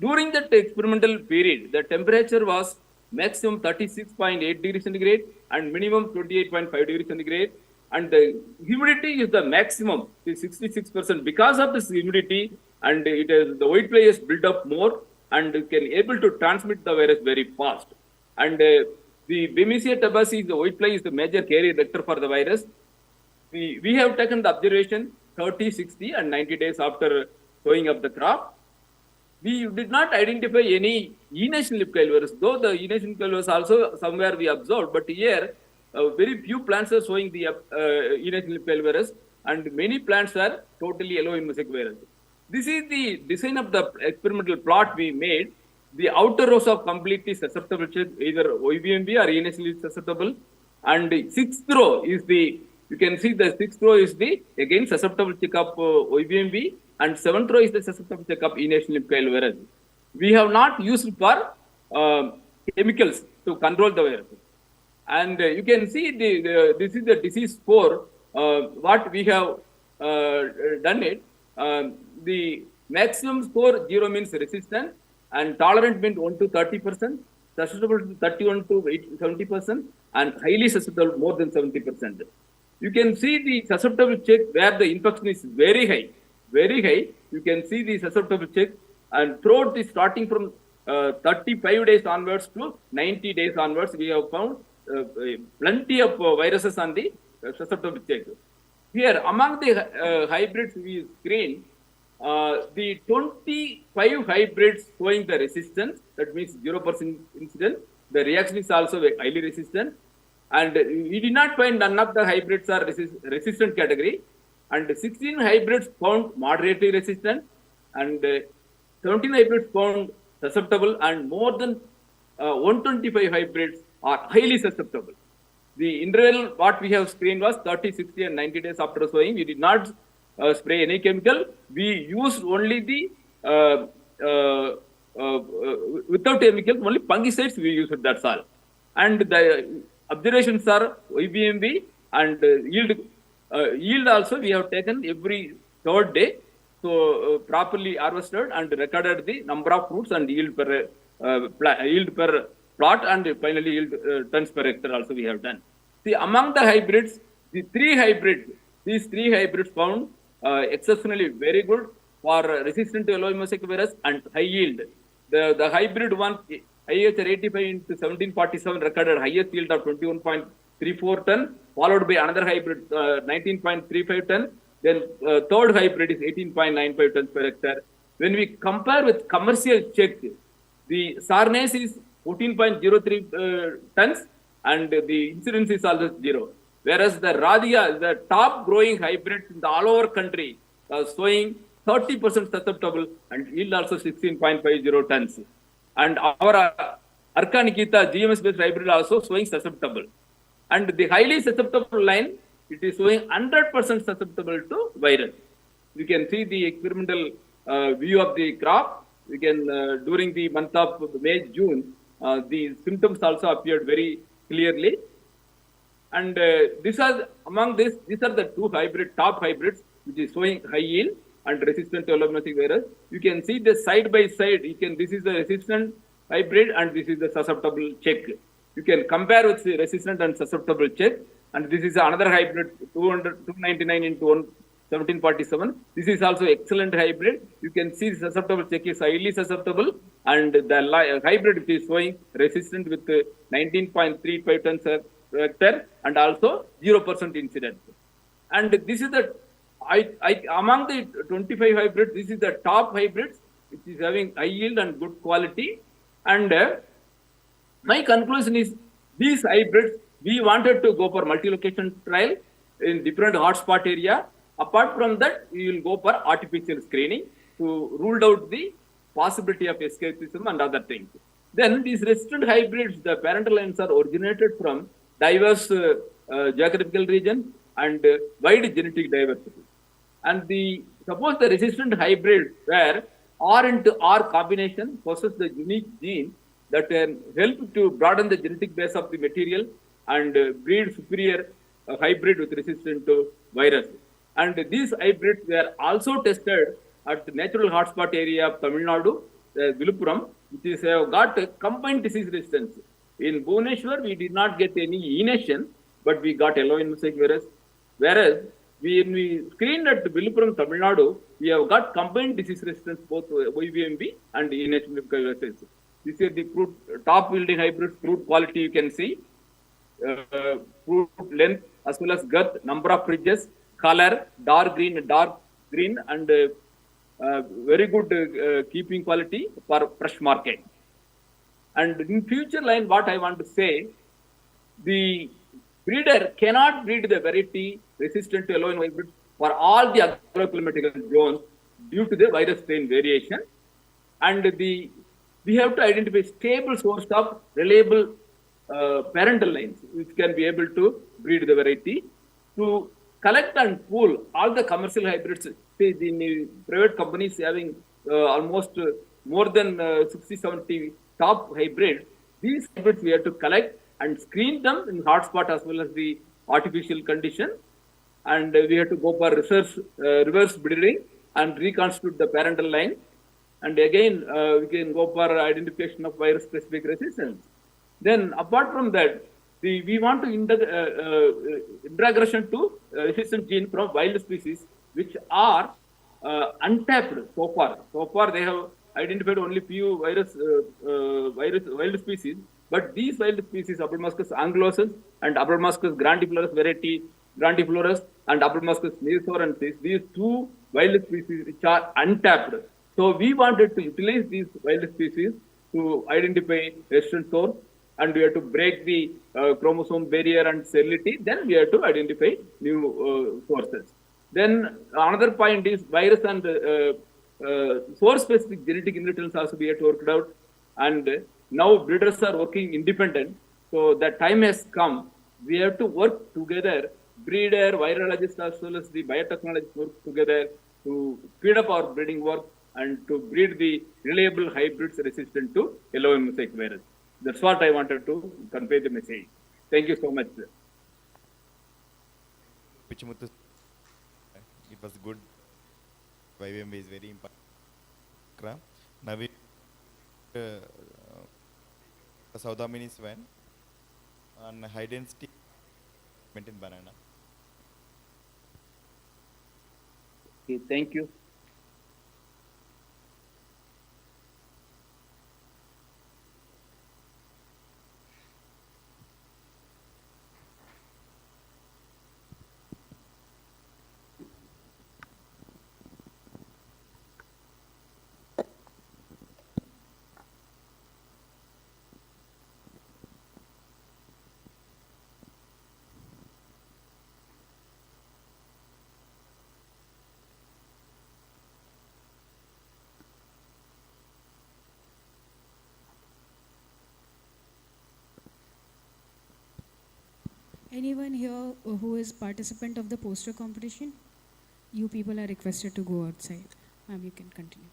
During that experimental period, the temperature was maximum 36.8 degrees centigrade and minimum 28.5 degrees centigrade. And the humidity is the maximum, is 66%. Because of this humidity, and the white fly is built up more and can able to transmit the virus very fast. And the Bemisia tabaci, the white fly, is the major carrier vector for the virus. We have taken the observation 30, 60, and 90 days after sowing of the crop. We did not identify any E-nation lip coil virus, though the E-nation lip coil virus also somewhere we observed, but here very few plants are showing the E-nation lip coil virus, and many plants are totally yellow in mosaic virus. This is the design of the experimental plot we made. The outer rows are completely susceptible to either OVMB or E-nation susceptible, and the 6th row is the, you can see the 6th row is the again susceptible check of OVMB, and 7th row is the susceptible check of E-nation lip coil virus. We have not used for chemicals to control the virus. And you can see this is the disease score, what we have done it. The maximum score 0 means resistant, and tolerant means 1 to 30%, susceptible to 31 to 70%, and highly susceptible more than 70%. You can see the susceptible check where the infection is very high, very high. You can see the susceptible check, and throughout the starting from 35 days onwards to 90 days onwards, we have found plenty of viruses on the susceptible check. Here, among the hybrids we screen, the 25 hybrids showing the resistance, that means 0% incidence. The reaction is also highly resistant. And we did not find none of the hybrids are resistant category. And 16 hybrids found moderately resistant. And 17 hybrids found susceptible. And more than 125 hybrids are highly susceptible. The interval what we have screened was 30, 60, and 90 days after sowing. We did not spray any chemical. We used only the without chemicals, only fungicides we used. That's all. And the observations are IBMB and yield also we have taken every third day. So properly harvested and recorded the number of fruits and yield per plot, and finally yield tons per hectare also we have done. See, among the hybrids, these three hybrids found exceptionally very good for resistant to yellow mosaic virus and high yield. The hybrid one, IHR 85 into 1747 recorded highest yield of 21.34 ton, followed by another hybrid 19.35 ton. Then third hybrid is 18.95 tons per hectare. When we compare with commercial check, the Sarnes is 14.03 tons, and the incidence is also 0. Whereas the Radia, the top growing hybrids in the all over country, showing 30% susceptible and yield also 16.50 tons. And our Arca Nikita GMS based hybrid also showing susceptible. And the highly susceptible line, it is showing 100% susceptible to virus. You can see the experimental view of the crop. We can, during the month of May, June, the symptoms also appeared very clearly. And these are the two top hybrids, which is showing high yield and resistant to yellow mosaic virus. You can see the side by side. This is the resistant hybrid and this is the susceptible check. You can compare with the resistant and susceptible check. And this is another hybrid, 299 into 1747. This is also excellent hybrid. You can see the susceptible check is highly susceptible, and the hybrid which is showing resistant with 19.35 tons per hectare and also 0% incidence. And this is the among the 25 hybrids, this is the top hybrids which is having high yield and good quality. And my conclusion is these hybrids, we wanted to go for multi-location trial in different hotspot area. Apart from that, we will go for artificial screening to rule out the possibility of escapism and other things. Then these resistant hybrids, the parental lines are originated from diverse geographical region and wide genetic diversity. And suppose the resistant hybrid where R into R combination possesses the unique gene that can help to broaden the genetic base of the material and breed superior hybrid with resistance to virus. And these hybrids were also tested at the natural hotspot area of Tamil Nadu, Viluppuram, which is got combined disease resistance. In Bhubaneswar, we did not get any initiation, but we got yellow mosaic virus. Whereas when we screened at Viluppuram, Tamil Nadu, we have got combined disease resistance, both YVMB and initiation viruses. This is the fruit, top yielding hybrid fruit quality you can see. Fruit length as well as girth, number of ridges, color, dark green, and very good keeping quality for fresh market. And in future line, what I want to say, the breeder cannot breed the variety resistant to yellow and hybrid for all the agroclimatical zones due to the virus strain variation. And we have to identify stable source of reliable parental lines which can be able to breed the variety. To collect and pool all the commercial hybrids, say the private companies having almost more than 60-70 top hybrids, these hybrids we have to collect and screen them in hotspot as well as the artificial condition. And we have to go for reverse breeding and reconstitute the parental line. And again, we can go for identification of virus-specific resistance. Then, apart from that, we want to introgression to resistant gene from wild species, which are untapped so far. So far, they have identified only few wild species, but these wild species, Abromoscus angulosus and Abromoscus grandiflorus variety, grandiflorus and Abromoscus neosorensis, these two wild species which are untapped. So we wanted to utilize these wild species to identify resistant source, and we have to break the chromosome barrier and sterility. Then we have to identify new sources. Then another point is virus and source-specific genetic inheritance also we have to work it out. And now breeders are working independent. So that time has come. We have to work together. Breeder, virologist as well as the biotechnologists work together to speed up our breeding work and to breed the reliable hybrids resistant to yellow mosaic virus. That's what I wanted to convey the message. Thank you so much, sir. Pichimuthu, it was good. YVM is very important. Now we Saudamini Swan on high density maintain banana. Okay, thank you. Anyone here who is participant of the poster competition? You people are requested to go outside. Ma'am, you can continue.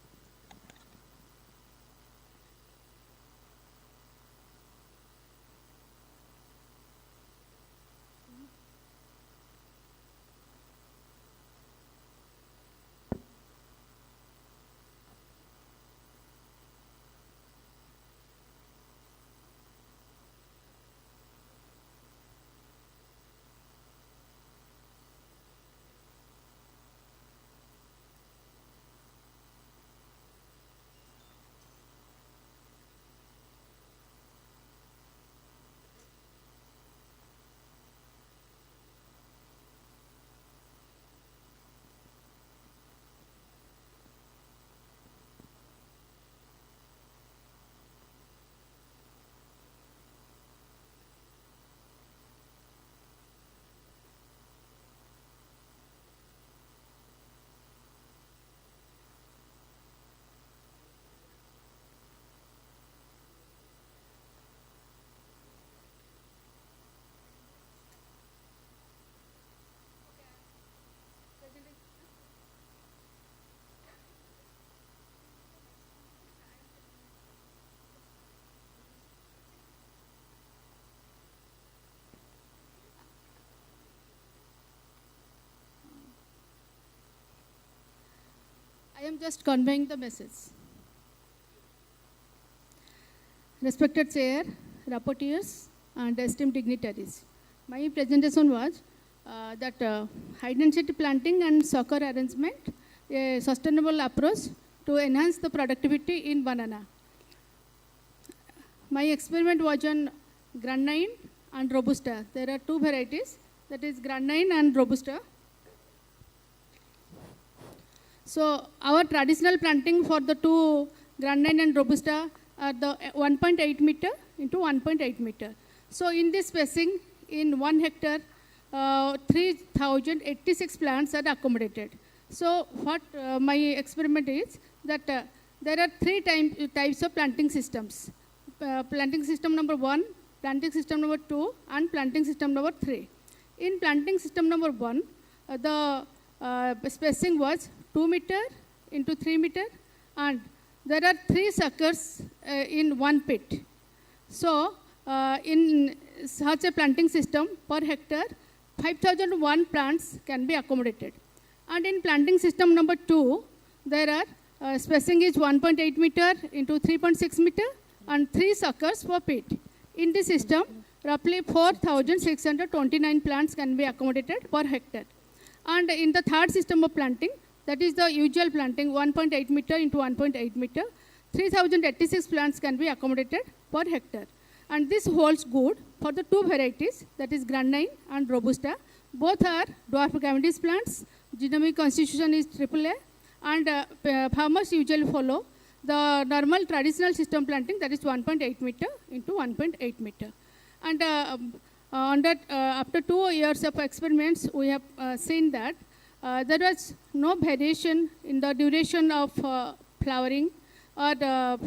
I am just conveying the message. Respected Chair, rapporteurs, and esteemed dignitaries, my presentation was that high-density planting and sucker arrangement, a sustainable approach to enhance the productivity in banana. My experiment was on Grandine and Robusta. There are two varieties, that is Grandine and Robusta. So our traditional planting for the two Grandine and Robusta are the 1.8 meter into 1.8 meter. So in this spacing, in 1 hectare, 3,086 plants are accommodated. So what my experiment is that there are three types of planting systems. Planting system number 1, planting system number 2, and planting system number 3. In planting system number 1, the spacing was 2 meter into 3 meter, and there are 3 suckers in 1 pit. So in such a planting system per hectare, 5,001 plants can be accommodated. And in planting system number 2, there are spacing is 1.8 meter into 3.6 meter and 3 suckers per pit. In this system, roughly 4,629 plants can be accommodated per hectare. And in the third system of planting, that is the usual planting, 1.8 meter into 1.8 meter, 3,086 plants can be accommodated per hectare. And this holds good for the 2 varieties, that is Grandine and Robusta. Both are dwarf gametes plants. Genomic constitution is AAA, and farmers usually follow the normal traditional system planting, that is 1.8 meter into 1.8 meter. And after 2 years of experiments, we have seen that there was no variation in the duration of flowering or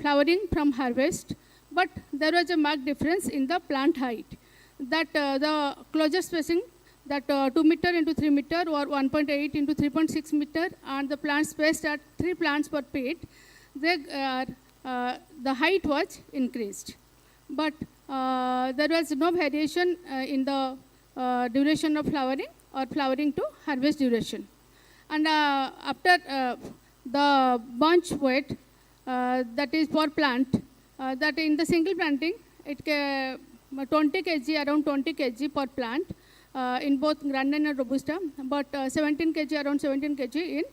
flowering from harvest, but there was a marked difference in the plant height. That the closure spacing, that 2 meter into 3 meter or 1.8 into 3.6 meter, and the plant spaced at 3 plants per pit, the height was increased. But there was no variation in the duration of flowering or flowering to harvest duration. And after the bunch weight, that is per plant, that in the single planting, it 20 kg, around 20 kg per plant in both Grandine and Robusta, but 17 kg, around 17 kg in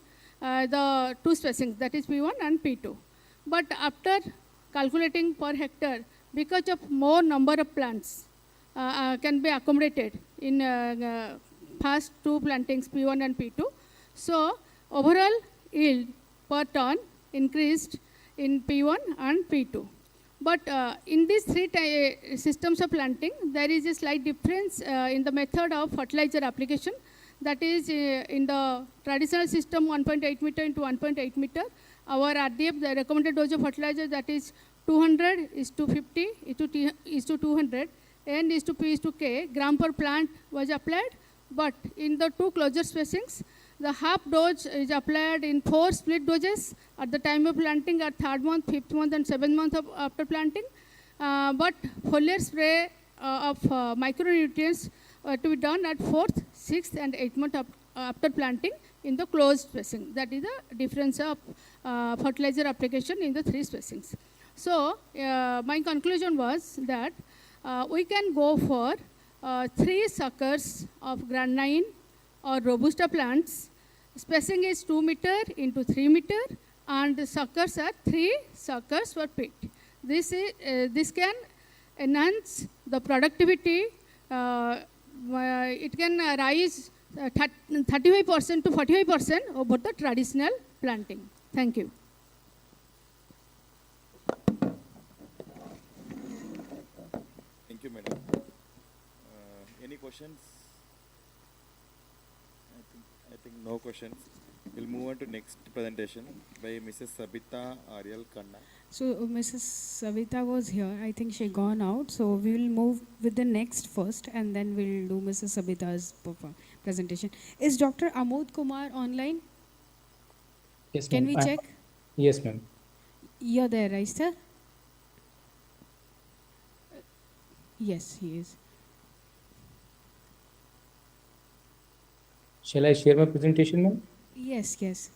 the 2 spacings, that is P1 and P2. But after calculating per hectare, because of more number of plants can be accommodated in first 2 plantings, P1 and P2, so overall yield per ton increased in P1 and P2. But in these 3 systems of planting, there is a slight difference in the method of fertilizer application. That is, in the traditional system, 1.8 meter into 1.8 meter, our RDF, the recommended dose of fertilizer, that is 200 is to 50 is to 200, N is to P is to K, gram per plant was applied. But in the 2 closure spacings, the half dose is applied in 4 split doses at the time of planting, at 3rd month, 5th month, and 7th month after planting. But foliar spray of micronutrients to be done at 4th, 6th, and 8th month after planting in the closed spacing. That is the difference of fertilizer application in the 3 spacings. So my conclusion was that we can go for 3 suckers of Grandine or Robusta plants. Spacing is 2 meter into 3 meter, and the suckers are 3 suckers per pit. This can enhance the productivity. It can rise 35% to 45% over the traditional planting. Thank you. Thank you, madam. Any questions? I think no questions. We'll move on to next presentation by Mrs. Sabita Ariel Kanna. So Mrs. Savita was here. I think she gone out. So we will move with the next first, and then we'll do Mrs. Savita's presentation. Is Dr. Amod Kumar online? Yes, Can we check? Yes, ma'am. You're there, right, sir? Yes, he is. Shall I share my presentation, ma'am? Yes, yes.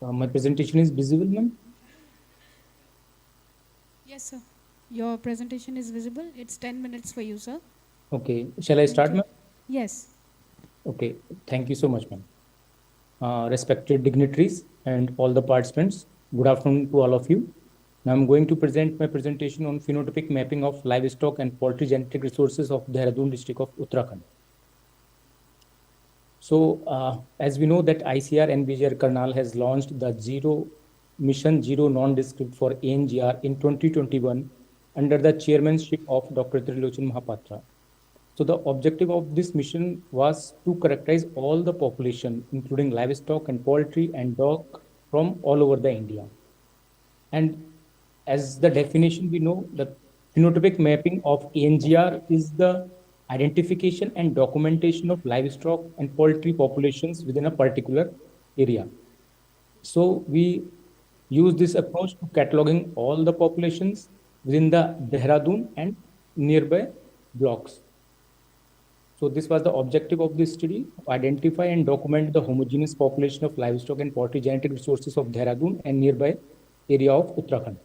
My presentation is visible, ma'am? Yes, sir. Your presentation is visible. It's 10 minutes for you, sir. Okay. Shall I start, ma'am? Yes. Okay. Thank you so much, ma'am. Respected dignitaries and all the participants, good afternoon to all of you. Now I'm going to present my presentation on phenotypic mapping of livestock and poultry genetic resources of Dehradun district of Uttarakhand. So, as we know that ICR NBGR Karnal has launched the Mission Zero Non-Descript for ANGR in 2021 under the chairmanship of Dr. Trilochan Mahapatra. So the objective of this mission was to characterize all the population, including livestock and poultry and dog from all over the India. And as the definition we know, the phenotypic mapping of ANGR is the identification and documentation of livestock and poultry populations within a particular area. So we use this approach to cataloging all the populations within the Dehradun and nearby blocks. So this was the objective of this study, to identify and document the homogeneous population of livestock and poultry genetic resources of Dehradun and nearby area of Uttarakhand.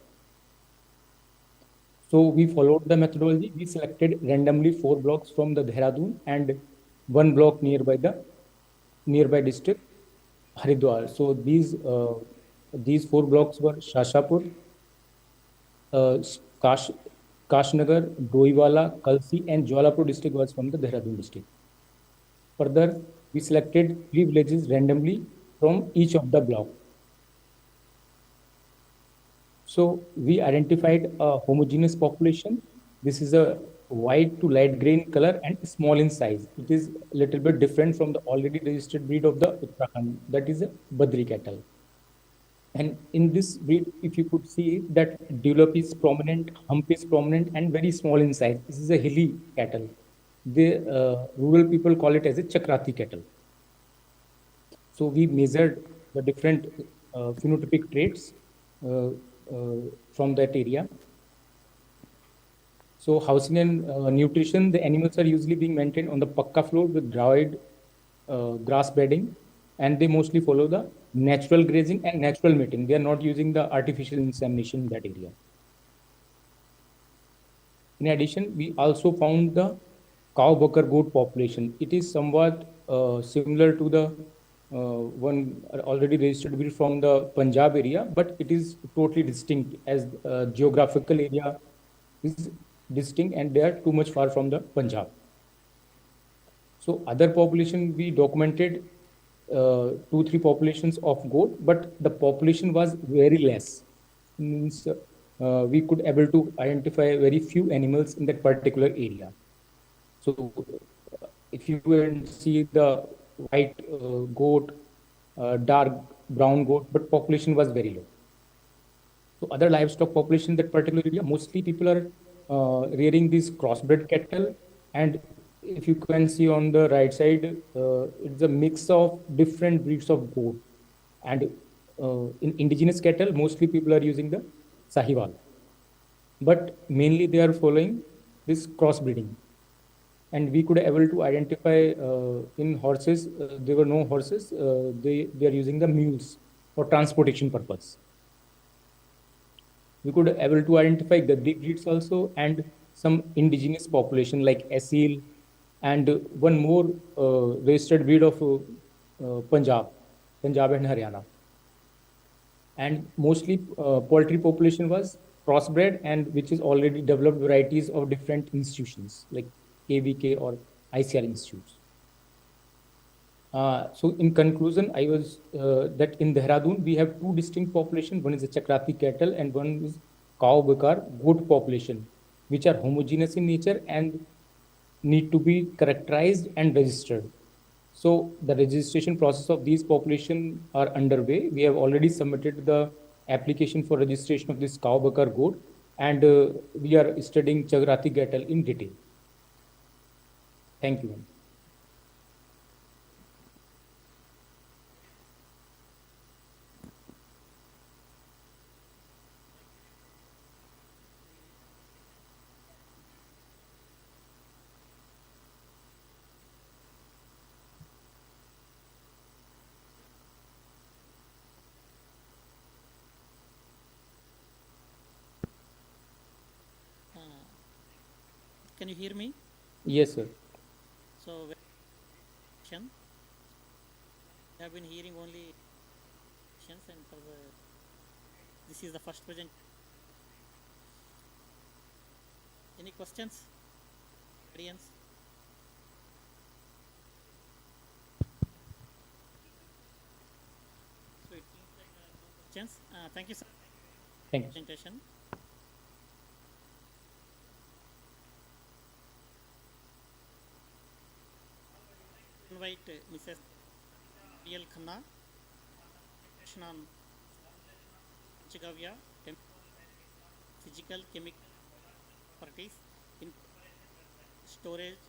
So we followed the methodology. We selected randomly 4 blocks from the Dehradun and 1 block nearby the nearby district, Haridwar. So these 4 blocks were Shashapur, Kash, Kashnagar, Doiwala, Kalsi, and Jwalapur district was from the Dehradun district. Further, we selected 3 villages randomly from each of the block. So we identified a homogeneous population. This is a white to light green color and small in size. It is a little bit different from the already registered breed of the Uttarakhand, that is a Badri cattle. And in this breed, if you could see that develop is prominent, hump is prominent, and very small in size. This is a hilly cattle. The rural people call it as a Chakrati cattle. So we measured the different phenotypic traits from that area. So housing and nutrition, the animals are usually being maintained on the pakka floor with dried grass bedding, and they mostly follow the natural grazing and natural mating. They are not using the artificial insemination in that area. In addition, we also found the cow bucker goat population. It is somewhat similar to the one already registered breed from the Punjab area, but it is totally distinct as geographical area is distinct and they are too much far from the Punjab. So other population we documented 2-3 populations of goat, but the population was very less. Means we could able to identify very few animals in that particular area. So if you go and see the white goat, dark brown goat, but population was very low. So other livestock population in that particular area, mostly people are rearing these crossbred cattle, and if you can see on the right side, it's a mix of different breeds of goat. And in indigenous cattle, mostly people are using the Sahiwal, but mainly they are following this crossbreeding. And we could able to identify in horses, there were no horses, they are using the mules for transportation purpose. We could able to identify Gaddi breeds also and some indigenous population like Asil and one more registered breed of Punjab and Haryana. And mostly poultry population was crossbred and which is already developed varieties of different institutions like KVK or ICR institutes. So in conclusion, I was that in Dehradun we have 2 distinct populations. One is the Chakrati cattle and one is cow bakar goat population, which are homogeneous in nature and need to be characterized and registered. So the registration process of these population are underway. We have already submitted the application for registration of this cow bakar goat, and we are studying Chakrati cattle in detail. Thank you. Can you hear me? Yes, sir. So, we have been hearing only questions, and for this is the first present. Any questions, audience? So it seems like no questions. Thank you, sir. Thank you. Presentation. Invite Mrs. Riel Khanna on Chigavya, physical chemical properties in storage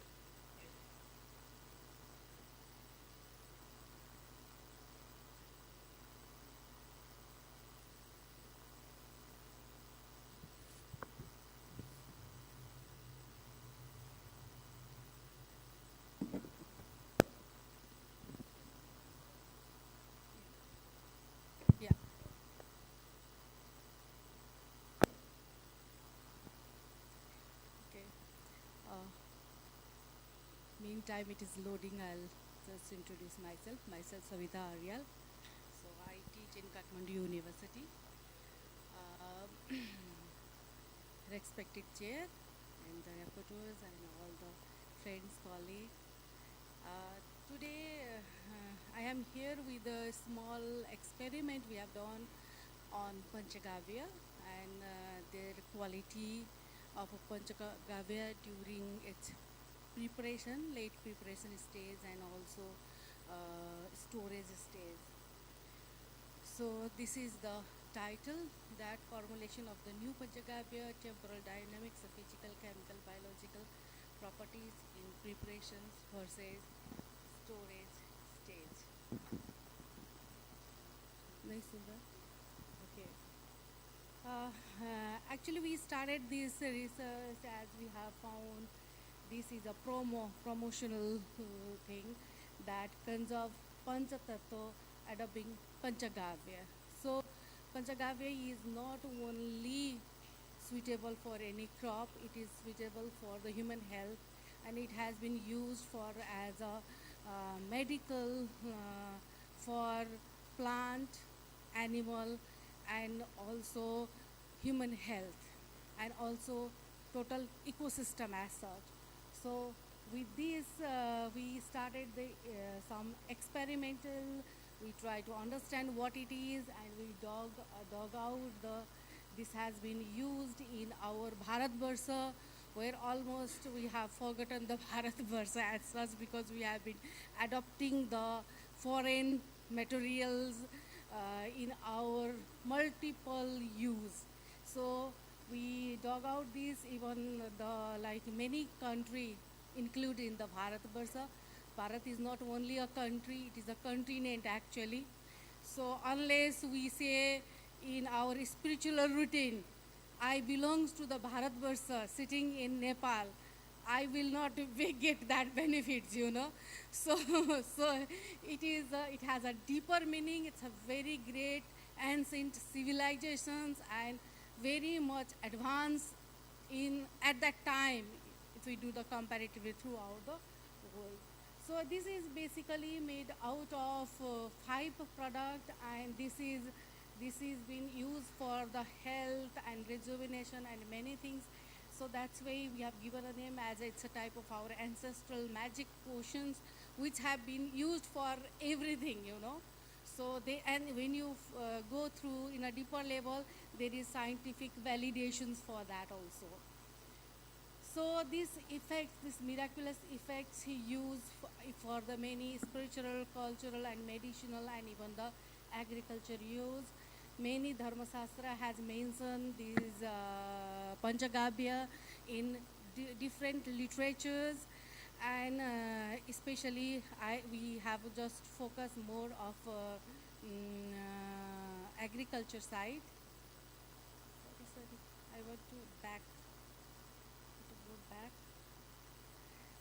meantime it is loading, I'll just introduce myself. Myself Savita Aryal. So I teach in Kathmandu University. Respected chair and the rapporteurs and all the friends, colleagues. Today I am here with a small experiment we have done on Panchagavya and their quality of Panchagavya during its preparation, late preparation stage and also storage stage. So this is the title, that formulation of the new Panchagavya, temporal dynamics, physical, chemical, biological properties in preparations versus storage stage. Nice, okay. Actually, we started this research as we have found this is a promotional thing that conserve Panchatattva adopting Panchagavya. So Panchagavya is not only suitable for any crop, it is suitable for the human health, and it has been used for as a medical for plant, animal, and also human health, and also total ecosystem as such. So with this, we started some experimental. We try to understand what it is, and we dug out this has been used in our Bharatvarsha, where almost we have forgotten the Bharatvarsha as such because we have been adopting the foreign materials in our multiple use. So we dug out this, even the like many country included in the Bharatvarsha. Bharat is not only a country, it is a continent actually. So unless we say in our spiritual routine, I belongs to the Bharatvarsha sitting in Nepal, I will not get that benefits, you know. So, it has a deeper meaning. It's a very great ancient civilizations and very much advanced at that time if we do the comparatively throughout the world. So this is basically made out of 5 products, and this is being used for the health and rejuvenation and many things. So that's why we have given a name as it's a type of our ancestral magic potions which have been used for everything, you know. So and when you go through in a deeper level, there is scientific validations for that also. So these effects, these miraculous effects he used for the many spiritual, cultural and medicinal and even the agriculture use. Many Dharmasastra has mentioned these Panchagavya in different literatures, and especially we have just focused more of agriculture side. Sorry, I want to go back.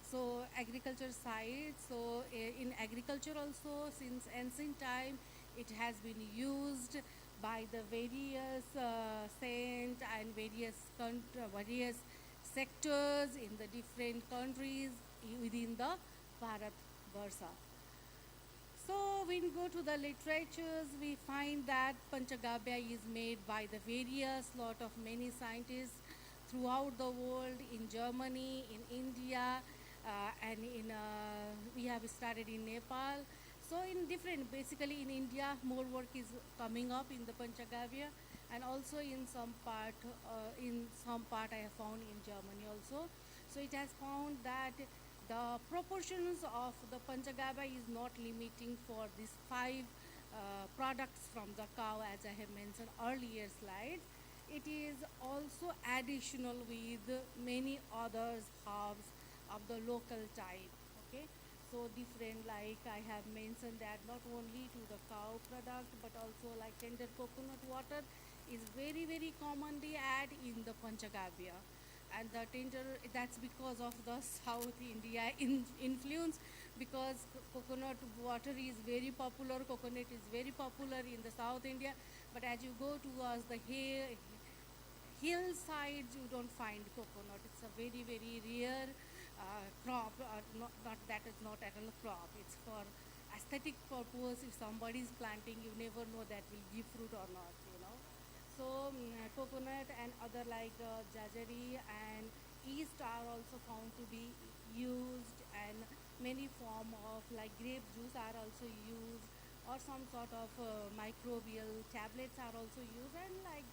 So agriculture side, so in agriculture also since ancient time it has been used by the various saints and various sectors in the different countries within the Bharatvarsha. So when we go to the literatures, we find that Panchagavya is made by the various lot of many scientists throughout the world, in Germany, in India, and we have started in Nepal. So in different, basically in India, more work is coming up in the Panchagavya, and also in some part I have found in Germany also. So it has found that the proportions of the Panchagavya is not limiting for these 5 products from the cow, as I have mentioned earlier slides. It is also additional with many others herbs of the local type. Okay. So different, like I have mentioned that not only to the cow product, but also like tender coconut water is very, very commonly add in the Panchagavya. And the tender, that's because of the South India influence, because coconut water is very popular, coconut is very popular in the South India, but as you go towards the hillsides, you don't find coconut. It's a very, very rare crop, not that is not at all a crop. It's for aesthetic purpose. If somebody is planting, you never know that will give fruit or not, you know. So coconut and other like jaggery and yeast are also found to be used, and many form of like grape juice are also used, or some sort of microbial tablets are also used, and like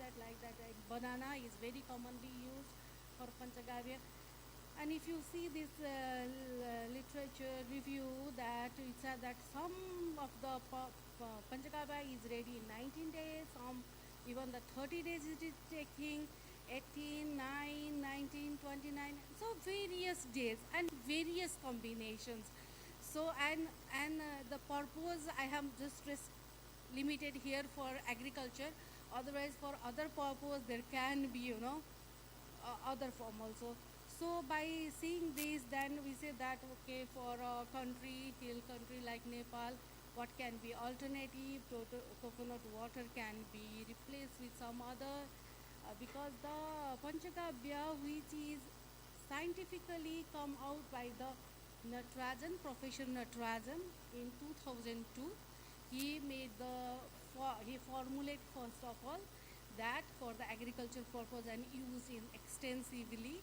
banana is very commonly used for Panchagavya. And if you see this literature review, that it said that some of the Panchagavya is ready in 19 days, some even the 30 days it is taking, 18, 9, 19, 29, so various days and various combinations. So the purpose I have just limited here for agriculture. Otherwise, for other purpose, there can be, you know, other form also. So by seeing this, then we say that okay, for a country, hill country like Nepal, what can be alternative? Coconut water can be replaced with some other, because the Panchagavya, which is scientifically come out by the Natarajan, Professor Natarajan in 2002. He made he formulated first of all that for the agriculture purpose and used in extensively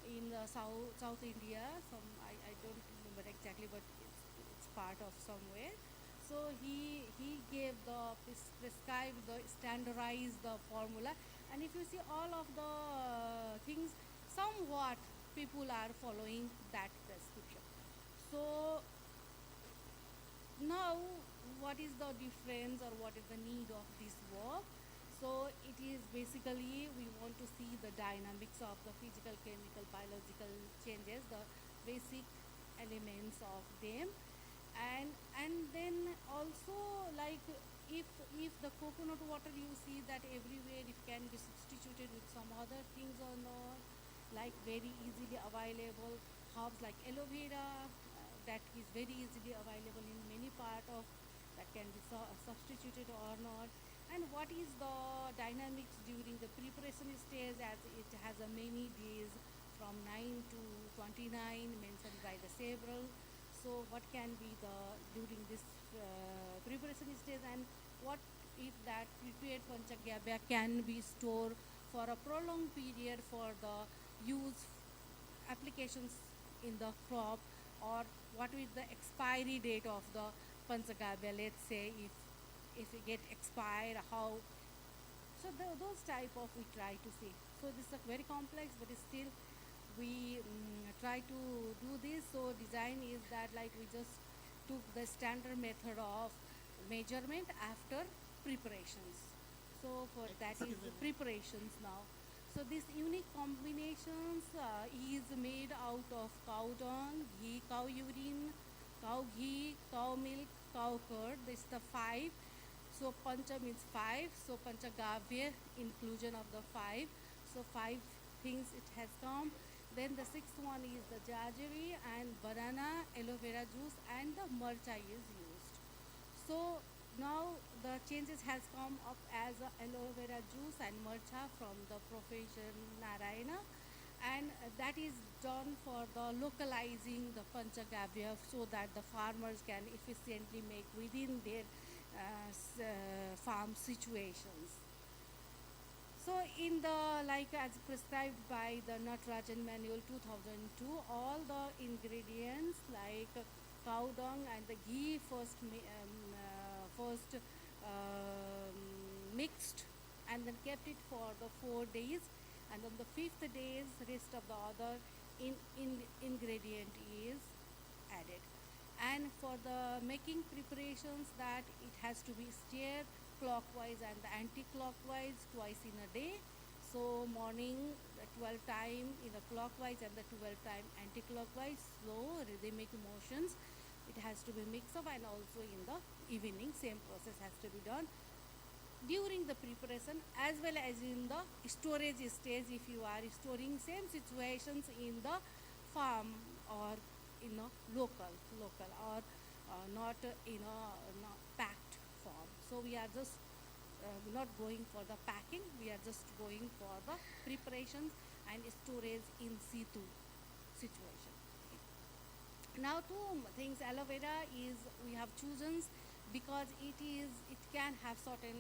in South India. I don't remember exactly, but it's part of somewhere. So he gave the prescribed the standardized the formula, and if you see all of the things, somewhat people are following that prescription. So now, what is the difference or what is the need of this work? So it is basically we want to see the dynamics of the physical, chemical, biological changes, the basic elements of them, and then also like if the coconut water, you see that everywhere it can be substituted with some other things or not, like very easily available herbs like aloe vera, that is very easily available in many part of that can be substituted or not. And what is the dynamics during the preparation stage, as it has a many days from 9 to 29 mentioned by the several. So what can be the during this preparation stage, and what if that prepared Panchagavya can be stored for a prolonged period for the use applications in the crop, or what is the expiry date of the Panchagavya, let's say if it get expired, how. So those type of we try to see. So this is very complex, but still we try to do this. So design is that like we just took the standard method of measurement after preparations. So for that is the preparations now. So these unique combinations is made out of cow dung, ghee, cow urine, cow ghee, cow milk, cow curd. This is the 5. So pancha means 5. So Panchagavya, inclusion of the 5. So 5 things it has come. Then the 6th one is the jaggery and banana, aloe vera juice, and the marcha is used. So now the changes has come up as aloe vera juice and marcha from the Professor Narayana, and that is done for the localizing the Panchagavya so that the farmers can efficiently make within their farm situations. So in the like as prescribed by the Natarajan Manual 2002, all the ingredients like cow dung and the ghee first mixed and then kept it for the 4 days, and on the 5th days rest of the other ingredient is added. And for the making preparations, that it has to be stirred clockwise and anti-clockwise twice in a day. So morning the 12 time in the clockwise and the 12 time anti-clockwise, slow rhythmic motions. It has to be mixed up, and also in the evening same process has to be done during the preparation as well as in the storage stage, if you are storing same situations in the farm or in a local or not in a not packed form. So we are just not going for the packing, we are just going for the preparations and storage in situ situation. Now two things, aloe vera is we have chosen because it can have certain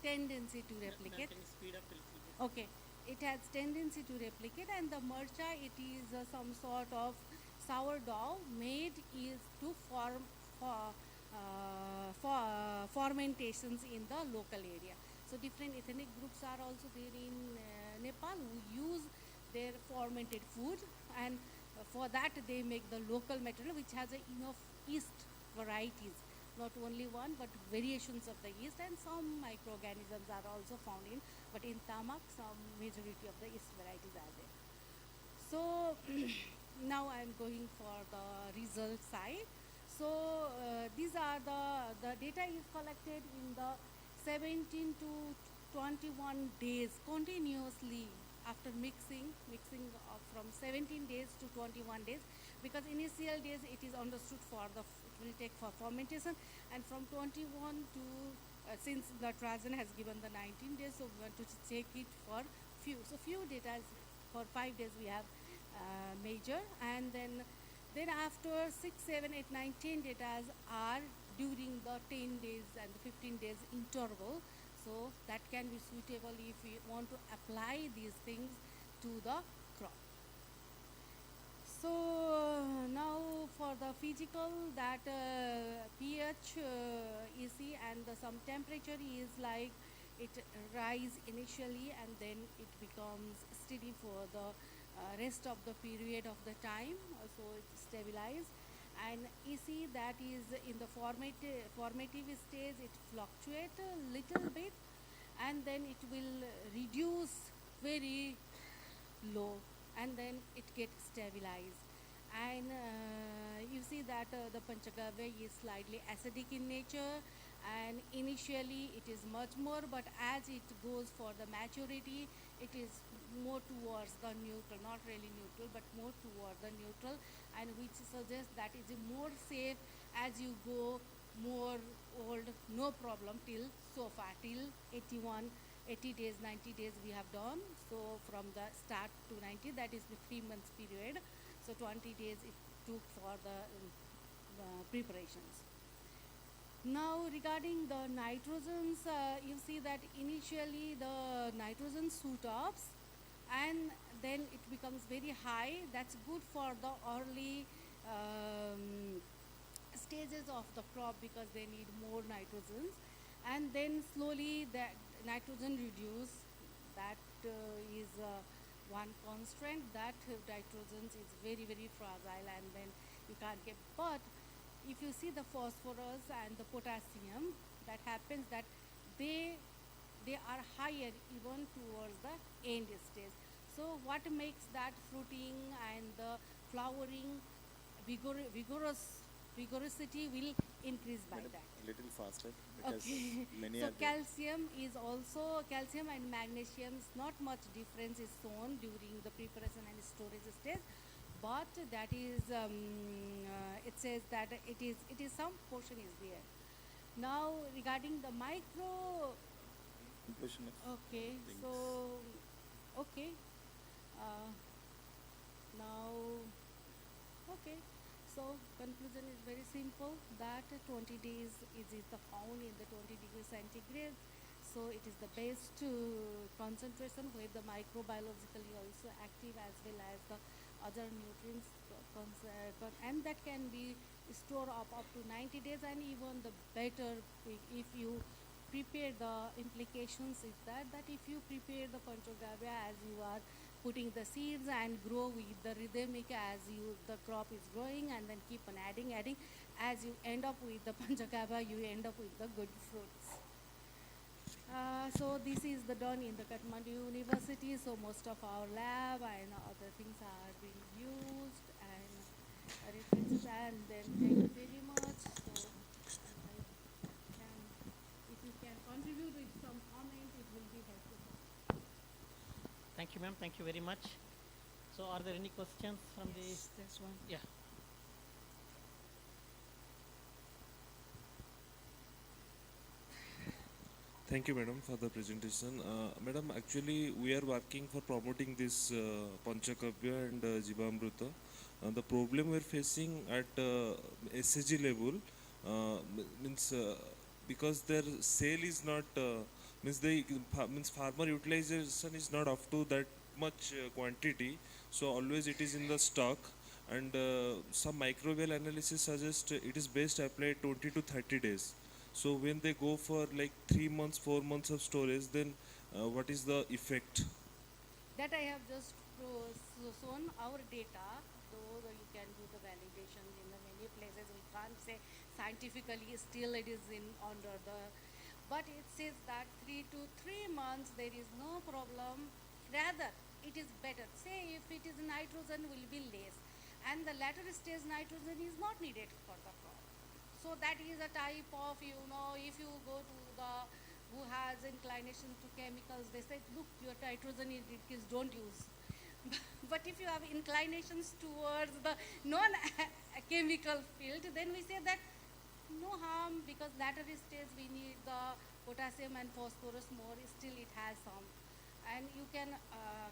tendency to replicate. Can you speed up a little bit? Okay, it has tendency to replicate, and the marcha, it is some sort of sourdough made is to form fermentations in the local area. So different ethnic groups are also there in Nepal who use their fermented food, and for that they make the local material which has enough yeast varieties, not only one but variations of the yeast, and some microorganisms are also found in, but in tamak some majority of the yeast varieties are there. So now I am going for the result side. So these are the data is collected in the 17 to 21 days continuously after mixing from 17 days to 21 days, because initial days it is understood it will take for fermentation, and from 21 to since the Trajan has given the 19 days, so we want to take it for few data for 5 days we have major, and then after 6, 7, 8, 9, 10 data are during the 10 days and the 15 days interval. So that can be suitable if we want to apply these things to the crop. So now for the physical, that pH, EC, and some temperature is like it rise initially and then it becomes steady for the rest of the period of the time, so it's stabilized. And EC, that is in the formative stage, it fluctuates a little bit and then it will reduce very low and then it gets stabilized. And you see that the Panchagavya is slightly acidic in nature, and initially it is much more, but as it goes for the maturity, it is more towards the neutral, not really neutral, but more toward the neutral, and which suggests that it is more safe as you go more old, no problem till so far, till 80 days, 90 days we have done. So from the start to 90, that is the 3 months period. So 20 days it took for the preparations. Now regarding the nitrogens, you see that initially the nitrogen suit ups and then it becomes very high. That's good for the early stages of the crop because they need more nitrogens, and then slowly that nitrogen reduce. That is one constraint, that nitrogen is very, very fragile and then you can't get. But if you see the phosphorus and the potassium, that happens that they are higher even towards the end stage. So what makes that fruiting and the flowering vigorosity will increase by that. A little faster because Okay. many So are there. calcium and magnesium, not much difference is shown during the preparation and storage stage, but that is it says that it is some portion is there. Now regarding the micro. Conclusion of Okay, things. so okay. Now okay. So conclusion is very simple, that 20 days is the found in the 20 degrees centigrade. So it is the best concentration where the microbiologically also active as well as the other nutrients and that can be stored up to 90 days, and even the better if you prepare. The implications is that if you prepare the Panchagavya as you are putting the seeds and grow with the rhythmic as the crop is growing, and then keep on adding, as you end up with the Panchagavya, you end up with the good fruits. So this is done in the Kathmandu University, so most of our lab and other things are being used and references, and then thank you very much. So if you can contribute with some comment, it will be helpful. Thank you, ma'am. Thank you very much. So are there any questions from Yes, there's one. Yeah. Thank you, madam, for the presentation. Madam, actually, we are working for promoting this Panchakavya and Jivamruta the problem we're facing at SAG level means because their sale is not means means farmer utilization is not up to that much quantity, so always it is in the stock, and some microbial analysis suggests it is best applied 20 to 30 days. So when they go for like 3 months 4 months of storage, then what is the effect? That I have just shown our data, though you can do the validation in the many places. We can't say scientifically still it is in under the, but it says that 3 to 3 months there is no problem. Rather, it is better. Say if it is nitrogen will be less, and the latter stage nitrogen is not needed for the crop. So that is a type of, if you go to the who has inclination to chemicals, they say, look, your nitrogen is don't use. But if you have inclinations towards the non-chemical field, then we say that no harm, because latter stage we need the potassium and phosphorus more, still it has some. And you can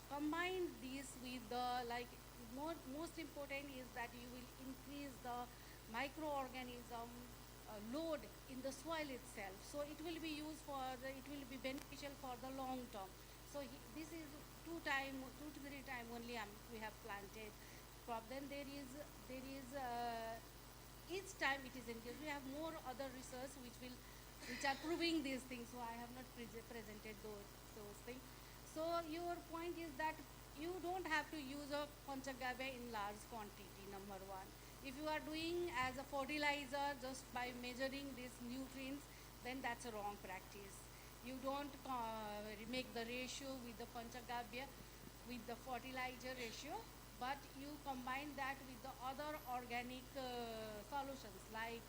combine these with the, most important is that you will increase the microorganism load in the soil itself. So it will be used it will be beneficial for the long term. So this is 2 to 3 times only we have planted crop. Then there is each time it is engaged. We have more other research which are proving these things. So I have not presented those things. So your point is that you don't have to use a panchagavya in large quantity, number one. If you are doing as a fertilizer just by measuring these nutrients, then that's a wrong practice. You don't make the ratio with the panchagavya, with the fertilizer ratio, but you combine that with the other organic solutions like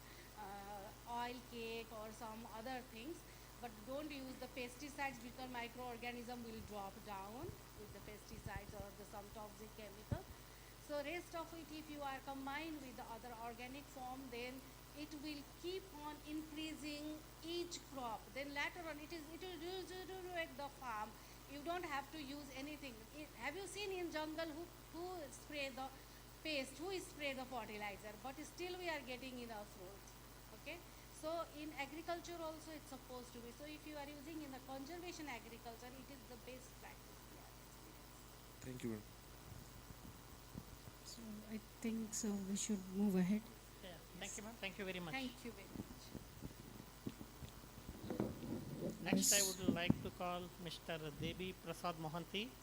oil cake or some other things. But don't use the pesticides, because microorganism will drop down with the pesticides or some toxic chemical. So rest of it, if you are combined with the other organic form, then it will keep on increasing each crop. Then later on, it will rejuvenate the farm. You don't have to use anything. Have you seen in jungle who spray the paste, who spray the fertilizer? But still we are getting enough fruits. Okay. So in agriculture also it's supposed to be. So if you are using in the conservation agriculture, it is the best practice we have experienced. Thank you, ma'am. So I think so we should move ahead. Yeah, thank you, ma'am. Thank you very much. Thank you very much. Next, I would like to call Mr. Debi Prasad Mohanty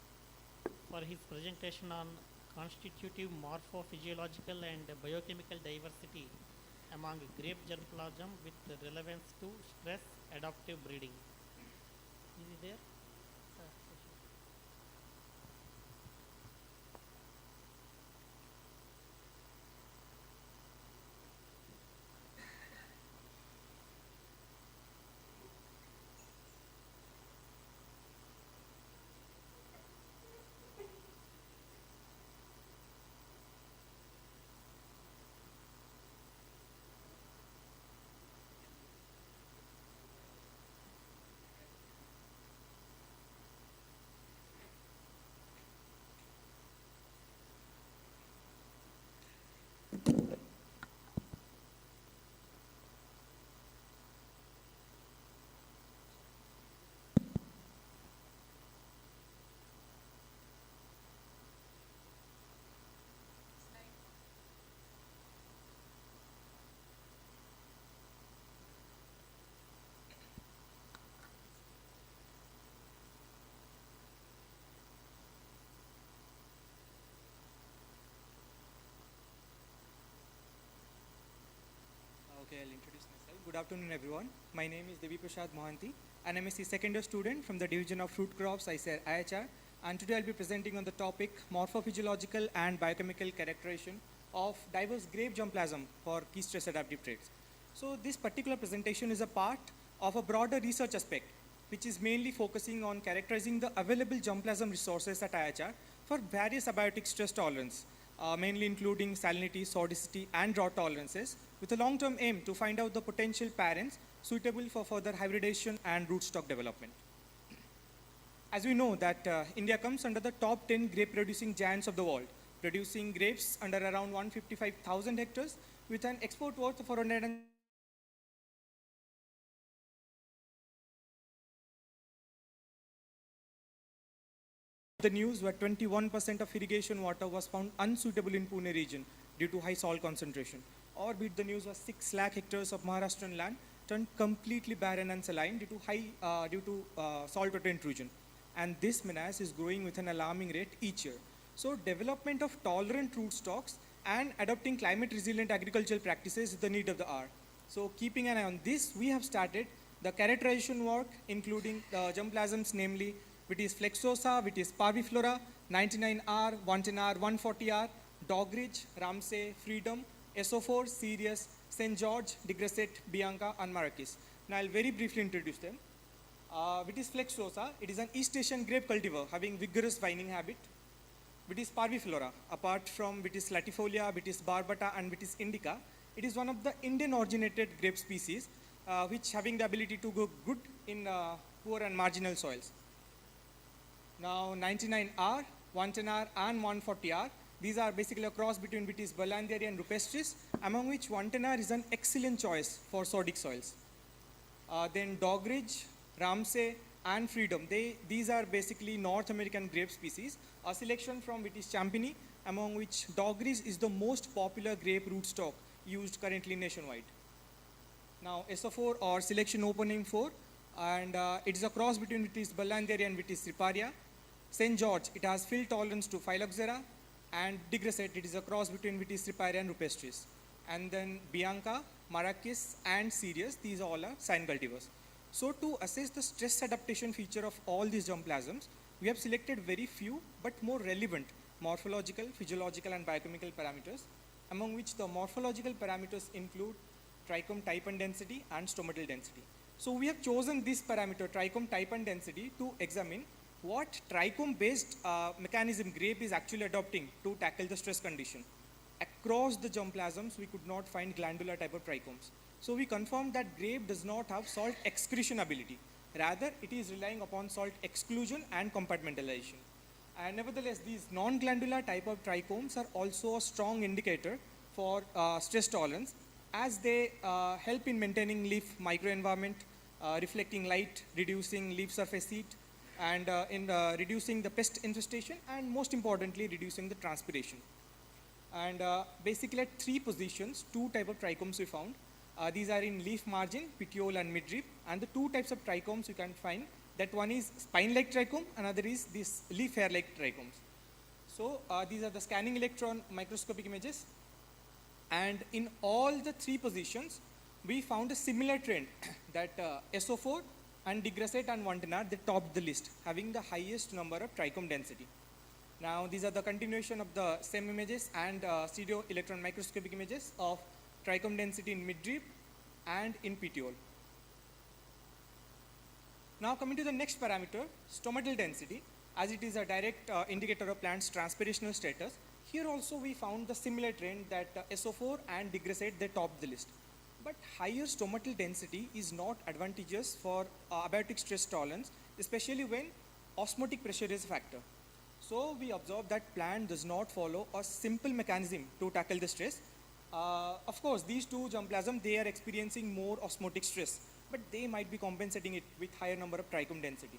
for his presentation on constitutive morphophysiological and biochemical diversity among grape germplasm with relevance to stress adaptive breeding. Is he there? Okay, I'll introduce myself. Good afternoon, everyone. My name is Devi Prasad Mohanty, an MSc second year student from the Division of Fruit Crops, IHR, and today I'll be presenting on the topic morphophysiological and biochemical characterization of diverse grape germplasm for key stress adaptive traits. So this particular presentation is a part of a broader research aspect, which is mainly focusing on characterizing the available germplasm resources at IHR for various abiotic stress tolerance, mainly including salinity, sodicity, and drought tolerances, with a long-term aim to find out the potential parents suitable for further hybridization and rootstock development. As we know that India comes under the top 10 grape-producing giants of the world, producing grapes under around 155,000 hectares with an export worth of around the news where 21% of irrigation water was found unsuitable in Pune region due to high salt concentration. Or beat the news was 6 lakh hectares of Maharashtrian land turned completely barren and saline due to saltwater intrusion. And this menace is growing with an alarming rate each year. So development of tolerant root stocks and adopting climate resilient agricultural practices is the need of the hour. So keeping an eye on this, we have started the characterization work, including the germplasms, namely Vitis flexosa, Vitis parviflora, 99R, 110R, 140R, Dogridge, Ramsay, Freedom, SO4, Sirius, St. George, Digresset, Bianca, and Marrakech. Now I'll very briefly introduce them. Vitis flexosa, it is an East Asian grape cultivar having vigorous vining habit. Vitis parviflora, apart from Vitis latifolia, Vitis barbata, and Vitis indica, it is one of the Indian originated grape species which having the ability to grow good in poor and marginal soils. Now 99R, 110R, and 140R, these are basically a cross between Vitis Ballandieri and rupestris, among which 110R is an excellent choice for sodic soils. Then Dogridge, Ramsay, and Freedom, these are basically North American grape species, a selection from Vitis champigny, among which Dogridge is the most popular grape rootstock used currently nationwide. Now SO4 or selection opening 4, and it is a cross between Vitis Ballandieri and Vitis riparia. St. George, it has field tolerance to Phylloxera, and Digresset, it is a cross between Vitis riparia and rupestris. And then Bianca, Marrakech, and Sirius, these all are sign cultivars. So to assess the stress adaptation feature of all these germplasms, we have selected very few but more relevant morphological, physiological, and biochemical parameters, among which the morphological parameters include trichome type and density and stomatal density. So we have chosen this parameter, trichome type and density, to examine what trichome-based mechanism grape is actually adopting to tackle the stress condition. Across the germplasms, we could not find glandular type of trichomes. So we confirmed that grape does not have salt excretion ability. Rather, it is relying upon salt exclusion and compartmentalization. And nevertheless, these non-glandular type of trichomes are also a strong indicator for stress tolerance, as they help in maintaining leaf microenvironment, reflecting light, reducing leaf surface heat, and in reducing the pest infestation, and most importantly, reducing the transpiration. And basically at 3 positions, 2 type of trichomes we found. These are in leaf margin, petiole, and midrib. And the 2 types of trichomes you can find, that one is spine-like trichome, another is this leaf hair-like trichomes. So these are the scanning electron microscopic images. And in all the 3 positions, we found a similar trend that SO4 and Digresset and 110R, they topped the list, having the highest number of trichome density. Now these are the continuation of the same images and stereo electron microscopic images of trichome density in midrib and in petiole. Now coming to the next parameter, stomatal density, as it is a direct indicator of plant's transpirational status. Here also we found the similar trend that SO4 and Digresset, they topped the list. But higher stomatal density is not advantageous for abiotic stress tolerance, especially when osmotic pressure is a factor. So we observe that plant does not follow a simple mechanism to tackle the stress. Of course, these 2 germplasm, they are experiencing more osmotic stress, but they might be compensating it with higher number of trichome density.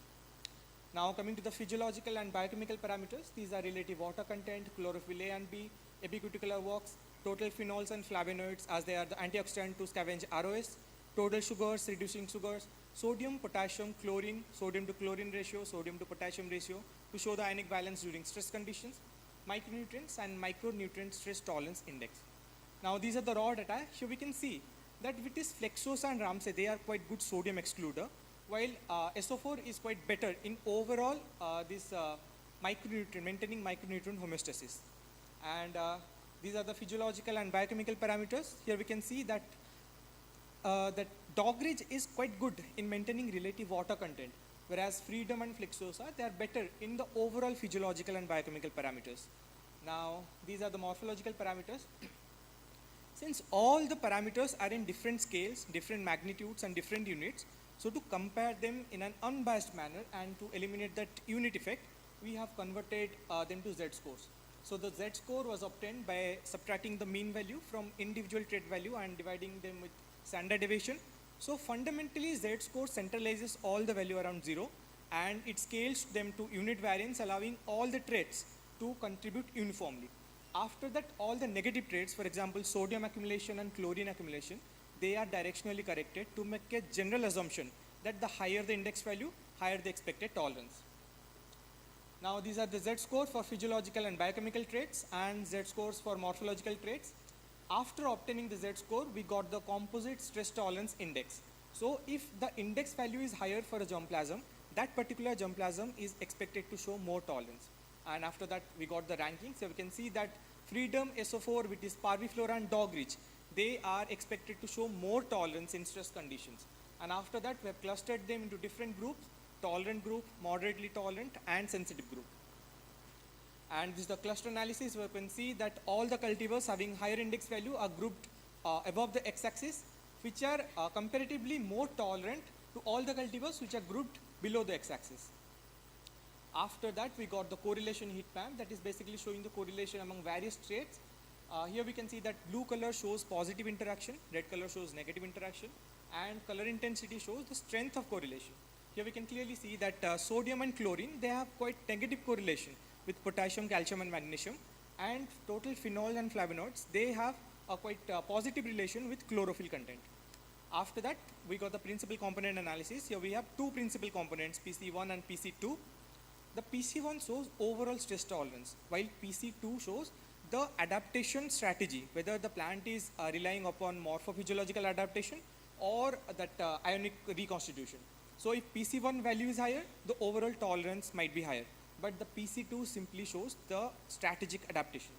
Now coming to the physiological and biochemical parameters, these are relative water content, chlorophyll A and B, epicuticular wax, total phenols and flavonoids, as they are the antioxidant to scavenge ROS, total sugars, reducing sugars, sodium, potassium, chlorine, sodium to chlorine ratio, sodium to potassium ratio, to show the ionic balance during stress conditions, micronutrients and micronutrient stress tolerance index. Now these are the raw data. Here we can see that Vitis flexosa and Ramsay, they are quite good sodium excluder, while SO4 is quite better in overall maintaining micronutrient homeostasis. And these are the physiological and biochemical parameters. Here we can see that that Dogridge is quite good in maintaining relative water content, whereas Freedom and Flexosa, they are better in the overall physiological and biochemical parameters. Now, these are the morphological parameters. Since all the parameters are in different scales, different magnitudes, and different units, so to compare them in an unbiased manner and to eliminate that unit effect, we have converted them to Z scores. So the Z-score was obtained by subtracting the mean value from individual trait value and dividing them with standard deviation. So fundamentally, Z-score centralizes all the value around 0 and it scales them to unit variance, allowing all the traits to contribute uniformly. After that, all the negative traits, for example, sodium accumulation and chlorine accumulation, they are directionally corrected to make a general assumption that the higher the index value, higher the expected tolerance. Now these are the Z-score for physiological and biochemical traits and Z-scores for morphological traits. After obtaining the Z-score, we got the composite stress tolerance index. So if the index value is higher for a germplasm, that particular germplasm is expected to show more tolerance. And after that, we got the ranking. So we can see that Freedom, SO4, which is Parviflora and Dogridge, they are expected to show more tolerance in stress conditions. And after that, we have clustered them into different groups: tolerant group, moderately tolerant, and sensitive group. And this is the cluster analysis, where you can see that all the cultivars having higher index value are grouped above the x-axis, which are comparatively more tolerant to all the cultivars which are grouped below the x-axis. After that, we got the correlation heat map that is basically showing the correlation among various traits. Here we can see that blue color shows positive interaction, red color shows negative interaction, and color intensity shows the strength of correlation. Here we can clearly see that sodium and chlorine, they have quite negative correlation with potassium, calcium and magnesium, and total phenol and flavonoids, they have a quite positive relation with chlorophyll content. After that, we got the principal component analysis. Here we have two principal components, PC1 and PC2. The PC1 shows overall stress tolerance, while PC2 shows the adaptation strategy, whether the plant is relying upon morphophysiological adaptation or that ionic reconstitution. So if PC1 value is higher, the overall tolerance might be higher, but the PC2 simply shows the strategic adaptation.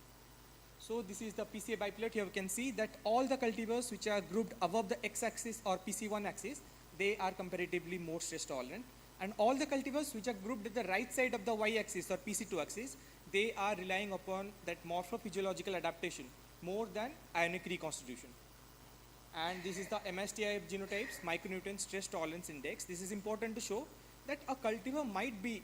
So this is the PCA biplot. Here we can see that all the cultivars which are grouped above the x-axis or PC1 axis, they are comparatively more stress tolerant. And all the cultivars which are grouped at the right side of the y-axis or PC2 axis, they are relying upon that morphophysiological adaptation more than ionic reconstitution. And this is the MSTIF genotypes, micronutrient stress tolerance index. This is important to show that a cultivar might be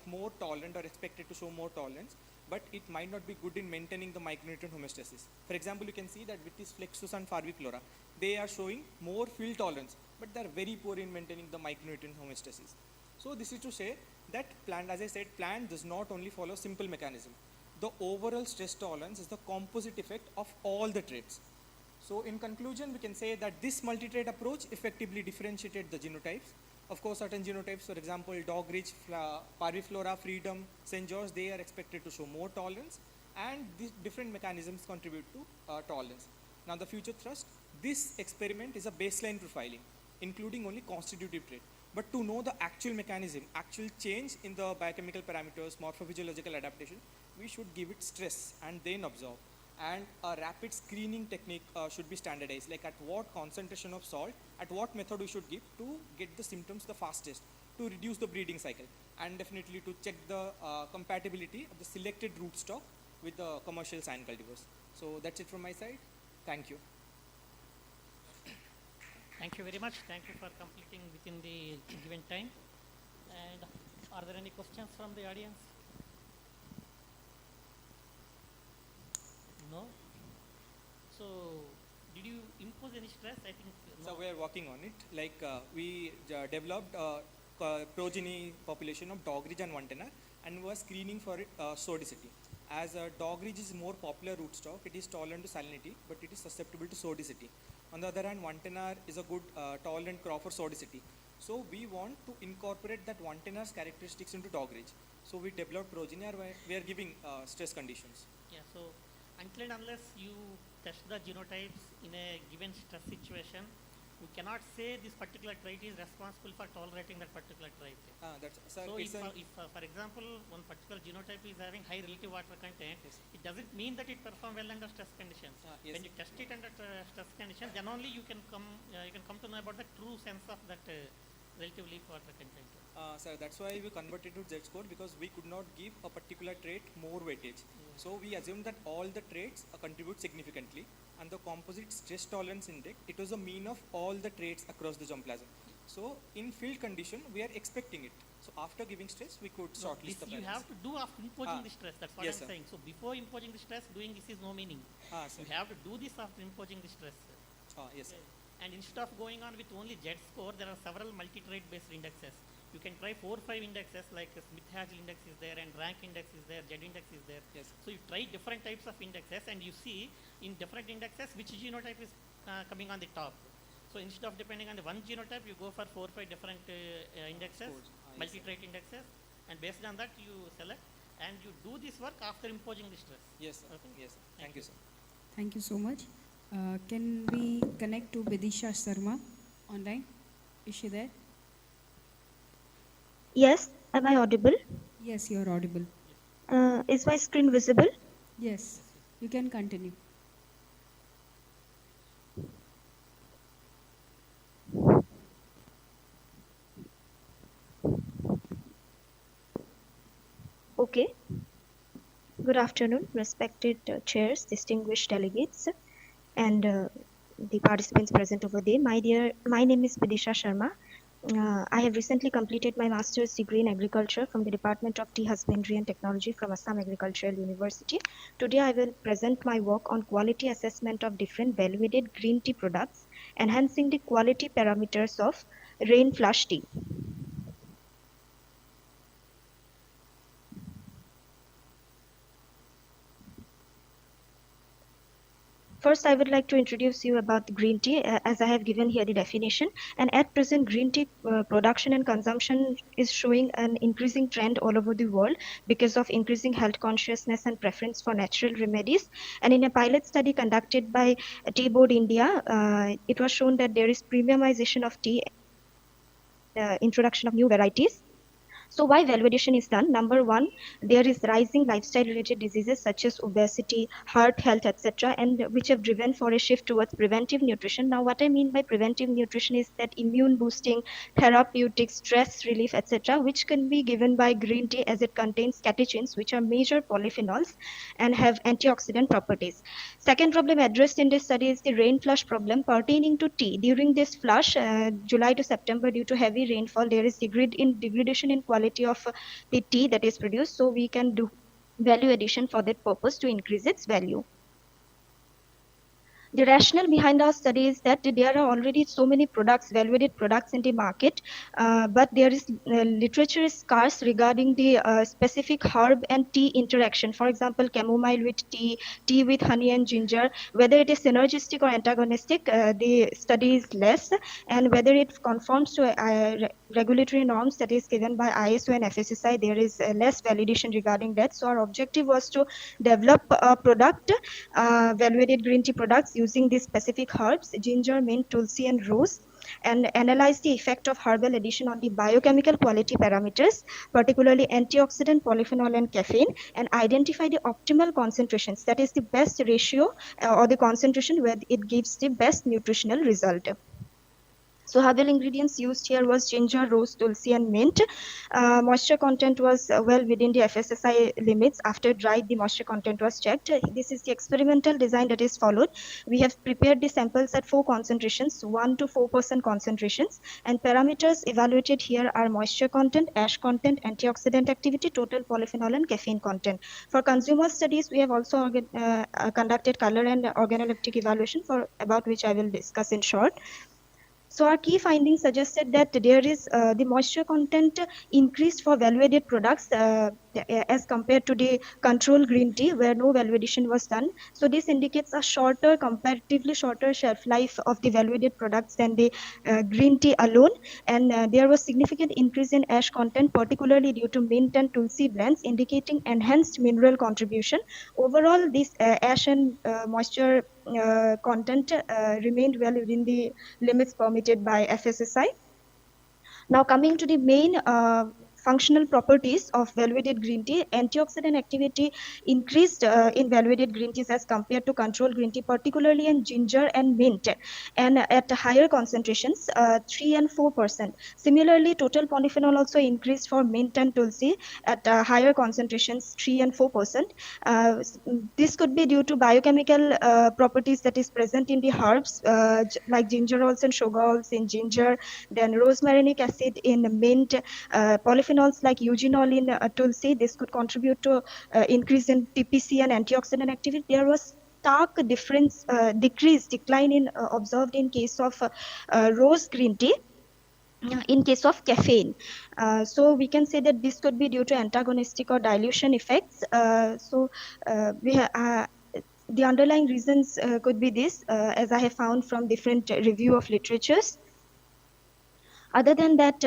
more tolerant or expected to show more tolerance, but it might not be good in maintaining the micronutrient homeostasis. For example, you can see that with this Flexus and Parviflora, they are showing more field tolerance, but they are very poor in maintaining the micronutrient homeostasis. So this is to say that plant, as I said, plant does not only follow simple mechanism. The overall stress tolerance is the composite effect of all the traits. So in conclusion, we can say that this multi-trait approach effectively differentiated the genotypes. Of course, certain genotypes, for example, Dogridge, Parviflora, Freedom, St. George, they are expected to show more tolerance, and these different mechanisms contribute to tolerance. Now the future thrust, this experiment is a baseline profiling, including only constitutive trait. But to know the actual mechanism, actual change in the biochemical parameters, morphophysiological adaptation, we should give it stress and then observe. And a rapid screening technique should be standardized, like at what concentration of salt, at what method we should give to get the symptoms the fastest, to reduce the breeding cycle, and definitely to check the compatibility of the selected rootstock with the commercial sign cultivars. So that's it from my side. Thank you. Thank you very much. Thank you for completing within the given time. And are there any questions from the audience? No? So, did you impose any stress? I think no. So we are working on it. Like we developed a progeny population of Dogridge and Vantenar, and was screening for it, sodicity. As Dogridge is more popular rootstock, it is tolerant to salinity, but it is susceptible to sodicity. On the other hand, Vantenar is a good tolerant crop for sodicity. So we want to incorporate that Vantenar's characteristics into Dogridge. So we developed progeny where we are giving stress conditions. Yeah, so until and unless you test the genotypes in a given stress situation, we cannot say this particular trait is responsible for tolerating that particular trait. So if for example, one particular genotype is having high relative water content, it doesn't mean that it performs well under stress conditions. Yes. When you test it under stress conditions, then only you can come to know about the true sense of that relative leaf water content. So that's why we converted to Z-score, because we could not give a particular trait more weightage. So we assumed that all the traits contribute significantly, and the composite stress tolerance index, it was a mean of all the traits across the germplasm. So in field condition, we are expecting it. So after giving stress, we could No, shortlist the this you parents. have to do after imposing the stress. That's what Yes, I'm sir. saying. So before imposing the stress, doing this is no meaning. Sir. You have to do this after imposing the stress. Yes, sir. And instead of going on with only Z score, there are several multi-trait based indexes. You can try 4 or 5 indexes like Smith-Hazel index is there and rank index is there, Z index is there. Yes. So you try different types of indexes and you see in different indexes which genotype is coming on the top. So instead of depending on the one genotype, you go for 4 or 5 different indexes, multi-trait indexes, and based on that you select and you do this work after imposing the stress. Yes, sir. Okay? Yes, sir. Thank you, sir. Thank you so much. Can we connect to Vidisha Sharma online? Is she there? Yes, am I audible? Yes, you are audible. Is my screen visible? Yes, you can continue. Okay. Good afternoon, respected chairs, distinguished delegates, and the participants present over there. My name is Vidisha Sharma. I have recently completed my master's degree in agriculture from the Department of Tea Husbandry and Technology from Assam Agricultural University. Today I will present my work on quality assessment of different value-added green tea products, enhancing the quality parameters of rain flush tea. First, I would like to introduce you about the green tea, as I have given here the definition. And at present, green tea production and consumption is showing an increasing trend all over the world because of increasing health consciousness and preference for natural remedies. And in a pilot study conducted by Tea Board India, it was shown that there is premiumization of tea, introduction of new varieties. So why value addition is done? Number one, there is rising lifestyle-related diseases such as obesity, heart health, etc., and which have driven for a shift towards preventive nutrition. Now, what I mean by preventive nutrition is that immune boosting, therapeutic, stress relief, etc., which can be given by green tea as it contains catechins, which are major polyphenols and have antioxidant properties. Second problem addressed in this study is the rain flush problem pertaining to tea. During this flush, July to September, due to heavy rainfall, there is degradation in quality of the tea that is produced. So we can do value addition for that purpose to increase its value. The rationale behind our study is that there are already so many products, value-added products in the market, but there is literature is scarce regarding the specific herb and tea interaction. For example, chamomile with tea, tea with honey and ginger, whether it is synergistic or antagonistic, the study is less, and whether it conforms to regulatory norms that is given by ISO and FSSI, there is less validation regarding that. So our objective was to develop a product, value-added green tea products using these specific herbs, ginger, mint, tulsi, and rose, and analyze the effect of herbal addition on the biochemical quality parameters, particularly antioxidant, polyphenol, and caffeine, and identify the optimal concentrations, that is the best ratio or the concentration where it gives the best nutritional result. So herbal ingredients used here was ginger, rose, tulsi, and mint. Moisture content was well within the FSSI limits. After dried, the moisture content was checked. This is the experimental design that is followed. We have prepared the samples at 4 concentrations, 1 to 4% concentrations, and parameters evaluated here are moisture content, ash content, antioxidant activity, total polyphenol, and caffeine content. For consumer studies, we have also conducted color and organoleptic evaluation, for about which I will discuss in short. So our key findings suggested that there is the moisture content increased for value-added products as compared to the control green tea where no value addition was done. So this indicates a shorter, comparatively shorter shelf life of the value-added products than the green tea alone. And there was significant increase in ash content, particularly due to mint and tulsi blends, indicating enhanced mineral contribution. Overall, this ash and moisture content remained well within the limits permitted by FSSI. Now coming to the main functional properties of value-added green tea. Antioxidant activity increased in value-added green teas as compared to control green tea, particularly in ginger and mint, and at higher concentrations, 3 and 4%. Similarly, total polyphenol also increased for mint and tulsi at higher concentrations, 3 and 4%. This could be due to biochemical properties that is present in the herbs, like gingerols and sugarols in ginger, then rosmarinic acid in mint, polyphenols like eugenol in tulsi. This could contribute to increase in TPC and antioxidant activity. There was stark decline in observed in case of rose green tea in case of caffeine. So we can say that this could be due to antagonistic or dilution effects. The underlying reasons could be this, as I have found from different review of literatures. Other than that,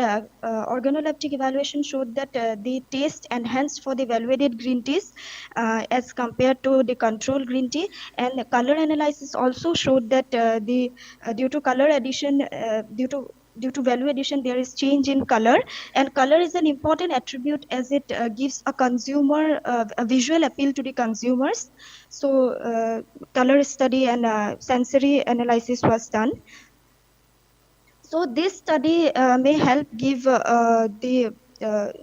organoleptic evaluation showed that the taste enhanced for the evaluated green teas as compared to the control green tea, and color analysis also showed that due to color addition, due to value addition, there is change in color, and color is an important attribute as it gives a consumer a visual appeal to the consumers. So color study and sensory analysis was done. So this study may help give the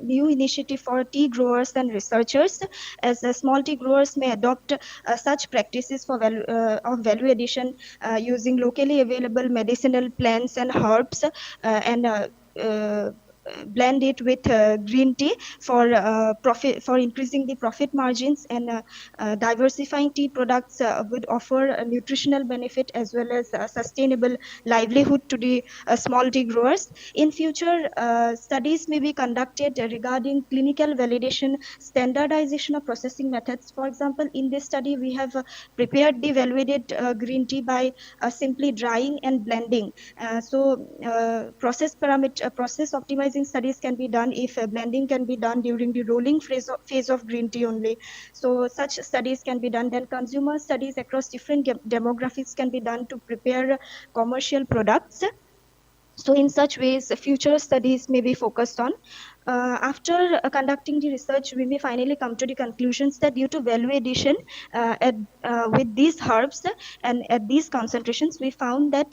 new initiative for tea growers and researchers, as small tea growers may adopt such practices for value addition using locally available medicinal plants and herbs and blend it with green tea for for increasing the profit margins, and diversifying tea products would offer a nutritional benefit as well as sustainable livelihood to the small tea growers. In future, studies may be conducted regarding clinical validation, standardization of processing methods. For example, in this study, we have prepared the validated green tea by simply drying and blending. Process optimizing studies can be done if blending can be done during the rolling phase of green tea only. So such studies can be done. Then consumer studies across different demographics can be done to prepare commercial products. So in such ways, future studies may be focused on. After conducting the research, we may finally come to the conclusions that due to value addition with these herbs and at these concentrations, we found that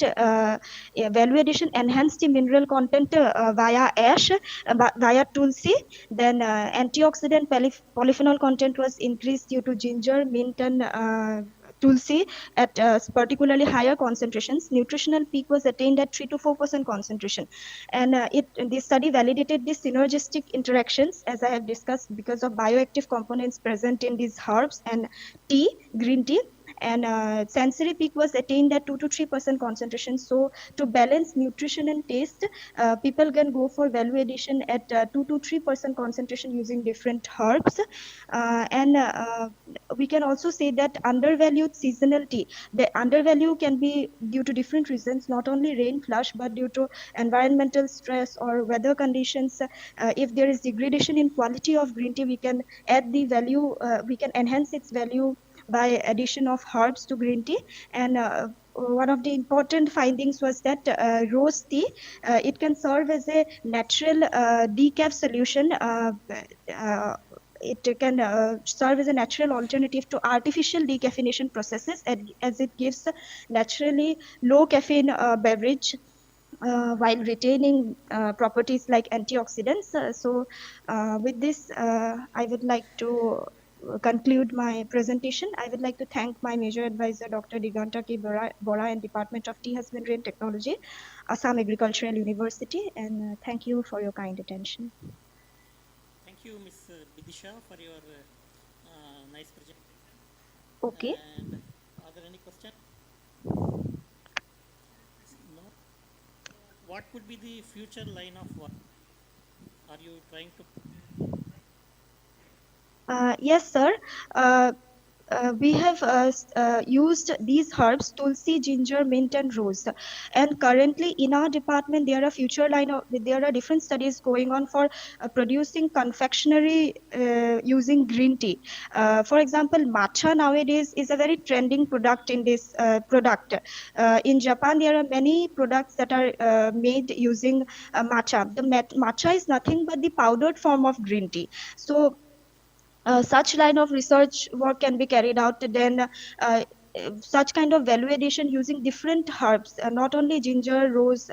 value addition enhanced the mineral content via ash, via tulsi. Then antioxidant polyphenol content was increased due to ginger, mint, and tulsi at particularly higher concentrations. Nutritional peak was attained at 3 to 4% concentration, and this study validated the synergistic interactions, as I have discussed, because of bioactive components present in these herbs and tea, green tea. And sensory peak was attained at 2 to 3% concentration. So to balance nutrition and taste, people can go for value addition at 2 to 3% concentration using different herbs. And we can also say that undervalued seasonality. The undervalue can be due to different reasons, not only rain flush, but due to environmental stress or weather conditions. If there is degradation in quality of green tea, we can add the value, we can enhance its value by addition of herbs to green tea. And one of the important findings was that rose tea, it can serve as a natural decaf solution. It can serve as a natural alternative to artificial decaffeination processes, as it gives naturally low caffeine beverage while retaining properties like antioxidants. With this, I would like to conclude my presentation. I would like to thank my major advisor, Dr. Diganta K. Bora and Department of Tea Husbandry and Technology, Assam Agricultural University, and thank you for your kind attention. Thank you, Ms. Bidisha, for your nice presentation. Okay. And are there any questions? No. What could be the future line of work? Are you trying to? Yes, sir. we have used these herbs, tulsi, ginger, mint, and rose. And currently in our department, there are there are different studies going on for producing confectionery using green tea. For example, matcha nowadays is a very trending product in this product. In Japan, there are many products that are made using matcha. The matcha is nothing but the powdered form of green tea. So such line of research work can be carried out. Then such kind of value addition using different herbs, not only ginger, rose,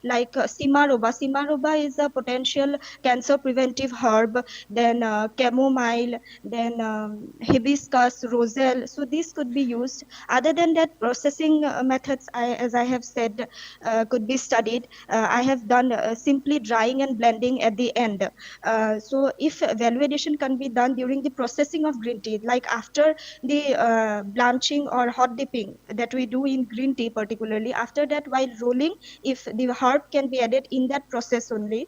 like simaroba. Simaroba is a potential cancer preventive herb. Then chamomile, then hibiscus, roselle. So these could be used. Other than that, processing methods, as I have said, could be studied. I have done simply drying and blending at the end. So if value addition can be done during the processing of green tea, like after the blanching or hot dipping that we do in green tea particularly, after that while rolling, if the herb can be added in that process only.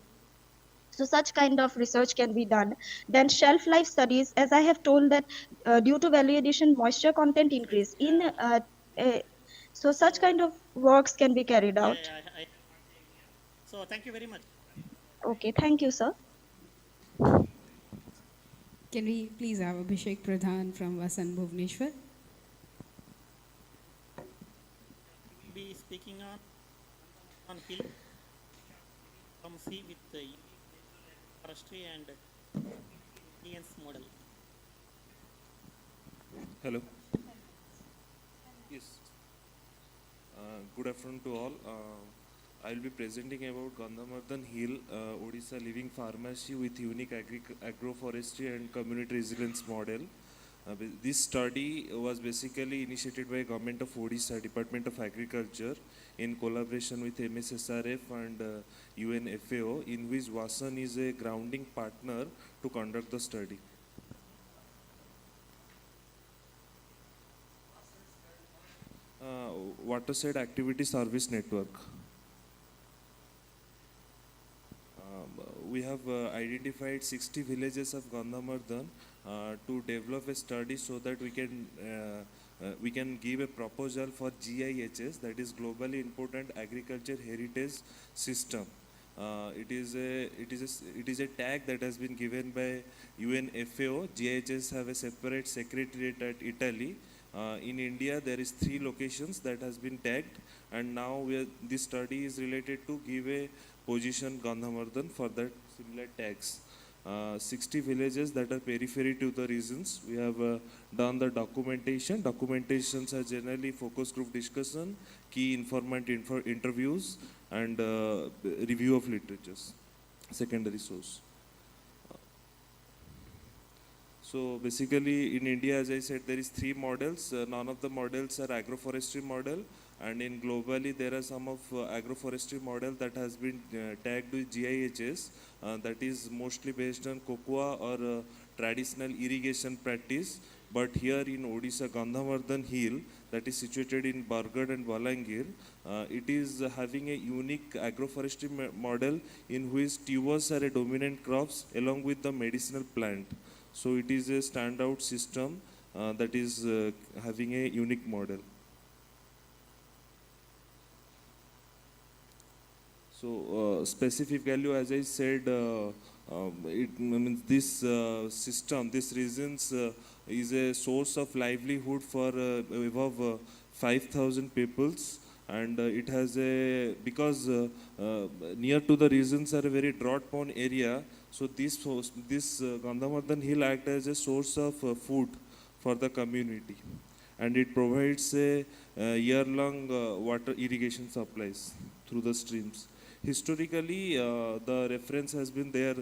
So such kind of research can be done. Then shelf life studies, as I have told that due to value addition, moisture content increase in so such kind of works can be carried out. So thank you very much. Okay, thank you, sir. Can we please have Abhishek Pradhan from Vasan Bhubaneswar? We'll be speaking on hill from sea with the forestry and Indians model. Hello. Yes. Good afternoon to all. I will be presenting about Gandhamardan Hill, Odisha Living Pharmacy with unique agroforestry and community resilience model. This study was basically initiated by Government of Odisha, Department of Agriculture, in collaboration with MSSRF and UNFAO, in which Vasan is a grounding partner to conduct the study. Waterside Activity Service Network. We have identified 60 villages of Gandhamardan to develop a study so that we can give a proposal for GIHS, that is Globally Important Agriculture Heritage System. It is a tag that has been given by UNFAO. GIHS have a separate secretariat at Italy. In India, there is 3 locations that has been tagged, and now this study is related to give a position Gandhamardan for that similar tags. 60 villages that are periphery to the regions. We have done the documentation. Documentations are generally focus group discussion, key informant interviews, and review of literatures, secondary source. So basically in India, as I said, there is 3 models. None of the models are agroforestry model, and in globally there are some of agroforestry model that has been tagged with GIHS, that is mostly based on cocoa or traditional irrigation practice. But here in Odisha, Gandhamardan Hill, that is situated in Bargarh and Balangir, it is having a unique agroforestry model in which tubers are a dominant crops along with the medicinal plant. So it is a standout system that is having a unique model. So specific value, as I said, it means this system, this regions is a source of livelihood for above 5,000 peoples, and it has a, because near to the regions are a very drought-prone area, so this Gandhamardan Hill acts as a source of food for the community, and it provides a year-long water irrigation supplies through the streams. Historically, the reference has been there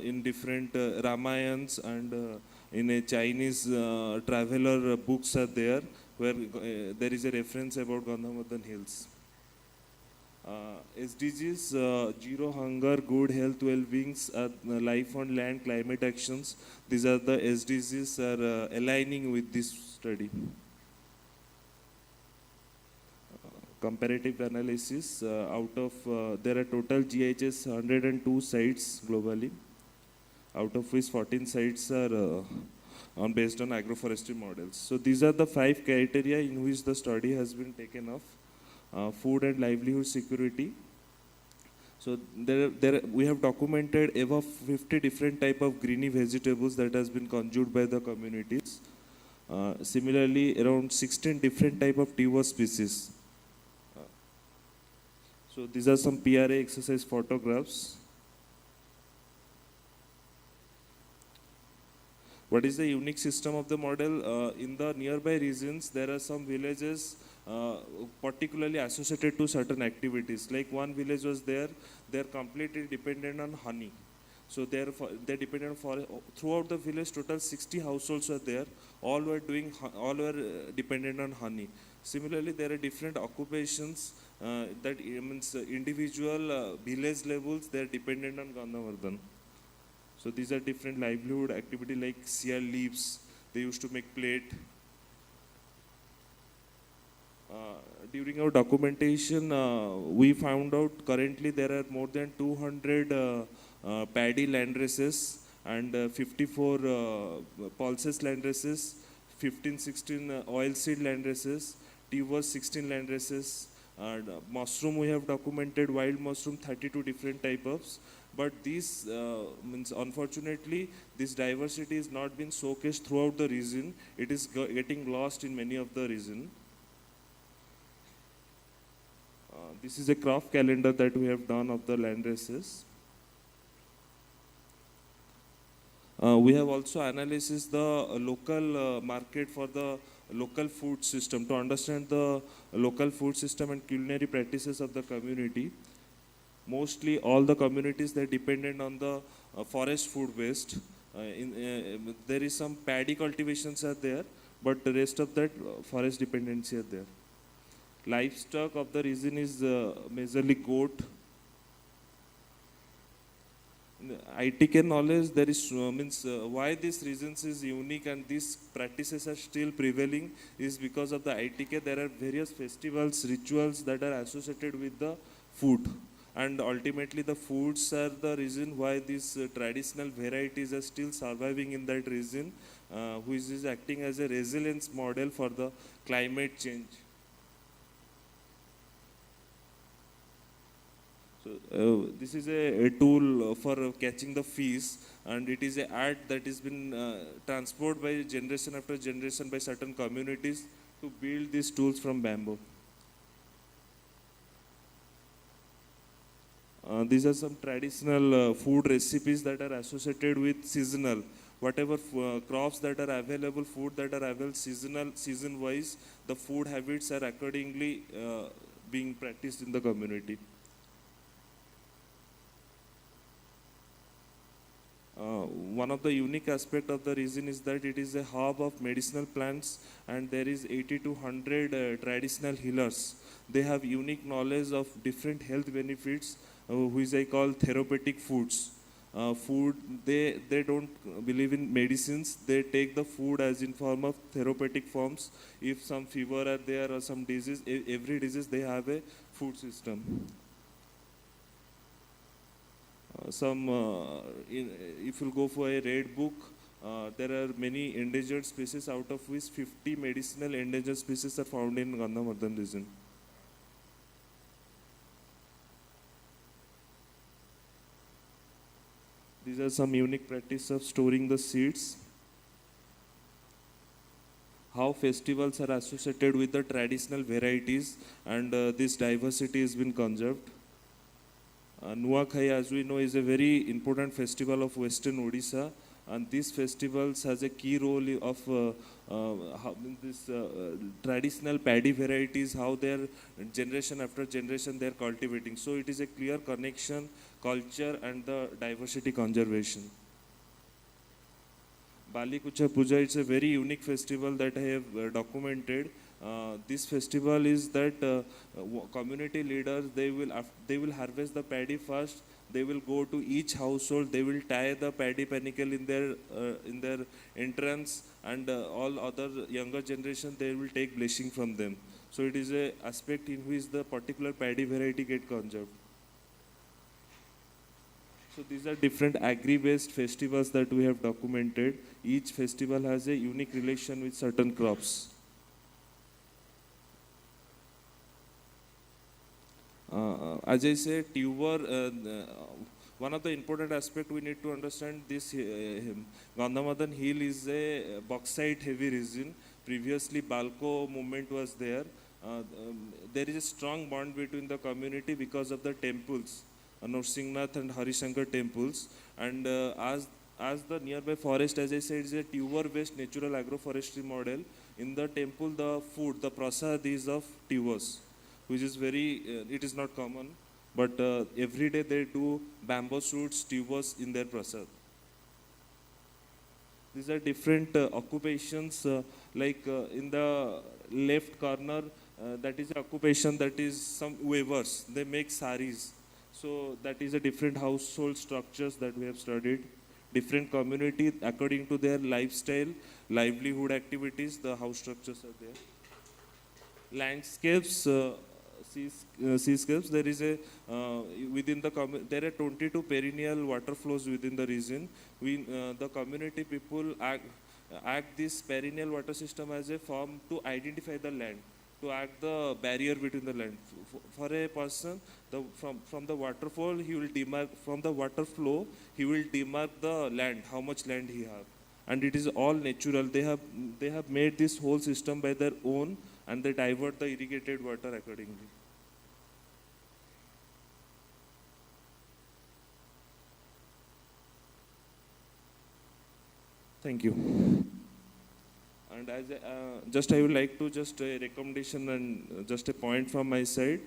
in different Ramayans, and in a Chinese traveler books are there, where there is a reference about Gandhamardan Hills. SDGs, zero hunger, good health, well-being, life on land, climate actions. These are the SDGs are aligning with this study. Comparative analysis, out of, there are total GIHS 102 sites globally, out of which 14 sites are based on agroforestry models. So these are the 5 criteria in which the study has been taken of. Food and livelihood security. So we have documented above 50 different type of greeny vegetables that has been consumed by the communities. Similarly, around 16 different type of tuber species. So these are some PRA exercise photographs. What is the unique system of the model? In the nearby regions, there are some villages particularly associated to certain activities. Like one village was there, they're completely dependent on honey. So they're dependent for throughout the village. Total 60 households are there. All were dependent on honey. Similarly, there are different occupations that means individual village levels. They are dependent on Gandhavardhan. So these are different livelihood activity like sear leaves. They used to make plate. During our documentation, we found out currently there are more than 200 paddy land races and 54 pulses land races, 15-16 oilseed land races, tuber 16 land races, and mushroom we have documented wild mushroom 32 different types. But this means unfortunately this diversity is not been showcased throughout the region. It is getting lost in many of the region. This is a craft calendar that we have done of the land races. We have also analyzed the local market for the local food system to understand the local food system and culinary practices of the community. Mostly all the communities that dependent on the forest food waste. There is some paddy cultivations are there, but the rest of that forest dependency are there. Livestock of the region is majorly goat. ITK knowledge, there is why this regions is unique and these practices are still prevailing is because of the ITK. There are various festivals, rituals that are associated with the food, and ultimately the foods are the reason why these traditional varieties are still surviving in that region, which is acting as a resilience model for the climate change. So this is a tool for catching the fish, and it is an art that has been transported by generation after generation by certain communities to build these tools from bamboo. These are some traditional food recipes that are associated with seasonal. Whatever crops that are available, food that are available seasonal, season-wise, the food habits are accordingly being practiced in the community. One of the unique aspect of the region is that it is a hub of medicinal plants, and there is 80 to 100 traditional healers. They have unique knowledge of different health benefits, which I call therapeutic foods. They don't believe in medicines. They take the food as in form of therapeutic forms. If some fever are there or some disease, every disease they have a food system. If you go for a red book, there are many endangered species, out of which 50 medicinal endangered species are found in Gandhavardhan region. These are some unique practice of storing the seeds. How festivals are associated with the traditional varieties, and this diversity has been conserved. Nuakhai, as we know, is a very important festival of Western Odisha, and these festivals has a key role of traditional paddy varieties, how their generation after generation they are cultivating. So it is a clear connection, culture and the diversity conservation. Bali Kucha Puja, it's a very unique festival that I have documented. This festival is that community leaders, they will harvest the paddy first. They will go to each household. They will tie the paddy panicle in their entrance, and all other younger generation, they will take blessing from them. So it is a aspect in which the particular paddy variety get conserved. So these are different agri-based festivals that we have documented. Each festival has a unique relation with certain crops. As I said, tuber, one of the important aspect we need to understand this Gandhamadan Hill is a bauxite heavy region. Previously Balco movement was there. There is a strong bond between the community because of the temples, Narsingnath and Harishankar temples. And as the nearby forest, as I said, is a tuber based natural agroforestry model. In the temple, the food, the prasad is of tubers, which is very, it is not common, but every day they do bamboo shoots, tubers in their prasad. These are different occupations, like in the left corner, that is occupation, that is some weavers, they make saris. So that is a different household structures that we have studied. Different community according to their lifestyle, livelihood activities, the house structures are there. Landscapes, seascapes, there is a within the there are 22 perennial water flows within the region. The community people act this perennial water system as a form to identify the land, to act the barrier between the land. For a person, from the waterfall, he will demark, from the water flow, he will demark the land, how much land he have. And it is all natural. They have made this whole system by their own, and they divert the irrigated water accordingly. Thank you. And as just I would like to just a recommendation and just a point from my side.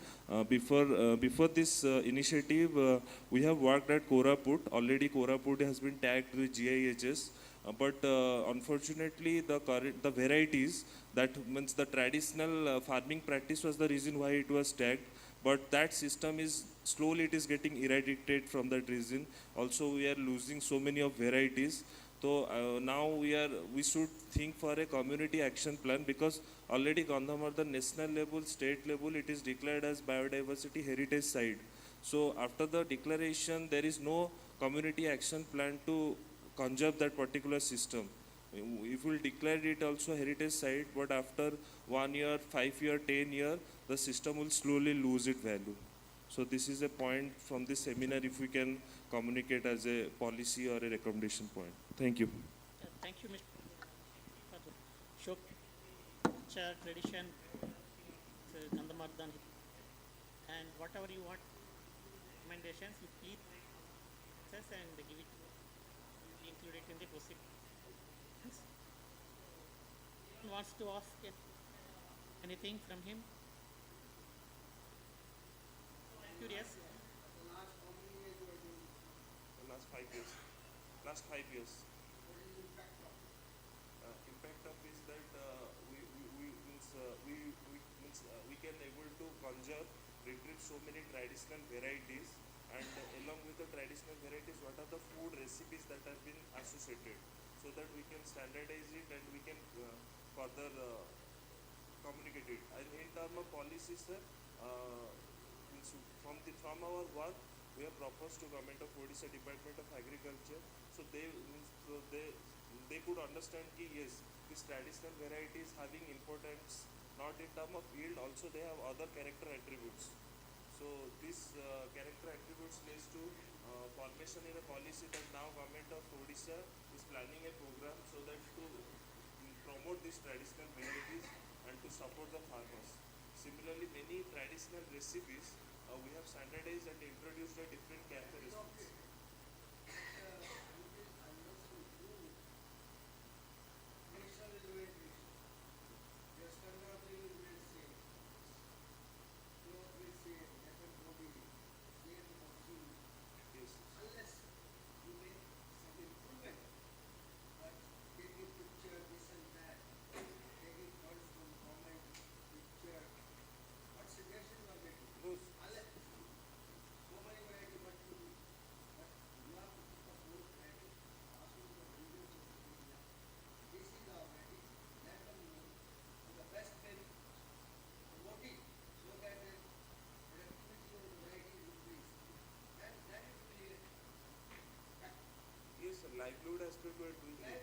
Before this initiative, we have worked at Koraput. Already Koraput has been tagged with GIHS. But unfortunately, the varieties, that means the traditional farming practice was the reason why it was tagged. But that system is slowly it is getting eradicated from that region. Also, we are losing so many of varieties. So now we should think for a community action plan, because already Gandhamardan national level, state level, it is declared as biodiversity heritage site. So after the declaration, there is no community action plan to conserve that particular system. If we will declare it also heritage site, but after 1 year, 5 year, 10 year, the system will slowly lose its value. So this is a point from this seminar, if we can communicate as a policy or a recommendation point. Thank you. Thank you, Mr. for the show, culture, tradition, Gandhamardan, and whatever you want recommendations, you please access and give it, include it in the procedure. Anyone wants to ask anything from him? Curious. Last 5 years. Last 5 years. Impact of is that we can able to conserve, retrieve so many traditional varieties, and along with the traditional varieties, what are the food recipes that have been associated, so that we can standardize it and we can further communicate it. And in terms of policies, sir, from our work, we have proposed to Government of Odisha Department of Agriculture, so they could understand that yes, this traditional variety is having importance not in terms of yield, also they have other character attributes. So this character attributes leads to formation in a policy that now Government of Odisha is planning a program so that to promote these traditional varieties and to support the farmers. Similarly, many traditional recipes we have standardized and introduced a different cafe recipes. livelihood aspect we are doing it.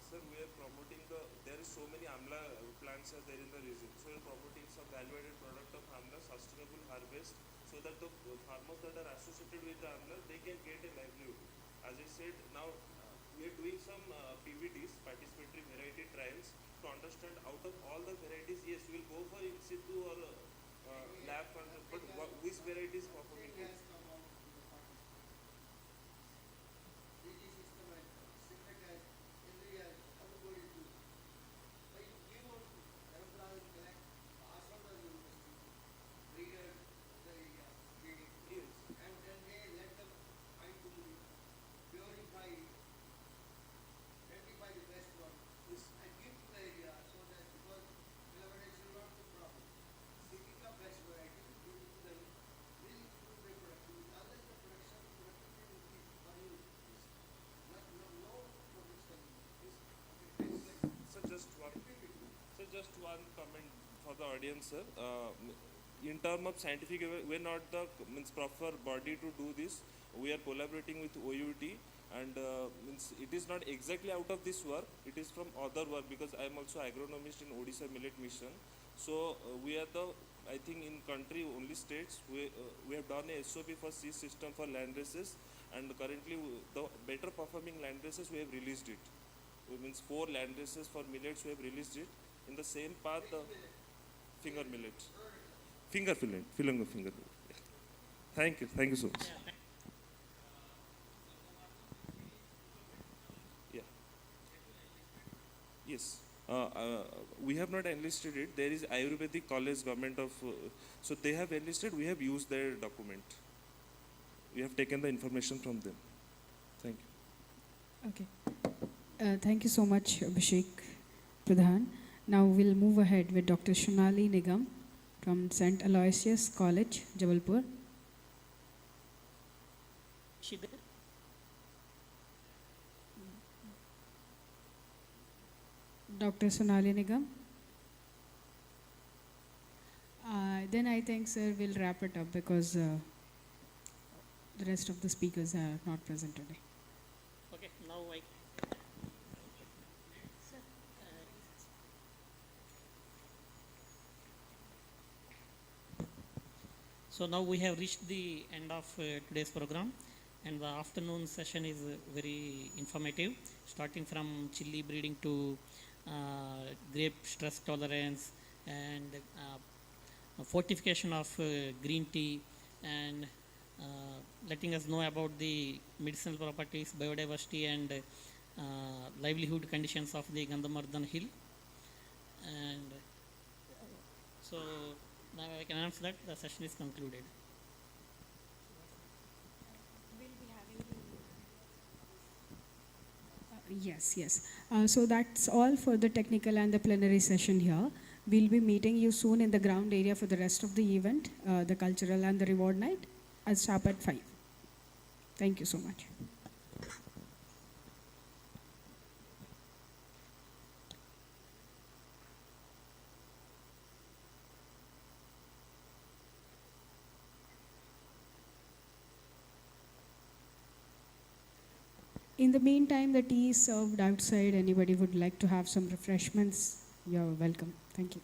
Sir, we are promoting there is so many amla plants are there in the region. So we are promoting some value-added product of amla, sustainable harvest, so that the farmers that are associated with the amla, they can get a livelihood. As I said, now we are doing some PVTs, participatory variety trials, to understand out of all the varieties, yes, we will go for in situ or lab concept, but which varieties performing good? Just one comment for the audience, sir. In terms of scientific, we are not the proper body to do this. We are collaborating with OUT, and it is not exactly out of this work. It is from other work, because I am also agronomist in Odisha Millet Mission. So we are the, I think in country only states we have done a SOP for seed system for land races, and currently the better performing land races we have released it. It means 4 land races for millets we have released it. In the same path, finger millet. Finger millet. Finger millet. Thank you so much. Yeah. Yes. We have not enlisted it. There is Ayurvedic College Government of, so they have enlisted, we have used their document. We have taken the information from them. Thank you. Okay. Thank you so much, Abhishek Pradhan. Now we'll move ahead with Dr. Shunali Nigam from St. Aloysius College, Jabalpur. She there? Dr. Sonali Nigam. Then I think, sir, we'll wrap it up because the rest of the speakers are not present today. Okay, now I. So now we have reached the end of today's program, and the afternoon session is very informative, starting from chili breeding to grape stress tolerance and fortification of green tea, and letting us know about the medicinal properties, biodiversity, and livelihood conditions of the Gandhamardhan hill. And so now I can announce that the session is concluded. Yes. So that's all for the technical and the plenary session here. We'll be meeting you soon in the ground area for the rest of the event, the cultural and the reward night, as sharp at 5. Thank you so much. In the meantime, the tea is served outside. Anybody would like to have some refreshments, you're welcome. Thank you.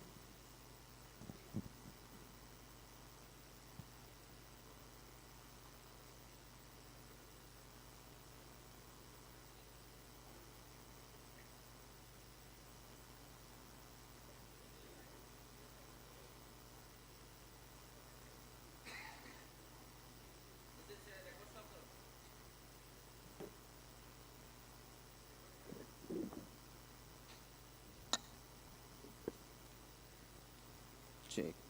Check.